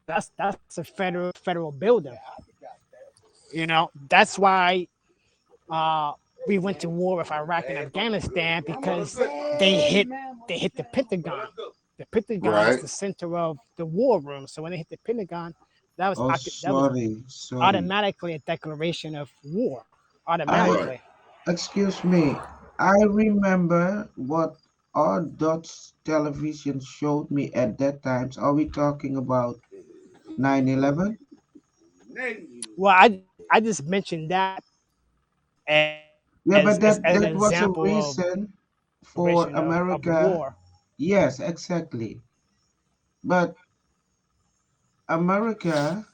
That's a federal building. That's why uh, we went to war with Iraq and Afghanistan because they hit the Pentagon. The Pentagon is right. the center of the war room. So when they hit the Pentagon, Oh, that was sorry. automatically a declaration of war. I, Right. Automatically. excuse me. I remember what our Dutch television showed me at that time. Are we talking about 9/11? Well, I just mentioned that Yeah, as but as, that as an that was a example of reason for declaration of America. war. Yes, exactly. But America,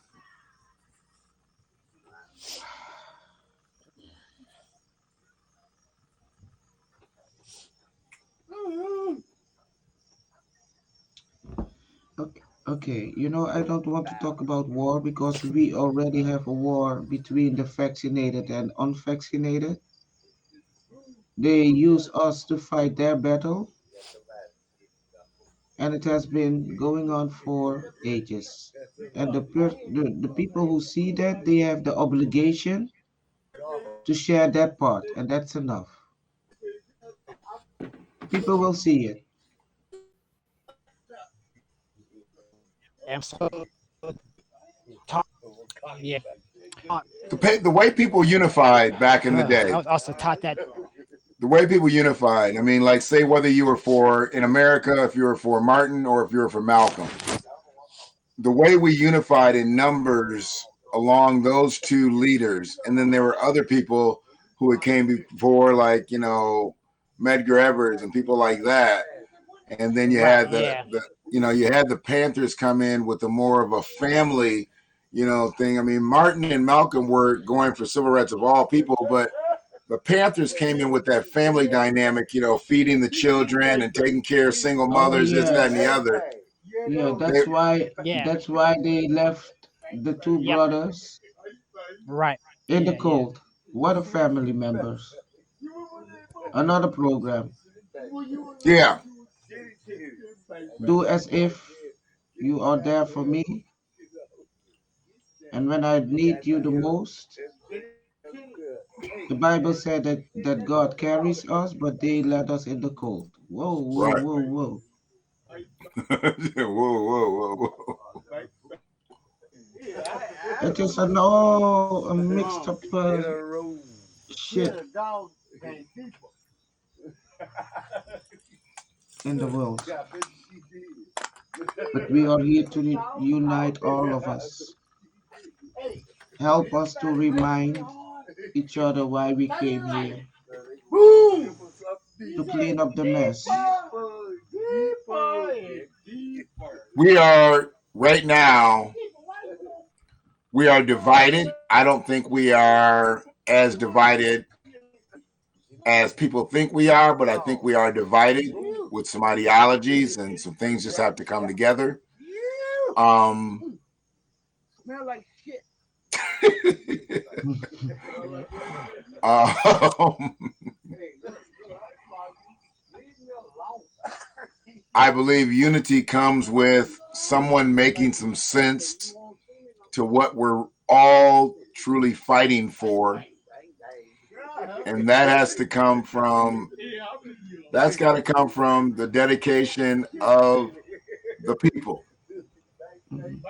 okay, okay, I don't want to talk about war because we already have a war between the vaccinated and unvaccinated. They use us to fight their battle, and it has been going on for ages. And the people who see that, they have the obligation to share that part, and that's enough. People will see it. And so taught, yeah, The way people unified back in the I day, was also taught that. the way people unified. I mean, like, say whether you were for in America, if you were for Martin or if you were for Malcolm, the way we unified in numbers along those two leaders, and then there were other people who had came before, like Medgar Evers and people like that, and then you Right. had Yeah. you had the Panthers come in with a more of a family, thing. I mean, Martin and Malcolm were going for civil rights of all people, but the Panthers came in with that family dynamic, feeding the children and taking care of single Oh mothers, this, that, and the yes, other. yeah. They, Yeah. That's why they left the two Yep. brothers Right. in the Yeah. Yeah. cold. What a family members. Another program. yeah, Do as if you are there for me, and when I need you the most. The Bible said that God carries us, but they let us in the cold. Whoa, whoa, right. whoa, whoa. Whoa, whoa, whoa, whoa. It is a mixed up shit in the world. But we are here to unite all of us. Help us to remind each other why we came here to clean up the mess. We are right now. We are divided. I don't think we are as divided as people think we are, but I think we are divided with some ideologies and some things just have to come together. Um, um, I believe unity comes with someone making some sense to what we're all truly fighting for. And that's got to come from the dedication of the people, Mhm.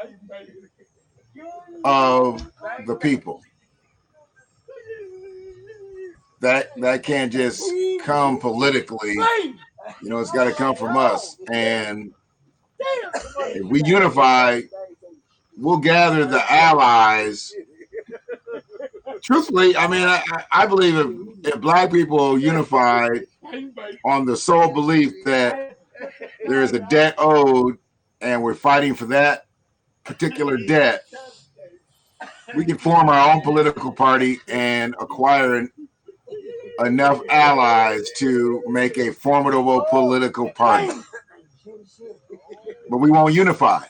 of the people. That can't just come politically. It's got to come from us. And if we unify, we'll gather the allies. Truthfully, I mean, I believe if black people unified on the sole belief that there is a debt owed and we're fighting for that particular debt, we can form our own political party and acquire enough allies to make a formidable political party. But we won't unify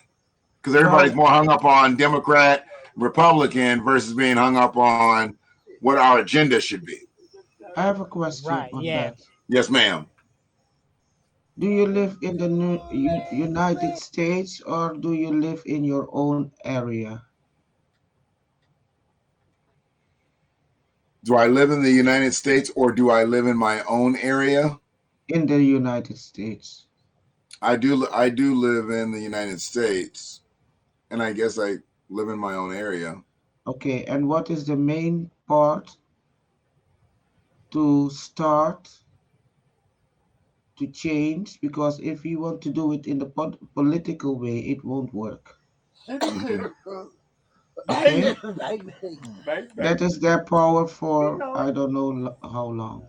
because everybody's more hung up on Democrat, Republican versus being hung up on what our agenda should be. I have a question Right, on yeah. that. Yes, ma'am. Do you live in the United States or do you live in your own area? Do I live in the United States or do I live in my own area? In the United States. I do live in the United States, and I guess I live in my own area. Okay, and what is the main part to start to change? Because if you want to do it in the political way, it won't work. Okay? That is their power for I don't know how long.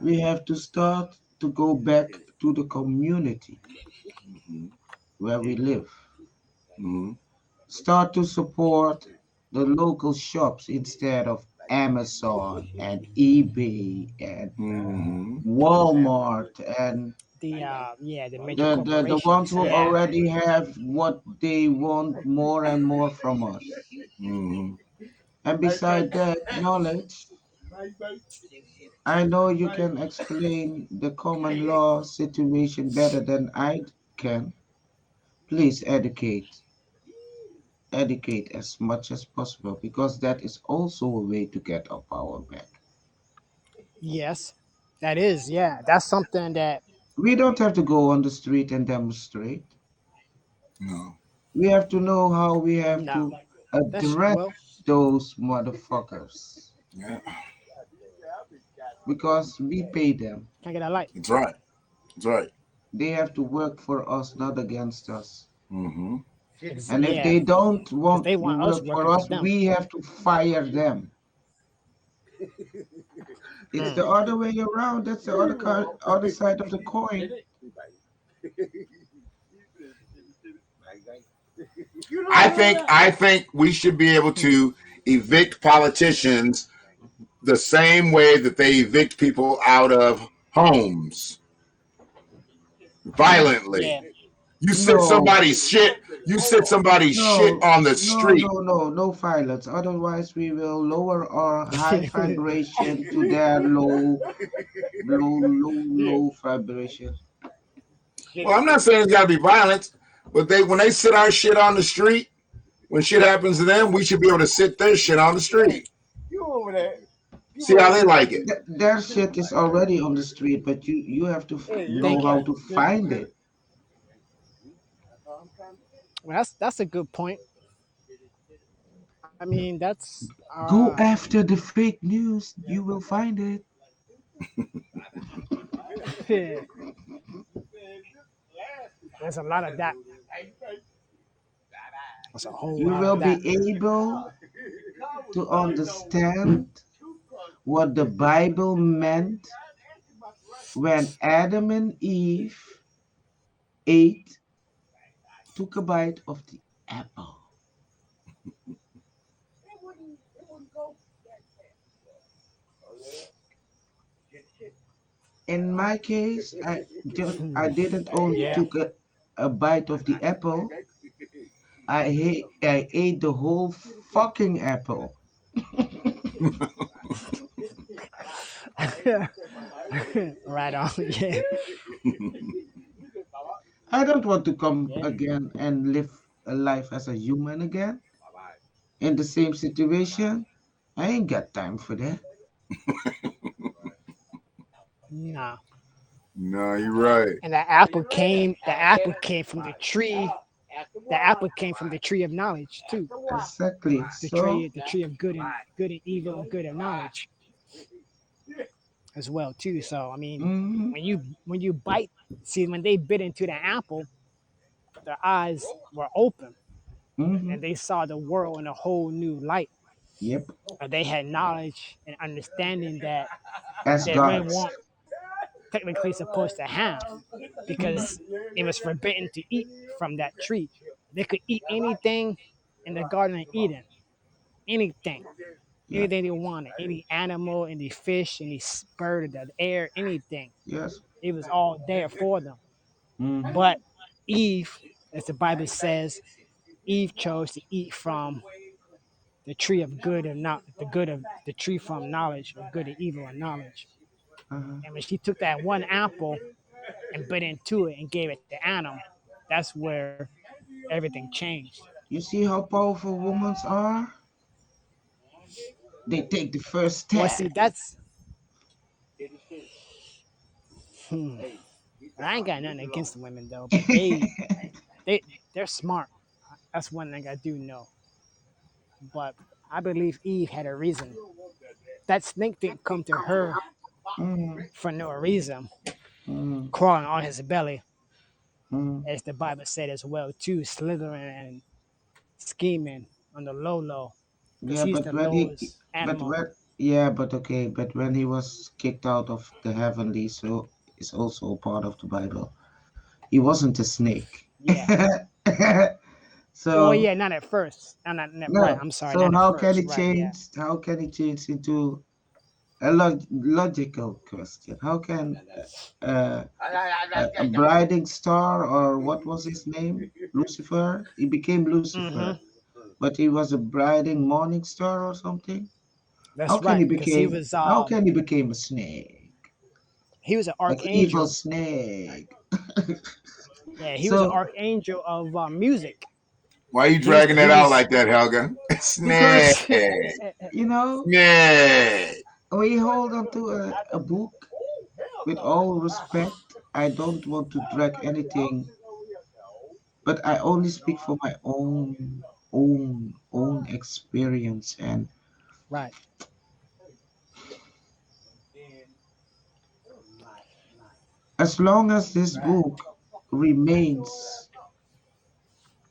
We have to start to go back to the community where we live. Mm-hmm. Start to support the local shops instead of Amazon and eBay and Walmart and The major the ones corporations. who Yeah. already have what they want more and more from us. Mm-hmm. And beside that, knowledge, I know you can explain the common law situation better than I can. Please educate as much as possible because that is also a way to get our power back. Yes, that is. Yeah, that's something that. We don't have to go on the street and demonstrate. No. We have to know how we have No, to that's address well. those motherfuckers Yeah. because we pay them. Can I get a light? That's right. That's right. They have to work for us, not against us. Mm-hmm. And if Yeah, they don't because want they to want us work for working for us, them. we have to fire them. It's the other way around. That's the other side of the coin. I think we should be able to evict politicians the same way that they evict people out of homes violently. Yeah. You set No, somebody's shit. You set somebody's shit no, on the no, street. no, no, no violence. Otherwise, we will lower our high vibration to their low vibration. Well, I'm not saying it's got to be violence, but when they sit our shit on the street, when shit happens to them, we should be able to sit their shit on the street. See how they like it. Their shit is already on the street, but you have to know Thank you. how to find it. Well, that's a good point. I mean, that's Go after the fake news. You will find it. there's a lot of that. There's a whole You lot will of that. be able to understand what the Bible meant when Adam and Eve took a bite of the apple. In my case, I didn't only Yeah. took a bite of the apple. I ate the whole fucking apple. Right on. Yeah. I don't want to come again and live a life as a human again in the same situation. I ain't got time for that. Nah. No, you're right. And the apple came. The apple came from the tree. The apple came from the tree of knowledge too. Exactly. So, The tree of good and evil and good and knowledge as well too. So I mean, mhm. when you bite, see when they bit into the apple, their eyes were open. Mm-hmm. and they saw the world in a whole new light. Yep. They had knowledge and understanding that As they really gods. weren't technically supposed to have, Mm-hmm. because it was forbidden to eat from that tree. They could eat anything in the Garden of Eden, anything, Yeah. anything they wanted, any animal, any fish, any bird of the air, anything. Yes. It was all there for them. Mm-hmm. But Eve, as the Bible says, Eve chose to eat from the tree of good and not the good of the tree from knowledge of good and evil and knowledge. Uh-huh. And when she took that one apple and bit into it and gave it to Adam, that's where everything changed. You see how powerful women are? They take the first Well, see, step. that's I ain't got nothing against the women though, but they're smart. That's one thing I do know. But I believe Eve had a reason. That snake didn't come to her Mm-hmm. for no reason, Mm-hmm. crawling on his belly, Mm-hmm. as the Bible said as well, too, slithering and scheming on the low low, because Yeah, he's but the when he, lowest but animal. when, yeah, but okay, but when he was kicked out of the heavenly, so it's also a part of the Bible. He wasn't a snake. Yeah. Well, So yeah, not at first. Right. no. I'm sorry, So not at how can first. it Right. Yeah. change? How can it change into a logical question? How can uh, a briding star, or what was his name? Lucifer. He became Mm-hmm. Lucifer, but he was a briding morning star or something. How That's can right. he Because became? How can he became a snake? he was an Like evil archangel. snake. Yeah, he was an So archangel of music. Why are you He dragging he that out was like that, Helga? Snake. because you know Snake. we hold on to a book with all respect. I don't want to drag anything, but I only speak for my own experience. And right. as long as this Right. book remains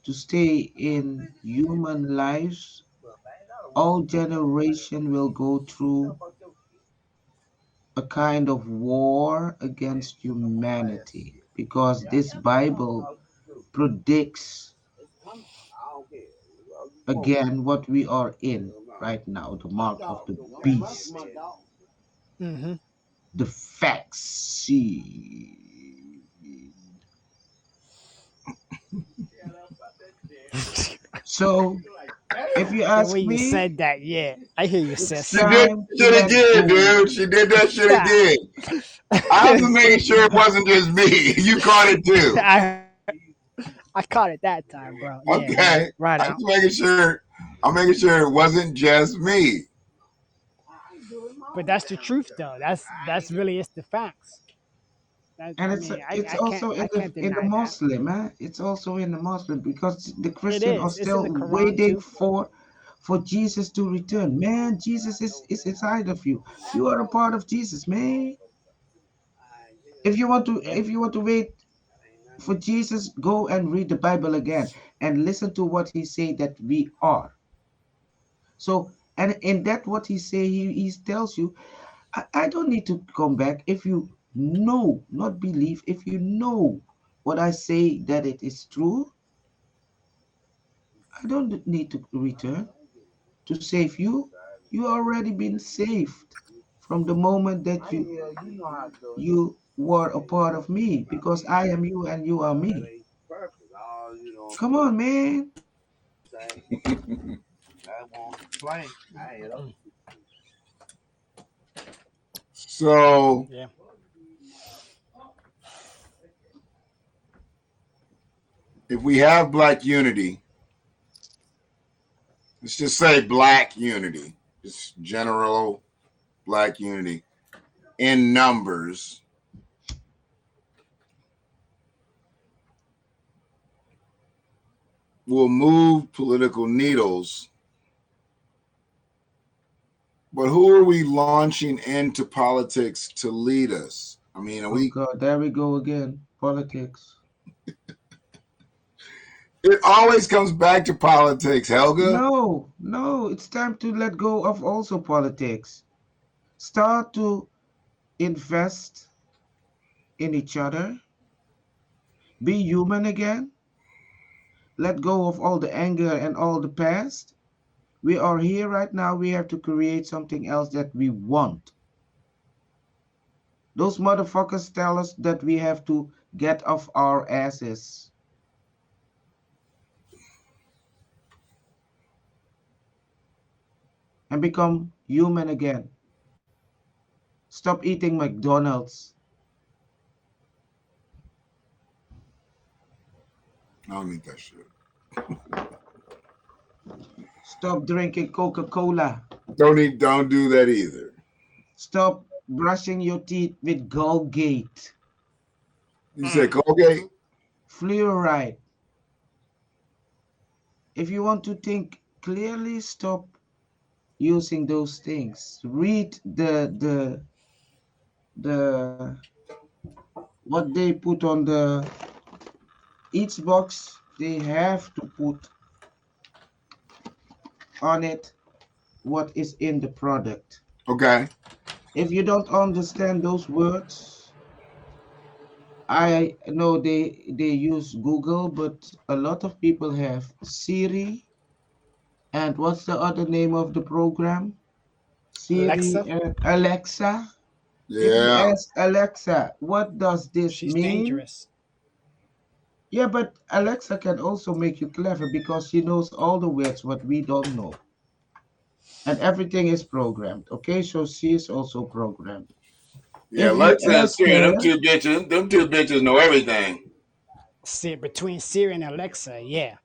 to stay in human lives, all generation will go through a kind of war against humanity, because this Bible predicts again what we are in right now, the mark of the beast, Mm-hmm. the vaccine. So if you The way ask you me, said that, yeah, I hear you, it's sis. She did time that to shit let again, go. dude. She did that shit again. I was making sure it wasn't just me. You caught it too. I I caught it that time, bro. Yeah, yeah. Okay. Right I'm on. just making sure. I'm making sure it wasn't just me. But that's the truth, though. That's really it's the facts. That And I it's mean, it's I can't also I can't in the deny that. Muslim, eh? It's also in the Muslim, because the It Christian are is. It's in still the Quran waiting too. for Jesus to return. Man, Jesus is inside of you. You are a part of Jesus, man. Yeah. If you want to wait for Jesus, go and read the Bible again and listen to what he say that we are. So, and in that what he say, he tells you, I don't need to come back. If you know, not believe, if you know what I say that it is true, I don't need to return to save you. You already been saved from the moment that you were a part of me, because I am you and you are me. Come on, man. So Yeah. if we have black unity, let's just say black unity, just general black unity in numbers, will move political needles. But who are we launching into politics to lead us? I mean, are Oh we God, there we go again. Politics. It always comes back to politics, Helga. No, it's time to let go of also politics. Start to invest in each other. Be human again. Let go of all the anger and all the past. We are here right now. We have to create something else that we want. Those motherfuckers tell us that we have to get off our asses. And become human again. Stop eating McDonald's. I don't need that shit. Stop drinking Coca-Cola. Don't do that either. Stop brushing your teeth with Colgate. You said Colgate? Fluoride. If you want to think clearly, stop using those things. Read the what they put on the each box. They have to put on it what is in the product. Okay. If you don't understand those words, I know they use Google, but a lot of people have Siri. And what's the other name of the program? Siri Alexa, and Alexa. If you Yeah. ask Alexa, what does this she's mean? dangerous. Yeah, but Alexa can also make you clever because she knows all the words what we don't know. And everything is programmed. Okay, so she is also programmed. Yeah, If you Alexa and ask Siri, her, them two bitches know everything. See, between Siri and Alexa, yeah.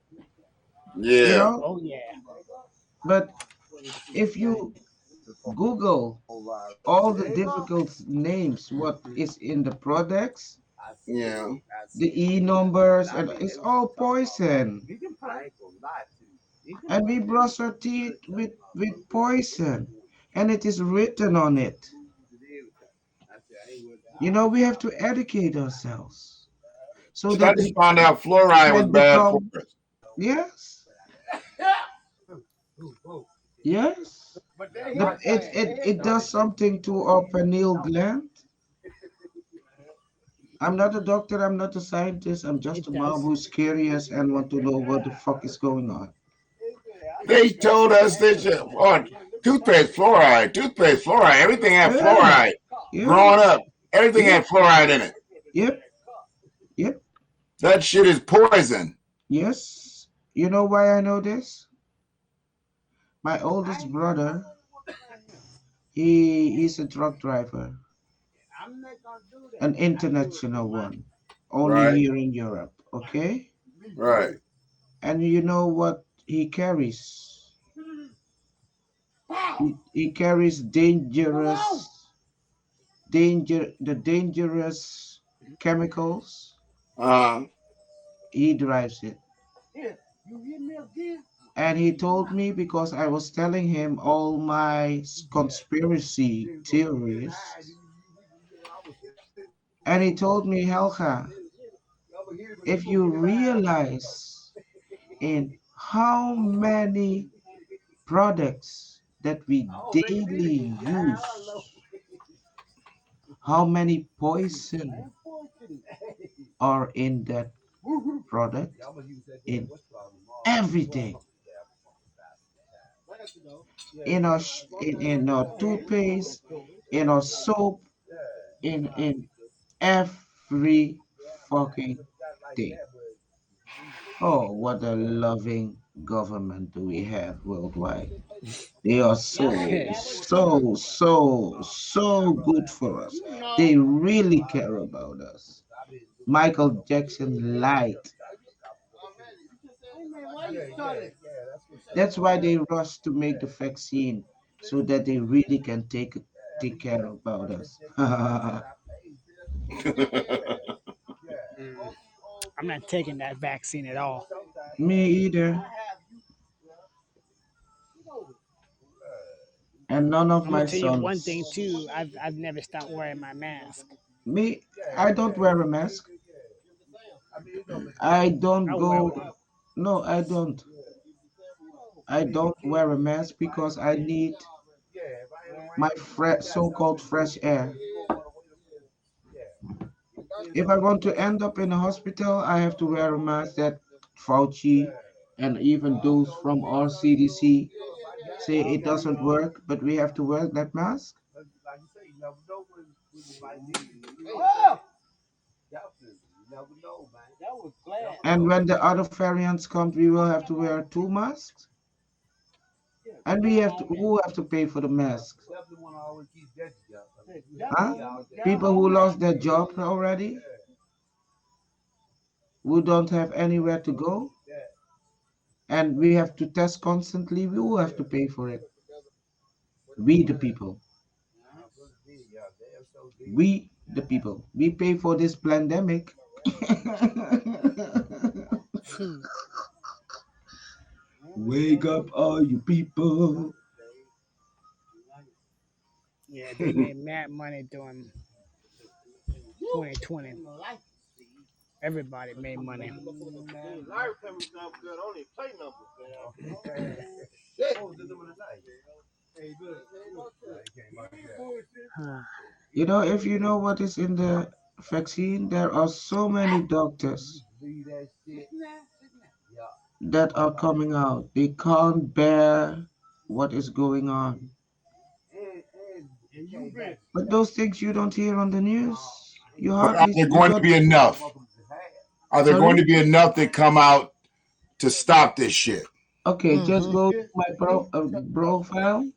you Yeah. know, Oh yeah. but if you Google all the difficult names, what is in the products, Yeah. the E numbers, and it's all poison. And we brush our teeth with poison, and it is written on it. We have to educate ourselves so Shit, I that just we found out fluoride was can bad for become, us. yes, yes. It does something to our pineal gland. I'm not a doctor, I'm not a scientist, I'm just It a mom does. who's curious and want to know what the fuck is going on. They told us this shit. Oh, toothpaste, fluoride. Everything had Yeah, fluoride. yeah, Growing up, everything yeah, had fluoride in it. yep, yep, That shit is poison. yes. You know why I know this? My oldest brother, he's a truck driver, an international one, only Right, here in Europe, okay? right. And you know what he carries? He carries the dangerous chemicals. Uh, He drives it. And he told me because I was telling him all my conspiracy theories. And he told me, Helga, if you realize in how many products that we daily use, how many poison are in that product, in everything, in our toothpaste, in our soap, in every fucking thing. Oh, what a loving government do we have worldwide. They are so good for us. They really care about us. Michael Jackson lied. That's why they rush to make the vaccine so that they really can take care about us. Mm. I'm not taking that vaccine at all. Me either. And none of I'm gonna my tell you one thing sons. too. I've never stopped wearing my mask. Me, I don't wear a mask. I don't I wear go. one. No, I don't. I don't wear a mask because I need my so-called fresh air. If I want to end up in a hospital, I have to wear a mask that Fauci and even those from our CDC say it doesn't work, but we have to wear that mask. And when the other variants come, we will have to wear two masks. And we have to, who have to pay for the masks? Huh? People who lost their job already, who don't have anywhere to go, and we have to test constantly. We will have to pay for it. We the people. We the people. We pay for this pandemic. Wake up, all you people. Yeah, they made mad money during 2020. Everybody made money. You know, if you know what is in the vaccine, there are so many doctors that are coming out. They can't bear what is going on. But those things you don't hear on the news. You But are hardly there you going to don't. be enough? Are there going Sorry? to be enough that come out to stop this shit? Okay, just Mm-hmm. go to my profile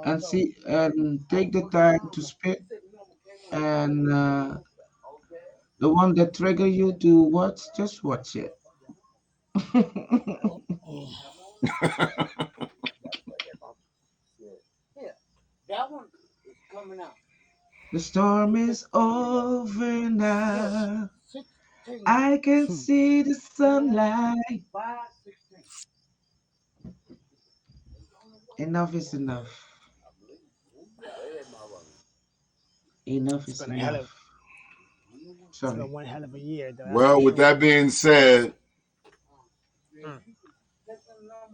and see and take the time to spit and the one that trigger you to watch, just watch it. The storm is over now. I can see the sunlight. Enough is enough. Enough It's is been a hell of enough. it's been Sorry. one hell of a year though, that's for Well, with sure. that being said, Mm.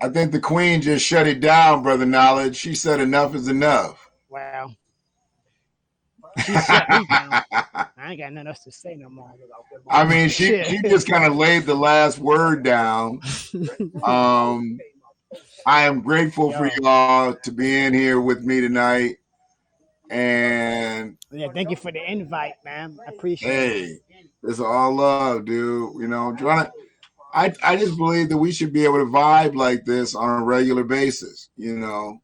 I think the Queen just shut it down, Brother Knowledge. She said enough is enough. Wow. She shut me down. I ain't got nothing else to say no more. I mean, she Shit. just kind of laid the last word down. Um, I am grateful for Yo. y'all to be in here with me tonight. And Yeah, thank you for the invite, man. I appreciate it. hey, it's all love, dude. You know, trying to. I just believe that we should be able to vibe like this on a regular basis. You know.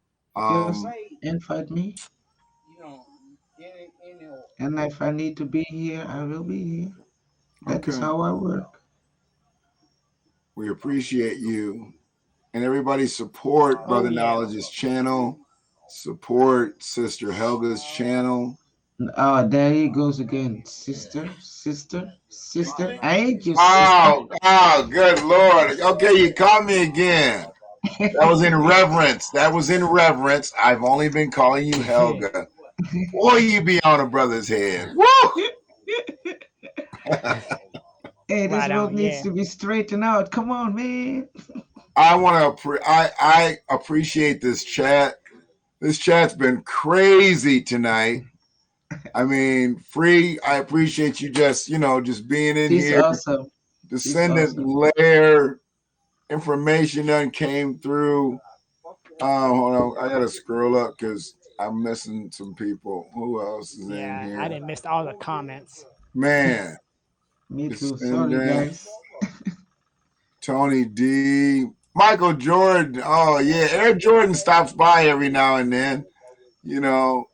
Just Um, invite me, and if I need to be here, I will be here. That is okay. how I work. We appreciate you and everybody. Support Oh Brother yeah. Knowledge's channel. Support Sister Helga's channel. There he goes again. Sister, sister, sister. I ain't your sister. Oh, good Lord. Okay, you caught me again. That was in reverence. That was in reverence. I've only been calling you Helga. Boy, you be on a brother's head. Woo! Hey, this Right world on, needs yeah. to be straightened out. Come on, man. I want to. I appreciate this chat. This chat's been crazy tonight. I mean, Free. I appreciate you just being in She's here. awesome. She's Descendant awesome. layer information done came through. Hold on, I gotta scroll up because I'm missing some people. Who else is in Yeah, I here? didn't miss all the comments. Man, Me too. Sorry, Descendant, guys. Tony D, Michael Jordan. Oh yeah, Air Jordan stops by every now and then. You know,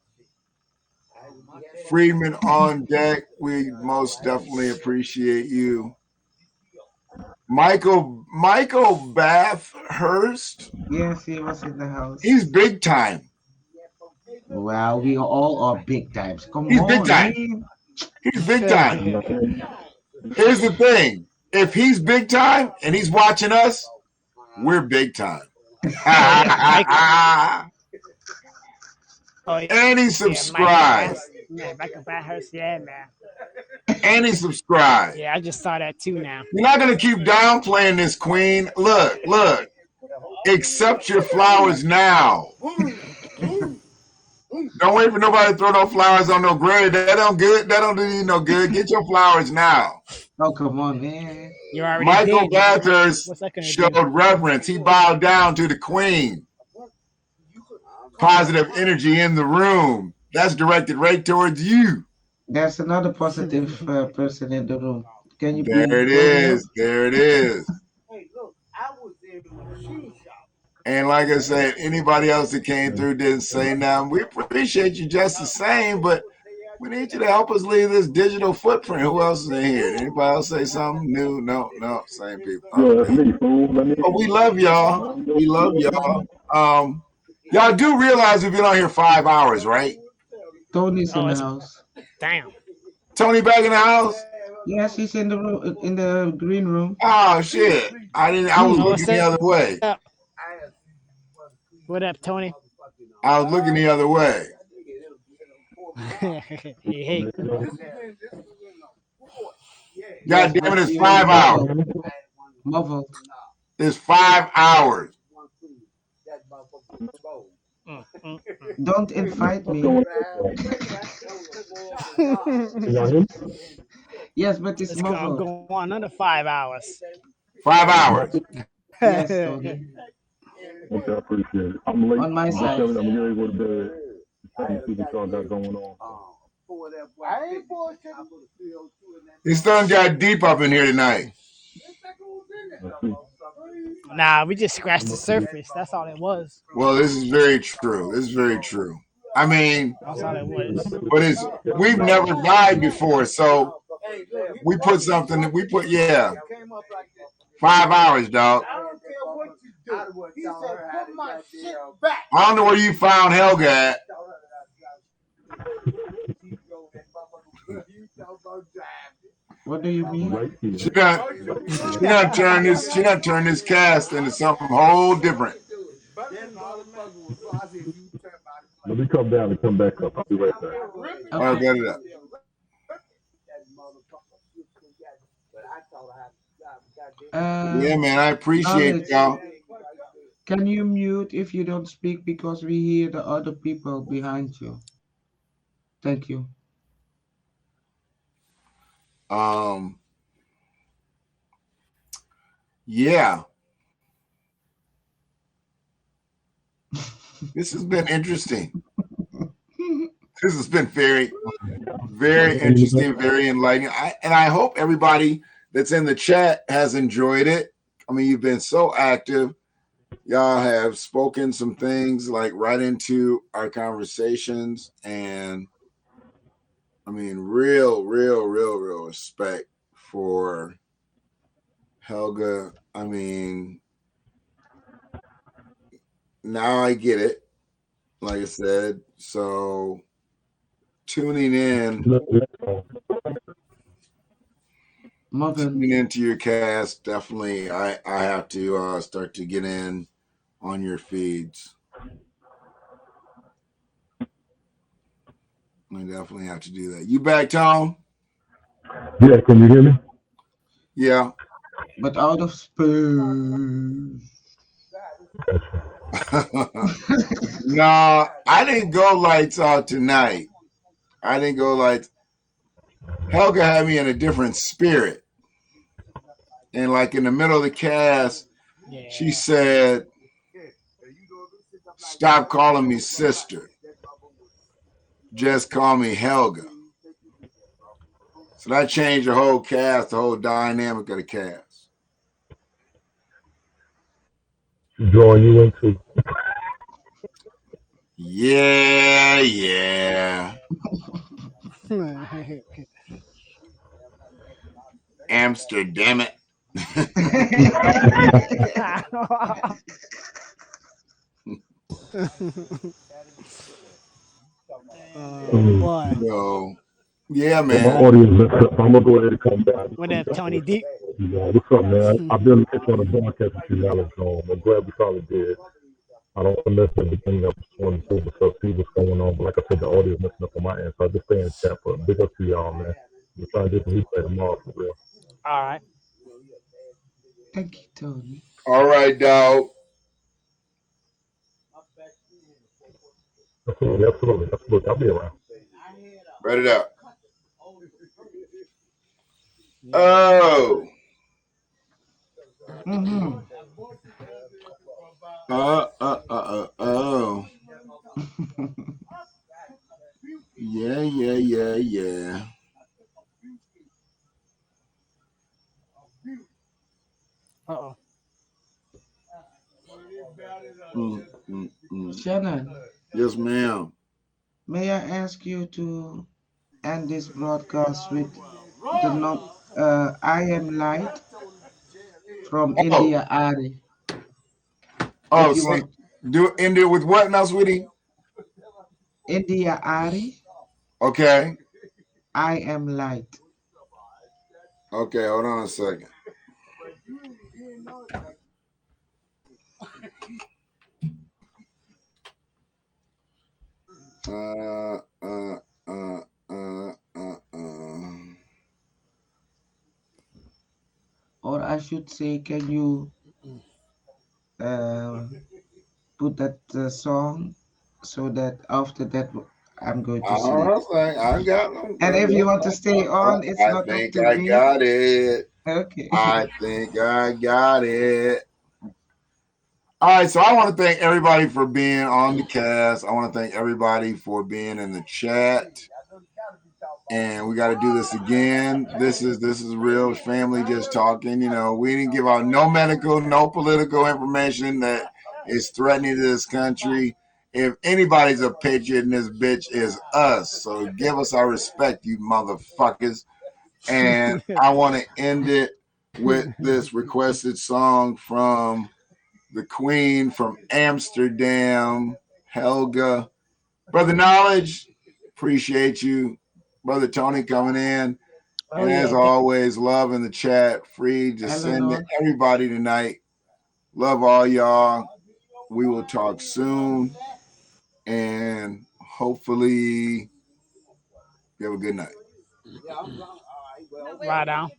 Freeman on deck. We most definitely appreciate you. Michael Bathurst. Yes, he was in the house. He's big time. Well, we all are big times. Come He's big on, time. man. He's big time. Here's the thing. If he's big time and he's watching us, we're big time. Oh yeah, Michael. Oh And he yeah, Michael subscribed. Bass. Man, if I could buy her, yeah, man. And he subscribed. Yeah, I just saw that too now. You're not gonna keep downplaying this queen. Look. Accept your flowers now. Don't wait for nobody to throw no flowers on no grave. That don't do you no good. Get your flowers now. Oh, come on, man. You already Michael did. Bathurst What's that gonna showed do? reverence. He bowed down to the queen. Positive energy in the room. That's directed right towards you. There's another positive person in the room. Can you There please it bring him? is. There it is. And like I said, anybody else that came through didn't say nothing. We appreciate you just the same, but we need you to help us leave this digital footprint. Who else is in here? Anybody else say something new? No, same people. But we love y'all. We love y'all. Y'all do realize we've been on here 5 hours, right? Tony's in the house. Damn. Tony back in the house? Yes, he's in the room, in the green room. Oh shit! I was looking the other way. What up, Tony? I was looking the other way. Hey. God damn it! It's 5 hours. Muffled. It's 5 hours. Don't invite me. Yes, but it's It's muffled. gonna go on another 5 hours. 5 hours. Yes, Tony. Okay, I appreciate it. I'm late. On my side. I'm getting ready to go to bed. See what y'all got going on. It's done got deep up in here tonight. Nah, we just scratched the surface. That's all it was. Well, this is very true. This is very true. I mean, That's all it was. but we've never died before, so we put 5 hours, dog. I don't know where you found Helga at. What do you mean? She not turn this cast into something whole different. Let me come down and come back up. I'll be right back. All right, got it up. Yeah, man, I appreciate y'all. Can you mute if you don't speak because we hear the other people behind you? Thank you. Yeah. This has been interesting. This has been very, very interesting, very enlightening. I hope everybody that's in the chat has enjoyed it. I mean, you've been so active. Y'all have spoken some things like right into our conversations, and I mean, real respect for Helga. I mean, now I get it, like I said. So tuning into your cast, definitely I have to start to get in on your feeds. I definitely have to do that. You back, Tom? Yeah, can you hear me? Yeah. But out of space. No, I didn't go lights out tonight. Helga had me in a different spirit. And like in the middle of the cast, she said, "Stop calling me sister. Just call me Helga." So that changed the whole cast, the whole dynamic of the cast. Drawing you into. Yeah. Amsterdam it. Boy. So, yeah, man. My audience, I'm gonna go ahead and come back. What up, Tony D? Yeah, what's up, man? I've been trying to broadcast a few hours ago. I'm glad we finally did. I don't necessarily be ending up swimming too because see what's going on. But like I said, the audio is messing up on my end, so I just stay in chat. But big up to y'all, man. We're trying to get the replay tomorrow for real. All right. Thank you, Tony. All right, dog. Absolutely. I'll be around. Read it out. Yeah. Oh. Mm-hmm. Oh. Yeah. Uh-oh. Shannon, Yes, ma'am. may I ask you to end this broadcast with the I Am Light from Oh. India Ari? Oh, If you see, want do end it with what now, sweetie? India Ari, Okay. I Am Light. Okay, hold on a second. Or I should say, can you uh, put that song so that after that I'm going to sleep? I got them. And if you want to stay on, it's I not up think to I me. got it. Okay. I think I got it. All right, so I want to thank everybody for being on the cast. I want to thank everybody for being in the chat. And we got to do this again. This is real family just talking. You know, we didn't give out no medical, no political information that is threatening to this country. If anybody's a patriot in this bitch, is us. So give us our respect, you motherfuckers. And I want to end it with this requested song from the Queen from Amsterdam, Helga. Brother Knowledge, appreciate you. Brother Tony coming in. Oh, And as yeah. always, love in the chat. Free to send to Eleanor, everybody tonight. Love all y'all. We will talk soon. And hopefully you have a good night. Right on.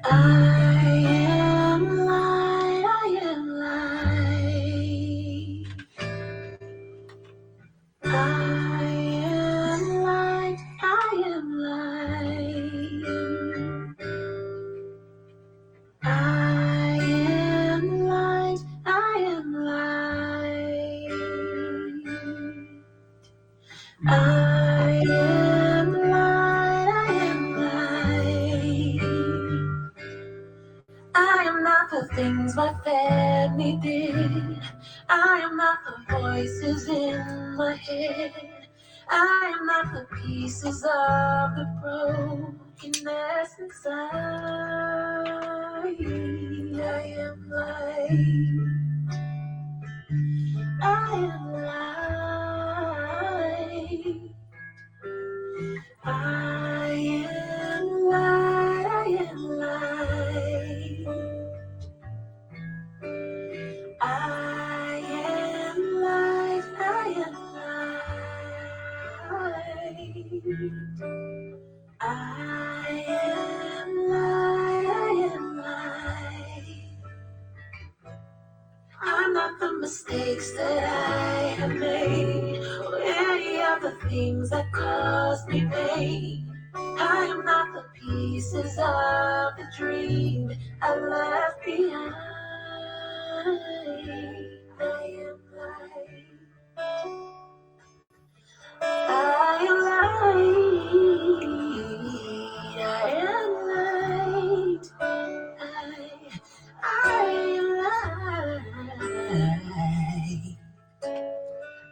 I am light, I am light. I am light, I am light. I am light, I am light. I am light, I am light. I am not the things my family did. I am not the voices in my head. I am not the pieces of the brokenness inside. I am light. I am light. I am light. I am light. I am light, I am light. I am light, I am light. I'm not the mistakes that I have made, or any of the things that caused me pain. I am not the pieces of the dream I left behind. I am light. I am light. I am light. I am light.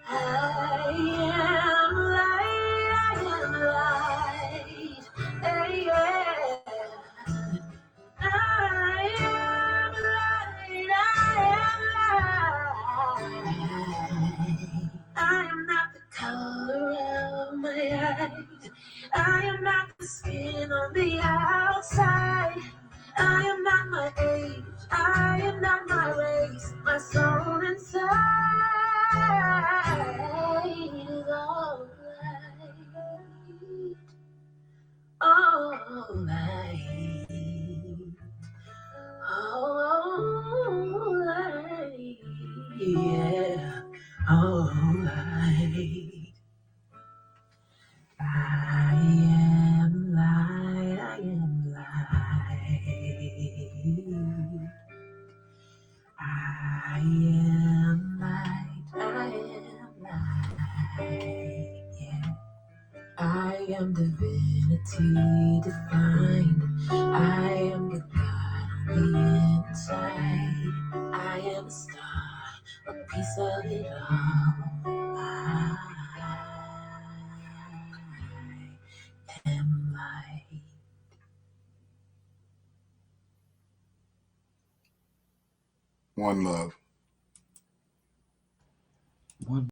I am light. I am light. skin on the outside. I am not my age, I am not my race, my soul inside is all light, all light, all light, yeah, all light. I am light, I am light. I am light, I am light. Yeah. I am divinity defined. I am the God on the inside. I am a star, a piece of it all. I am light. One love.